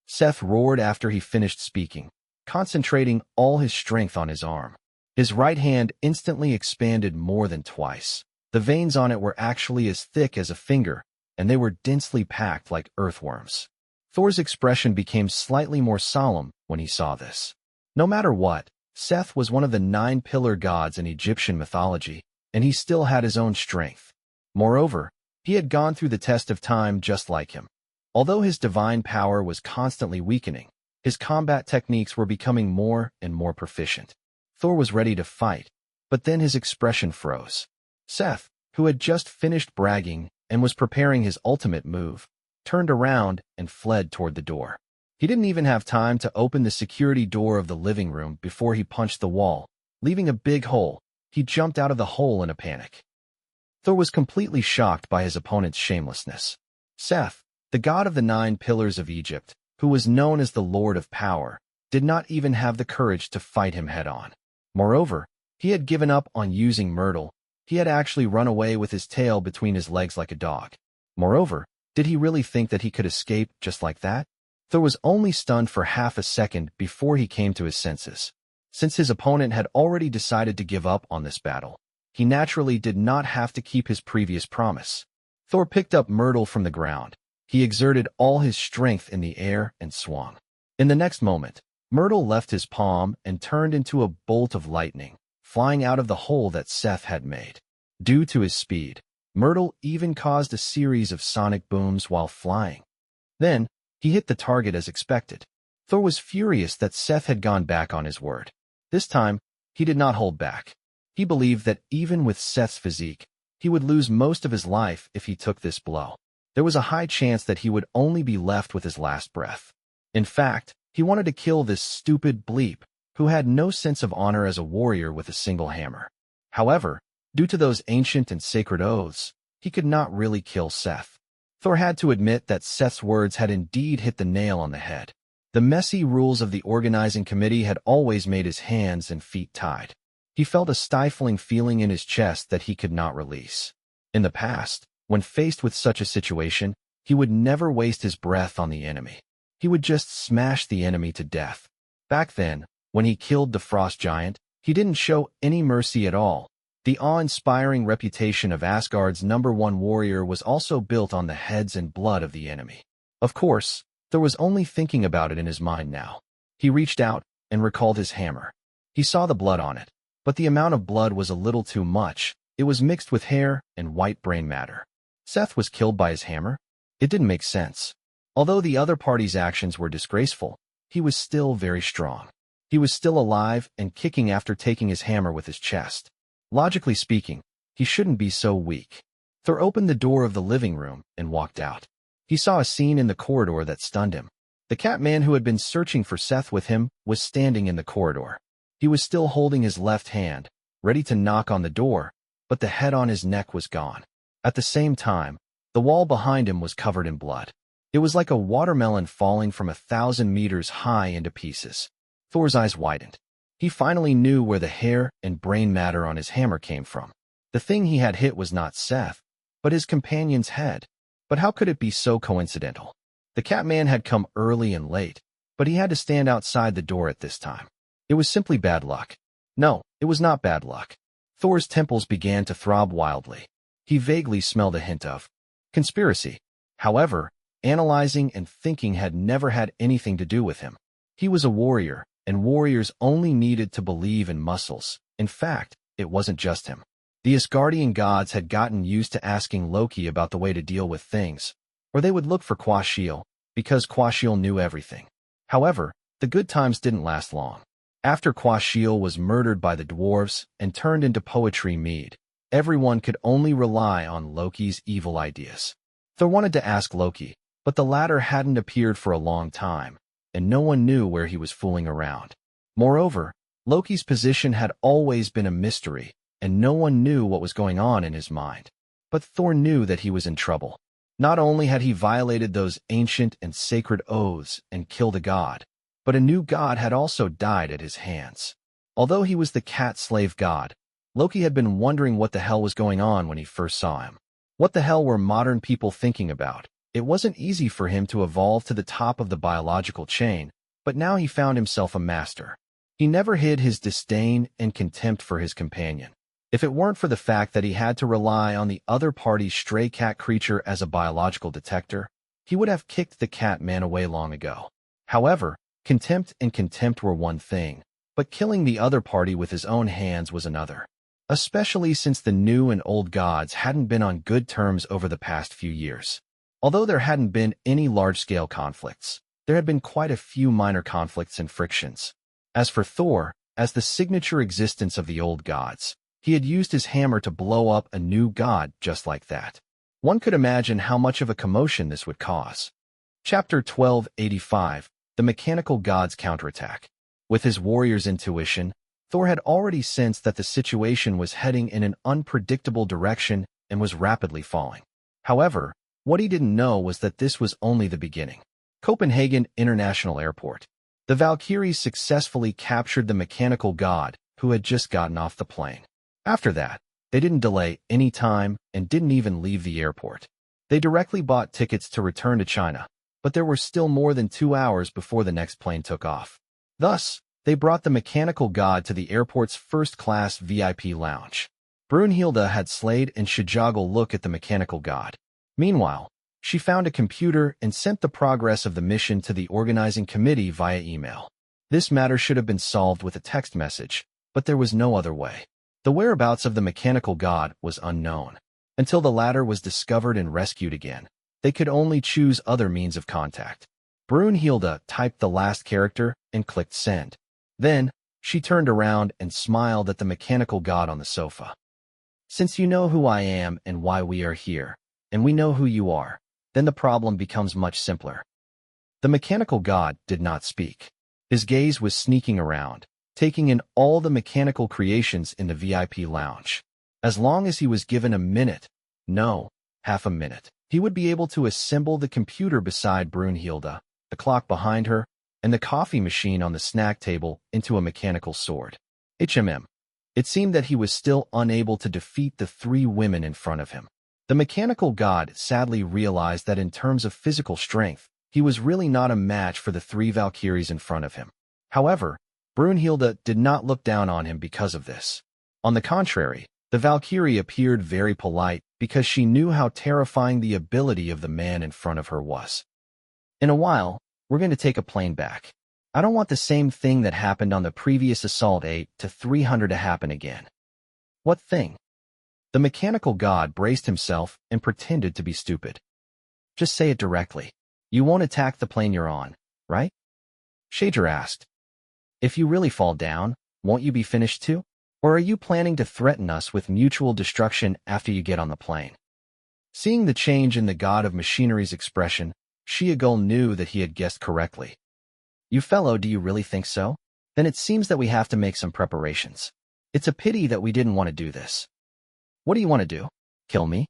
Seth roared after he finished speaking, concentrating all his strength on his arm. His right hand instantly expanded more than twice. The veins on it were actually as thick as a finger, and they were densely packed like earthworms. Thor's expression became slightly more solemn when he saw this. No matter what, Seth was one of the 9 pillar gods in Egyptian mythology, and he still had his own strength. Moreover, he had gone through the test of time just like him. Although his divine power was constantly weakening, his combat techniques were becoming more and more proficient. Thor was ready to fight, but then his expression froze. Seth, who had just finished bragging and was preparing his ultimate move, turned around and fled toward the door. He didn't even have time to open the security door of the living room before he punched the wall, leaving a big hole. He jumped out of the hole in a panic. Thor was completely shocked by his opponent's shamelessness. Seth, the god of the 9 pillars of Egypt, who was known as the Lord of Power, did not even have the courage to fight him head-on. Moreover, he had given up on using Myrtle. He had actually run away with his tail between his legs like a dog. Moreover, did he really think that he could escape just like that? Thor was only stunned for half a second before he came to his senses. Since his opponent had already decided to give up on this battle, he naturally did not have to keep his previous promise. Thor picked up Myrtle from the ground. He exerted all his strength in the air and swung. In the next moment, Myrtle left his palm and turned into a bolt of lightning, flying out of the hole that Seth had made. Due to his speed, Myrtle even caused a series of sonic booms while flying. Then, he hit the target as expected. Thor was furious that Seth had gone back on his word. This time, he did not hold back. He believed that even with Seth's physique, he would lose most of his life if he took this blow. There was a high chance that he would only be left with his last breath. In fact, he wanted to kill this stupid bleep, who had no sense of honor as a warrior with a single hammer. However, due to those ancient and sacred oaths, he could not really kill Seth. Thor had to admit that Seth's words had indeed hit the nail on the head. The messy rules of the organizing committee had always made his hands and feet tied. He felt a stifling feeling in his chest that he could not release. In the past, when faced with such a situation, he would never waste his breath on the enemy. He would just smash the enemy to death. Back then, when he killed the frost giant, he didn't show any mercy at all. The awe-inspiring reputation of Asgard's #1 warrior was also built on the heads and blood of the enemy. Of course, Thor was only thinking about it in his mind now. He reached out and recalled his hammer. He saw the blood on it, but the amount of blood was a little too much. It was mixed with hair and white brain matter. Seth was killed by his hammer? It didn't make sense. Although the other party's actions were disgraceful, he was still very strong. He was still alive and kicking after taking his hammer with his chest. Logically speaking, he shouldn't be so weak. Thor opened the door of the living room and walked out. He saw a scene in the corridor that stunned him. The Catman who had been searching for Seth with him was standing in the corridor. He was still holding his left hand, ready to knock on the door, but the head on his neck was gone. At the same time, the wall behind him was covered in blood. It was like a watermelon falling from 1,000 meters high into pieces. Thor's eyes widened. He finally knew where the hair and brain matter on his hammer came from. The thing he had hit was not Seth, but his companion's head. But how could it be so coincidental? The Catman had come early and late, but he had to stand outside the door at this time. It was simply bad luck. No, it was not bad luck. Thor's temples began to throb wildly. He vaguely smelled a hint of conspiracy. However, analyzing and thinking had never had anything to do with him. He was a warrior, and warriors only needed to believe in muscles. In fact, it wasn't just him. The Asgardian gods had gotten used to asking Loki about the way to deal with things, or they would look for Kwashiel, because Kwashiel knew everything. However, the good times didn't last long. After Kwashiel was murdered by the dwarves and turned into poetry mead, everyone could only rely on Loki's evil ideas. Thor wanted to ask Loki, but the latter hadn't appeared for a long time, and no one knew where he was fooling around. Moreover, Loki's position had always been a mystery, and no one knew what was going on in his mind. But Thor knew that he was in trouble. Not only had he violated those ancient and sacred oaths and killed a god, but a new god had also died at his hands. Although he was the cat-slave god, Loki had been wondering what the hell was going on when he first saw him. What the hell were modern people thinking about? It wasn't easy for him to evolve to the top of the biological chain, but now he found himself a master. He never hid his disdain and contempt for his companion. If it weren't for the fact that he had to rely on the other party's stray cat creature as a biological detector, he would have kicked the Catman away long ago. However, contempt and contempt were one thing, but killing the other party with his own hands was another. Especially since the new and old gods hadn't been on good terms over the past few years. Although there hadn't been any large-scale conflicts, there had been quite a few minor conflicts and frictions. As for Thor, as the signature existence of the old gods, he had used his hammer to blow up a new god just like that. One could imagine how much of a commotion this would cause. Chapter 1285, The Mechanical Gods Counterattack. With his warrior's intuition, Thor had already sensed that the situation was heading in an unpredictable direction and was rapidly falling. However, what he didn't know was that this was only the beginning. Copenhagen International Airport. The Valkyries successfully captured the mechanical god, who had just gotten off the plane. After that, they didn't delay any time and didn't even leave the airport. They directly bought tickets to return to China, but there were still more than 2 hours before the next plane took off. Thus, they brought the mechanical god to the airport's first-class VIP lounge. Brunhilde had Slade and Shijagul look at the mechanical god. Meanwhile, she found a computer and sent the progress of the mission to the organizing committee via email. This matter should have been solved with a text message, but there was no other way. The whereabouts of the mechanical god was unknown. Until the latter was discovered and rescued again, they could only choose other means of contact. Brunhilde typed the last character and clicked send. Then, she turned around and smiled at the mechanical god on the sofa. Since you know who I am and why we are here, and we know who you are, then the problem becomes much simpler. The mechanical god did not speak. His gaze was sneaking around, taking in all the mechanical creations in the VIP lounge. As long as he was given a minute, no, half a minute, he would be able to assemble the computer beside Brunhilde, the clock behind her, and the coffee machine on the snack table into a mechanical sword. It seemed that he was still unable to defeat the three women in front of him. The mechanical god sadly realized that in terms of physical strength, he was really not a match for the three Valkyries in front of him. However, Brunhilde did not look down on him because of this. On the contrary, the Valkyrie appeared very polite because she knew how terrifying the ability of the man in front of her was. In a while, we're going to take a plane back. I don't want the same thing that happened on the previous Assault 8 to 300 to happen again. What thing? The mechanical god braced himself and pretended to be stupid. Just say it directly. You won't attack the plane you're on, right? Shager asked. If you really fall down, won't you be finished too? Or are you planning to threaten us with mutual destruction after you get on the plane? Seeing the change in the god of machinery's expression, Shiagul knew that he had guessed correctly. You fellow, do you really think so? Then it seems that we have to make some preparations. It's a pity that we didn't want to do this. What do you want to do? Kill me?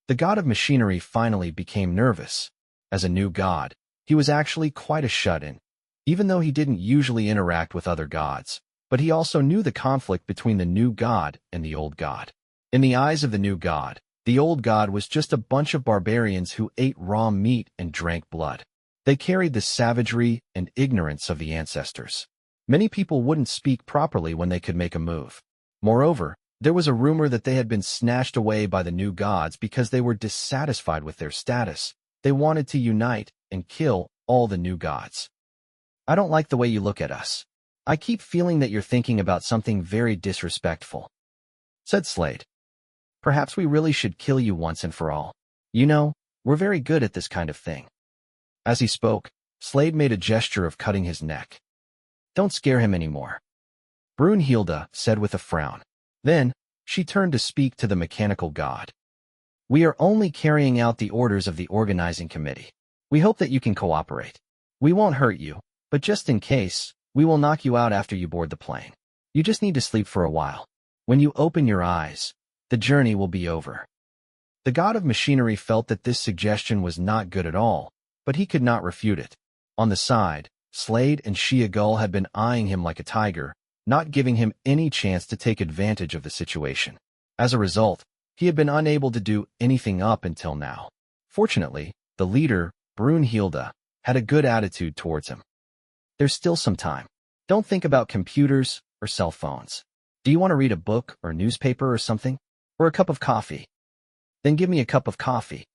The god of machinery finally became nervous. As a new god, he was actually quite a shut-in, even though he didn't usually interact with other gods, but he also knew the conflict between the new god and the old god. In the eyes of the new god, the old god was just a bunch of barbarians who ate raw meat and drank blood. They carried the savagery and ignorance of the ancestors. Many people wouldn't speak properly when they could make a move. Moreover, there was a rumor that they had been snatched away by the new gods because they were dissatisfied with their status. They wanted to unite and kill all the new gods. I don't like the way you look at us. I keep feeling that you're thinking about something very disrespectful, said Slade. Perhaps we really should kill you once and for all. You know, we're very good at this kind of thing. As he spoke, Slade made a gesture of cutting his neck. Don't scare him anymore, Brunhilde said with a frown. Then, she turned to speak to the mechanical god. We are only carrying out the orders of the organizing committee. We hope that you can cooperate. We won't hurt you, but just in case, we will knock you out after you board the plane. You just need to sleep for a while. When you open your eyes, the journey will be over. The god of machinery felt that this suggestion was not good at all, but he could not refute it. On the side, Slade and Shiagul had been eyeing him like a tiger, not giving him any chance to take advantage of the situation. As a result, he had been unable to do anything up until now. Fortunately, the leader, Brunhilde, had a good attitude towards him. There's still some time. Don't think about computers or cell phones. Do you want to read a book or newspaper or something? Or a cup of coffee? Then give me a cup of coffee.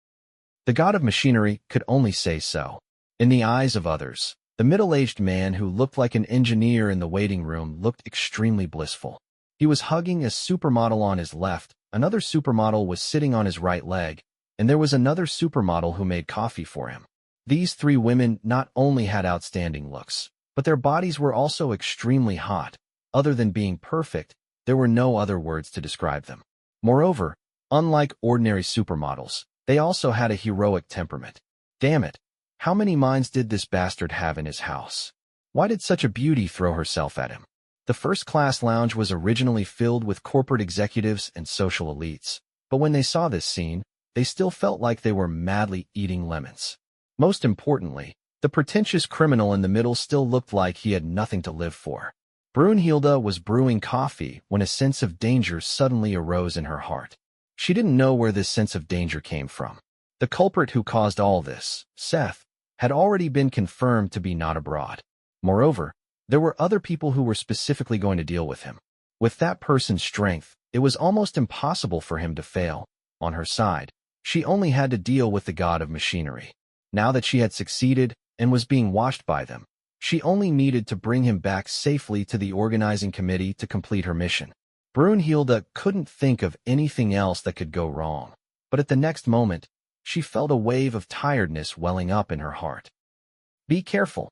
The god of machinery could only say so. In the eyes of others, the middle-aged man who looked like an engineer in the waiting room looked extremely blissful. He was hugging a supermodel on his left, another supermodel was sitting on his right leg, and there was another supermodel who made coffee for him. These three women not only had outstanding looks, but their bodies were also extremely hot. Other than being perfect, there were no other words to describe them. Moreover, unlike ordinary supermodels, they also had a heroic temperament. Damn it! How many minds did this bastard have in his house? Why did such a beauty throw herself at him? The first-class lounge was originally filled with corporate executives and social elites, but when they saw this scene, they still felt like they were madly eating lemons. Most importantly, the pretentious criminal in the middle still looked like he had nothing to live for. Brunhilde was brewing coffee when a sense of danger suddenly arose in her heart. She didn't know where this sense of danger came from. The culprit who caused all this, Seth, had already been confirmed to be not abroad. Moreover, there were other people who were specifically going to deal with him. With that person's strength, it was almost impossible for him to fail. On her side, she only had to deal with the god of machinery. Now that she had succeeded and was being watched by them, She only needed to bring him back safely to the organizing committee to complete her mission. Brunhilde couldn't think of anything else that could go wrong, but at the next moment, she felt a wave of tiredness welling up in her heart. Be careful.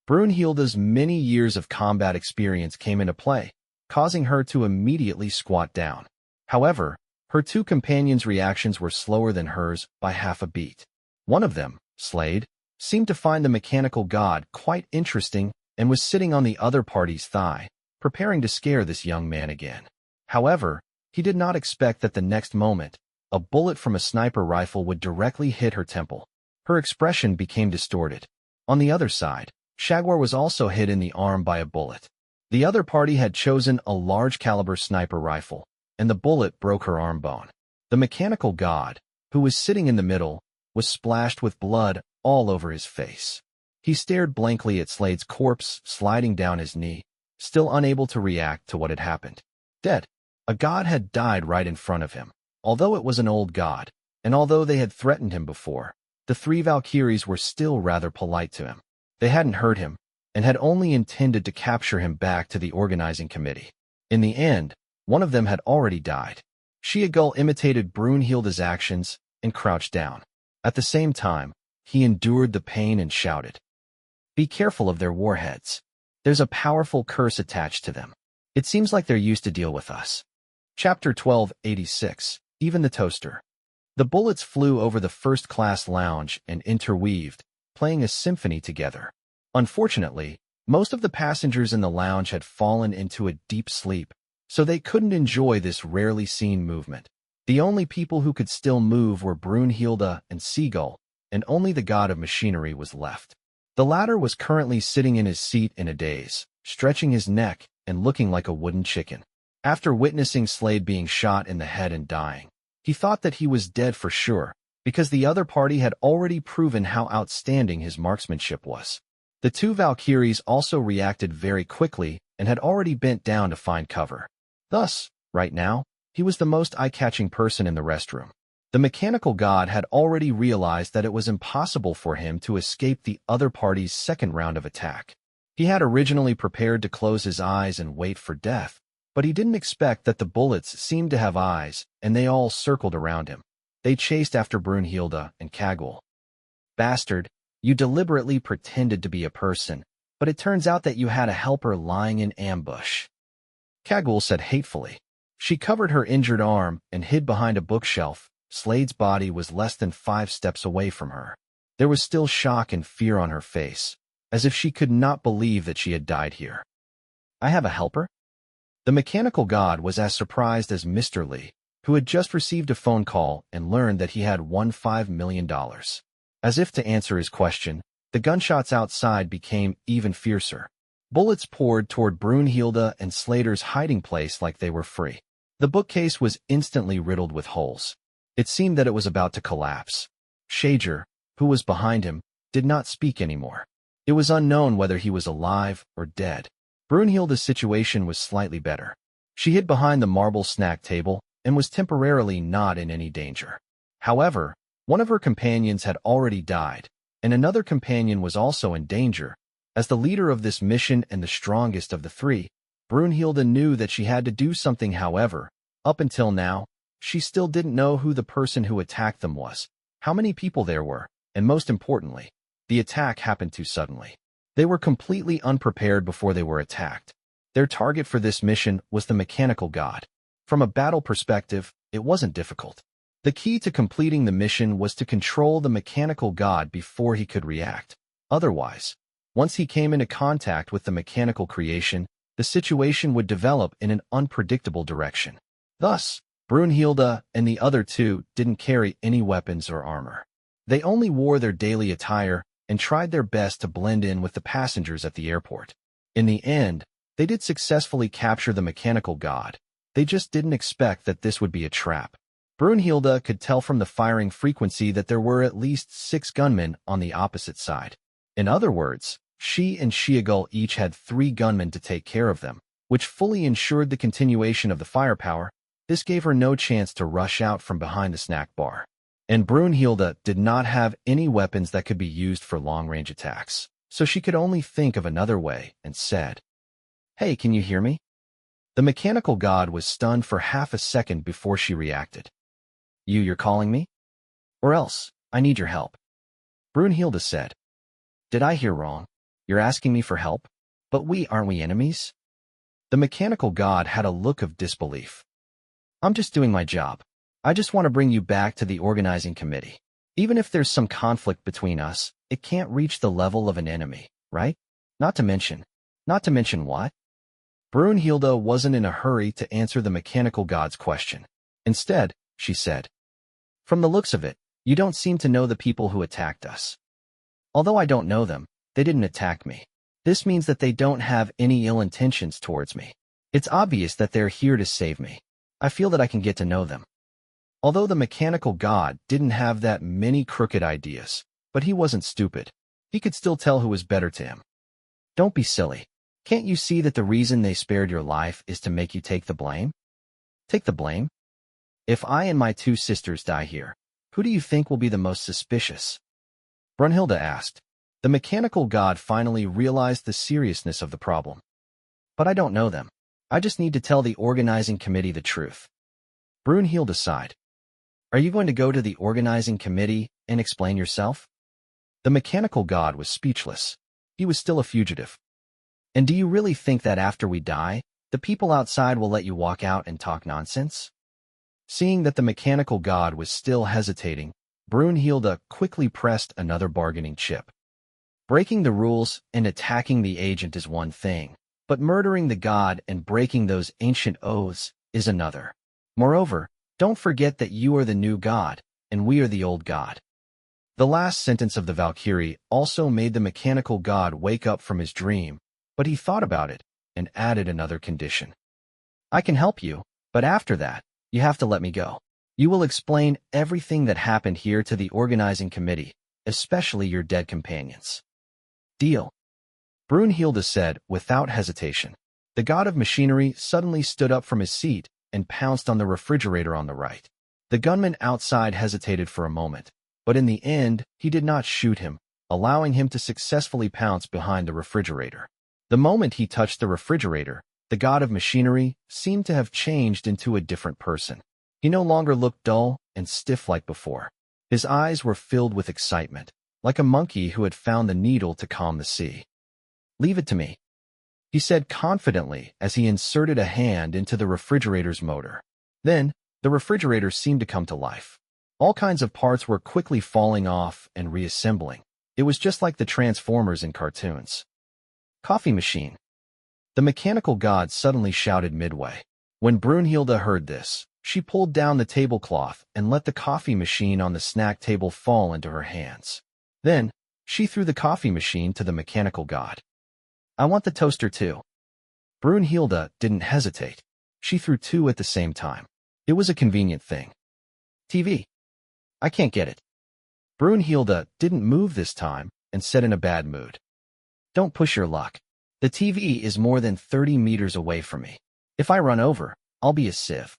Brunhilde's many years of combat experience came into play, causing her to immediately squat down. However, her two companions' reactions were slower than hers by half a beat. One of them, Slade, seemed to find the mechanical god quite interesting and was sitting on the other party's thigh, preparing to scare this young man again. However, he did not expect that the next moment, a bullet from a sniper rifle would directly hit her temple. Her expression became distorted. On the other side, Shagwar was also hit in the arm by a bullet. The other party had chosen a large-caliber sniper rifle, and the bullet broke her arm bone. The mechanical god, who was sitting in the middle, was splashed with blood all over his face. He stared blankly at Slade's corpse sliding down his knee, still unable to react to what had happened. Dead. A god had died right in front of him. Although it was an old god, and although they had threatened him before, the three Valkyries were still rather polite to him. They hadn't hurt him, and had only intended to capture him back to the organizing committee. In the end, one of them had already died. Shia imitated Brunhilde's actions and crouched down. At the same time, he endured the pain and shouted, "Be careful of their warheads. There's a powerful curse attached to them. It seems like they're used to deal with us." Chapter 1286. Even the Toaster. The bullets flew over the first-class lounge and interweaved, playing a symphony together. Unfortunately, most of the passengers in the lounge had fallen into a deep sleep, so they couldn't enjoy this rarely seen movement. The only people who could still move were Brunhilde and Seagull, and only the god of machinery was left. The latter was currently sitting in his seat in a daze, stretching his neck and looking like a wooden chicken. After witnessing Slade being shot in the head and dying, he thought that he was dead for sure, because the other party had already proven how outstanding his marksmanship was. The two Valkyries also reacted very quickly and had already bent down to find cover. Thus, right now, he was the most eye-catching person in the restroom. The mechanical god had already realized that it was impossible for him to escape the other party's second round of attack. He had originally prepared to close his eyes and wait for death, but he didn't expect that the bullets seemed to have eyes, and they all circled around him. They chased after Brunhilde and Kagul. "Bastard, you deliberately pretended to be a person, but it turns out that you had a helper lying in ambush," Kagul said hatefully. She covered her injured arm and hid behind a bookshelf. Slade's body was less than 5 steps away from her. There was still shock and fear on her face, as if she could not believe that she had died here. "I have a helper?" The mechanical god was as surprised as Mr. Lee, who had just received a phone call and learned that he had won $5 million. As if to answer his question, the gunshots outside became even fiercer. Bullets poured toward Brunhilde and Slater's hiding place like they were free. The bookcase was instantly riddled with holes. It seemed that it was about to collapse. Shager, who was behind him, did not speak anymore. It was unknown whether he was alive or dead. Brunhilde's situation was slightly better. She hid behind the marble snack table and was temporarily not in any danger. However, one of her companions had already died, and another companion was also in danger. As the leader of this mission and the strongest of the three, Brunhilde knew that she had to do something. However, up until now, she still didn't know who the person who attacked them was, how many people there were, and most importantly, the attack happened too suddenly. They were completely unprepared before they were attacked. Their target for this mission was the mechanical god. From a battle perspective, it wasn't difficult. The key to completing the mission was to control the mechanical god before he could react. Otherwise, once he came into contact with the mechanical creation, the situation would develop in an unpredictable direction. Thus, Brunhilde and the other two didn't carry any weapons or armor. They only wore their daily attire and tried their best to blend in with the passengers at the airport. In the end, they did successfully capture the mechanical god. They just didn't expect that this would be a trap. Brunhilde could tell from the firing frequency that there were at least 6 gunmen on the opposite side. In other words, she and Shiagul each had 3 gunmen to take care of them, which fully ensured the continuation of the firepower. This gave her no chance to rush out from behind the snack bar. And Brunhilde did not have any weapons that could be used for long-range attacks. so she could only think of another way and said, "Hey, can you hear me?" The mechanical god was stunned for half a second before she reacted. You're calling me? Or else, I need your help." Brunhilde said. "Did I hear wrong? You're asking me for help? But aren't we enemies?" The mechanical god had a look of disbelief. "I'm just doing my job. I just want to bring you back to the organizing committee. Even if there's some conflict between us, it can't reach the level of an enemy, right? Not to mention what?" Brunhilde wasn't in a hurry to answer the mechanical god's question. Instead, she said, "From the looks of it, you don't seem to know the people who attacked us. Although I don't know them, they didn't attack me. This means that they don't have any ill intentions towards me. It's obvious that they're here to save me. I feel that I can get to know them." Although the mechanical god didn't have that many crooked ideas, but he wasn't stupid. He could still tell who was better to him. "Don't be silly. Can't you see that the reason they spared your life is to make you take the blame?" "Take the blame? If I and my two sisters die here, who do you think will be the most suspicious?" Brunhilde asked. The mechanical god finally realized the seriousness of the problem. "But I don't know them. I just need to tell the organizing committee the truth." Brunhilde sighed. "Are you going to go to the organizing committee and explain yourself?" The mechanical god was speechless. He was still a fugitive. "And do you really think that after we die, the people outside will let you walk out and talk nonsense?" Seeing that the mechanical god was still hesitating, Brunhilde quickly pressed another bargaining chip. "Breaking the rules and attacking the agent is one thing, but murdering the god and breaking those ancient oaths is another. Moreover, don't forget that you are the new god, and we are the old god." The last sentence of the Valkyrie also made the mechanical god wake up from his dream, but he thought about it and added another condition. "I can help you, but after that, you have to let me go. You will explain everything that happened here to the organizing committee, especially your dead companions." "Deal," Brunhilde said without hesitation. The god of machinery suddenly stood up from his seat and pounced on the refrigerator on the right. The gunman outside hesitated for a moment, but in the end, he did not shoot him, allowing him to successfully pounce behind the refrigerator. The moment he touched the refrigerator, the god of machinery seemed to have changed into a different person. He no longer looked dull and stiff like before. His eyes were filled with excitement, like a monkey who had found the needle to calm the sea. "Leave it to me," he said confidently as he inserted a hand into the refrigerator's motor. Then, the refrigerator seemed to come to life. All kinds of parts were quickly falling off and reassembling. It was just like the Transformers in cartoons. "Coffee machine," the mechanical god suddenly shouted midway. When Brunhilde heard this, she pulled down the tablecloth and let the coffee machine on the snack table fall into her hands. Then, she threw the coffee machine to the mechanical god. "I want the toaster too." Brunhilde didn't hesitate. She threw two at the same time. It was a convenient thing. "TV. I can't get it." Brunhilde didn't move this time and said in a bad mood. "Don't push your luck. The TV is more than 30 meters away from me. If I run over, I'll be a sieve."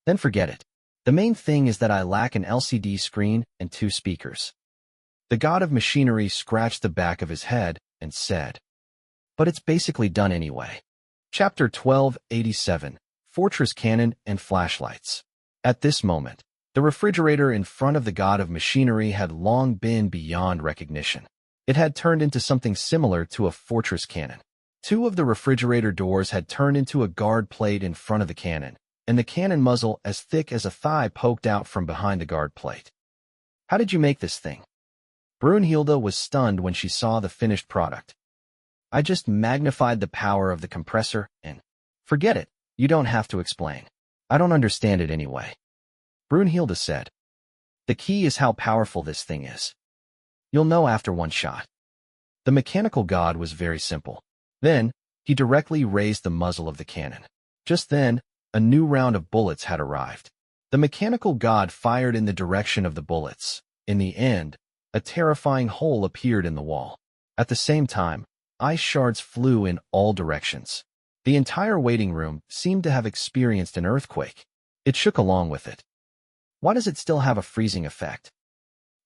"Then forget it. The main thing is that I lack an LCD screen and two speakers." The god of machinery scratched the back of his head and said, "But it's basically done anyway." Chapter 1287, Fortress Cannon and Flashlights. At this moment, the refrigerator in front of the god of machinery had long been beyond recognition. It had turned into something similar to a fortress cannon. Two of the refrigerator doors had turned into a guard plate in front of the cannon, and the cannon muzzle as thick as a thigh poked out from behind the guard plate. "How did you make this thing?" Brunhilde was stunned when she saw the finished product. "I just magnified the power of the compressor and—" "Forget it. You don't have to explain. I don't understand it anyway," Brunhilde said. "The key is how powerful this thing is. You'll know after one shot." The mechanical god was very simple. Then, he directly raised the muzzle of the cannon. Just then, a new round of bullets had arrived. The mechanical god fired in the direction of the bullets. In the end, a terrifying hole appeared in the wall. At the same time, ice shards flew in all directions. The entire waiting room seemed to have experienced an earthquake. It shook along with it. Why does it still have a freezing effect?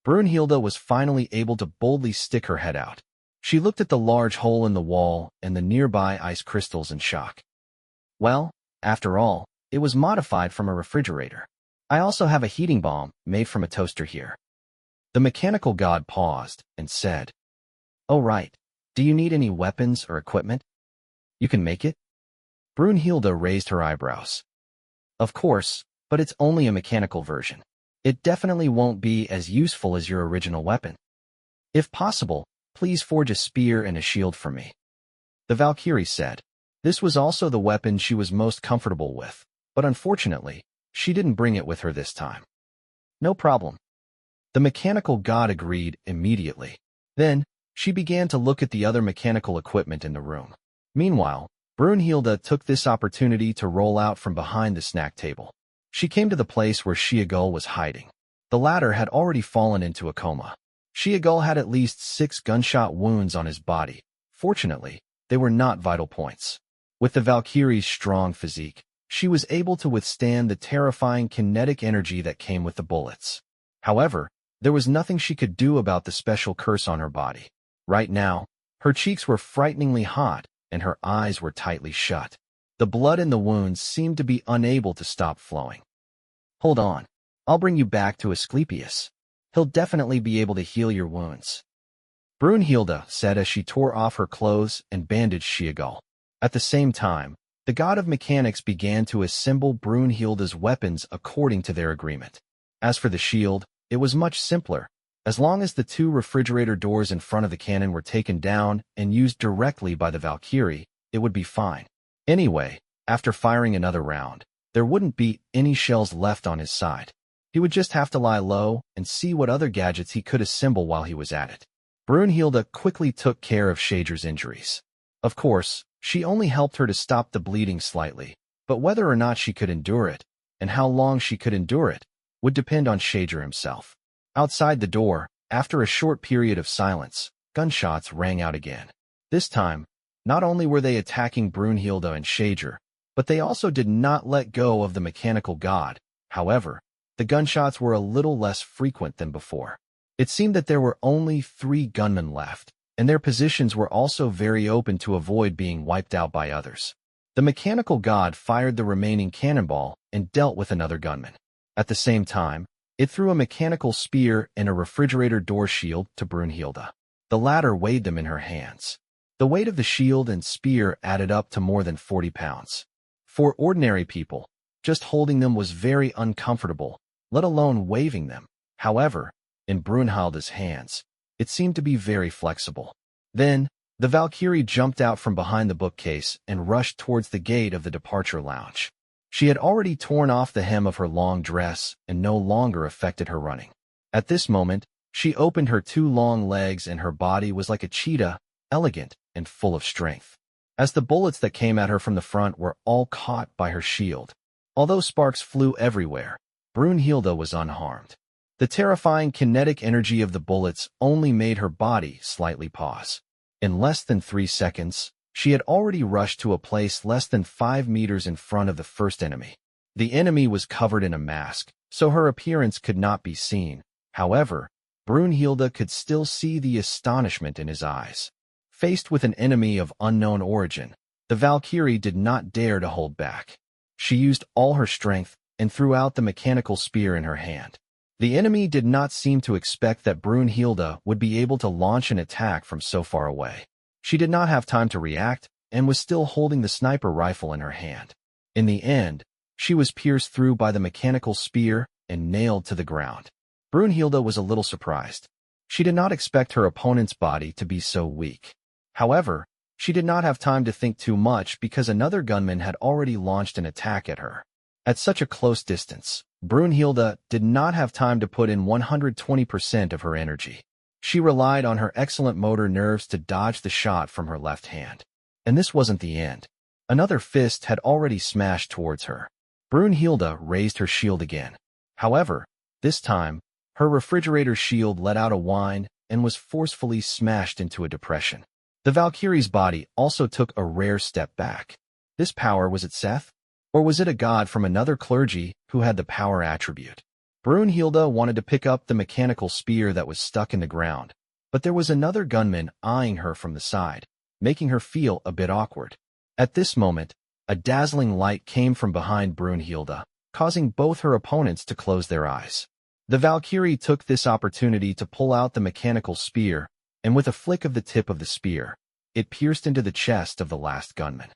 Brunhilde was finally able to boldly stick her head out. She looked at the large hole in the wall and the nearby ice crystals in shock. Well, after all, it was modified from a refrigerator. I also have a heating bomb made from a toaster here. The mechanical god paused and said, "Oh right, do you need any weapons or equipment? You can make it?" Brunhilde raised her eyebrows. "Of course, but it's only a mechanical version. It definitely won't be as useful as your original weapon. If possible, please forge a spear and a shield for me," the Valkyrie said. This was also the weapon she was most comfortable with, but unfortunately, she didn't bring it with her this time. "No problem." The mechanical god agreed immediately. Then, she began to look at the other mechanical equipment in the room. Meanwhile, Brunhilde took this opportunity to roll out from behind the snack table. She came to the place where Xiaogul was hiding. The latter had already fallen into a coma. Xiaogul had at least 6 gunshot wounds on his body. Fortunately, they were not vital points. With the Valkyrie's strong physique, she was able to withstand the terrifying kinetic energy that came with the bullets. However, there was nothing she could do about the special curse on her body. Right now, her cheeks were frighteningly hot, and her eyes were tightly shut. The blood in the wounds seemed to be unable to stop flowing. "Hold on. I'll bring you back to Asclepius. He'll definitely be able to heal your wounds," Brunhilde said as she tore off her clothes and bandaged Xiaogul. At the same time, the god of mechanics began to assemble Brunhilde's weapons according to their agreement. As for the shield, it was much simpler. As long as the 2 refrigerator doors in front of the cannon were taken down and used directly by the Valkyrie, it would be fine. Anyway, after firing another round, there wouldn't be any shells left on his side. He would just have to lie low and see what other gadgets he could assemble while he was at it. Brunhilde quickly took care of Shager's injuries. Of course, she only helped her to stop the bleeding slightly, but whether or not she could endure it, and how long she could endure it, would depend on Shager himself. Outside the door, after a short period of silence, gunshots rang out again. This time, not only were they attacking Brunhilde and Shager, but they also did not let go of the mechanical god. However, the gunshots were a little less frequent than before. It seemed that there were only 3 gunmen left, and their positions were also very open to avoid being wiped out by others. The mechanical god fired the remaining cannonball and dealt with another gunman. At the same time, it threw a mechanical spear and a refrigerator door shield to Brunhilde. The latter weighed them in her hands. The weight of the shield and spear added up to more than 40 pounds. For ordinary people, just holding them was very uncomfortable, let alone waving them. However, in Brunhilde's hands, it seemed to be very flexible. Then, the Valkyrie jumped out from behind the bookcase and rushed towards the gate of the departure lounge. She had already torn off the hem of her long dress and no longer affected her running. At this moment, she opened her 2 long legs and her body was like a cheetah, elegant and full of strength. As the bullets that came at her from the front were all caught by her shield. Although sparks flew everywhere, Brunhilde was unharmed. The terrifying kinetic energy of the bullets only made her body slightly pause. In less than 3 seconds, she had already rushed to a place less than 5 meters in front of the first enemy. The enemy was covered in a mask, so her appearance could not be seen. However, Brunhilde could still see the astonishment in his eyes. Faced with an enemy of unknown origin, the Valkyrie did not dare to hold back. She used all her strength and threw out the mechanical spear in her hand. The enemy did not seem to expect that Brunhilde would be able to launch an attack from so far away. She did not have time to react and was still holding the sniper rifle in her hand. In the end, she was pierced through by the mechanical spear and nailed to the ground. Brunhilde was a little surprised. She did not expect her opponent's body to be so weak. However, she did not have time to think too much because another gunman had already launched an attack at her. At such a close distance, Brunhilde did not have time to put in 120% of her energy. She relied on her excellent motor nerves to dodge the shot from her left hand. And this wasn't the end. Another fist had already smashed towards her. Brunhilde raised her shield again. However, this time, her refrigerator shield let out a whine and was forcefully smashed into a depression. The Valkyrie's body also took a rare step back. This power, was it Seth? Or was it a god from another clergy who had the power attribute? Brunhilde wanted to pick up the mechanical spear that was stuck in the ground, but there was another gunman eyeing her from the side, making her feel a bit awkward. At this moment, a dazzling light came from behind Brunhilde, causing both her opponents to close their eyes. The Valkyrie took this opportunity to pull out the mechanical spear, and with a flick of the tip of the spear, it pierced into the chest of the last gunman.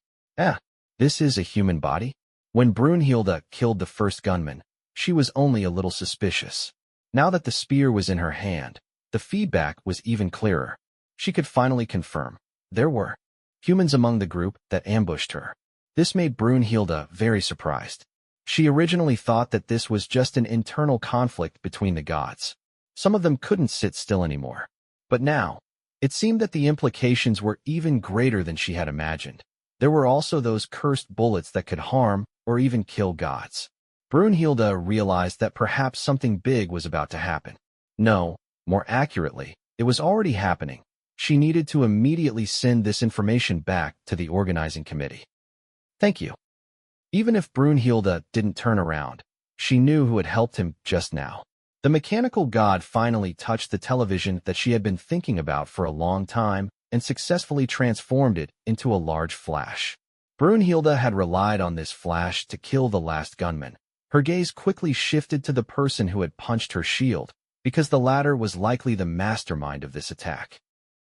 This is a human body? When Brunhilde killed the first gunman, she was only a little suspicious. Now that the spear was in her hand, the feedback was even clearer. She could finally confirm there were humans among the group that ambushed her. This made Brunhilde very surprised. She originally thought that this was just an internal conflict between the gods. Some of them couldn't sit still anymore. But now, it seemed that the implications were even greater than she had imagined. There were also those cursed bullets that could harm or even kill gods. Brunhilde realized that perhaps something big was about to happen. No, more accurately, it was already happening. She needed to immediately send this information back to the organizing committee. Thank you. Even if Brunhilde didn't turn around, she knew who had helped him just now. The mechanical god finally touched the television that she had been thinking about for a long time and successfully transformed it into a large flash. Brunhilde had relied on this flash to kill the last gunman. Her gaze quickly shifted to the person who had punched her shield, because the latter was likely the mastermind of this attack.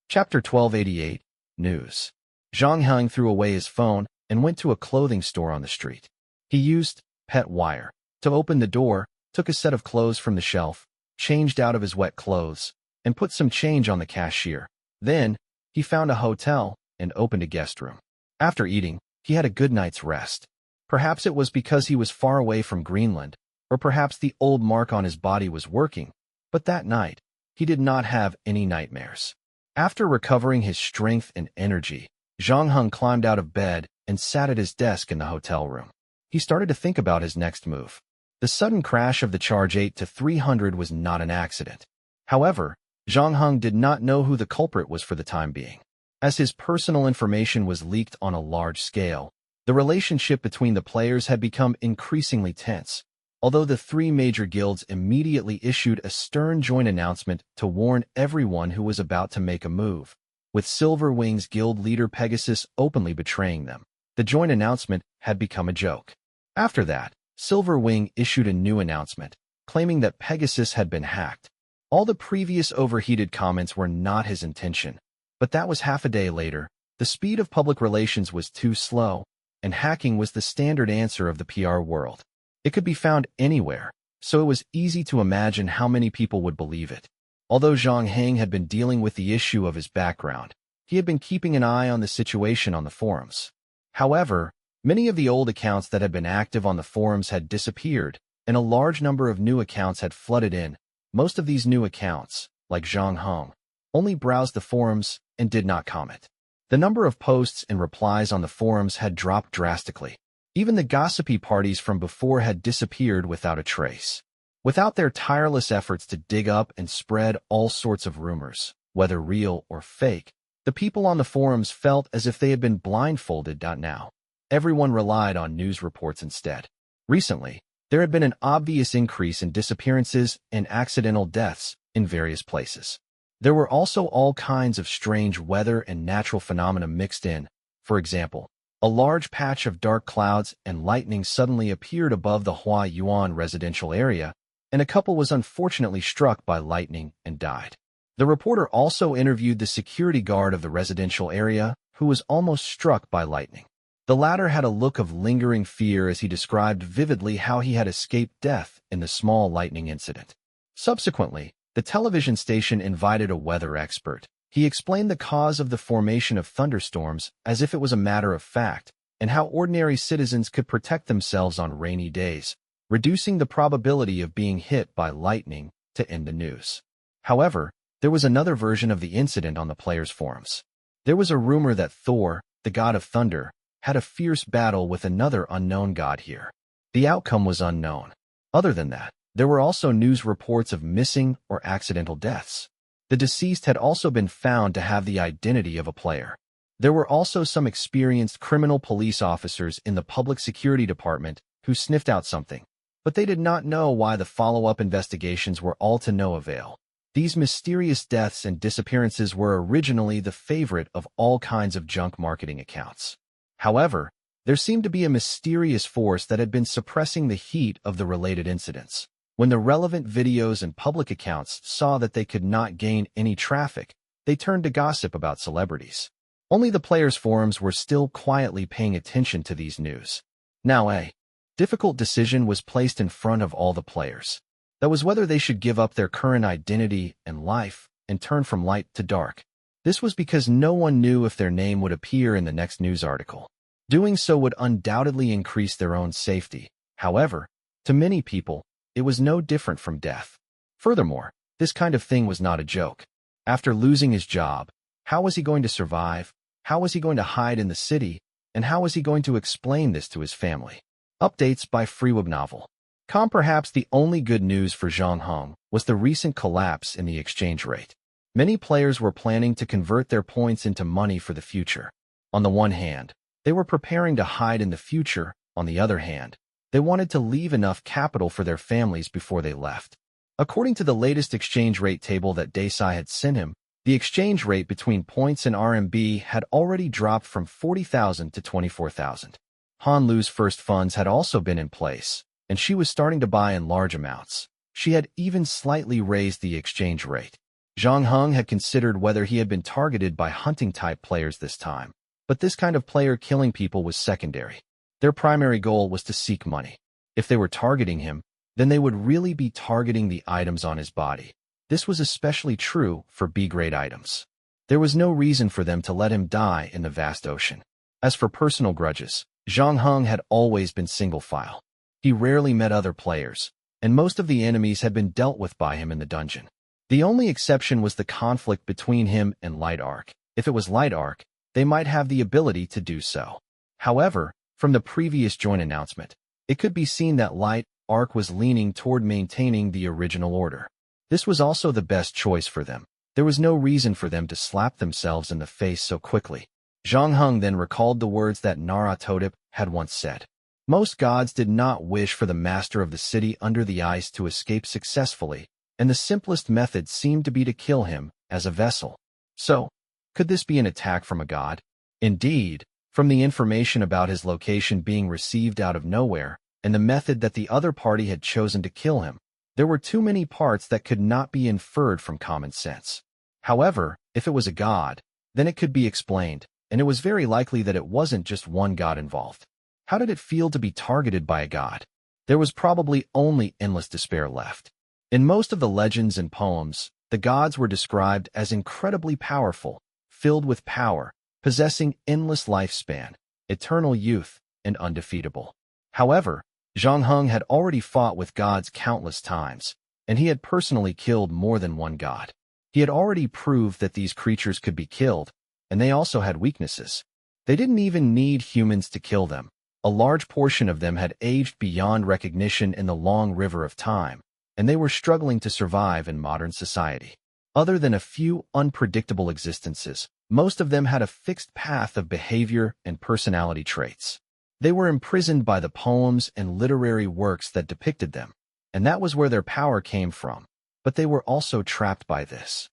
Chapter 1288, News. Zhang Heng threw away his phone and went to a clothing store on the street. He used pet wire to open the door, took a set of clothes from the shelf, changed out of his wet clothes, and put some change on the cashier. Then, he found a hotel and opened a guest room. After eating, he had a good night's rest. Perhaps it was because he was far away from Greenland, or perhaps the old mark on his body was working, but that night, he did not have any nightmares. After recovering his strength and energy, Zhang Heng climbed out of bed and sat at his desk in the hotel room. He started to think about his next move. The sudden crash of the Charge 8 to 300 was not an accident. However, Zhang Heng did not know who the culprit was for the time being. As his personal information was leaked on a large scale, the relationship between the players had become increasingly tense. Although the three major guilds immediately issued a stern joint announcement to warn everyone who was about to make a move, with Silver Wing's guild leader Pegasus openly betraying them. The joint announcement had become a joke. After that, Silver Wing issued a new announcement, claiming that Pegasus had been hacked. All the previous overheated comments were not his intention, but that was half a day later. The speed of public relations was too slow, and hacking was the standard answer of the PR world. It could be found anywhere, so it was easy to imagine how many people would believe it. Although Zhang Heng had been dealing with the issue of his background, he had been keeping an eye on the situation on the forums. However, many of the old accounts that had been active on the forums had disappeared, and a large number of new accounts had flooded in. Most of these new accounts, like Zhang Heng, only browsed the forums and did not comment. The number of posts and replies on the forums had dropped drastically. Even the gossipy parties from before had disappeared without a trace. Without their tireless efforts to dig up and spread all sorts of rumors, whether real or fake, the people on the forums felt as if they had been blindfolded. Now, everyone relied on news reports instead. Recently, there had been an obvious increase in disappearances and accidental deaths in various places. There were also all kinds of strange weather and natural phenomena mixed in. For example, a large patch of dark clouds and lightning suddenly appeared above the Hua Yuan residential area, and a couple was unfortunately struck by lightning and died. The reporter also interviewed the security guard of the residential area, who was almost struck by lightning. The latter had a look of lingering fear as he described vividly how he had escaped death in the small lightning incident. Subsequently, the television station invited a weather expert. He explained the cause of the formation of thunderstorms as if it was a matter of fact, and how ordinary citizens could protect themselves on rainy days, reducing the probability of being hit by lightning to end the news. However, there was another version of the incident on the players' forums. There was a rumor that Thor, the god of thunder, had a fierce battle with another unknown god here. The outcome was unknown. Other than that, there were also news reports of missing or accidental deaths. The deceased had also been found to have the identity of a player. There were also some experienced criminal police officers in the public security department who sniffed out something, but they did not know why the follow-up investigations were all to no avail. These mysterious deaths and disappearances were originally the favorite of all kinds of junk marketing accounts. However, there seemed to be a mysterious force that had been suppressing the heat of the related incidents. When the relevant videos and public accounts saw that they could not gain any traffic, they turned to gossip about celebrities. Only the players' forums were still quietly paying attention to these news. Now a difficult decision was placed in front of all the players. That was whether they should give up their current identity and life and turn from light to dark. This was because no one knew if their name would appear in the next news article. Doing so would undoubtedly increase their own safety. However, to many people, it was no different from death. Furthermore, this kind of thing was not a joke. After losing his job, how was he going to survive? How was he going to hide in the city? And how was he going to explain this to his family? Updates by Free webnovel. Perhaps the only good news for Zhang Heng was the recent collapse in the exchange rate. Many players were planning to convert their points into money for the future. On the one hand, they were preparing to hide in the future. On the other hand, they wanted to leave enough capital for their families before they left. According to the latest exchange rate table that Desai had sent him, the exchange rate between points and RMB had already dropped from 40,000 to 24,000. Han Lu's first funds had also been in place, and she was starting to buy in large amounts. She had even slightly raised the exchange rate. Zhang Heng had considered whether he had been targeted by hunting-type players this time, but this kind of player killing people was secondary. Their primary goal was to seek money. If they were targeting him, then they would really be targeting the items on his body. This was especially true for B-grade items. There was no reason for them to let him die in the vast ocean. As for personal grudges, Zhang Heng had always been single-file. He rarely met other players, and most of the enemies had been dealt with by him in the dungeon. The only exception was the conflict between him and Light Arc. If it was Light Arc, they might have the ability to do so. However, from the previous joint announcement, it could be seen that Light Arc was leaning toward maintaining the original order. This was also the best choice for them. There was no reason for them to slap themselves in the face so quickly. Zhang Heng then recalled the words that Naratodip had once said. Most gods did not wish for the master of the city under the ice to escape successfully, and the simplest method seemed to be to kill him as a vessel. So, could this be an attack from a god? Indeed, from the information about his location being received out of nowhere, and the method that the other party had chosen to kill him, there were too many parts that could not be inferred from common sense. However, if it was a god, then it could be explained, and it was very likely that it wasn't just one god involved. How did it feel to be targeted by a god? There was probably only endless despair left. In most of the legends and poems, the gods were described as incredibly powerful, filled with power, possessing endless lifespan, eternal youth, and undefeatable. However, Zhang Heng had already fought with gods countless times, and he had personally killed more than one god. He had already proved that these creatures could be killed, and they also had weaknesses. They didn't even need humans to kill them. A large portion of them had aged beyond recognition in the long river of time, and they were struggling to survive in modern society. Other than a few unpredictable existences, most of them had a fixed path of behavior and personality traits. They were imprisoned by the poems and literary works that depicted them, and that was where their power came from, but they were also trapped by this.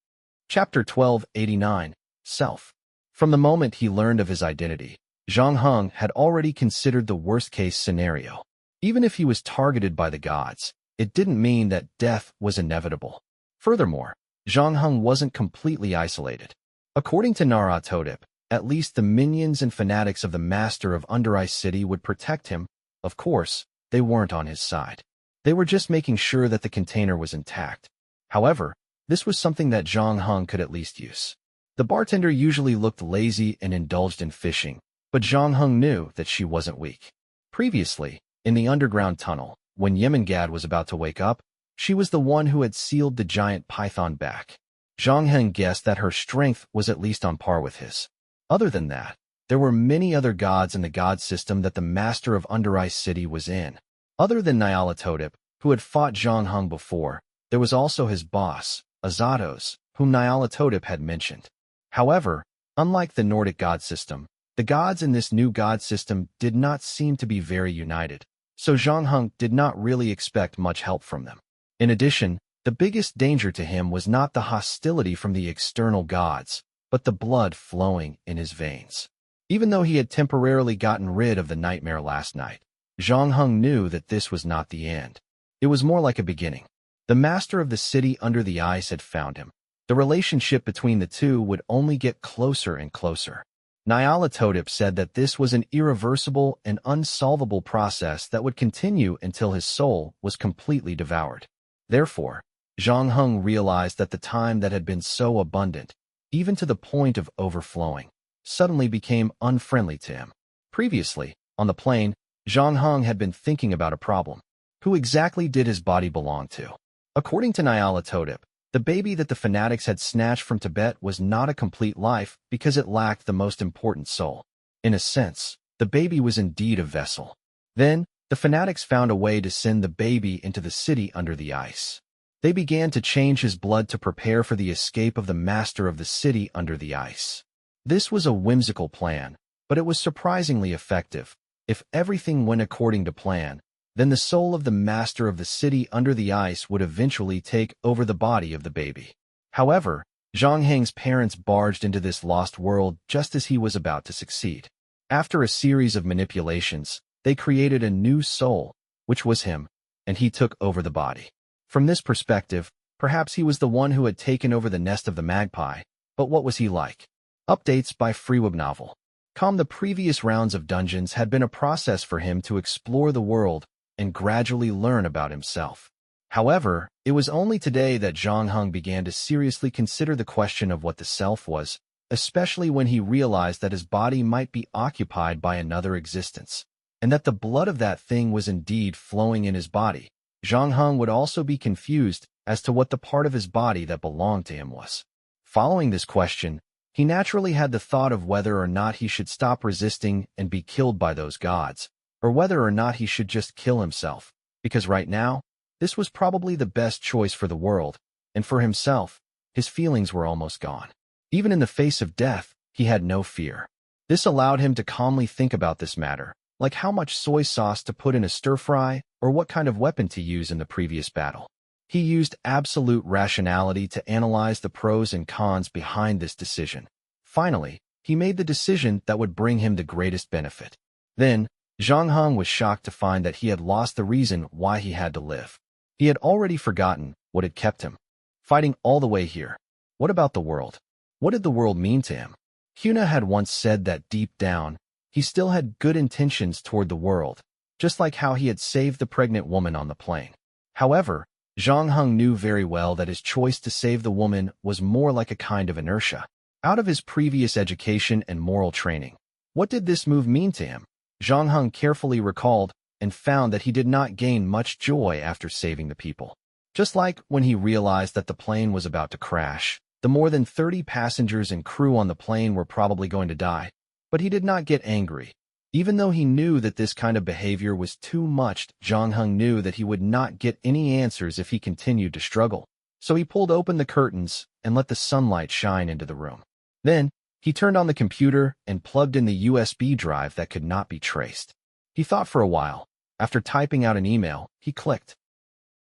Chapter 1289, Self. From the moment he learned of his identity, Zhang Heng had already considered the worst-case scenario. Even if he was targeted by the gods, it didn't mean that death was inevitable. Furthermore, Zhang Heng wasn't completely isolated. According to Naratodip, at least the minions and fanatics of the Master of Under Ice City would protect him. Of course, they weren't on his side. They were just making sure that the container was intact. However, this was something that Zhang Heng could at least use. The bartender usually looked lazy and indulged in fishing, but Zhang Heng knew that she wasn't weak. Previously, in the underground tunnel, when Yemengad was about to wake up, she was the one who had sealed the giant python back. Zhang Heng guessed that her strength was at least on par with his. Other than that, there were many other gods in the god system that the Master of Under Ice City was in. Other than Nyarlathotep, who had fought Zhang Heng before, there was also his boss, Azados, whom Nyarlathotep had mentioned. However, unlike the Nordic god system, the gods in this new god system did not seem to be very united, so Zhang Heng did not really expect much help from them. In addition, The biggest danger to him was not the hostility from the external gods, but the blood flowing in his veins. Even though he had temporarily gotten rid of the nightmare last night, Zhang Heng knew that this was not the end. It was more like a beginning. The master of the city under the ice had found him. The relationship between the two would only get closer and closer. Nyarlathotep said that this was an irreversible and unsolvable process that would continue until his soul was completely devoured. Therefore, Zhang Heng realized that the time that had been so abundant, even to the point of overflowing, suddenly became unfriendly to him. Previously, on the plane, Zhang Heng had been thinking about a problem. Who exactly did his body belong to? According to Nyarlathotep, the baby that the fanatics had snatched from Tibet was not a complete life because it lacked the most important soul. In a sense, the baby was indeed a vessel. Then, the fanatics found a way to send the baby into the city under the ice. They began to change his blood to prepare for the escape of the master of the city under the ice. This was a whimsical plan, but it was surprisingly effective. If everything went according to plan, then the soul of the master of the city under the ice would eventually take over the body of the baby. However, Zhang Heng's parents barged into this lost world just as he was about to succeed. After a series of manipulations, they created a new soul, which was him, and he took over the body. From this perspective, perhaps he was the one who had taken over the nest of the magpie, but what was he like? Updates by Free webnovel. The previous rounds of dungeons had been a process for him to explore the world and gradually learn about himself. However, it was only today that Zhang Heng began to seriously consider the question of what the self was, especially when he realized that his body might be occupied by another existence, and that the blood of that thing was indeed flowing in his body. Zhang Heng would also be confused as to what the part of his body that belonged to him was. Following this question, he naturally had the thought of whether or not he should stop resisting and be killed by those gods, or whether or not he should just kill himself, because right now, this was probably the best choice for the world, and for himself, his feelings were almost gone. Even in the face of death, he had no fear. This allowed him to calmly think about this matter, like how much soy sauce to put in a stir-fry or what kind of weapon to use in the previous battle. He used absolute rationality to analyze the pros and cons behind this decision. Finally, he made the decision that would bring him the greatest benefit. Then, Zhang Heng was shocked to find that he had lost the reason why he had to live. He had already forgotten what had kept him. Fighting all the way here. What about the world? What did the world mean to him? Huna had once said that deep down, he still had good intentions toward the world, just like how he had saved the pregnant woman on the plane. However, Zhang Heng knew very well that his choice to save the woman was more like a kind of inertia. Out of his previous education and moral training, what did this move mean to him? Zhang Heng carefully recalled and found that he did not gain much joy after saving the people. Just like when he realized that the plane was about to crash, the more than 30 passengers and crew on the plane were probably going to die, but he did not get angry. Even though he knew that this kind of behavior was too much, Zhang Heng knew that he would not get any answers if he continued to struggle. So he pulled open the curtains and let the sunlight shine into the room. Then, he turned on the computer and plugged in the USB drive that could not be traced. He thought for a while. After typing out an email, he clicked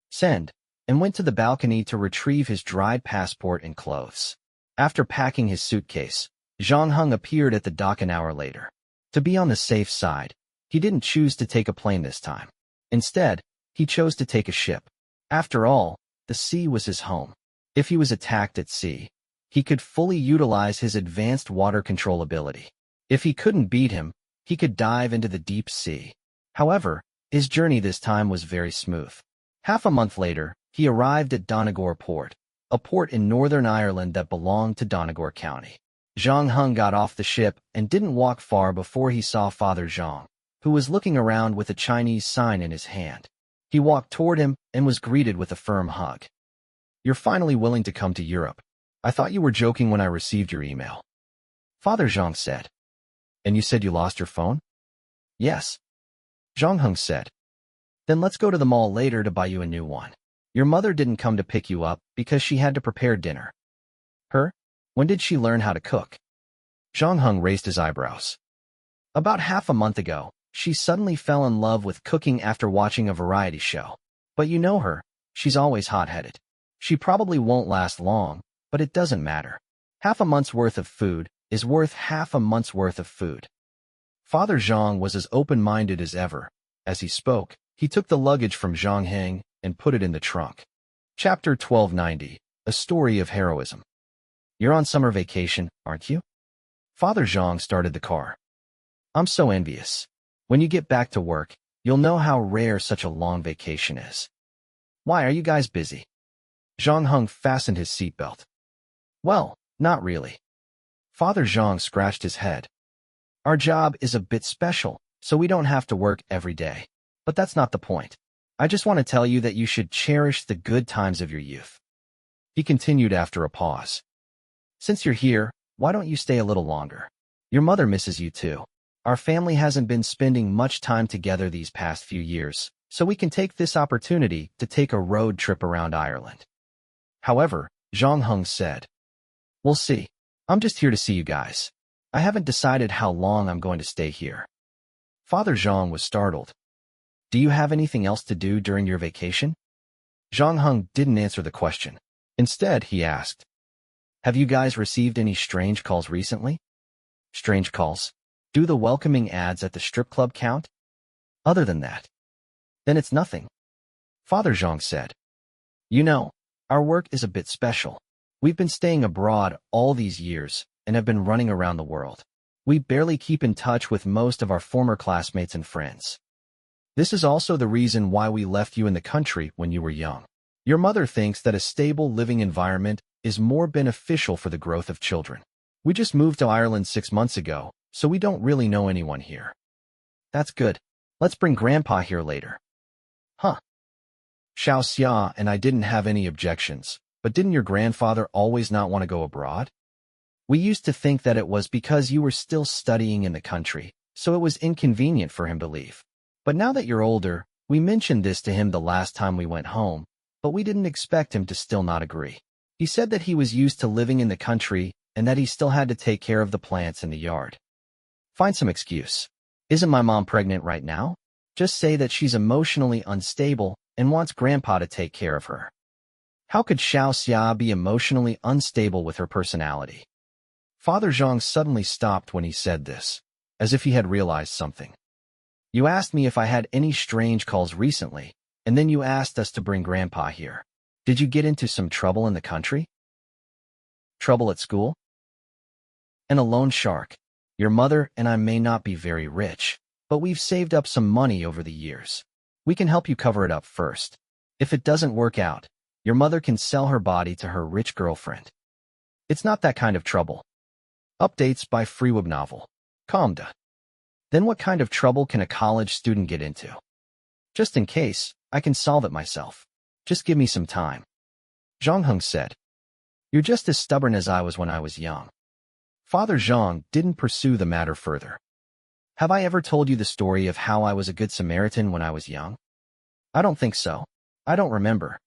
send and went to the balcony to retrieve his dried passport and clothes. After packing his suitcase, Zhang Heng appeared at the dock an hour later. To be on the safe side, he didn't choose to take a plane this time. Instead, he chose to take a ship. After all, the sea was his home. If he was attacked at sea, he could fully utilize his advanced water control ability. If he couldn't beat him, he could dive into the deep sea. However, his journey this time was very smooth. Half a month later, he arrived at Donegal Port, a port in Northern Ireland that belonged to Donegal County. Zhang Heng got off the ship and didn't walk far before he saw Father Zhang, who was looking around with a Chinese sign in his hand. He walked toward him and was greeted with a firm hug. "You're finally willing to come to Europe. I thought you were joking when I received your email," Father Zhang said. "And you said you lost your phone?" "Yes," Zhang Heng said. "Then let's go to the mall later to buy you a new one. Your mother didn't come to pick you up because she had to prepare dinner." "Her? When did she learn how to cook?" Zhang Heng raised his eyebrows. "About half a month ago, she suddenly fell in love with cooking after watching a variety show. But you know her, she's always hot-headed." She probably won't last long, but it doesn't matter. Half a month's worth of food is worth half a month's worth of food. Father Zhang was as open-minded as ever. As he spoke, he took the luggage from Zhang Heng and put it in the trunk. Chapter 1290, A Story of Heroism. You're on summer vacation, aren't you? Father Zhang started the car. I'm so envious. When you get back to work, you'll know how rare such a long vacation is. Why are you guys busy? Zhang Heng fastened his seatbelt. Well, not really. Father Zhang scratched his head. Our job is a bit special, so we don't have to work every day. But that's not the point. I just want to tell you that you should cherish the good times of your youth. He continued after a pause. Since you're here, why don't you stay a little longer? Your mother misses you too. Our family hasn't been spending much time together these past few years, so we can take this opportunity to take a road trip around Ireland. However, Zhang Heng said, We'll see. I'm just here to see you guys. I haven't decided how long I'm going to stay here. Father Zhang was startled. Do you have anything else to do during your vacation? Zhang Heng didn't answer the question. Instead, he asked, Have you guys received any strange calls recently? Strange calls? Do the welcoming ads at the strip club count? Other than that, then it's nothing. Father Zhang said, You know, our work is a bit special. We've been staying abroad all these years and have been running around the world. We barely keep in touch with most of our former classmates and friends. This is also the reason why we left you in the country when you were young. Your mother thinks that a stable living environment is more beneficial for the growth of children. We just moved to Ireland 6 months ago, so we don't really know anyone here. That's good. Let's bring Grandpa here later. Huh. Xiao Xia and I didn't have any objections, but didn't your grandfather always not want to go abroad? We used to think that it was because you were still studying in the country, so it was inconvenient for him to leave. But now that you're older, we mentioned this to him the last time we went home, but we didn't expect him to still not agree. He said that he was used to living in the country and that he still had to take care of the plants in the yard. Find some excuse. Isn't my mom pregnant right now? Just say that she's emotionally unstable and wants Grandpa to take care of her. How could Xiao Xia be emotionally unstable with her personality? Father Zhang suddenly stopped when he said this, as if he had realized something. You asked me if I had any strange calls recently, and then you asked us to bring Grandpa here. Did you get into some trouble in the country? Trouble at school? And a loan shark. Your mother and I may not be very rich, but we've saved up some money over the years. We can help you cover it up first. If it doesn't work out, your mother can sell her body to her rich girlfriend. It's not that kind of trouble. Updates by Free Webnovel. Comda. Then what kind of trouble can a college student get into? Just in case, I can solve it myself. Just give me some time. Zhang Heng said. You're just as stubborn as I was when I was young. Father Zhang didn't pursue the matter further. Have I ever told you the story of how I was a good Samaritan when I was young? I don't think so. I don't remember.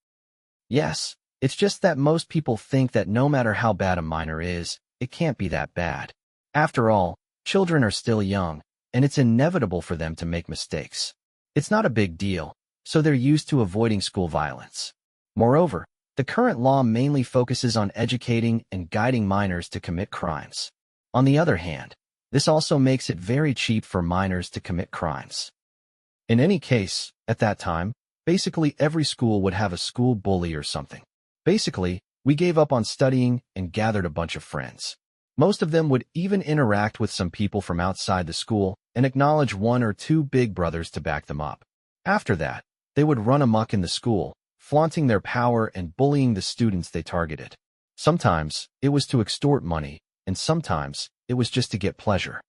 Yes, it's just that most people think that no matter how bad a minor is, it can't be that bad. After all, children are still young, and it's inevitable for them to make mistakes. It's not a big deal, so they're used to avoiding school violence. Moreover, the current law mainly focuses on educating and guiding minors to commit crimes. On the other hand, this also makes it very cheap for minors to commit crimes. In any case, at that time, basically every school would have a school bully or something. Basically, we gave up on studying and gathered a bunch of friends. Most of them would even interact with some people from outside the school and acknowledge one or two big brothers to back them up. After that, they would run amok in the school, flaunting their power and bullying the students they targeted. Sometimes, it was to extort money, and sometimes, it was just to get pleasure.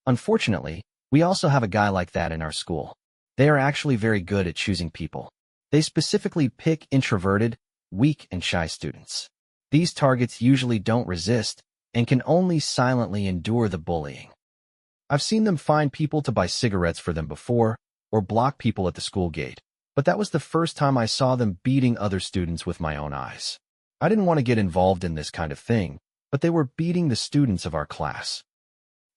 Unfortunately, we also have a guy like that in our school. They are actually very good at choosing people. They specifically pick introverted, weak, and shy students. These targets usually don't resist and can only silently endure the bullying. I've seen them find people to buy cigarettes for them before, or block people at the school gate, but that was the first time I saw them beating other students with my own eyes. I didn't want to get involved in this kind of thing, but they were beating the students of our class.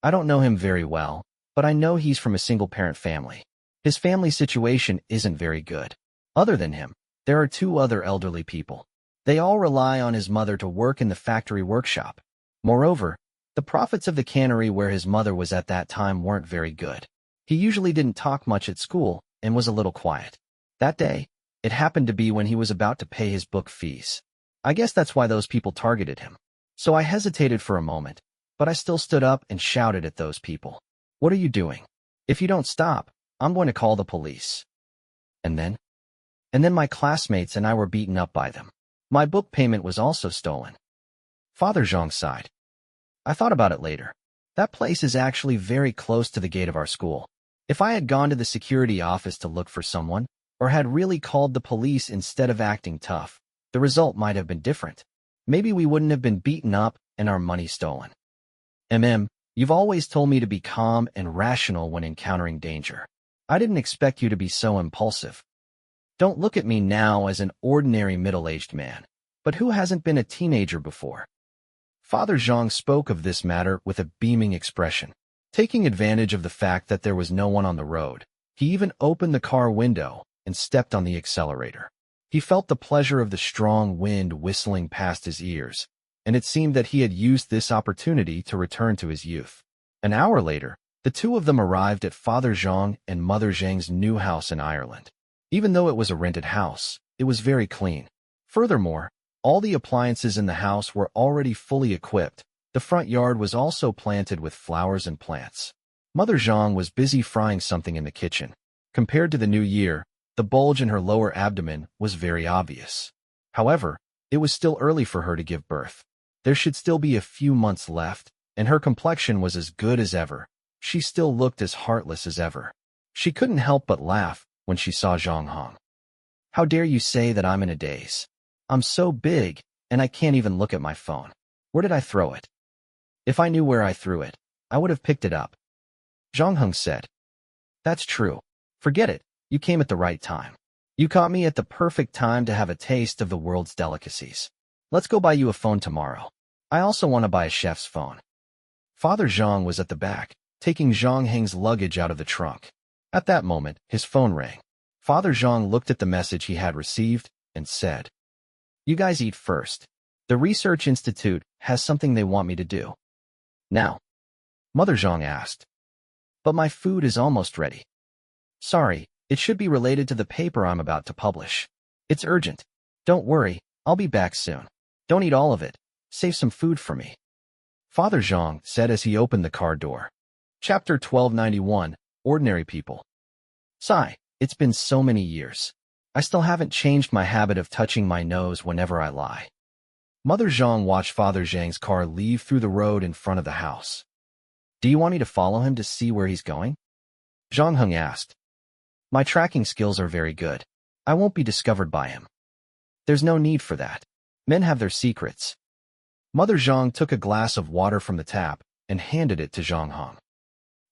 I don't know him very well, but I know he's from a single-parent family. His family situation isn't very good. Other than him, there are two other elderly people. They all rely on his mother to work in the factory workshop. Moreover, the profits of the cannery where his mother was at that time weren't very good. He usually didn't talk much at school and was a little quiet. That day, it happened to be when he was about to pay his book fees. I guess that's why those people targeted him. So I hesitated for a moment, but I still stood up and shouted at those people. What are you doing? If you don't stop, I'm going to call the police. And then my classmates and I were beaten up by them. My book payment was also stolen. Father Zhang sighed. I thought about it later. That place is actually very close to the gate of our school. If I had gone to the security office to look for someone, or had really called the police instead of acting tough, the result might have been different. Maybe we wouldn't have been beaten up and our money stolen. You've always told me to be calm and rational when encountering danger. I didn't expect you to be so impulsive. Don't look at me now as an ordinary middle-aged man. But who hasn't been a teenager before? Father Zhang spoke of this matter with a beaming expression. Taking advantage of the fact that there was no one on the road, he even opened the car window and stepped on the accelerator. He felt the pleasure of the strong wind whistling past his ears, and it seemed that he had used this opportunity to return to his youth. An hour later, the two of them arrived at Father Zhang and Mother Zhang's new house in Ireland. Even though it was a rented house, it was very clean. Furthermore, all the appliances in the house were already fully equipped. The front yard was also planted with flowers and plants. Mother Zhang was busy frying something in the kitchen. Compared to the new year, the bulge in her lower abdomen was very obvious. However, it was still early for her to give birth. There should still be a few months left, and her complexion was as good as ever. She still looked as heartless as ever. She couldn't help but laugh when she saw Zhang Hong. How dare you say that I'm in a daze? I'm so big, and I can't even look at my phone. Where did I throw it? If I knew where I threw it, I would have picked it up. Zhang Hong said. That's true. Forget it. You came at the right time. You caught me at the perfect time to have a taste of the world's delicacies. Let's go buy you a phone tomorrow. I also want to buy a chef's phone. Father Zhang was at the back, taking Zhang Heng's luggage out of the trunk. At that moment, his phone rang. Father Zhang looked at the message he had received and said, You guys eat first. The Research Institute has something they want me to do. Now, Mother Zhang asked. But my food is almost ready. Sorry, it should be related to the paper I'm about to publish. It's urgent. Don't worry, I'll be back soon. Don't eat all of it. Save some food for me. Father Zhang said as he opened the car door. Chapter 1291, Ordinary People. Sigh, it's been so many years. I still haven't changed my habit of touching my nose whenever I lie. Mother Zhang watched Father Zhang's car leave through the road in front of the house. Do you want me to follow him to see where he's going? Zhang Heng asked. My tracking skills are very good. I won't be discovered by him. There's no need for that. Men have their secrets. Mother Zhang took a glass of water from the tap and handed it to Zhang Heng.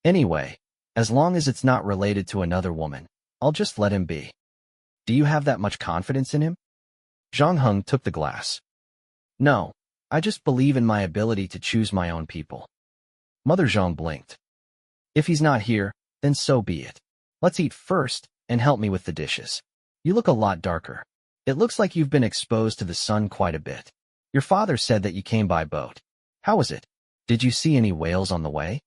Anyway, as long as it's not related to another woman, I'll just let him be. Do you have that much confidence in him? Zhang Heng took the glass. No, I just believe in my ability to choose my own people. Mother Zhang blinked. If he's not here, then so be it. Let's eat first and help me with the dishes. You look a lot darker. It looks like you've been exposed to the sun quite a bit. Your father said that you came by boat. How was it? Did you see any whales on the way?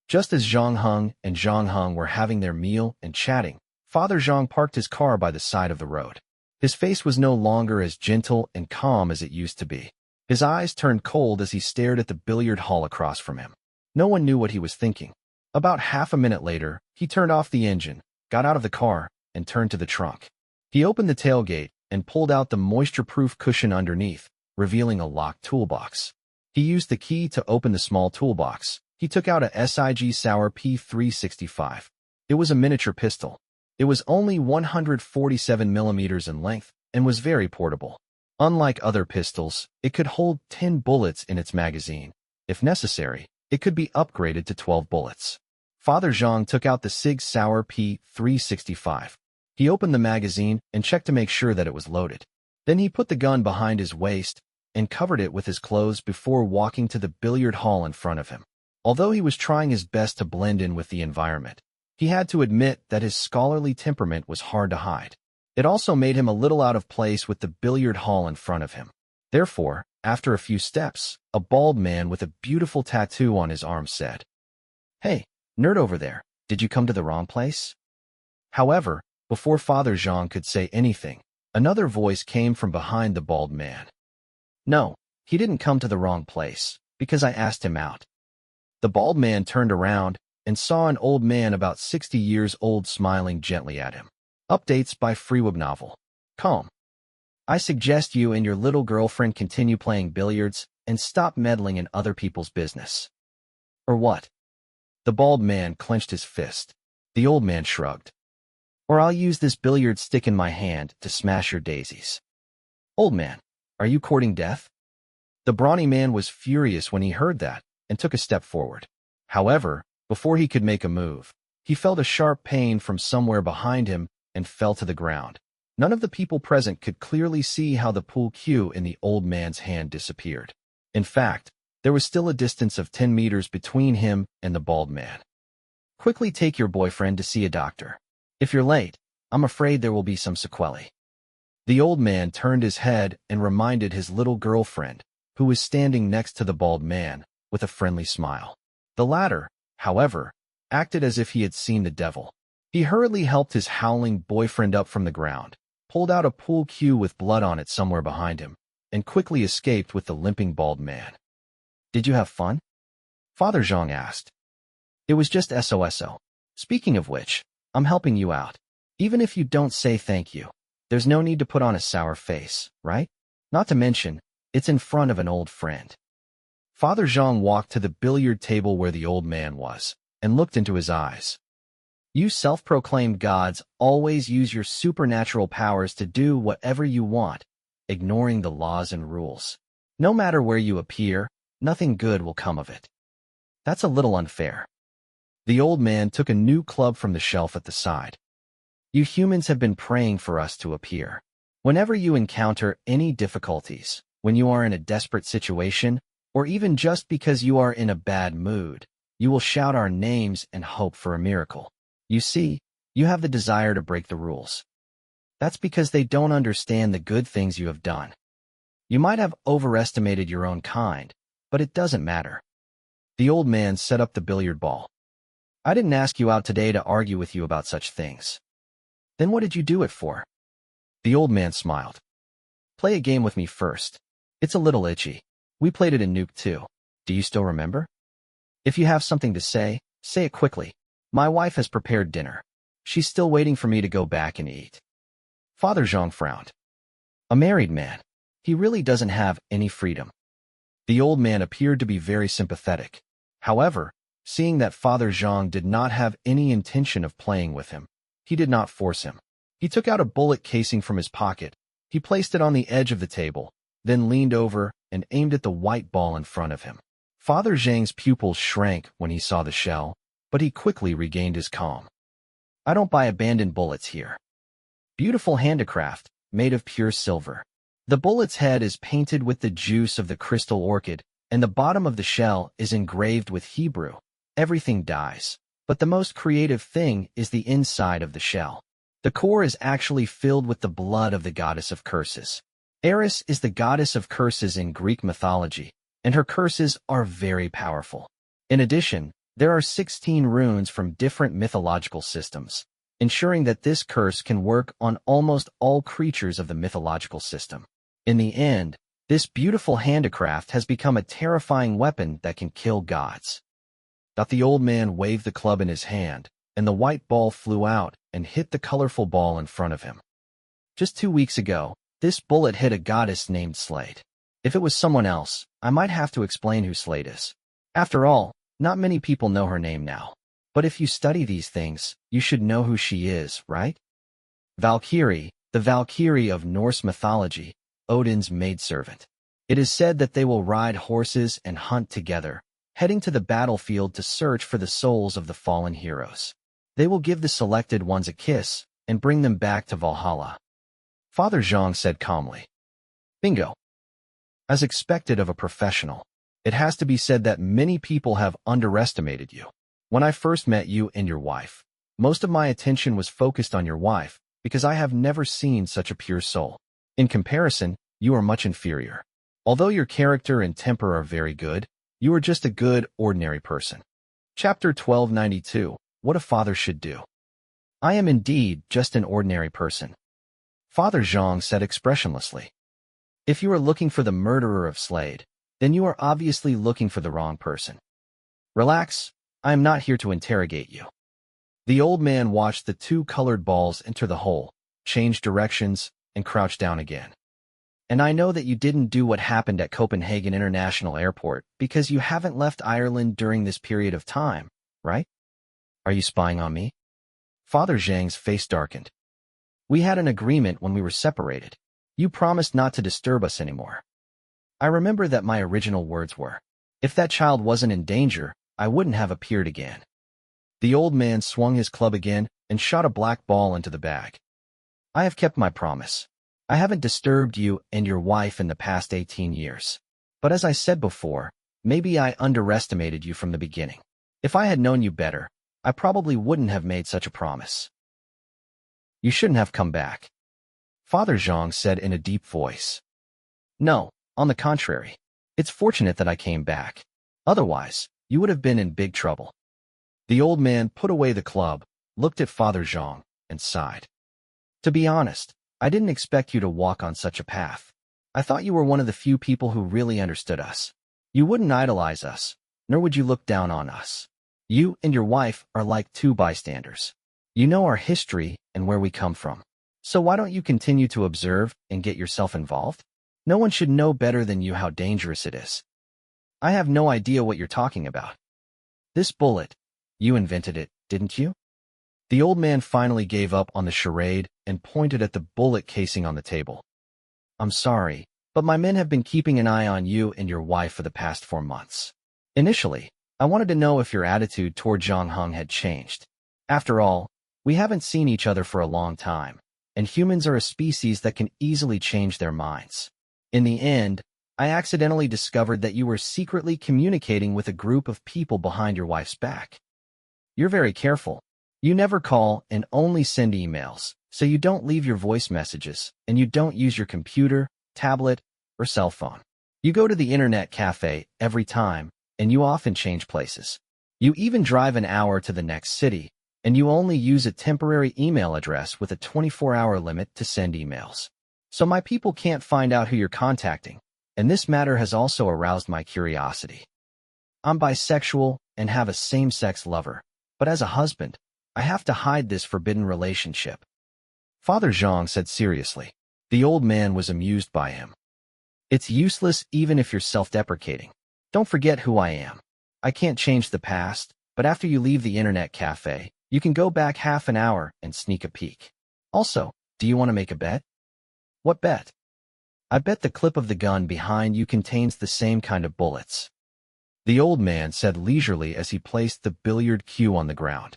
Just as Zhang Heng and Zhang Heng were having their meal and chatting, Father Zhang parked his car by the side of the road. His face was no longer as gentle and calm as it used to be. His eyes turned cold as he stared at the billiard hall across from him. No one knew what he was thinking. About half a minute later, he turned off the engine, got out of the car, and turned to the trunk. He opened the tailgate and pulled out the moisture-proof cushion underneath, revealing a locked toolbox. He used the key to open the small toolbox. He took out a SIG Sauer P365. It was a miniature pistol. It was only 147 millimeters in length and was very portable. Unlike other pistols, it could hold 10 bullets in its magazine. If necessary, it could be upgraded to 12 bullets. Father Zhang took out the SIG Sauer P365. He opened the magazine and checked to make sure that it was loaded. Then he put the gun behind his waist and covered it with his clothes before walking to the billiard hall in front of him. Although he was trying his best to blend in with the environment, he had to admit that his scholarly temperament was hard to hide. It also made him a little out of place with the billiard hall in front of him. Therefore, after a few steps, a bald man with a beautiful tattoo on his arm said, "Hey, nerd over there, did you come to the wrong place?" However, before Father Zhang could say anything, another voice came from behind the bald man. "No, he didn't come to the wrong place, because I asked him out." The bald man turned around and saw an old man about 60 years old smiling gently at him. Updates by webnovel. Calm. I suggest you and your little girlfriend continue playing billiards and stop meddling in other people's business. Or what? The bald man clenched his fist. The old man shrugged. Or I'll use this billiard stick in my hand to smash your daisies. Old man, are you courting death? The brawny man was furious when he heard that and took a step forward. However, before he could make a move, he felt a sharp pain from somewhere behind him and fell to the ground. None of the people present could clearly see how the pool cue in the old man's hand disappeared. In fact, there was still a distance of 10 meters between him and the bald man. Quickly take your boyfriend to see a doctor. If you're late, I'm afraid there will be some sequelae. The old man turned his head and reminded his little girlfriend, who was standing next to the bald man, with a friendly smile. The latter, however, acted as if he had seen the devil. He hurriedly helped his howling boyfriend up from the ground, pulled out a pool cue with blood on it somewhere behind him, and quickly escaped with the limping bald man. Did you have fun? Father Zhang asked. It was just SOSO. Speaking of which, I'm helping you out. Even if you don't say thank you, there's no need to put on a sour face, right? Not to mention, it's in front of an old friend. Father Zhang walked to the billiard table where the old man was, and looked into his eyes. You self-proclaimed gods always use your supernatural powers to do whatever you want, ignoring the laws and rules. No matter where you appear, nothing good will come of it. That's a little unfair. The old man took a new club from the shelf at the side. You humans have been praying for us to appear. Whenever you encounter any difficulties, when you are in a desperate situation, or even just because you are in a bad mood, you will shout our names and hope for a miracle. You see, you have the desire to break the rules. That's because they don't understand the good things you have done. You might have overestimated your own kind, but it doesn't matter. The old man set up the billiard ball. I didn't ask you out today to argue with you about such things. Then what did you do it for? The old man smiled. Play a game with me first. It's a little itchy. We played it in Nuke too. Do you still remember? If you have something to say it quickly. My wife has prepared dinner. She's still waiting for me to go back and eat. Father Zhang frowned. A married man. He really doesn't have any freedom. The old man appeared to be very sympathetic. However, seeing that Father Zhang did not have any intention of playing with him, he did not force him. He took out a bullet casing from his pocket. He placed it on the edge of the table, then leaned over and aimed at the white ball in front of him. Father Zhang's pupils shrank when he saw the shell, but he quickly regained his calm. I don't buy abandoned bullets here. Beautiful handicraft, made of pure silver. The bullet's head is painted with the juice of the crystal orchid, and the bottom of the shell is engraved with Hebrew. Everything dies, but the most creative thing is the inside of the shell. The core is actually filled with the blood of the goddess of curses. Eris is the goddess of curses in Greek mythology, and her curses are very powerful. In addition, there are 16 runes from different mythological systems, ensuring that this curse can work on almost all creatures of the mythological system. In the end, this beautiful handicraft has become a terrifying weapon that can kill gods. The old man waved the club in his hand, and the white ball flew out and hit the colorful ball in front of him. Just 2 weeks ago, this bullet hit a goddess named Slade. If it was someone else, I might have to explain who Slade is. After all, not many people know her name now. But if you study these things, you should know who she is, right? Valkyrie, the Valkyrie of Norse mythology, Odin's maidservant. It is said that they will ride horses and hunt together, heading to the battlefield to search for the souls of the fallen heroes. They will give the selected ones a kiss and bring them back to Valhalla. Father Zhang said calmly. Bingo. As expected of a professional, it has to be said that many people have underestimated you. When I first met you and your wife, most of my attention was focused on your wife because I have never seen such a pure soul. In comparison, you are much inferior. Although your character and temper are very good, you are just a good, ordinary person. Chapter 1292. What a father should do. I am indeed just an ordinary person. Father Zhang said expressionlessly. If you are looking for the murderer of Slade, then you are obviously looking for the wrong person. Relax, I am not here to interrogate you. The old man watched the two colored balls enter the hole, change directions, and crouch down again. And I know that you didn't do what happened at Copenhagen International Airport because you haven't left Ireland during this period of time, right? Are you spying on me? Father Zhang's face darkened. We had an agreement when we were separated. You promised not to disturb us anymore. I remember that my original words were, if that child wasn't in danger, I wouldn't have appeared again. The old man swung his club again and shot a black ball into the bag. I have kept my promise. I haven't disturbed you and your wife in the past 18 years. But as I said before, maybe I underestimated you from the beginning. If I had known you better, I probably wouldn't have made such a promise. You shouldn't have come back. Father Zhang said in a deep voice. No, on the contrary. It's fortunate that I came back. Otherwise, you would have been in big trouble. The old man put away the club, looked at Father Zhang, and sighed. To be honest, I didn't expect you to walk on such a path. I thought you were one of the few people who really understood us. You wouldn't idolize us, nor would you look down on us. You and your wife are like two bystanders. You know our history and where we come from. So why don't you continue to observe and get yourself involved? No one should know better than you how dangerous it is. I have no idea what you're talking about. This bullet, you invented it, didn't you? The old man finally gave up on the charade and pointed at the bullet casing on the table. I'm sorry, but my men have been keeping an eye on you and your wife for the past 4 months. Initially, I wanted to know if your attitude toward Zhang Heng had changed. After all, we haven't seen each other for a long time, and humans are a species that can easily change their minds. In the end, I accidentally discovered that you were secretly communicating with a group of people behind your wife's back. You're very careful. You never call and only send emails, so you don't leave your voice messages, and you don't use your computer, tablet, or cell phone. You go to the internet cafe every time, and you often change places. You even drive an hour to the next city, and you only use a temporary email address with a 24-hour limit to send emails. So my people can't find out who you're contacting, and this matter has also aroused my curiosity. I'm bisexual and have a same-sex lover, but as a husband, I have to hide this forbidden relationship. Father Zhang said seriously. The old man was amused by him. It's useless even if you're self-deprecating. Don't forget who I am. I can't change the past, but after you leave the internet cafe, you can go back half an hour and sneak a peek. Also, do you want to make a bet? What bet? I bet the clip of the gun behind you contains the same kind of bullets. The old man said leisurely as he placed the billiard cue on the ground.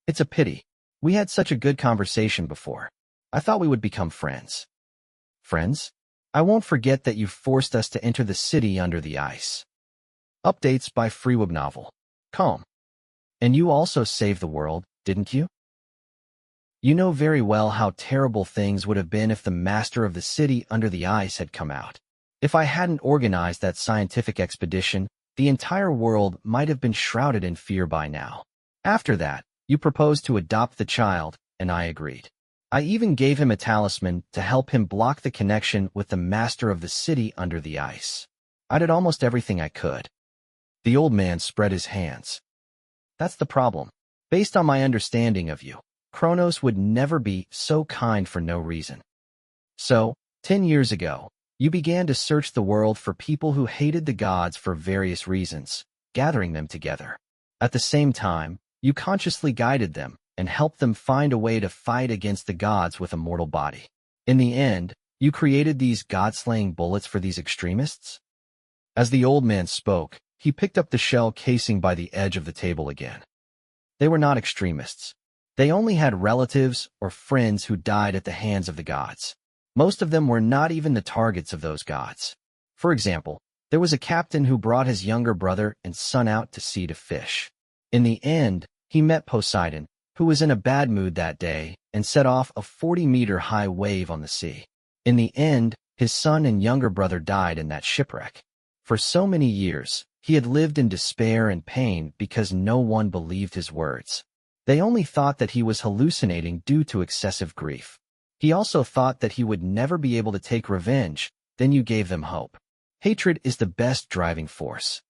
It's a pity. We had such a good conversation before. I thought we would become friends. Friends? I won't forget that you forced us to enter the city under the ice. Updates by webnovel.com. And you also saved the world, didn't you? You know very well how terrible things would have been if the master of the city under the ice had come out. If I hadn't organized that scientific expedition, the entire world might have been shrouded in fear by now. After that, you proposed to adopt the child, and I agreed. I even gave him a talisman to help him block the connection with the master of the city under the ice. I did almost everything I could. The old man spread his hands. That's the problem. Based on my understanding of you, Kronos would never be so kind for no reason. So, 10 years ago, you began to search the world for people who hated the gods for various reasons, gathering them together. At the same time, you consciously guided them and helped them find a way to fight against the gods with a mortal body. In the end, you created these god-slaying bullets for these extremists? As the old man spoke, he picked up the shell casing by the edge of the table again. They were not extremists. They only had relatives or friends who died at the hands of the gods. Most of them were not even the targets of those gods. For example, there was a captain who brought his younger brother and son out to sea to fish. In the end, he met Poseidon, who was in a bad mood that day and set off a 40-meter-high wave on the sea. In the end, his son and younger brother died in that shipwreck. For so many years, he had lived in despair and pain because no one believed his words. They only thought that he was hallucinating due to excessive grief. He also thought that he would never be able to take revenge. Then you gave them hope. Hatred is the best driving force.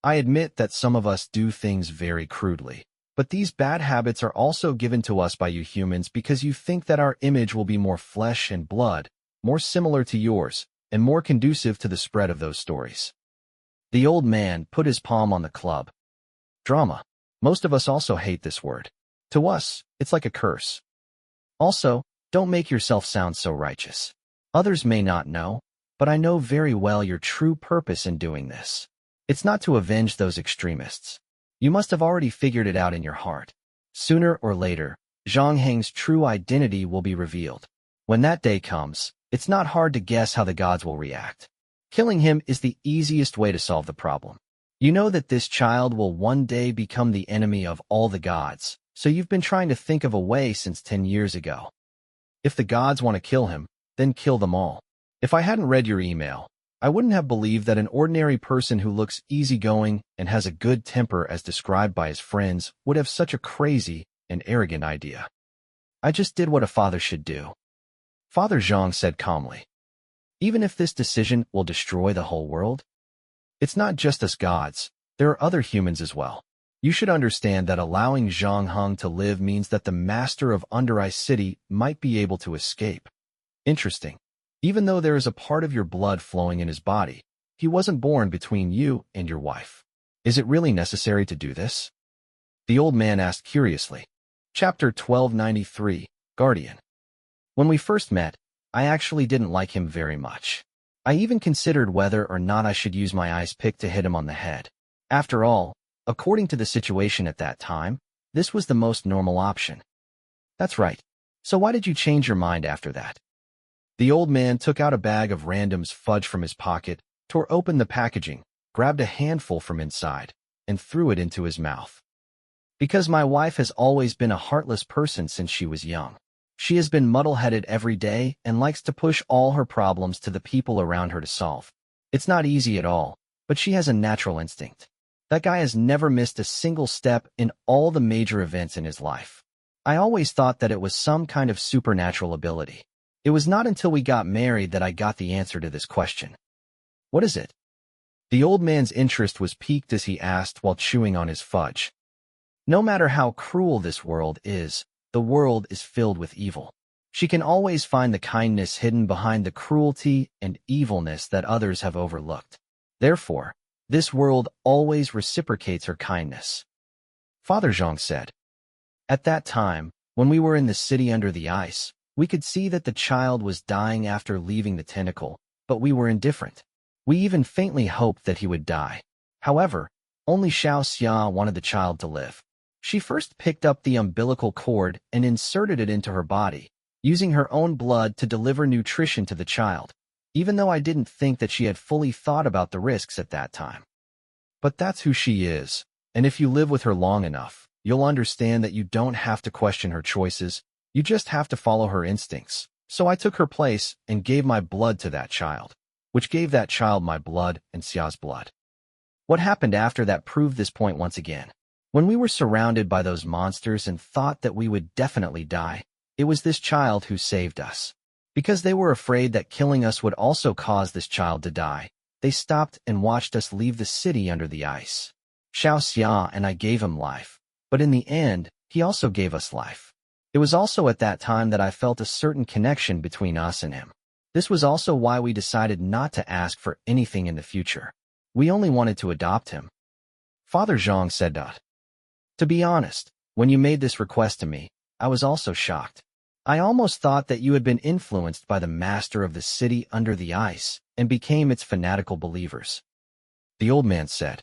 I admit that some of us do things very crudely, but these bad habits are also given to us by you humans because you think that our image will be more flesh and blood, more similar to yours, and more conducive to the spread of those stories. The old man put his palm on the club. Drama. Most of us also hate this word. To us, it's like a curse. Also, don't make yourself sound so righteous. Others may not know, but I know very well your true purpose in doing this. It's not to avenge those extremists. You must have already figured it out in your heart. Sooner or later, Zhang Heng's true identity will be revealed. When that day comes, it's not hard to guess how the gods will react. Killing him is the easiest way to solve the problem. You know that this child will one day become the enemy of all the gods, so you've been trying to think of a way since 10 years ago. If the gods want to kill him, then kill them all. If I hadn't read your email, I wouldn't have believed that an ordinary person who looks easygoing and has a good temper as described by his friends would have such a crazy and arrogant idea. I just did what a father should do. Father Zhang said calmly. Even if this decision will destroy the whole world? It's not just us gods, there are other humans as well. You should understand that allowing Zhang Heng to live means that the master of Under Eye City might be able to escape. Interesting. Even though there is a part of your blood flowing in his body, he wasn't born between you and your wife. Is it really necessary to do this? The old man asked curiously. Chapter 1293, Guardian. When we first met, I actually didn't like him very much. I even considered whether or not I should use my ice pick to hit him on the head. After all, according to the situation at that time, this was the most normal option. That's right. So why did you change your mind after that? The old man took out a bag of Random's fudge from his pocket, tore open the packaging, grabbed a handful from inside, and threw it into his mouth. Because my wife has always been a heartless person since she was young. She has been muddle-headed every day and likes to push all her problems to the people around her to solve. It's not easy at all, but she has a natural instinct. That guy has never missed a single step in all the major events in his life. I always thought that it was some kind of supernatural ability. It was not until we got married that I got the answer to this question. What is it? The old man's interest was piqued as he asked while chewing on his fudge. No matter how cruel this world is, the world is filled with evil. She can always find the kindness hidden behind the cruelty and evilness that others have overlooked. Therefore, this world always reciprocates her kindness. Father Zhang said. At that time, when we were in the city under the ice, we could see that the child was dying after leaving the tentacle, but we were indifferent. We even faintly hoped that he would die. However, only Xiao Xia wanted the child to live. She first picked up the umbilical cord and inserted it into her body, using her own blood to deliver nutrition to the child, even though I didn't think that she had fully thought about the risks at that time. But that's who she is, and if you live with her long enough, you'll understand that you don't have to question her choices, you just have to follow her instincts. So I took her place and gave my blood to that child, which gave that child my blood and Xia's blood. What happened after that proved this point once again. When we were surrounded by those monsters and thought that we would definitely die, it was this child who saved us. Because they were afraid that killing us would also cause this child to die, they stopped and watched us leave the city under the ice. Xiao Xia and I gave him life, but in the end, he also gave us life. It was also at that time that I felt a certain connection between us and him. This was also why we decided not to ask for anything in the future. We only wanted to adopt him. Father Zhang said that. To be honest, when you made this request to me, I was also shocked. I almost thought that you had been influenced by the master of the city under the ice and became its fanatical believers. The old man said.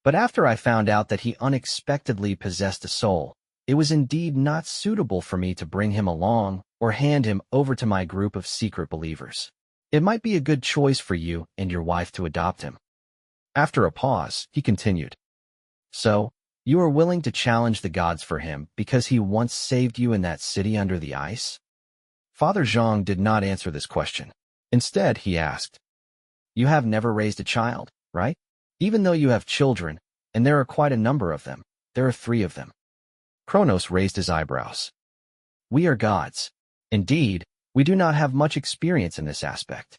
But after I found out that he unexpectedly possessed a soul, it was indeed not suitable for me to bring him along or hand him over to my group of secret believers. It might be a good choice for you and your wife to adopt him. After a pause, he continued. So, You are willing to challenge the gods for him because he once saved you in that city under the ice? Father Zhang did not answer this question. Instead, he asked, You have never raised a child, right? Even though you have children, and there are quite a number of them, there are 3 of them. Kronos raised his eyebrows. We are gods. Indeed, we do not have much experience in this aspect.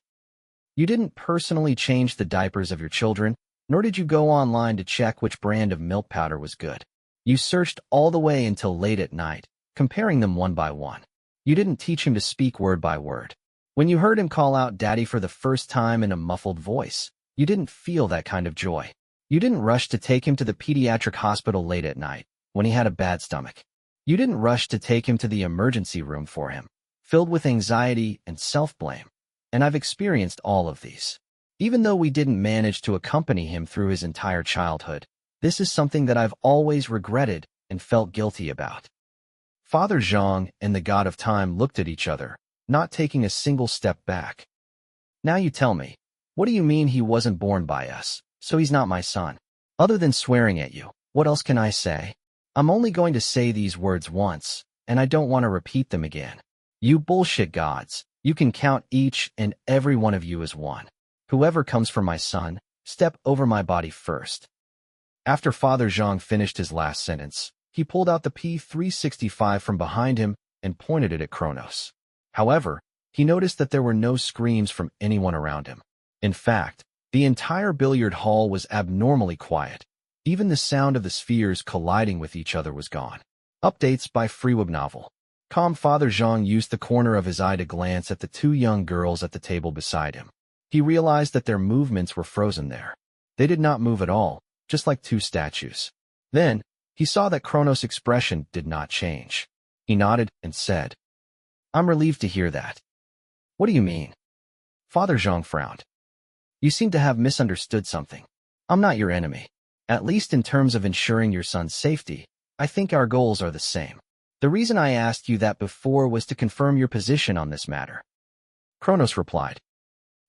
You didn't personally change the diapers of your children, nor did you go online to check which brand of milk powder was good. You searched all the way until late at night, comparing them one by one. You didn't teach him to speak word by word. When you heard him call out Daddy for the first time in a muffled voice, you didn't feel that kind of joy. You didn't rush to take him to the pediatric hospital late at night, when he had a bad stomach. You didn't rush to take him to the emergency room for him, filled with anxiety and self-blame. And I've experienced all of these. Even though we didn't manage to accompany him through his entire childhood, this is something that I've always regretted and felt guilty about. Father Zhang and the god of time looked at each other, not taking a single step back. Now you tell me, what do you mean he wasn't born by us, so he's not my son? Other than swearing at you, what else can I say? I'm only going to say these words once, and I don't want to repeat them again. You bullshit gods, you can count each and every one of you as one. Whoever comes for my son, step over my body first. After Father Zhang finished his last sentence, he pulled out the P365 from behind him and pointed it at Kronos. However, he noticed that there were no screams from anyone around him. In fact, the entire billiard hall was abnormally quiet. Even the sound of the spheres colliding with each other was gone. Updates by Free webnovel. Calm Father Zhang used the corner of his eye to glance at the 2 young girls at the table beside him. He realized that their movements were frozen there. They did not move at all, just like 2 statues. Then, he saw that Kronos' expression did not change. He nodded and said, I'm relieved to hear that. What do you mean? Father Zhang frowned. You seem to have misunderstood something. I'm not your enemy. At least in terms of ensuring your son's safety, I think our goals are the same. The reason I asked you that before was to confirm your position on this matter. Kronos replied,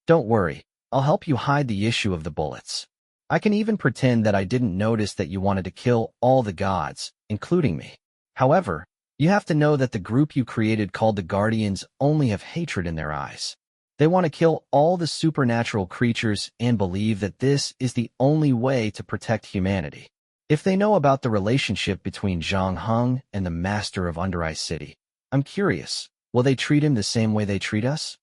Don't worry, I'll help you hide the issue of the bullets. I can even pretend that I didn't notice that you wanted to kill all the gods, including me. However, you have to know that the group you created called the Guardians only have hatred in their eyes. They want to kill all the supernatural creatures and believe that this is the only way to protect humanity. If they know about the relationship between Zhang Heng and the master of Under Ice City, I'm curious, will they treat him the same way they treat us?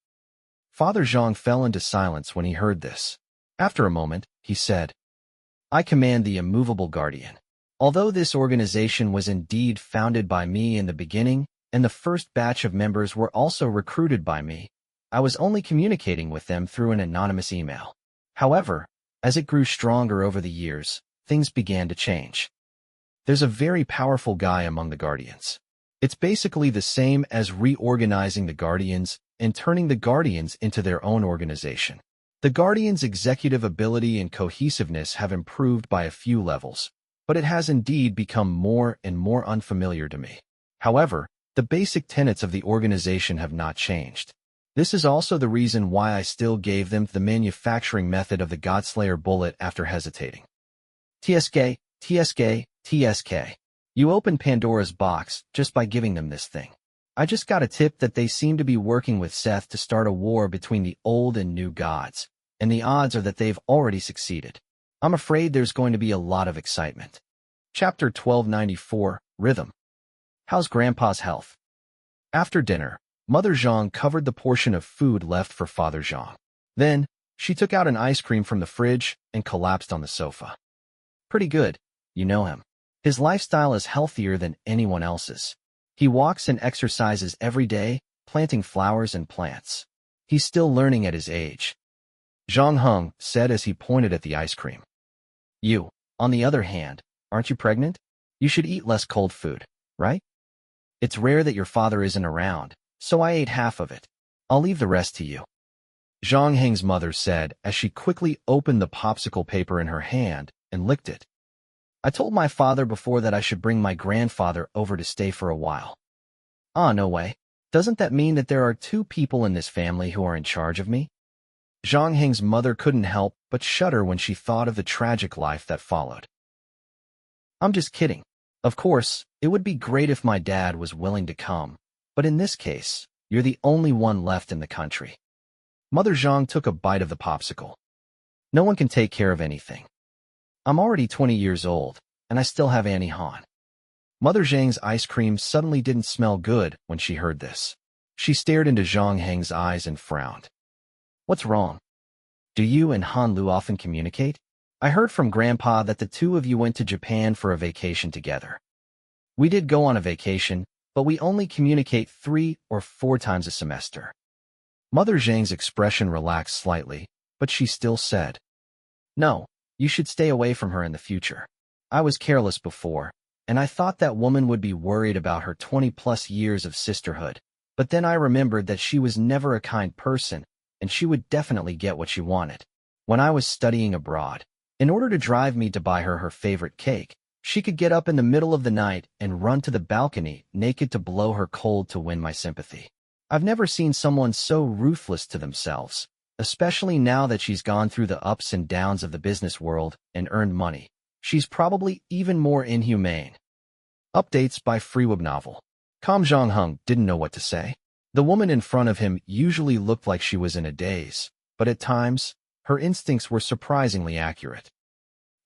Father Zhang fell into silence when he heard this. After a moment, he said, I command the immovable guardian. Although this organization was indeed founded by me in the beginning, and the first batch of members were also recruited by me, I was only communicating with them through an anonymous email. However, as it grew stronger over the years, things began to change. There's a very powerful guy among the Guardians. It's basically the same as reorganizing the Guardians and turning the Guardians into their own organization. The Guardians' executive ability and cohesiveness have improved by a few levels, but it has indeed become more and more unfamiliar to me. However, the basic tenets of the organization have not changed. This is also the reason why I still gave them the manufacturing method of the Godslayer bullet after hesitating. TSK, TSK, TSK. You opened Pandora's box just by giving them this thing. I just got a tip that they seem to be working with Seth to start a war between the old and new gods, and the odds are that they've already succeeded. I'm afraid there's going to be a lot of excitement. Chapter 1294, Rhythm. How's Grandpa's health? After dinner, Mother Zhang covered the portion of food left for Father Zhang. Then, she took out an ice cream from the fridge and collapsed on the sofa. Pretty good, you know him. His lifestyle is healthier than anyone else's. He walks and exercises every day, planting flowers and plants. He's still learning at his age. Zhang Heng said as he pointed at the ice cream. You, on the other hand, aren't you pregnant? You should eat less cold food, right? It's rare that your father isn't around, so I ate half of it. I'll leave the rest to you. Zhang Heng's mother said as she quickly opened the popsicle paper in her hand and licked it. I told my father before that I should bring my grandfather over to stay for a while. Ah, no way. Doesn't that mean that there are 2 people in this family who are in charge of me? Zhang Heng's mother couldn't help but shudder when she thought of the tragic life that followed. I'm just kidding. Of course, it would be great if my dad was willing to come, but in this case, you're the only one left in the country. Mother Zhang took a bite of the popsicle. No one can take care of anything. I'm already 20 years old, and I still have Annie Han. Mother Zhang's ice cream suddenly didn't smell good when she heard this. She stared into Zhang Heng's eyes and frowned. What's wrong? Do you and Han Lu often communicate? I heard from Grandpa that the two of you went to Japan for a vacation together. We did go on a vacation, but we only communicate 3 or 4 times a semester. Mother Zhang's expression relaxed slightly, but she still said, No, you should stay away from her in the future. I was careless before, and I thought that woman would be worried about her 20-plus years of sisterhood, but then I remembered that she was never a kind person, and she would definitely get what she wanted. When I was studying abroad, in order to drive me to buy her favorite cake, she could get up in the middle of the night and run to the balcony naked to blow her cold to win my sympathy. I've never seen someone so ruthless to themselves, especially now that she's gone through the ups and downs of the business world and earned money. She's probably even more inhumane. Updates by Free Webnovel. Kam Zhang-hung didn't know what to say. The woman in front of him usually looked like she was in a daze, but at times, her instincts were surprisingly accurate.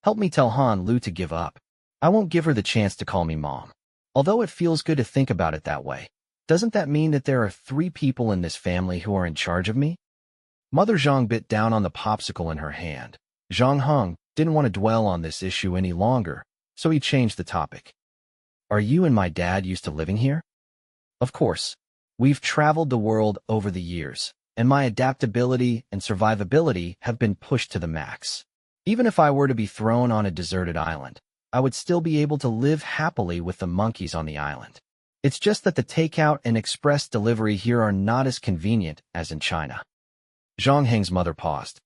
Help me tell Han Lu to give up. I won't give her the chance to call me Mom. Although it feels good to think about it that way, doesn't that mean that there are 3 people in this family who are in charge of me? Mother Zhang bit down on the popsicle in her hand. Zhang Heng didn't want to dwell on this issue any longer, so he changed the topic. Are you and my dad used to living here? Of course. We've traveled the world over the years, and my adaptability and survivability have been pushed to the max. Even if I were to be thrown on a deserted island, I would still be able to live happily with the monkeys on the island. It's just that the takeout and express delivery here are not as convenient as in China. Zhang Heng's mother paused.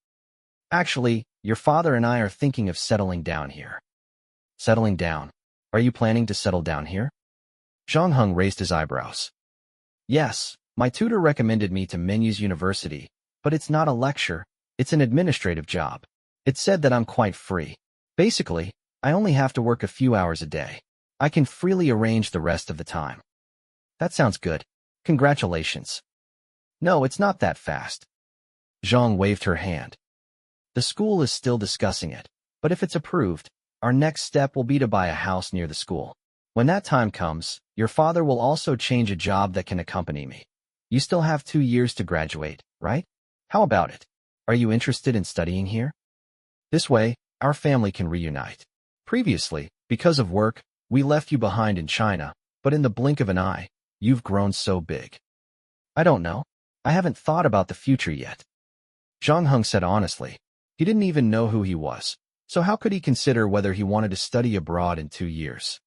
Actually, your father and I are thinking of settling down here. Settling down? Are you planning to settle down here? Zhang Heng raised his eyebrows. Yes, my tutor recommended me to Menus University, but it's not a lecture, it's an administrative job. It said that I'm quite free. Basically, I only have to work a few hours a day. I can freely arrange the rest of the time. That sounds good. Congratulations. No, it's not that fast. Zhang waved her hand. The school is still discussing it, but if it's approved, our next step will be to buy a house near the school. When that time comes, your father will also change a job that can accompany me. You still have 2 years to graduate, right? How about it? Are you interested in studying here? This way, our family can reunite. Previously, because of work, we left you behind in China, but in the blink of an eye, you've grown so big. I don't know. I haven't thought about the future yet. Zhang Heng said honestly. He didn't even know who he was, so how could he consider whether he wanted to study abroad in 2 years?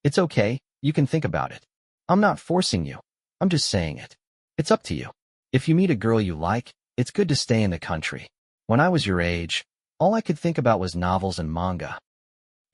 It's okay, you can think about it. I'm not forcing you. I'm just saying it. It's up to you. If you meet a girl you like, it's good to stay in the country. When I was your age, all I could think about was novels and manga.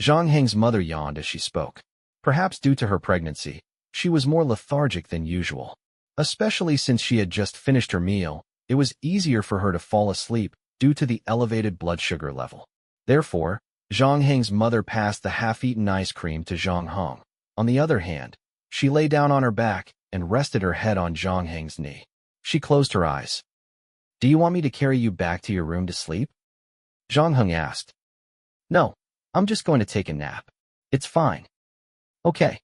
Zhang Heng's mother yawned as she spoke. Perhaps due to her pregnancy, she was more lethargic than usual. Especially since she had just finished her meal, it was easier for her to fall asleep due to the elevated blood sugar level. Therefore, Zhang Heng's mother passed the half-eaten ice cream to Zhang Heng. On the other hand, she lay down on her back and rested her head on Zhang Heng's knee. She closed her eyes. Do you want me to carry you back to your room to sleep? Zhang Heng asked. No, I'm just going to take a nap. It's fine. Okay.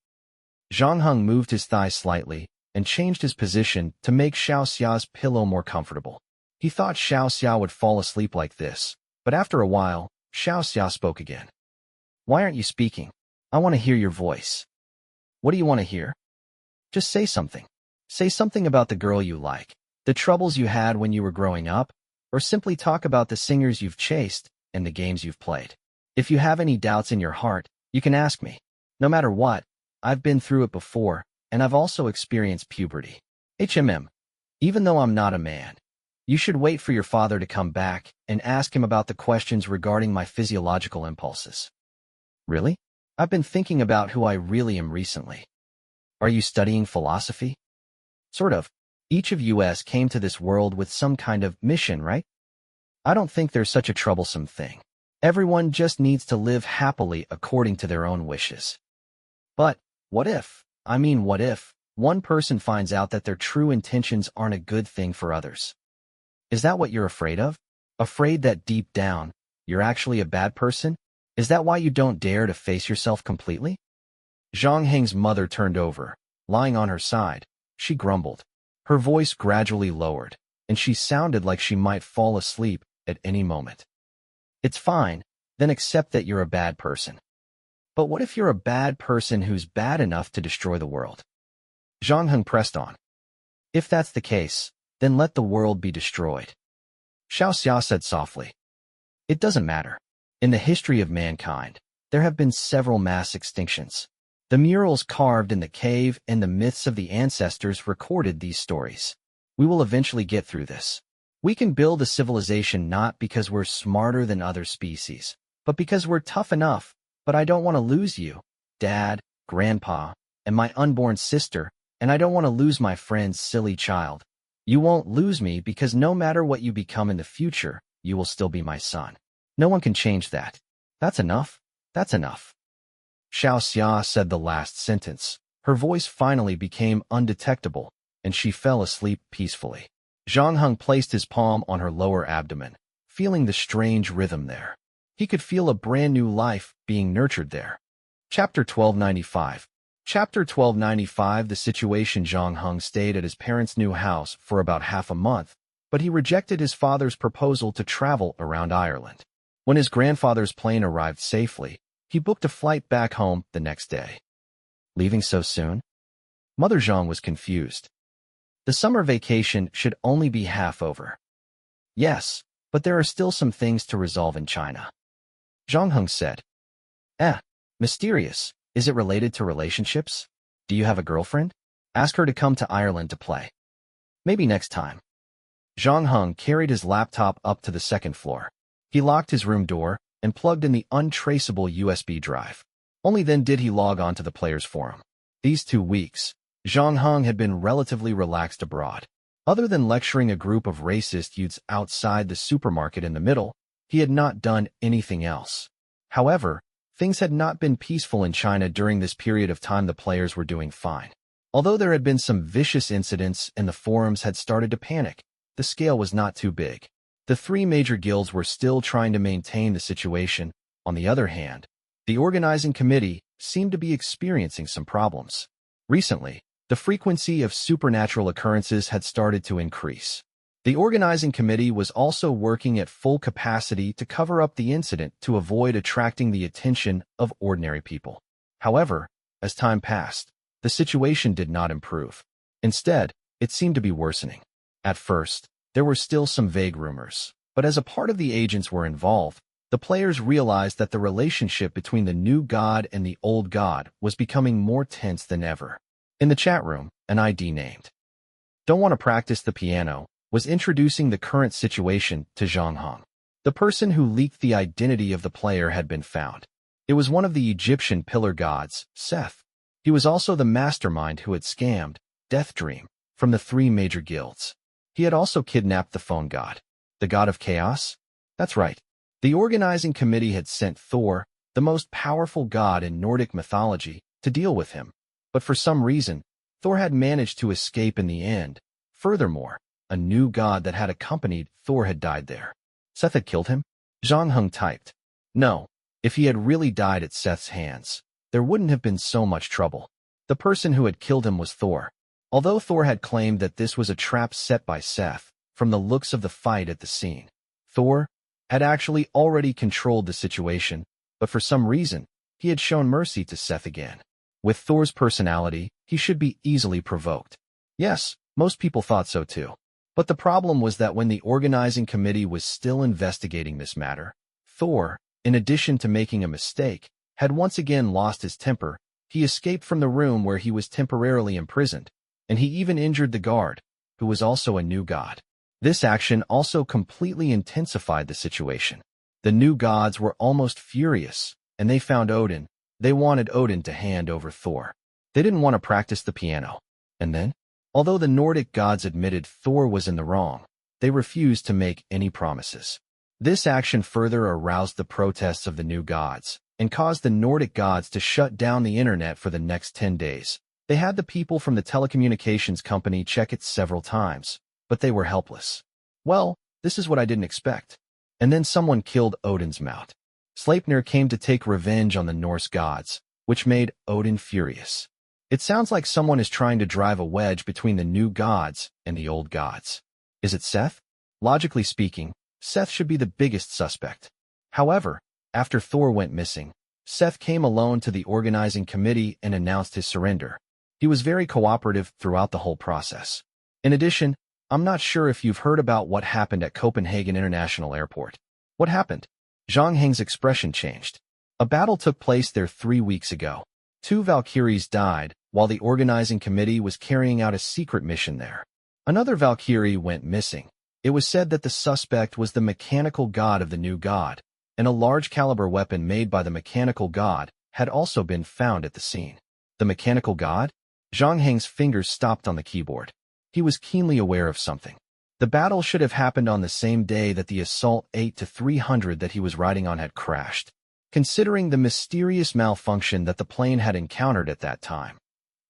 Zhang Heng moved his thighs slightly and changed his position to make Xiao Xia's pillow more comfortable. He thought Xiao Xia would fall asleep like this, but after a while, Xiao Xia spoke again. Why aren't you speaking? I want to hear your voice. What do you want to hear? Just say something. Say something about the girl you like, the troubles you had when you were growing up, or simply talk about the singers you've chased and the games you've played. If you have any doubts in your heart, you can ask me. No matter what, I've been through it before, and I've also experienced puberty. Even though I'm not a man, you should wait for your father to come back and ask him about the questions regarding my physiological impulses. Really? I've been thinking about who I really am recently. Are you studying philosophy? Sort of. Each of us came to this world with some kind of mission, right? I don't think there's such a troublesome thing. Everyone just needs to live happily according to their own wishes. But what if one person finds out that their true intentions aren't a good thing for others? Is that what you're afraid of? Afraid that deep down, you're actually a bad person? Is that why you don't dare to face yourself completely? Zhang Heng's mother turned over. Lying on her side, she grumbled. Her voice gradually lowered, and she sounded like she might fall asleep at any moment. It's fine, then accept that you're a bad person. But what if you're a bad person who's bad enough to destroy the world? Zhang Heng pressed on. If that's the case, then let the world be destroyed. Xiao Xia said softly. It doesn't matter. In the history of mankind, there have been several mass extinctions. The murals carved in the cave and the myths of the ancestors recorded these stories. We will eventually get through this. We can build a civilization not because we're smarter than other species, but because we're tough enough. But I don't want to lose you, Dad, Grandpa, and my unborn sister, and I don't want to lose my friend's silly child. You won't lose me because no matter what you become in the future, you will still be my son. No one can change that. That's enough. That's enough. Xiao Xia said the last sentence. Her voice finally became undetectable, and she fell asleep peacefully. Zhang Heng placed his palm on her lower abdomen, feeling the strange rhythm there. He could feel a brand new life being nurtured there. Chapter 1295. Chapter 1295. The situation. Zhang Heng stayed at his parents' new house for about half a month, but he rejected his father's proposal to travel around Ireland. When his grandfather's plane arrived safely, he booked a flight back home the next day. Leaving so soon? Mother Zhang was confused. The summer vacation should only be half over. Yes, but there are still some things to resolve in China. Zhang Heng said. Mysterious. Is it related to relationships? Do you have a girlfriend? Ask her to come to Ireland to play. Maybe next time. Zhang Heng carried his laptop up to the second floor. He locked his room door and plugged in the untraceable USB drive. Only then did he log on to the players' forum. These 2 weeks, Zhang Heng had been relatively relaxed abroad. Other than lecturing a group of racist youths outside the supermarket in the middle, he had not done anything else. However, things had not been peaceful in China during this period of time. The players were doing fine. Although there had been some vicious incidents and the forums had started to panic, the scale was not too big. The 3 major guilds were still trying to maintain the situation. On the other hand, the organizing committee seemed to be experiencing some problems. Recently, the frequency of supernatural occurrences had started to increase. The organizing committee was also working at full capacity to cover up the incident to avoid attracting the attention of ordinary people. However, as time passed, the situation did not improve. Instead, it seemed to be worsening. At first, there were still some vague rumors, but as a part of the agents were involved, the players realized that the relationship between the new god and the old god was becoming more tense than ever. In the chat room, an ID named Don't Want to Practice the Piano was introducing the current situation to Zhang Heng. The person who leaked the identity of the player had been found. It was one of the Egyptian pillar gods, Seth. He was also the mastermind who had scammed Death Dream from the 3 major guilds. He had also kidnapped the phone god, the god of chaos. That's right. The organizing committee had sent Thor, the most powerful god in Nordic mythology, to deal with him. But for some reason, Thor had managed to escape in the end. Furthermore, a new god that had accompanied Thor had died there. Seth had killed him? Zhang Heng typed. No, if he had really died at Seth's hands, there wouldn't have been so much trouble. The person who had killed him was Thor. Although Thor had claimed that this was a trap set by Seth, from the looks of the fight at the scene, Thor had actually already controlled the situation, but for some reason, he had shown mercy to Seth again. With Thor's personality, he should be easily provoked. Yes, most people thought so too. But the problem was that when the organizing committee was still investigating this matter, Thor, in addition to making a mistake, had once again lost his temper. He escaped from the room where he was temporarily imprisoned, and he even injured the guard, who was also a new god. This action also completely intensified the situation. The new gods were almost furious, and they found Odin. They wanted Odin to hand over Thor. They didn't want to practice the piano. And then, although the Nordic gods admitted Thor was in the wrong, they refused to make any promises. This action further aroused the protests of the new gods and caused the Nordic gods to shut down the internet for the next 10 days. They had the people from the telecommunications company check it several times, but they were helpless. Well, this is what I didn't expect. And then someone killed Odin's mount. Sleipnir came to take revenge on the Norse gods, which made Odin furious. It sounds like someone is trying to drive a wedge between the new gods and the old gods. Is it Seth? Logically speaking, Seth should be the biggest suspect. However, after Thor went missing, Seth came alone to the organizing committee and announced his surrender. He was very cooperative throughout the whole process. In addition, I'm not sure if you've heard about what happened at Copenhagen International Airport. What happened? Zhang Heng's expression changed. A battle took place there 3 weeks ago. 2 Valkyries died while the organizing committee was carrying out a secret mission there. Another Valkyrie went missing. It was said that the suspect was the mechanical god of the new god, and a large-caliber weapon made by the mechanical god had also been found at the scene. The mechanical god? Zhang Heng's fingers stopped on the keyboard. He was keenly aware of something. The battle should have happened on the same day that the Assault 8-300 that he was riding on had crashed, considering the mysterious malfunction that the plane had encountered at that time.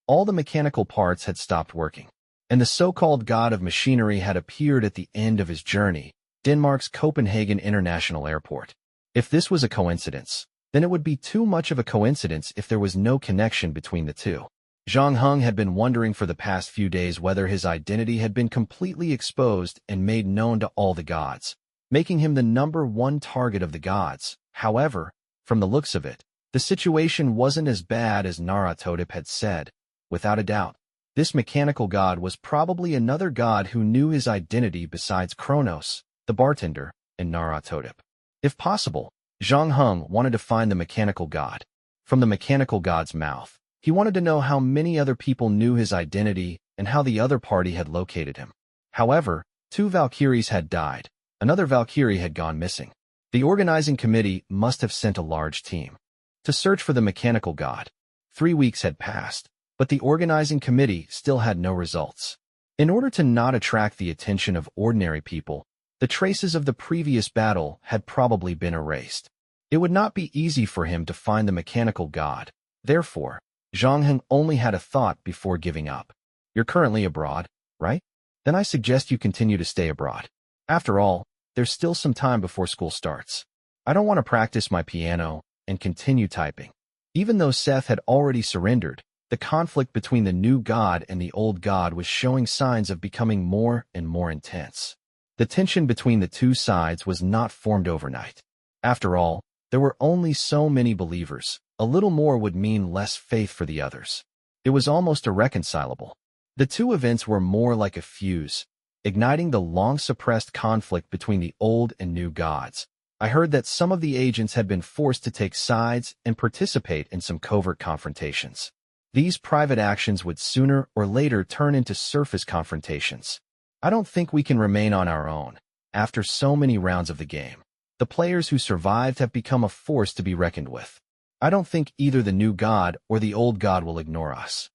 All the mechanical parts had stopped working, and the so-called god of machinery had appeared at the end of his journey, Denmark's Copenhagen International Airport. If this was a coincidence, then it would be too much of a coincidence if there was no connection between the two. Zhang Heng had been wondering for the past few days whether his identity had been completely exposed and made known to all the gods, making him the #1 target of the gods. However, from the looks of it, the situation wasn't as bad as Naratodip had said. Without a doubt, this mechanical god was probably another god who knew his identity besides Kronos, the bartender, and Naratodip. If possible, Zhang Heng wanted to find the mechanical god. From the mechanical god's mouth, he wanted to know how many other people knew his identity and how the other party had located him. However, 2 Valkyries had died. Another Valkyrie had gone missing. The organizing committee must have sent a large team to search for the mechanical god. 3 weeks had passed, but the organizing committee still had no results. In order to not attract the attention of ordinary people, the traces of the previous battle had probably been erased. It would not be easy for him to find the mechanical god. Therefore, Zhang Heng only had a thought before giving up. You're currently abroad, right? Then I suggest you continue to stay abroad. After all, there's still some time before school starts. I don't want to practice my piano and continue typing. Even though Seth had already surrendered, the conflict between the new god and the old god was showing signs of becoming more and more intense. The tension between the two sides was not formed overnight. After all, there were only so many believers. A little more would mean less faith for the others. It was almost irreconcilable. The two events were more like a fuse, igniting the long-suppressed conflict between the old and new gods. I heard that some of the agents had been forced to take sides and participate in some covert confrontations. These private actions would sooner or later turn into surface confrontations. I don't think we can remain on our own. After so many rounds of the game, the players who survived have become a force to be reckoned with. I don't think either the new god or the old god will ignore us.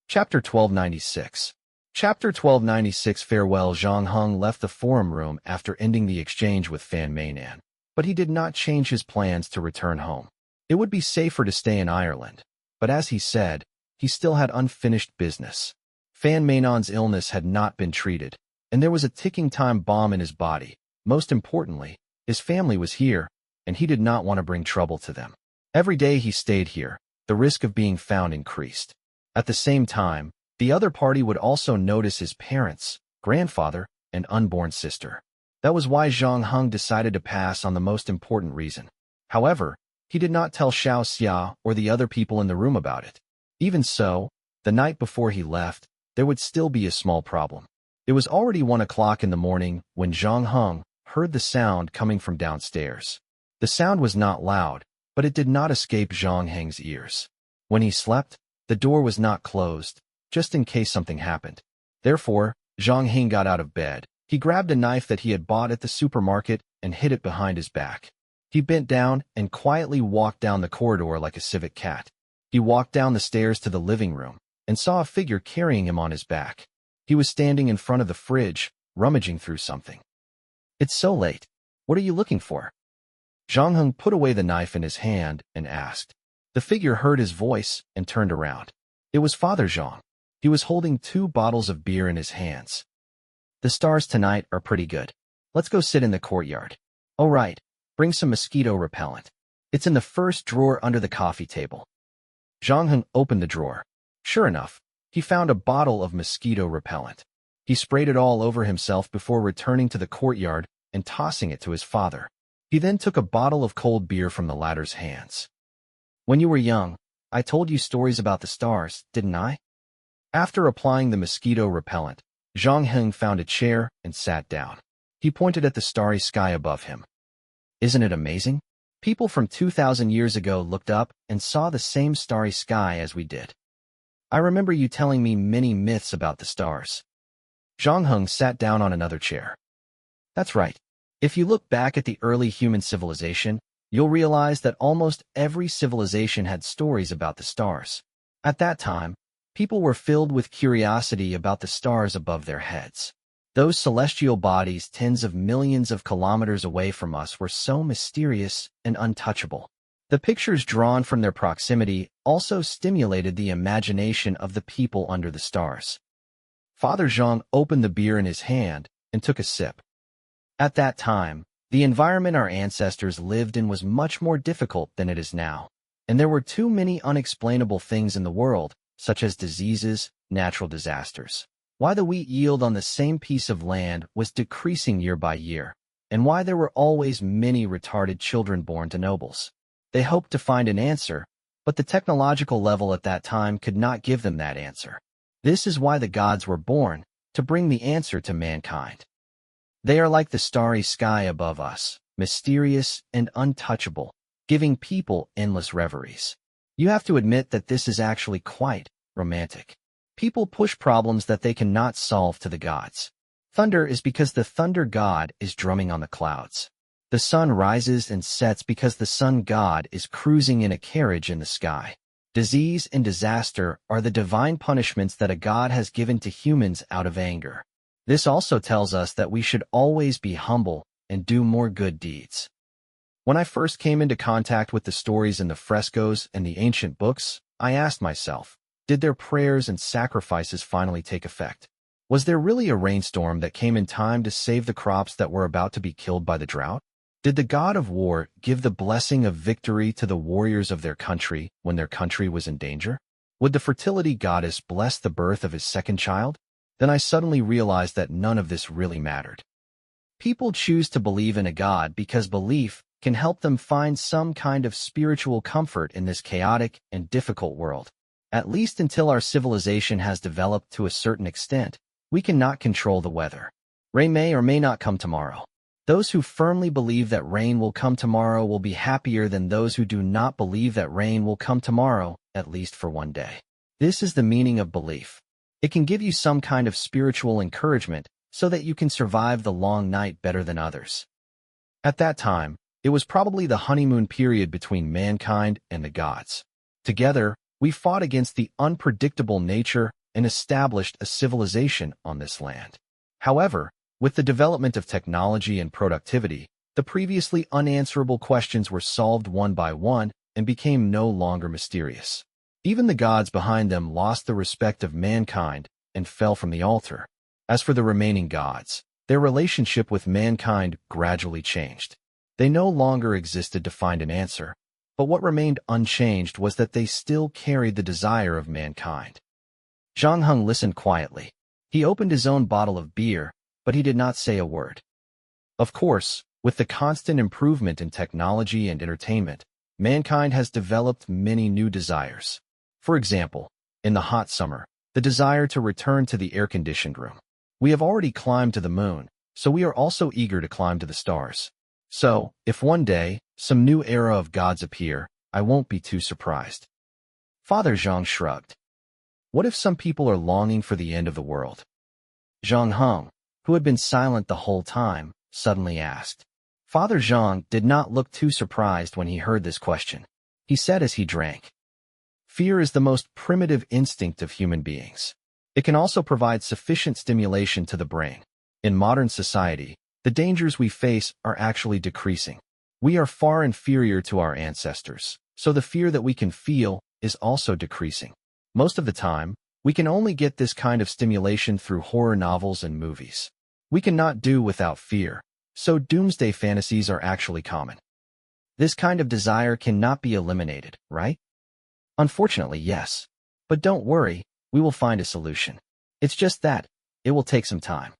Chapter 1296. Chapter 1296. Farewell. Zhang Heng left the forum room after ending the exchange with Fan Mainan, but he did not change his plans to return home. It would be safer to stay in Ireland, but as he said, he still had unfinished business. Fan Mainan's illness had not been treated, and there was a ticking time bomb in his body. Most importantly, his family was here, and he did not want to bring trouble to them. Every day he stayed here, the risk of being found increased. At the same time, the other party would also notice his parents, grandfather, and unborn sister. That was why Zhang Heng decided to pass on the most important reason. However, he did not tell Xiao Xia or the other people in the room about it. Even so, the night before he left, there would still be a small problem. It was already 1 o'clock in the morning when Zhang Heng heard the sound coming from downstairs. The sound was not loud, but it did not escape Zhang Heng's ears. When he slept, the door was not closed, just in case something happened. Therefore, Zhang Heng got out of bed. He grabbed a knife that he had bought at the supermarket and hid it behind his back. He bent down and quietly walked down the corridor like a civet cat. He walked down the stairs to the living room and saw a figure carrying him on his back. He was standing in front of the fridge, rummaging through something. It's so late. What are you looking for? Zhang Heng put away the knife in his hand and asked. The figure heard his voice and turned around. It was Father Zhang. He was holding 2 bottles of beer in his hands. The stars tonight are pretty good. Let's go sit in the courtyard. Oh right, bring some mosquito repellent. It's in the first drawer under the coffee table. Zhang Heng opened the drawer. Sure enough, he found a bottle of mosquito repellent. He sprayed it all over himself before returning to the courtyard and tossing it to his father. He then took a bottle of cold beer from the latter's hands. When you were young, I told you stories about the stars, didn't I? After applying the mosquito repellent, Zhang Heng found a chair and sat down. He pointed at the starry sky above him. Isn't it amazing? People from 2,000 years ago looked up and saw the same starry sky as we did. I remember you telling me many myths about the stars. Zhang Heng sat down on another chair. That's right. If you look back at the early human civilization, you'll realize that almost every civilization had stories about the stars. At that time, people were filled with curiosity about the stars above their heads. Those celestial bodies tens of millions of kilometers away from us were so mysterious and untouchable. The pictures drawn from their proximity also stimulated the imagination of the people under the stars. Father Zhang opened the beer in his hand and took a sip. At that time, the environment our ancestors lived in was much more difficult than it is now, and there were too many unexplainable things in the world, such as diseases, natural disasters. Why the wheat yield on the same piece of land was decreasing year by year, and why there were always many retarded children born to nobles. They hoped to find an answer, but the technological level at that time could not give them that answer. This is why the gods were born, to bring the answer to mankind. They are like the starry sky above us, mysterious and untouchable, giving people endless reveries. You have to admit that this is actually quite romantic. People push problems that they cannot solve to the gods. Thunder is because the thunder god is drumming on the clouds. The sun rises and sets because the sun god is cruising in a carriage in the sky. Disease and disaster are the divine punishments that a god has given to humans out of anger. This also tells us that we should always be humble and do more good deeds. When I first came into contact with the stories in the frescoes and the ancient books, I asked myself, did their prayers and sacrifices finally take effect? Was there really a rainstorm that came in time to save the crops that were about to be killed by the drought? Did the god of war give the blessing of victory to the warriors of their country when their country was in danger? Would the fertility goddess bless the birth of his second child? Then I suddenly realized that none of this really mattered. People choose to believe in a god because belief can help them find some kind of spiritual comfort in this chaotic and difficult world. At least until our civilization has developed to a certain extent, we cannot control the weather. Rain may or may not come tomorrow. Those who firmly believe that rain will come tomorrow will be happier than those who do not believe that rain will come tomorrow, at least for one day. This is the meaning of belief. It can give you some kind of spiritual encouragement so that you can survive the long night better than others. At that time, it was probably the honeymoon period between mankind and the gods. Together, we fought against the unpredictable nature and established a civilization on this land. However, with the development of technology and productivity, the previously unanswerable questions were solved one by one and became no longer mysterious. Even the gods behind them lost the respect of mankind and fell from the altar. As for the remaining gods, their relationship with mankind gradually changed. They no longer existed to find an answer, but what remained unchanged was that they still carried the desire of mankind. Zhang Heng listened quietly. He opened his own bottle of beer, but he did not say a word. Of course, with the constant improvement in technology and entertainment, mankind has developed many new desires. For example, in the hot summer, the desire to return to the air-conditioned room. We have already climbed to the moon, so we are also eager to climb to the stars. So, if one day, some new era of gods appear, I won't be too surprised. Father Zhang shrugged. What if some people are longing for the end of the world? Zhang Heng, who had been silent the whole time, suddenly asked. Father Zhang did not look too surprised when he heard this question. He said as he drank, fear is the most primitive instinct of human beings. It can also provide sufficient stimulation to the brain. In modern society, The dangers we face are actually decreasing. We are far inferior to our ancestors, so the fear that we can feel is also decreasing. Most of the time, we can only get this kind of stimulation through horror novels and movies. We cannot do without fear, so doomsday fantasies are actually common. This kind of desire cannot be eliminated, right? Unfortunately, yes. But don't worry, we will find a solution. It's just that it will take some time.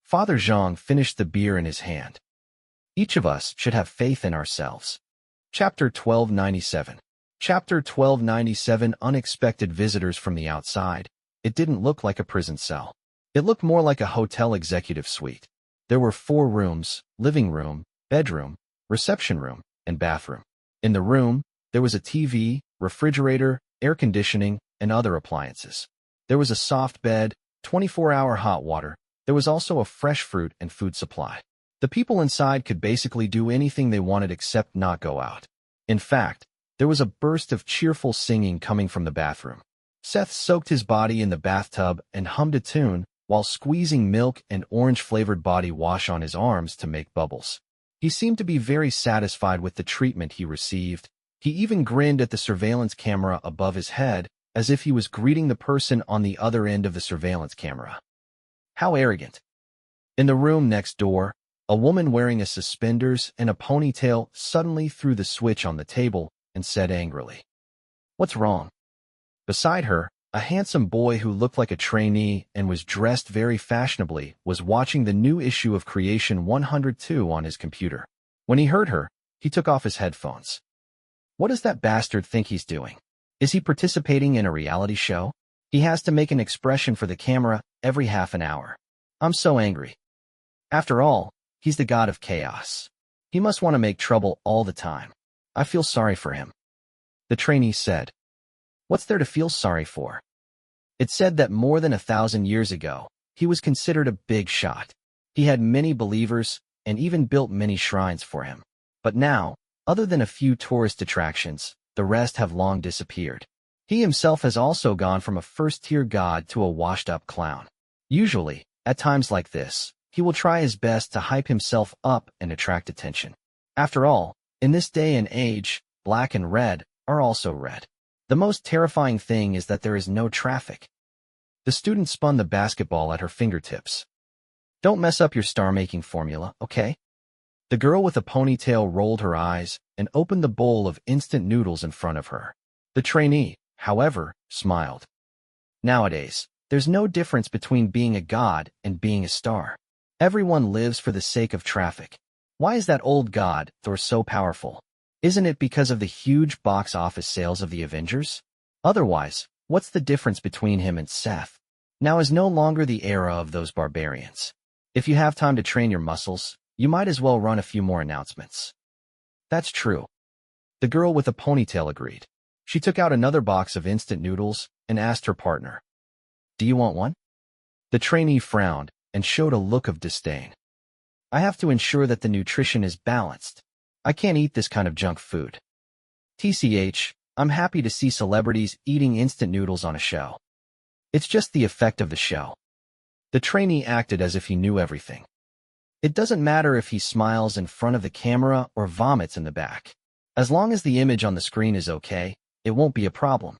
Father Zhang finished the beer in his hand. Each of us should have faith in ourselves. Chapter 1297. Chapter 1297. Unexpected visitors from the outside. It didn't look like a prison cell. It looked more like a hotel executive suite. There were 4 rooms: living room, bedroom, reception room, and bathroom. In the room, there was a TV, refrigerator, air conditioning, and other appliances. There was a soft bed, 24-hour hot water. There was also a fresh fruit and food supply. The people inside could basically do anything they wanted except not go out. In fact, there was a burst of cheerful singing coming from the bathroom. Seth soaked his body in the bathtub and hummed a tune while squeezing milk and orange-flavored body wash on his arms to make bubbles. He seemed to be very satisfied with the treatment he received. He even grinned at the surveillance camera above his head, as if he was greeting the person on the other end of the surveillance camera. How arrogant. In the room next door, a woman wearing a suspenders and a ponytail suddenly threw the switch on the table and said angrily, "What's wrong?" Beside her, a handsome boy who looked like a trainee and was dressed very fashionably was watching the new issue of Creation 102 on his computer. When he heard her, he took off his headphones. What does that bastard think he's doing? Is he participating in a reality show? He has to make an expression for the camera every half an hour. I'm so angry. After all, he's the god of chaos. He must want to make trouble all the time. I feel sorry for him. The trainee said. What's there to feel sorry for? It said that more than 1,000 years ago, he was considered a big shot. He had many believers and even built many shrines for him. But now, other than a few tourist attractions, the rest have long disappeared. He himself has also gone from a first-tier god to a washed-up clown. Usually, at times like this, he will try his best to hype himself up and attract attention. After all, in this day and age, black and red are also red. The most terrifying thing is that there is no traffic. The student spun the basketball at her fingertips. Don't mess up your star-making formula, okay? The girl with a ponytail rolled her eyes and opened the bowl of instant noodles in front of her. The trainee, however, smiled. Nowadays, there's no difference between being a god and being a star. Everyone lives for the sake of traffic. Why is that old god, Thor, so powerful? Isn't it because of the huge box office sales of the Avengers? Otherwise, what's the difference between him and Seth? Now is no longer the era of those barbarians. If you have time to train your muscles, you might as well run a few more announcements. That's true. The girl with a ponytail agreed. She took out another box of instant noodles and asked her partner, "Do you want one?" The trainee frowned and showed a look of disdain. I have to ensure that the nutrition is balanced. I can't eat this kind of junk food. TCH, I'm happy to see celebrities eating instant noodles on a show. It's just the effect of the show. The trainee acted as if he knew everything. It doesn't matter if he smiles in front of the camera or vomits in the back. As long as the image on the screen is okay, it won't be a problem.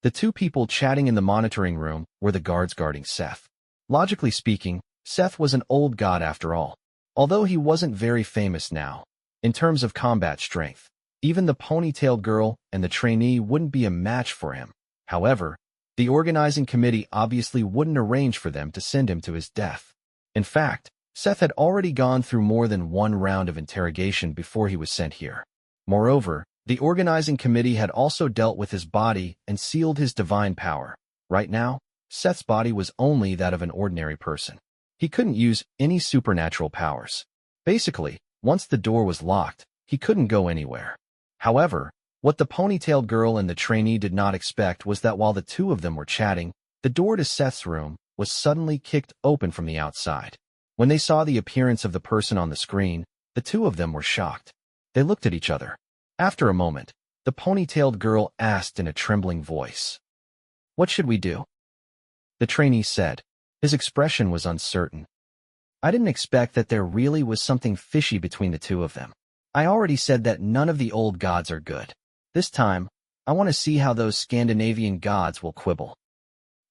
The 2 people chatting in the monitoring room were the guards guarding Seth. Logically speaking, Seth was an old god after all. Although he wasn't very famous now, in terms of combat strength, even the ponytailed girl and the trainee wouldn't be a match for him. However, the organizing committee obviously wouldn't arrange for them to send him to his death. In fact, Seth had already gone through more than one round of interrogation before he was sent here. Moreover, the organizing committee had also dealt with his body and sealed his divine power. Right now, Seth's body was only that of an ordinary person. He couldn't use any supernatural powers. Basically, once the door was locked, he couldn't go anywhere. However, what the ponytailed girl and the trainee did not expect was that while the 2 of them were chatting, the door to Seth's room was suddenly kicked open from the outside. When they saw the appearance of the person on the screen, the 2 of them were shocked. They looked at each other. After a moment, the ponytailed girl asked in a trembling voice, "What should we do?" The trainee said. His expression was uncertain. I didn't expect that there really was something fishy between the two of them. I already said that none of the old gods are good. This time, I want to see how those Scandinavian gods will quibble.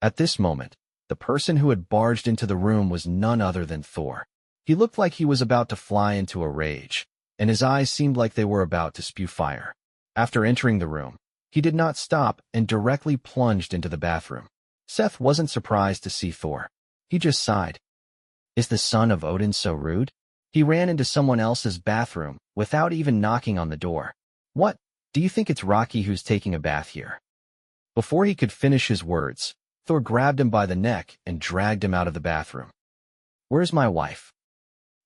At this moment, the person who had barged into the room was none other than Thor. He looked like he was about to fly into a rage, and his eyes seemed like they were about to spew fire. After entering the room, he did not stop and directly plunged into the bathroom. Seth wasn't surprised to see Thor. He just sighed. Is the son of Odin so rude? He ran into someone else's bathroom without even knocking on the door. What? Do you think it's Rocky who's taking a bath here? Before he could finish his words, Thor grabbed him by the neck and dragged him out of the bathroom. Where's my wife?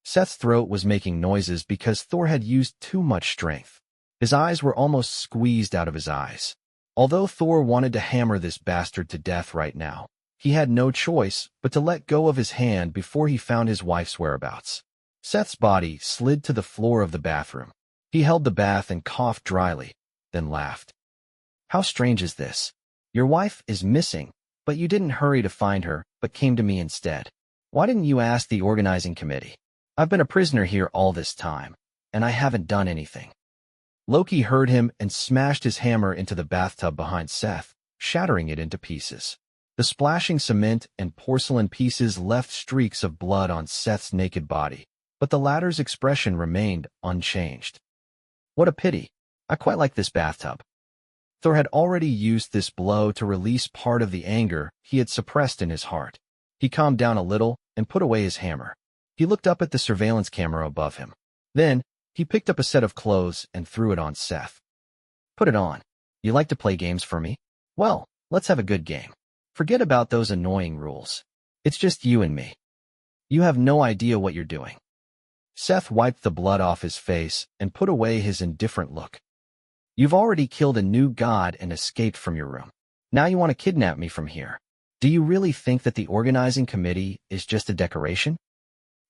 Seth's throat was making noises because Thor had used too much strength. His eyes were almost squeezed out of his eyes. Although Thor wanted to hammer this bastard to death right now, he had no choice but to let go of his hand before he found his wife's whereabouts. Seth's body slid to the floor of the bathroom. He held the bath and coughed dryly, then laughed. How strange is this? Your wife is missing, but you didn't hurry to find her, but came to me instead. Why didn't you ask the organizing committee? I've been a prisoner here all this time, and I haven't done anything. Loki heard him and smashed his hammer into the bathtub behind Seth, shattering it into pieces. The splashing cement and porcelain pieces left streaks of blood on Seth's naked body, but the latter's expression remained unchanged. What a pity. I quite like this bathtub. Thor had already used this blow to release part of the anger he had suppressed in his heart. He calmed down a little and put away his hammer. He looked up at the surveillance camera above him. Then, he picked up a set of clothes and threw it on Seth. Put it on. You like to play games for me? Well, let's have a good game. Forget about those annoying rules. It's just you and me. You have no idea what you're doing. Seth wiped the blood off his face and put away his indifferent look. You've already killed a new god and escaped from your room. Now you want to kidnap me from here. Do you really think that the organizing committee is just a decoration?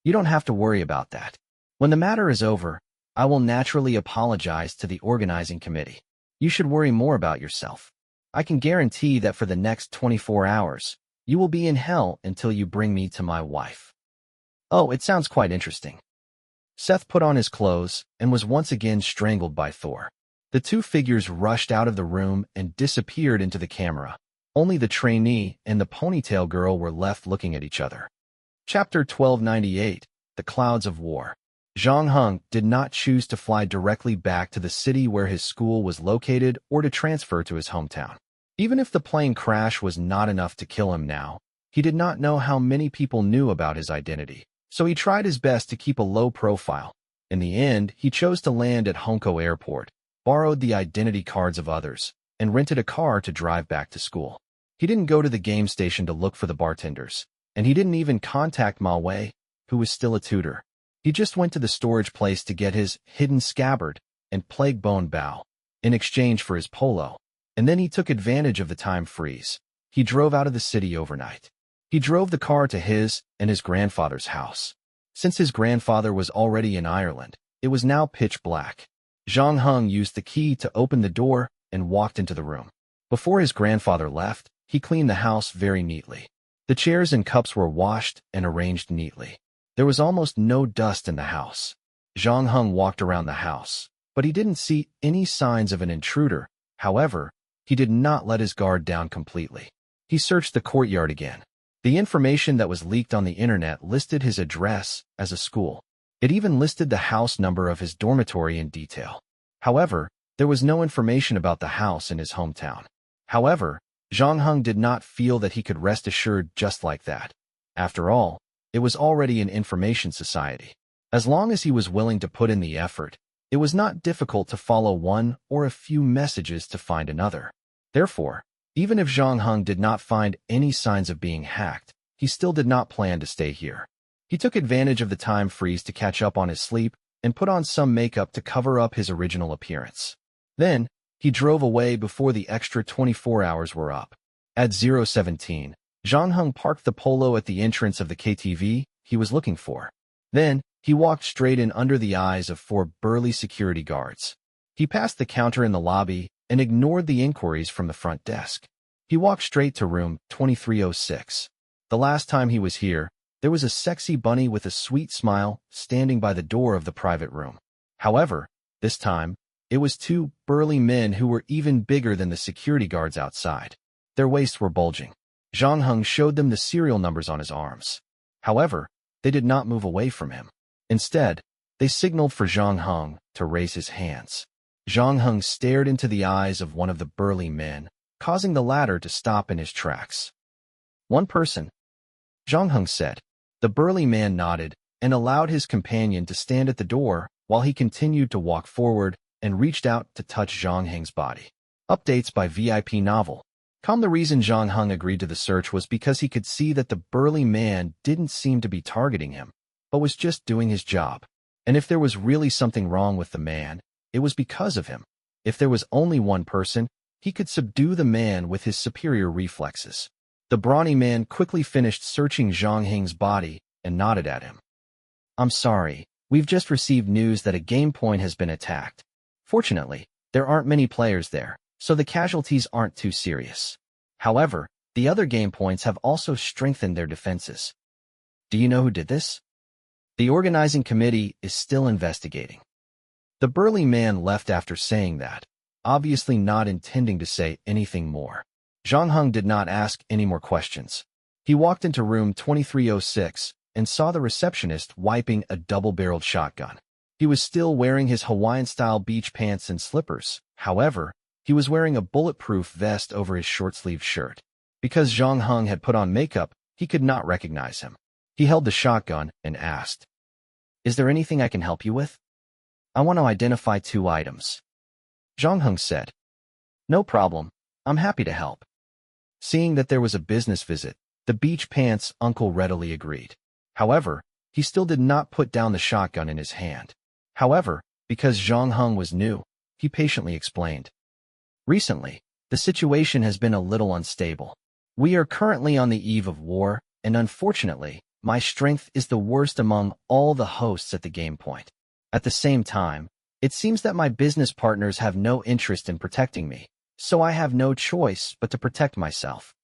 You don't have to worry about that. When the matter is over, I will naturally apologize to the organizing committee. You should worry more about yourself. I can guarantee that for the next 24 hours, you will be in hell until you bring me to my wife. Oh, it sounds quite interesting. Seth put on his clothes and was once again strangled by Thor. The two figures rushed out of the room and disappeared into the camera. Only the trainee and the ponytail girl were left looking at each other. Chapter 1298, The Clouds of War. Zhang Heng did not choose to fly directly back to the city where his school was located or to transfer to his hometown. Even if the plane crash was not enough to kill him now, he did not know how many people knew about his identity, so he tried his best to keep a low profile. In the end, he chose to land at Honko Airport, borrowed the identity cards of others, and rented a car to drive back to school. He didn't go to the game station to look for the bartenders, and he didn't even contact Ma Wei, who was still a tutor. He just went to the storage place to get his hidden scabbard and plague bone bow in exchange for his polo, and then he took advantage of the time freeze. He drove out of the city overnight. He drove the car to his and his grandfather's house. Since his grandfather was already in Ireland, it was now pitch black. Zhang Heng used the key to open the door and walked into the room. Before his grandfather left, he cleaned the house very neatly. The chairs and cups were washed and arranged neatly. There was almost no dust in the house. Zhang Heng walked around the house, but he didn't see any signs of an intruder. However, he did not let his guard down completely. He searched the courtyard again. The information that was leaked on the internet listed his address as a school. It even listed the house number of his dormitory in detail. However, there was no information about the house in his hometown. However, Zhang Heng did not feel that he could rest assured just like that. After all, it was already an information society. As long as he was willing to put in the effort, it was not difficult to follow one or a few messages to find another. Therefore, even if Zhang Heng did not find any signs of being hacked, he still did not plan to stay here. He took advantage of the time freeze to catch up on his sleep and put on some makeup to cover up his original appearance. Then, he drove away before the extra 24 hours were up. At 0:17, Zhang Heng parked the polo at the entrance of the KTV he was looking for. Then, he walked straight in under the eyes of 4 burly security guards. He passed the counter in the lobby and ignored the inquiries from the front desk. He walked straight to room 2306. The last time he was here, There was a sexy bunny with a sweet smile standing by the door of the private room. However, this time, it was two burly men who were even bigger than the security guards outside. Their waists were bulging. Zhang Heng showed them the serial numbers on his arms. However, they did not move away from him. Instead, they signaled for Zhang Heng to raise his hands. Zhang Heng stared into the eyes of one of the burly men, causing the latter to stop in his tracks. "One person," Zhang Heng said. The burly man nodded and allowed his companion to stand at the door while he continued to walk forward and reached out to touch Zhang Heng's body. Updates by VIP Novel. The reason Zhang Heng agreed to the search was because he could see that the burly man didn't seem to be targeting him, but was just doing his job. And if there was really something wrong with the man, it was because of him. If there was only one person, he could subdue the man with his superior reflexes. The brawny man quickly finished searching Zhang Heng's body and nodded at him. "I'm sorry, we've just received news that a game point has been attacked. Fortunately, there aren't many players there, so the casualties aren't too serious. However, the other game points have also strengthened their defenses." "Do you know who did this?" "The organizing committee is still investigating." The burly man left after saying that, obviously not intending to say anything more. Zhang Heng did not ask any more questions. He walked into room 2306 and saw the receptionist wiping a double-barreled shotgun. He was still wearing his Hawaiian-style beach pants and slippers. However, he was wearing a bulletproof vest over his short-sleeved shirt. Because Zhang Heng had put on makeup, he could not recognize him. He held the shotgun and asked, "Is there anything I can help you with?" "I want to identify 2 items." Zhang Heng said. "No problem. I'm happy to help." Seeing that there was a business visit, the beach pants uncle readily agreed. However, he still did not put down the shotgun in his hand. However, because Zhang Heng was new, he patiently explained. "Recently, the situation has been a little unstable. We are currently on the eve of war, and unfortunately, my strength is the worst among all the hosts at the game point. At the same time, it seems that my business partners have no interest in protecting me, so I have no choice but to protect myself."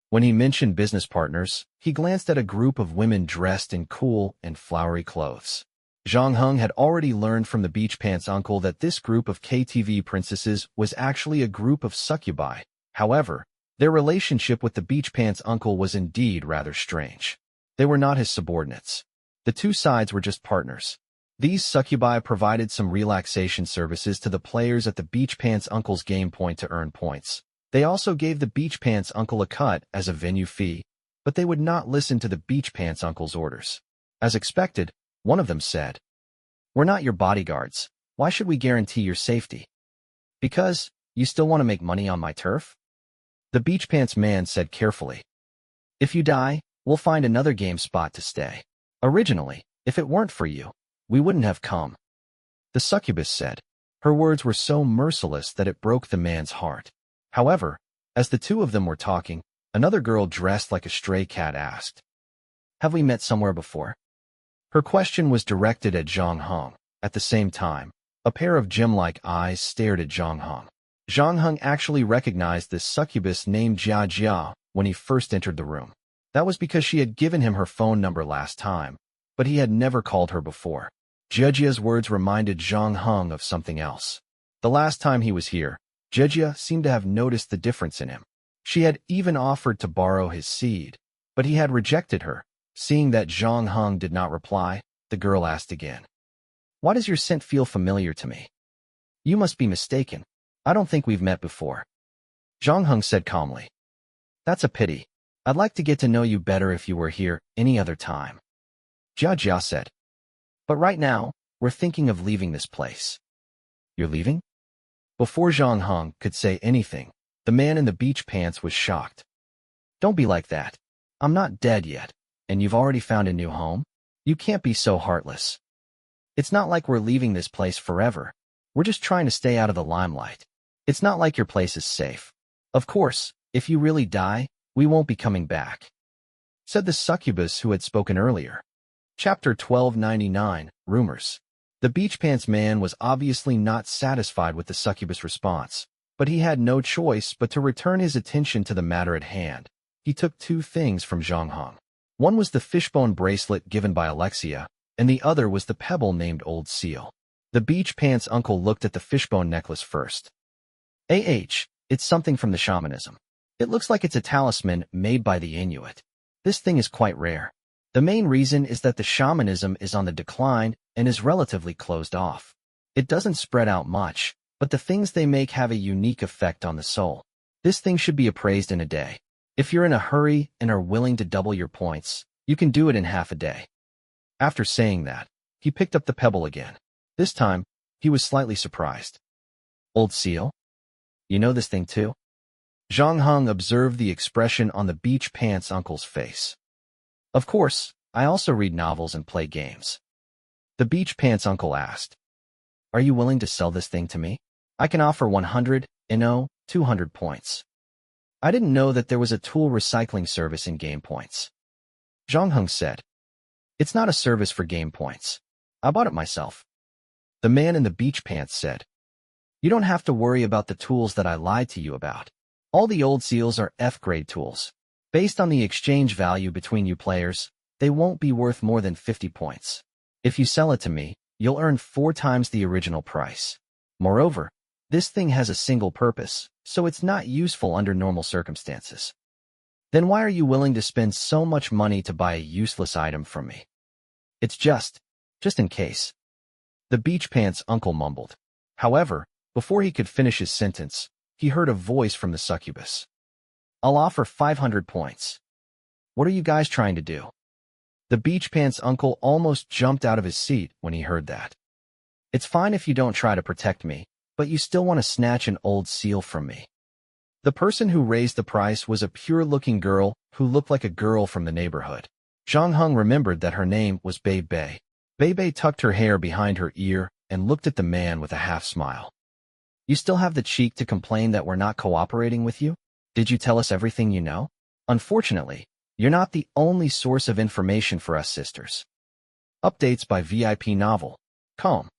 When he mentioned business partners, he glanced at a group of women dressed in cool and flowery clothes. Zhang Heng had already learned from the beach pants uncle that this group of KTV princesses was actually a group of succubi. However, their relationship with the beach pants uncle was indeed rather strange. They were not his subordinates. The two sides were just partners. These succubi provided some relaxation services to the players at the beach pants uncle's game point to earn points. They also gave the beach pants uncle a cut as a venue fee, but they would not listen to the beach pants uncle's orders. As expected, one of them said, "We're not your bodyguards. Why should we guarantee your safety?" "Because you still want to make money on my turf?" The beach pants man said carefully. "If you die, we'll find another game spot to stay. Originally, if it weren't for you, we wouldn't have come." The succubus said. Her words were so merciless that it broke the man's heart. However, as the two of them were talking, another girl dressed like a stray cat asked, "Have we met somewhere before?" Her question was directed at Zhang Heng. At the same time, a pair of gem-like eyes stared at Zhang Heng. Zhang Heng actually recognized this succubus named Jia Jia when he first entered the room. That was because she had given him her phone number last time, but he had never called her before. Jia Jia's words reminded Zhang Heng of something else. The last time he was here, Jia Jia seemed to have noticed the difference in him. She had even offered to borrow his seed, but he had rejected her. Seeing that Zhang Heng did not reply, the girl asked again, "Why does your scent feel familiar to me?" "You must be mistaken. I don't think we've met before." Zhang Heng said calmly. "That's a pity. I'd like to get to know you better if you were here any other time." Jia Jia said, "But right now, we're thinking of leaving this place." "You're leaving?" Before Zhang Heng could say anything, the man in the beach pants was shocked. "Don't be like that. I'm not dead yet, and you've already found a new home? You can't be so heartless. It's not like we're leaving this place forever. We're just trying to stay out of the limelight. It's not like your place is safe. Of course, if you really die, we won't be coming back," said the succubus who had spoken earlier. Chapter 1299, Rumors. The beach pants man was obviously not satisfied with the succubus' response, but he had no choice but to return his attention to the matter at hand. He took 2 things from Zhang Heng. One was the fishbone bracelet given by Alexia, and the other was the pebble named Old Seal. The beach pants uncle looked at the fishbone necklace first. It's something from the shamanism. It looks like it's a talisman made by the Inuit. This thing is quite rare. The main reason is that the shamanism is on the decline and is relatively closed off. It doesn't spread out much, but the things they make have a unique effect on the soul. This thing should be appraised in a day. If you're in a hurry and are willing to double your points, you can do it in half a day. After saying that, he picked up the pebble again. This time, he was slightly surprised. Old Seal? You know this thing too? Zhang Heng observed the expression on the beach pants uncle's face. Of course, I also read novels and play games. The beach pants uncle asked. Are you willing to sell this thing to me? I can offer 100, 200 points. I didn't know that there was a tool recycling service in game points. Zhang Heng said. It's not a service for game points. I bought it myself. The man in the beach pants said. You don't have to worry about the tools that I lied to you about. All the old seals are F-grade tools. Based on the exchange value between you players, they won't be worth more than 50 points. If you sell it to me, you'll earn 4 times the original price. Moreover, this thing has a single purpose, so it's not useful under normal circumstances. Then why are you willing to spend so much money to buy a useless item from me? It's just in case. The beach pants uncle mumbled. However, before he could finish his sentence, he heard a voice from the succubus. I'll offer 500 points. What are you guys trying to do? The beach pants uncle almost jumped out of his seat when he heard that. It's fine if you don't try to protect me, but you still want to snatch an old seal from me. The person who raised the price was a pure-looking girl who looked like a girl from the neighborhood. Zhang Heng remembered that her name was Bei Bei. Bei Bei tucked her hair behind her ear and looked at the man with a half-smile. You still have the cheek to complain that we're not cooperating with you? Did you tell us everything you know? Unfortunately, you're not the only source of information for us sisters. Updates by VIP Novel. Com.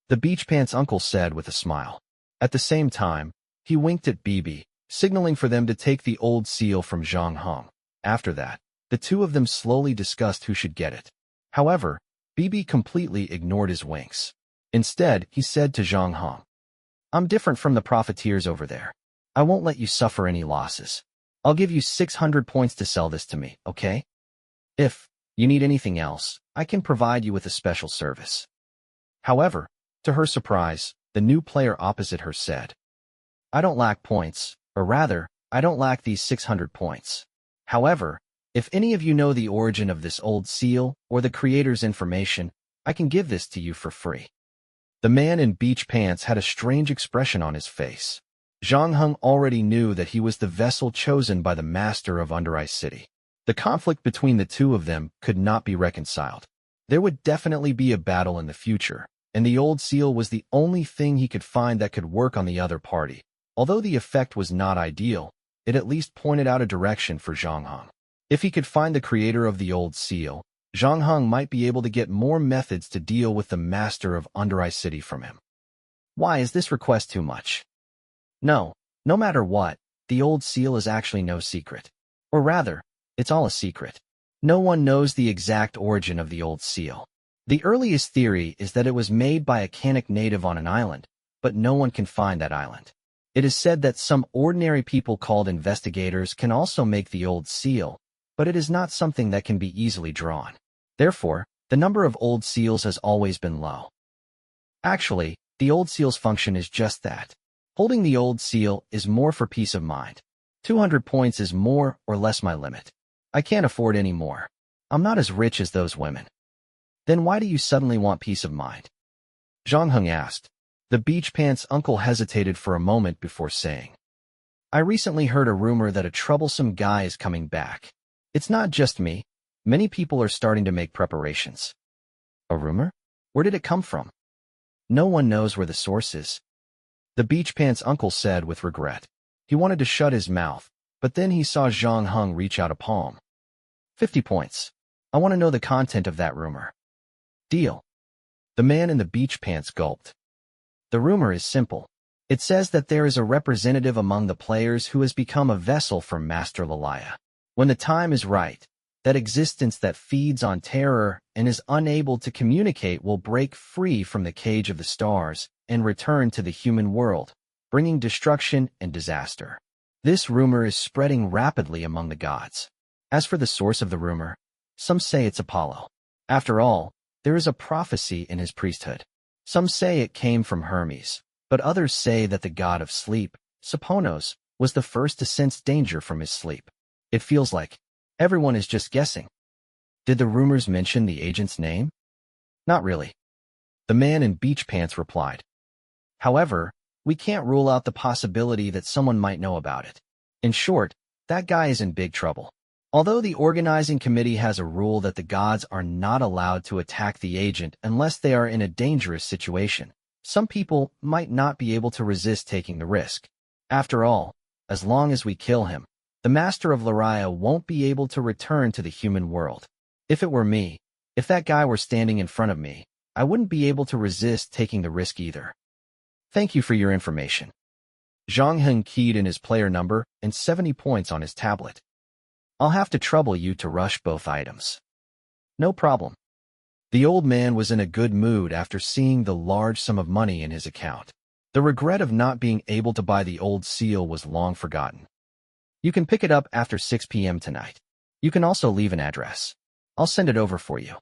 The beach pants uncle said with a smile. At the same time, he winked at Bibi, signaling for them to take the old seal from Zhang Heng. After that, the two of them slowly discussed who should get it. However, Bibi completely ignored his winks. Instead, he said to Zhang Heng, I'm different from the profiteers over there. I won't let you suffer any losses. I'll give you 600 points to sell this to me, okay? If you need anything else, I can provide you with a special service. However, to her surprise, the new player opposite her said, I don't lack points, or rather, I don't lack these 600 points. However, if any of you know the origin of this old seal or the creator's information, I can give this to you for free. The man in beach pants had a strange expression on his face. Zhang Heng already knew that he was the vessel chosen by the master of Under Ice City. The conflict between the two of them could not be reconciled. There would definitely be a battle in the future, and the old seal was the only thing he could find that could work on the other party. Although the effect was not ideal, it at least pointed out a direction for Zhang Heng. If he could find the creator of the old seal, Zhang Heng might be able to get more methods to deal with the master of Under Ice City from him. Why is this request too much? No matter what, the old seal is actually no secret. Or rather, it's all a secret. No one knows the exact origin of the old seal. The earliest theory is that it was made by a Kanak native on an island, but no one can find that island. It is said that some ordinary people called investigators can also make the old seal, but it is not something that can be easily drawn. Therefore, the number of old seals has always been low. Actually, the old seal's function is just that. Holding the old seal is more for peace of mind. 200 points is more or less my limit. I can't afford any more. I'm not as rich as those women. Then why do you suddenly want peace of mind? Zhang Heng asked. The beach pants uncle hesitated for a moment before saying, I recently heard a rumor that a troublesome guy is coming back. It's not just me. Many people are starting to make preparations. A rumor? Where did it come from? No one knows where the source is. The beach pants uncle said with regret. He wanted to shut his mouth, but then he saw Zhang Heng reach out a palm. 50 points. I want to know the content of that rumor. Deal. The man in the beach pants gulped. The rumor is simple. It says that there is a representative among the players who has become a vessel for Master Lalaya. When the time is right, That existence that feeds on terror and is unable to communicate will break free from the cage of the stars and return to the human world, bringing destruction and disaster. This rumor is spreading rapidly among the gods. As for the source of the rumor, some say it's Apollo. After all, there is a prophecy in his priesthood. Some say it came from Hermes, but others say that the god of sleep, Soponos, was the first to sense danger from his sleep. It feels like everyone is just guessing. Did the rumors mention the agent's name? Not really. The man in beach pants replied. However, we can't rule out the possibility that someone might know about it. In short, that guy is in big trouble. Although the organizing committee has a rule that the gods are not allowed to attack the agent unless they are in a dangerous situation, some people might not be able to resist taking the risk. After all, as long as we kill him, the master of Laria won't be able to return to the human world. If it were me, if that guy were standing in front of me, I wouldn't be able to resist taking the risk either. Thank you for your information. Zhang Heng keyed in his player number and 70 points on his tablet. I'll have to trouble you to rush both items. No problem. The old man was in a good mood after seeing the large sum of money in his account. The regret of not being able to buy the old seal was long forgotten. You can pick it up after 6 p.m. tonight. You can also leave an address. I'll send it over for you.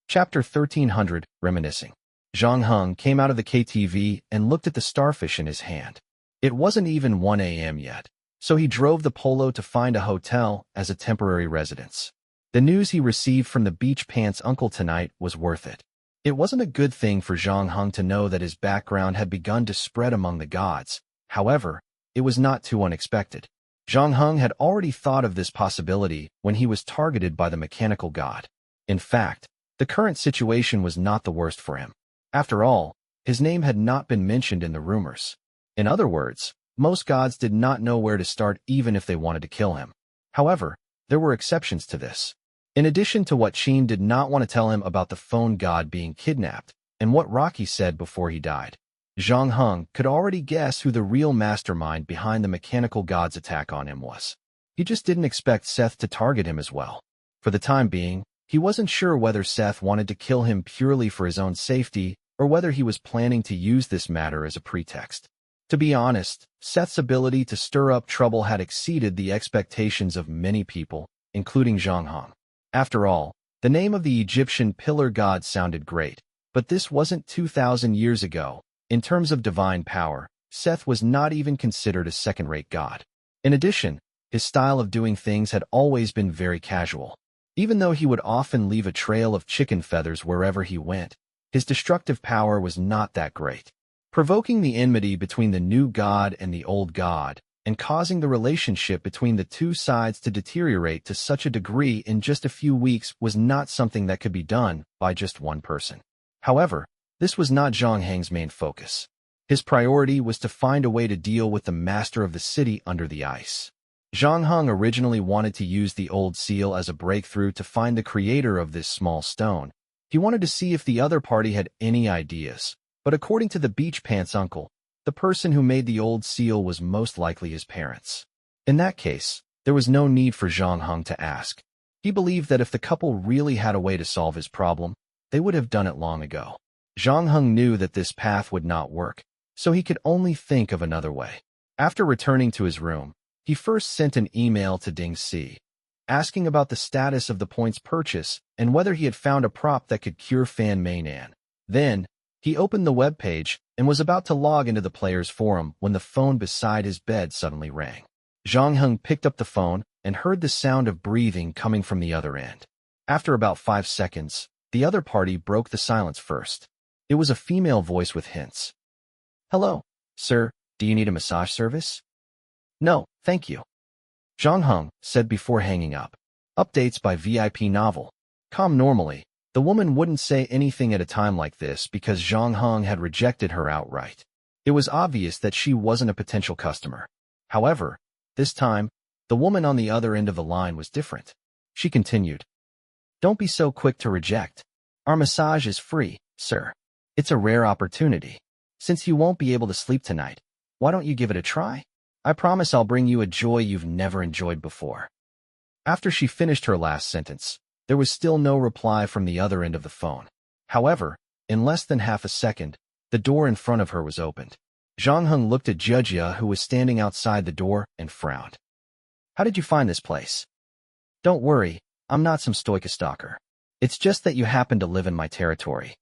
Chapter 1300, Reminiscing. Zhang Heng came out of the KTV and looked at the starfish in his hand. It wasn't even 1 a.m. yet, so he drove the Polo to find a hotel as a temporary residence. The news he received from the beach pants uncle tonight was worth it. It wasn't a good thing for Zhang Heng to know that his background had begun to spread among the gods. However, it was not too unexpected. Zhang Heng had already thought of this possibility when he was targeted by the mechanical god. In fact, the current situation was not the worst for him. After all, his name had not been mentioned in the rumors. In other words, most gods did not know where to start even if they wanted to kill him. However, there were exceptions to this. In addition to what Qin did not want to tell him about the phone god being kidnapped and what Rocky said before he died, Zhang Heng could already guess who the real mastermind behind the mechanical god's attack on him was. He just didn't expect Seth to target him as well. For the time being, he wasn't sure whether Seth wanted to kill him purely for his own safety or whether he was planning to use this matter as a pretext. To be honest, Seth's ability to stir up trouble had exceeded the expectations of many people, including Zhang Heng. After all, the name of the Egyptian pillar god sounded great, but this wasn't 2,000 years ago. In terms of divine power, Seth was not even considered a second-rate god. In addition, his style of doing things had always been very casual. Even though he would often leave a trail of chicken feathers wherever he went, his destructive power was not that great. Provoking the enmity between the new god and the old god, and causing the relationship between the two sides to deteriorate to such a degree in just a few weeks was not something that could be done by just one person. However, this was not Zhang Heng's main focus. His priority was to find a way to deal with the master of the city under the ice. Zhang Heng originally wanted to use the old seal as a breakthrough to find the creator of this small stone. He wanted to see if the other party had any ideas, but according to the beach pants uncle, the person who made the old seal was most likely his parents. In that case, there was no need for Zhang Heng to ask. He believed that if the couple really had a way to solve his problem, they would have done it long ago. Zhang Heng knew that this path would not work, so he could only think of another way. After returning to his room, he first sent an email to Ding Si, asking about the status of the points purchase and whether he had found a prop that could cure Fan Meinan. Then, he opened the web page and was about to log into the players' forum when the phone beside his bed suddenly rang. Zhang Heng picked up the phone and heard the sound of breathing coming from the other end. After about 5 seconds, the other party broke the silence first. It was a female voice with hints. Hello, sir, do you need a massage service? No, thank you. Zhang Heng said before hanging up. Updates by VIP Novel. Normally, the woman wouldn't say anything at a time like this because Zhang Heng had rejected her outright. It was obvious that she wasn't a potential customer. However, this time, the woman on the other end of the line was different. She continued. Don't be so quick to reject. Our massage is free, sir. It's a rare opportunity. Since you won't be able to sleep tonight, why don't you give it a try? I promise I'll bring you a joy you've never enjoyed before. After she finished her last sentence, there was still no reply from the other end of the phone. However, in less than half a second, the door in front of her was opened. Zhang Heng looked at Jia, who was standing outside the door, and frowned. How did you find this place? Don't worry, I'm not some stoica stalker. It's just that you happen to live in my territory.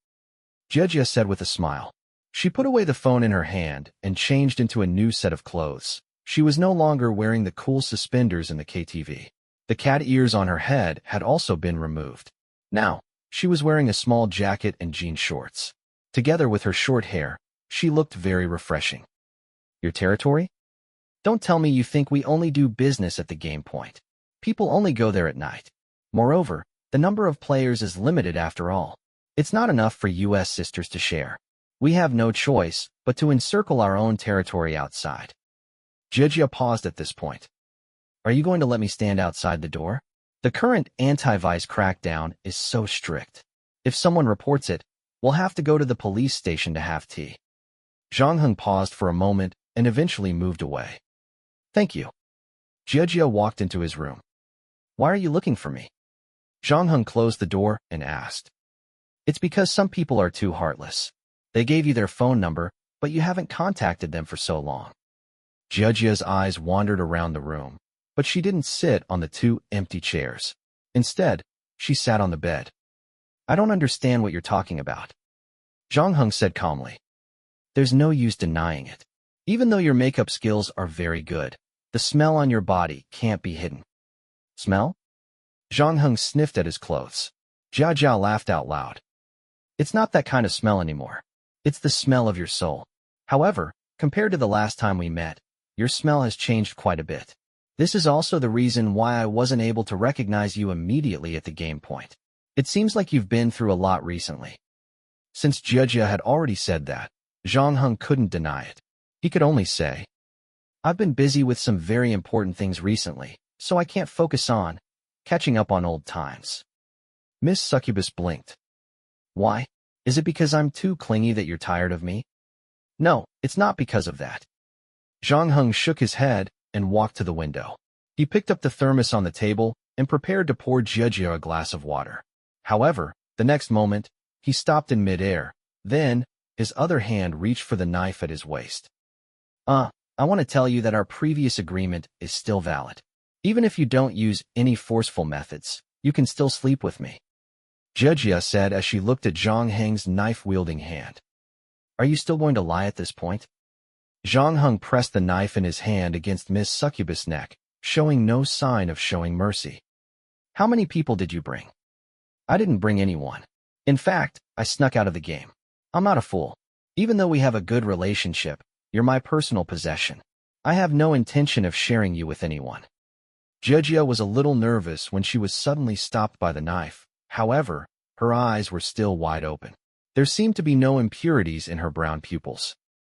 Jia said with a smile. She put away the phone in her hand and changed into a new set of clothes. She was no longer wearing the cool suspenders in the KTV. The cat ears on her head had also been removed. Now, she was wearing a small jacket and jean shorts. Together with her short hair, she looked very refreshing. Your territory? Don't tell me you think we only do business at the game point. People only go there at night. Moreover, the number of players is limited after all. It's not enough for US sisters to share. We have no choice but to encircle our own territory outside. Jia paused at this point. Are you going to let me stand outside the door? The current anti-vice crackdown is so strict. If someone reports it, we'll have to go to the police station to have tea. Zhang Heng paused for a moment and eventually moved away. Thank you. Jia walked into his room. Why are you looking for me? Zhang Heng closed the door and asked. It's because some people are too heartless. They gave you their phone number, but you haven't contacted them for so long. Jia's eyes wandered around the room, but she didn't sit on the two empty chairs. Instead, she sat on the bed. I don't understand what you're talking about. Zhang Heng said calmly. There's no use denying it. Even though your makeup skills are very good, the smell on your body can't be hidden. Smell? Zhang Heng sniffed at his clothes. Jia laughed out loud. It's not that kind of smell anymore. It's the smell of your soul. However, compared to the last time we met, your smell has changed quite a bit. This is also the reason why I wasn't able to recognize you immediately at the game point. It seems like you've been through a lot recently. Since Jia had already said that, Zhang Heng couldn't deny it. He could only say, I've been busy with some very important things recently, so I can't focus on catching up on old times. Miss Succubus blinked. Why? Is it because I'm too clingy that you're tired of me? No, it's not because of that. Zhang Heng shook his head and walked to the window. He picked up the thermos on the table and prepared to pour Jia a glass of water. However, the next moment, he stopped in midair. Then, his other hand reached for the knife at his waist. I want to tell you that our previous agreement is still valid. Even if you don't use any forceful methods, you can still sleep with me. Jia said as she looked at Zhang Heng's knife-wielding hand. Are you still going to lie at this point? Zhang Heng pressed the knife in his hand against Miss Succubus' neck, showing no sign of showing mercy. How many people did you bring? I didn't bring anyone. In fact, I snuck out of the game. I'm not a fool. Even though we have a good relationship, you're my personal possession. I have no intention of sharing you with anyone. Jia was a little nervous when she was suddenly stopped by the knife. However, her eyes were still wide open. There seemed to be no impurities in her brown pupils.